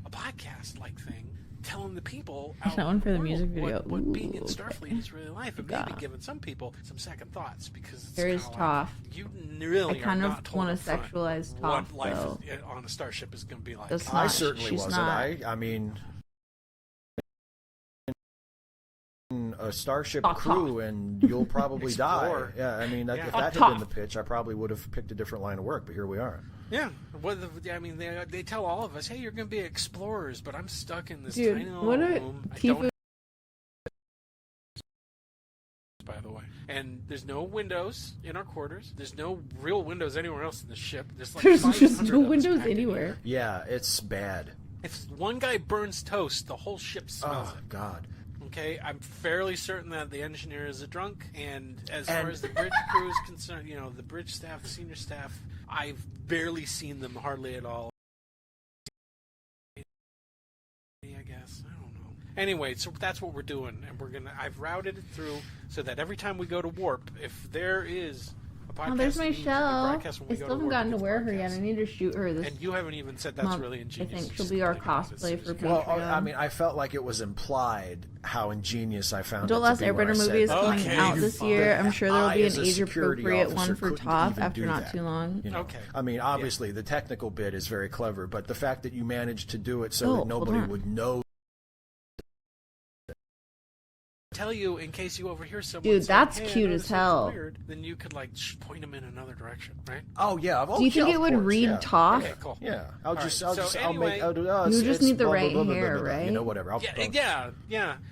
a podcast-like thing, telling the people out That one for in the world music video. what being in Ooh, Starfleet is really like, and Yeah. maybe giving some people some second thoughts, because it's There is kinda Toph. like, you really I kind are of not told want up to front sexualize what Toph, life though. on a starship is going to be like. That's I not- certainly she's wasn't. not- I mean, a starship Talk, crew, and you'll probably die. Explore. Yeah, I mean, Yeah. if Talk, that had talk. been the pitch, I probably would have picked a different line of work. But here we are. Yeah, they tell all of us, hey, you're going to be explorers, but I'm stuck in this Dude, tiny little what a room. I Tifa- don't by the way. And there's no windows in our quarters. There's no real windows anywhere else in the ship. There's like There's 500 just no of us windows packed in anywhere. here. Yeah, it's bad. If one guy burns toast, the whole ship smells Oh it. God. Okay, I'm fairly certain that the engineer is a drunk, and as far as the bridge crew is concerned, the bridge staff, the senior staff, I've barely seen them hardly at all. I guess. I don't know. Anyway, so that's what we're doing, and I've routed it through so that every time we go to warp, if there is a podcast, Oh, there's my that needs to be shell. broadcast when I we go still to haven't warp, gotten it to gets wear her broadcast. yet. I need to shoot her this And you haven't even said that's month. really ingenious. I think It's she'll just be our completely cosplay for Well, Patreon. I mean, I felt like it was implied how ingenious I found Adult it to Last be when I Airbender said, movie is coming okay, out this year. I'm sure there will I, be as an a security age-appropriate one officer, for couldn't Toph even after do not that. too long. You know? Okay. I mean, obviously, the technical bit is very clever, but the fact that you managed to do it so Oh, that hold nobody on. would know. Tell you in case you overhear someone. Dude, saying, that's hey, I cute know as this sounds hell. Weird, then you could point them in another direction, right? Oh yeah. Do you think it would read Toph? Okay, cool. Yeah, All right, I'll anyway, make. You just need the right hair, right? You know, whatever. Yeah.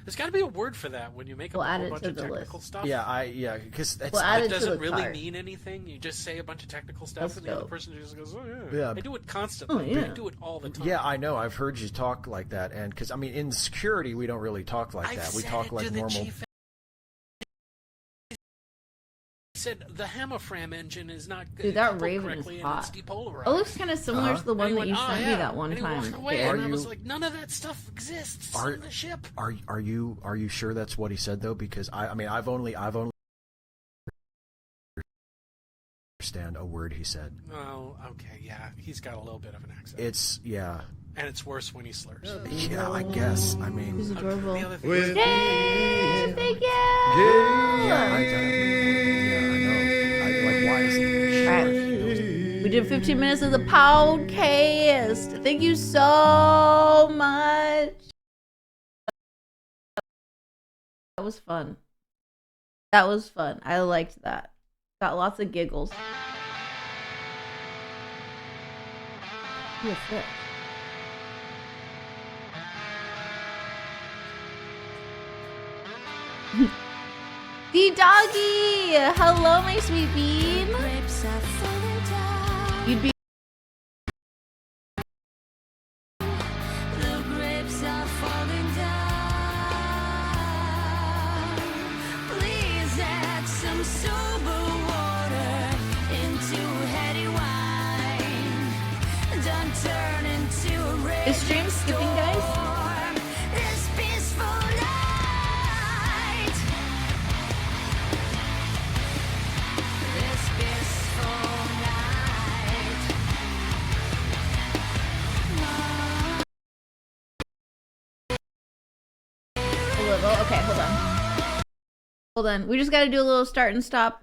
There's got to be a word for that when you make We'll a add whole it bunch to of the technical list. stuff. Yeah, because We'll add it It to doesn't the really cart. mean anything. You just say a bunch of technical stuff, That's and the other dope. person just goes, "Oh Yeah. yeah." I do it constantly. Oh, yeah. I do it all the time. Yeah, I know. I've heard you talk like that, and because I mean, in security, we don't really talk like I've that. We said talk it like to the normal. chief. Said the Hammerfram engine is not Dude, that coupled Raven correctly is and it's hot. depolarized. It looks kind of similar to the one And that he you went, sent "Oh, me yeah." that one and he time. walked away, There. and I was like, none of that stuff exists on the ship. Are you sure that's what he said though? Because I mean, I've only understand a word he said. Oh, okay, yeah, he's got a little bit of an accent. It's And it's worse when he slurs. Yeah, I guess. I mean, He's adorable. The other thing Yay! is- Thank you! yeah, I know. Like, why is Alright. We did 15 minutes of the podcast. Thank you so much. That was fun. That was fun. I liked that. Got lots of giggles. What's this? The doggy! Hello, my sweet bean. You'd be. The grapes are falling down. Please add some sober water into heady wine. Don't turn into a raging Is stream skipping, guys? storm. This peaceful night. This peaceful night. Okay, hold on. Hold on. We just gotta do a little start and stop.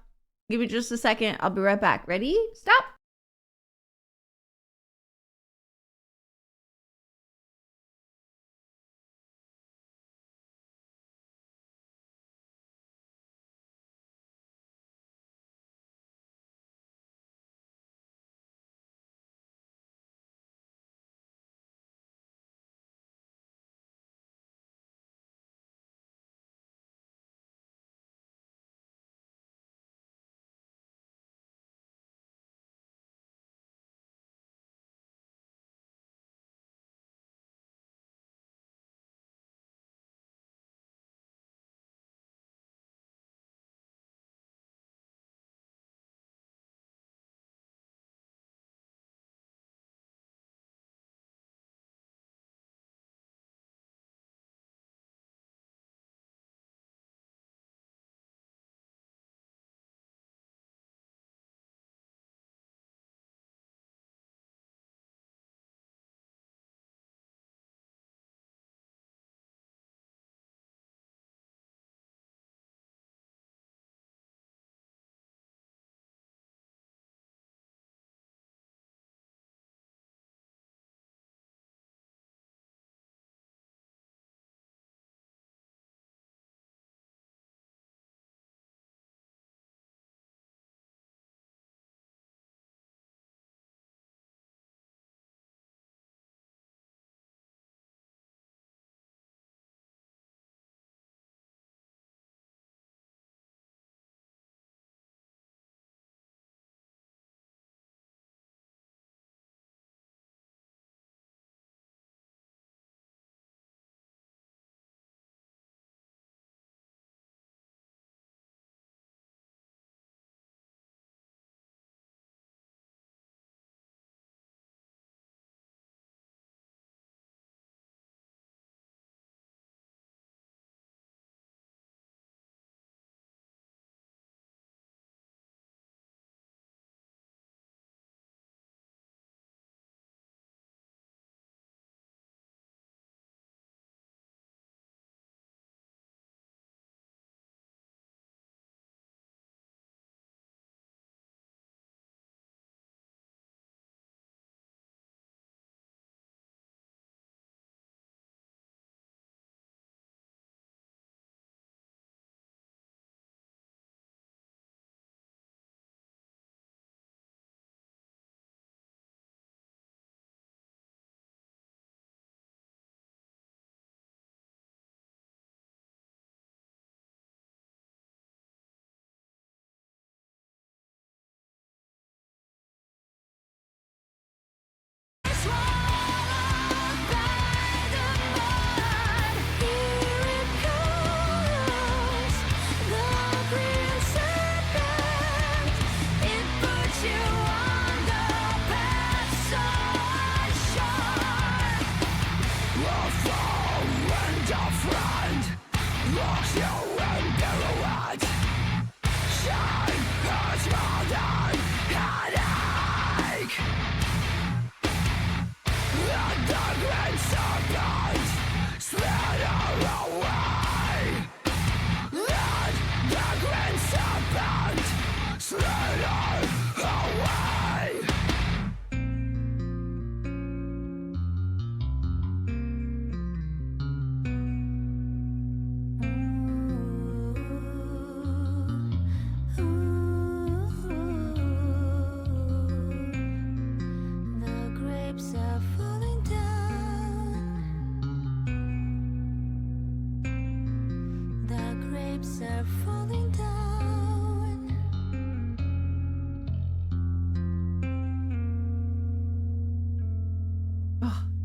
Give me just a second. I'll be right back. Ready? Stop.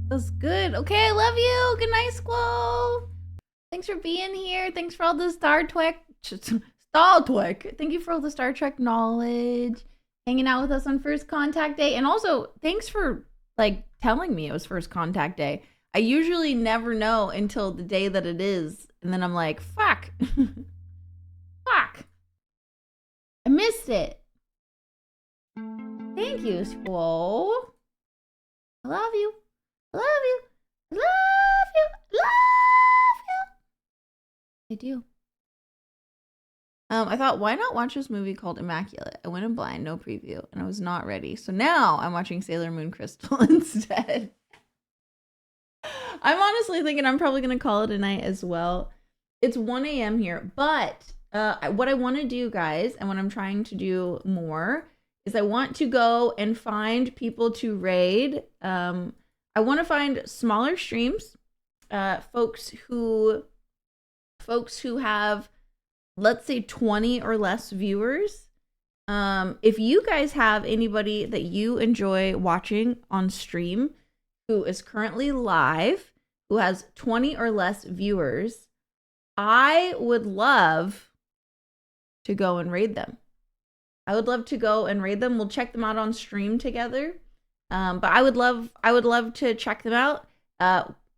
That's good. Okay, I love you. Good night, Squall. Thanks for being here. Thanks for all the Star Trek. Thank you for all the Star Trek knowledge. Hanging out with us on First Contact Day. And also, thanks for like telling me it was First Contact Day. I usually never know until the day that it is. And then I'm like, fuck. Fuck. I missed it. Thank you, Squall. I love you. Love you. Love you. Love you. I do. I thought, why not watch this movie called Immaculate? I went in blind, no preview, and I was not ready. So now I'm watching Sailor Moon Crystal instead. I'm honestly thinking I'm probably going to call it a night as well. It's 1 a.m. here, but what I want to do, guys, and what I'm trying to do more is I want to go and find people to raid. I want to find smaller streams, folks who have, let's say, 20 or less viewers. If you guys have anybody that you enjoy watching on stream who is currently live, who has 20 or less viewers, I would love to go and raid them. We'll check them out on stream together. But I would love to check them out.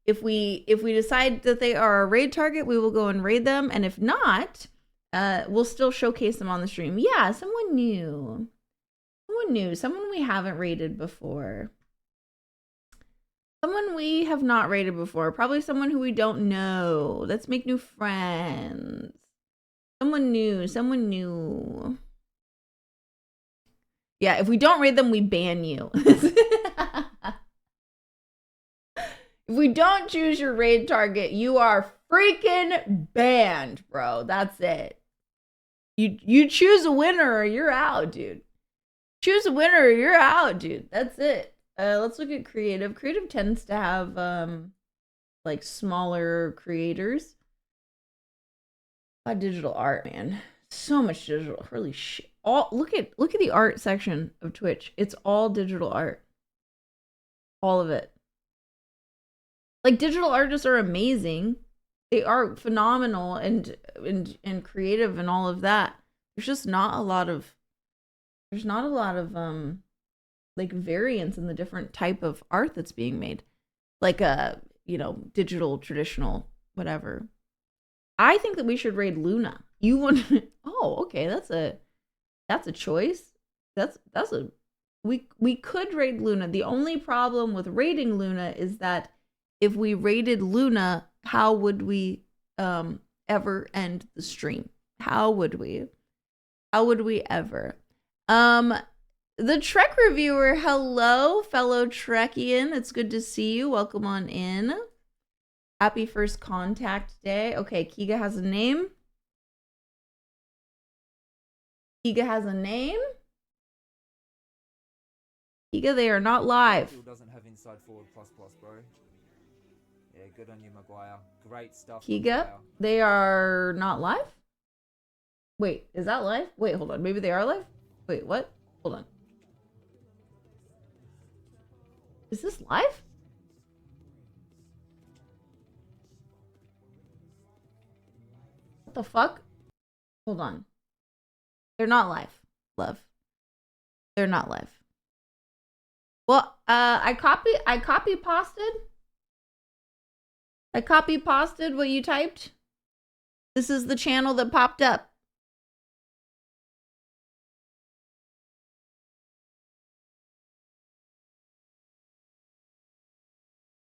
If we decide that they are a raid target, we will go and raid them. And if not, we'll still showcase them on the stream. Yeah, someone new, someone we haven't raided before. Someone we have not raided before. Probably someone who we don't know. Let's make new friends. Someone new. Yeah, if we don't raid them, we ban you. If we don't choose your raid target, you are freaking banned, bro. That's it. You choose a winner or you're out, dude. Choose a winner or you're out, dude. That's it. Let's look at creative. Creative tends to have like smaller creators. Digital art, man. So much digital. Holy shit. Look at the art section of Twitch. It's all digital art. All of it. Like, digital artists are amazing. They are phenomenal and creative and all of that. There's not a lot of like variance in the different type of art that's being made. Like digital, traditional, whatever. I think that we should raid Luna. You want oh, okay, that's a choice. We could raid Luna. The only problem with raiding Luna is that if we raided Luna, how would we ever end the stream? How would we ever? The Trek reviewer, hello, fellow Trekian. It's good to see you. Welcome on in. Happy First Contact Day. Okay, Kiga has a name. Kiga, they are not live. Still doesn't have inside forward plus, bro. Yeah, good on you, Maguire. Great stuff. Kiga, Maguire. they are not live? Wait, is that live? Wait, hold on. Maybe they are live? Wait, what? Hold on. Is this live? What the fuck? Hold on. They're not live, love. They're not live. Well, I copy pasted what you typed. This is the channel that popped up.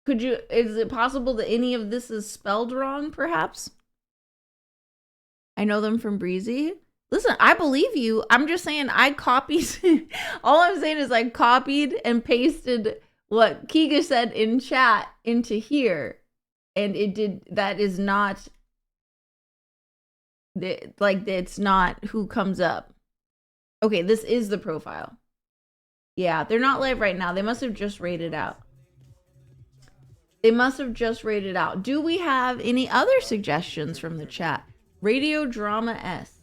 Is it possible that any of this is spelled wrong, perhaps? I know them from Breezy. Listen, I believe you. I'm just saying I copied. All I'm saying is I copied and pasted what Kiga said in chat into here. And it did. That is not. Like, it's not who comes up. Okay, this is the profile. Yeah, they're not live right now. They must have just rated out. They must have just rated out. Do we have any other suggestions from the chat? Radio Drama S.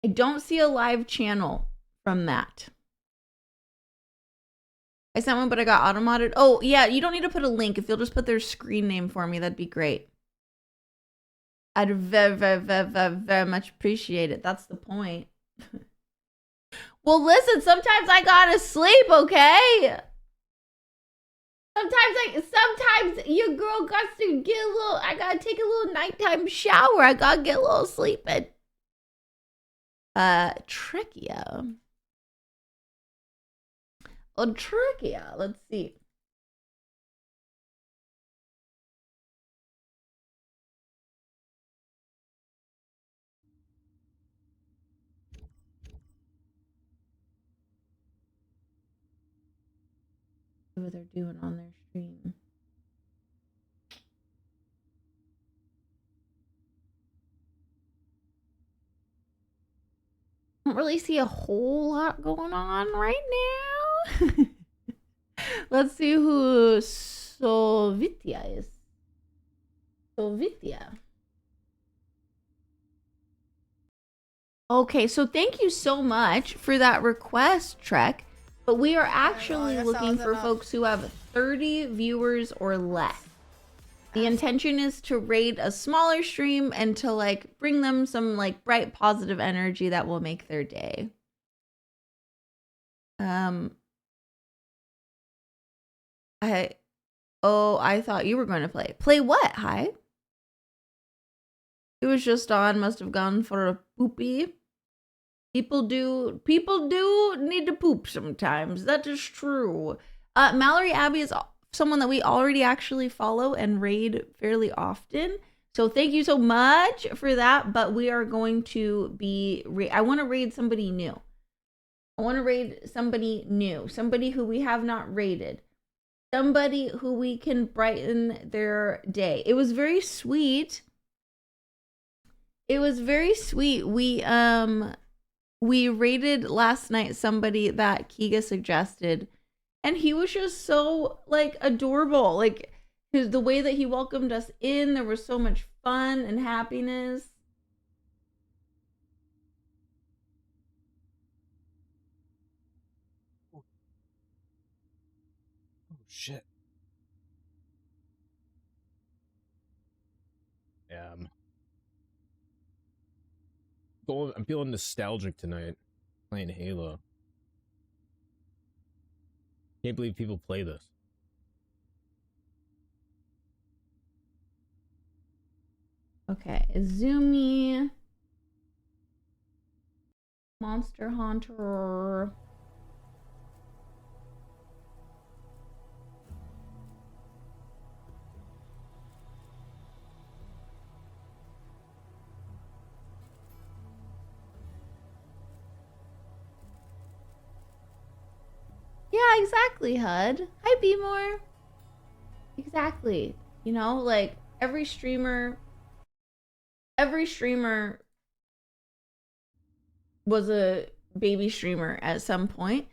I don't see a live channel from that. I sent one, but I got auto-modded. Oh, yeah, you don't need to put a link. If you'll just put their screen name for me, that'd be great. I'd very, very, very, very, very much appreciate it. That's the point. Well, listen, sometimes I gotta sleep, okay? Sometimes your girl got to get a little, I gotta take a little nighttime shower. I gotta get a little sleeping. Trickia. Oh, Trickia. Let's see. See what they're doing on their stream. I don't really see a whole lot going on right now. Let's see who Sovitia is. Sovitia. Okay, so thank you so much for that request, Trek. But we are actually looking for folks who have 30 viewers or less. The intention is to raid a smaller stream and to like bring them some like bright positive energy that will make their day. I thought you were going to play. Play what? Hi. It was just on, must have gone for a poopy. People do need to poop sometimes. That is true. Mallory Abbey is someone that we already actually follow and raid fairly often. So thank you so much for that. But we are going to be, I want to raid somebody new. Somebody who we have not raided. Somebody who we can brighten their day. It was very sweet. We raided last night somebody that Kiga suggested, and he was just so like adorable. Like the way that he welcomed us in, there was so much fun and happiness. Oh shit. Yeah. I'm feeling nostalgic tonight playing Halo. Can't believe people play this. Okay, Izumi, Monster Hunter. Yeah, exactly, HUD. Hi, B-More. Exactly. You know, like every streamer was a baby streamer at some point,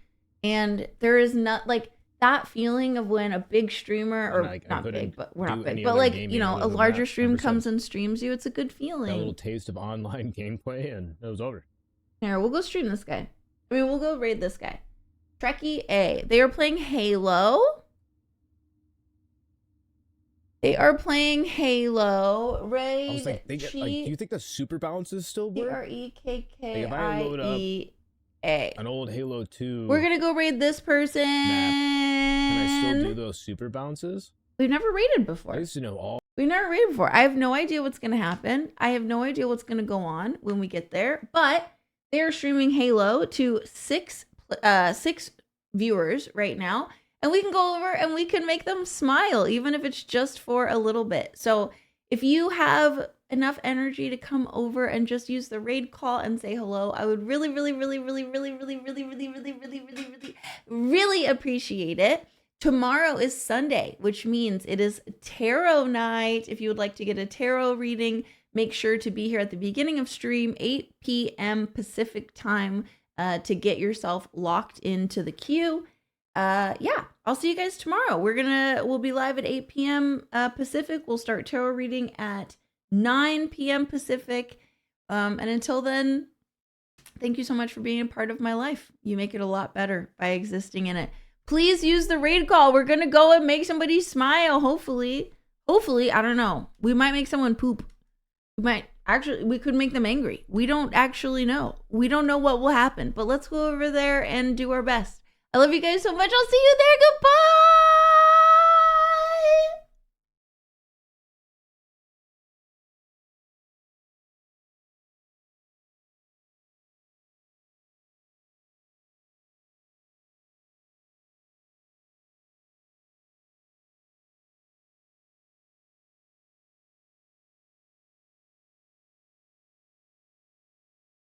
and there is not like that feeling of when a big streamer, or not big, but we're not big, but like, you know, a larger stream comes and streams you. It's a good feeling. Got a little taste of online gameplay, and it was over. Here, we'll go stream this guy. I mean, we'll go raid this guy. Trekkie A. They are playing Halo. Raid. I was like, do you think the super balances still work? Trekkie If I load up an old Halo 2, we're gonna go raid this person. Can I still do those super bounces? We've never raided before. I used to know all. We've never raided before. I have no idea what's going to happen. I have no idea what's going to go on when we get there. But they're streaming Halo to six viewers right now. And we can go over and we can make them smile, even if it's just for a little bit. So if you have enough energy to come over and just use the raid call and say hello, I would really appreciate it. Tomorrow is Sunday, which means it is tarot night. If you would like to get a tarot reading, make sure to be here at the beginning of stream, 8 p.m. Pacific time, to get yourself locked into the queue. Yeah, I'll see you guys tomorrow. We'll be live at 8 p.m. Pacific. We'll start tarot reading at 9 p.m. Pacific. And until then, thank you so much for being a part of my life. You make it a lot better by existing in it. Please use the raid call. We're going to go and make somebody smile, hopefully. Hopefully, I don't know. We might make someone poop. We could make them angry. We don't actually know. We don't know what will happen. But let's go over there and do our best. I love you guys so much. I'll see you there. Goodbye.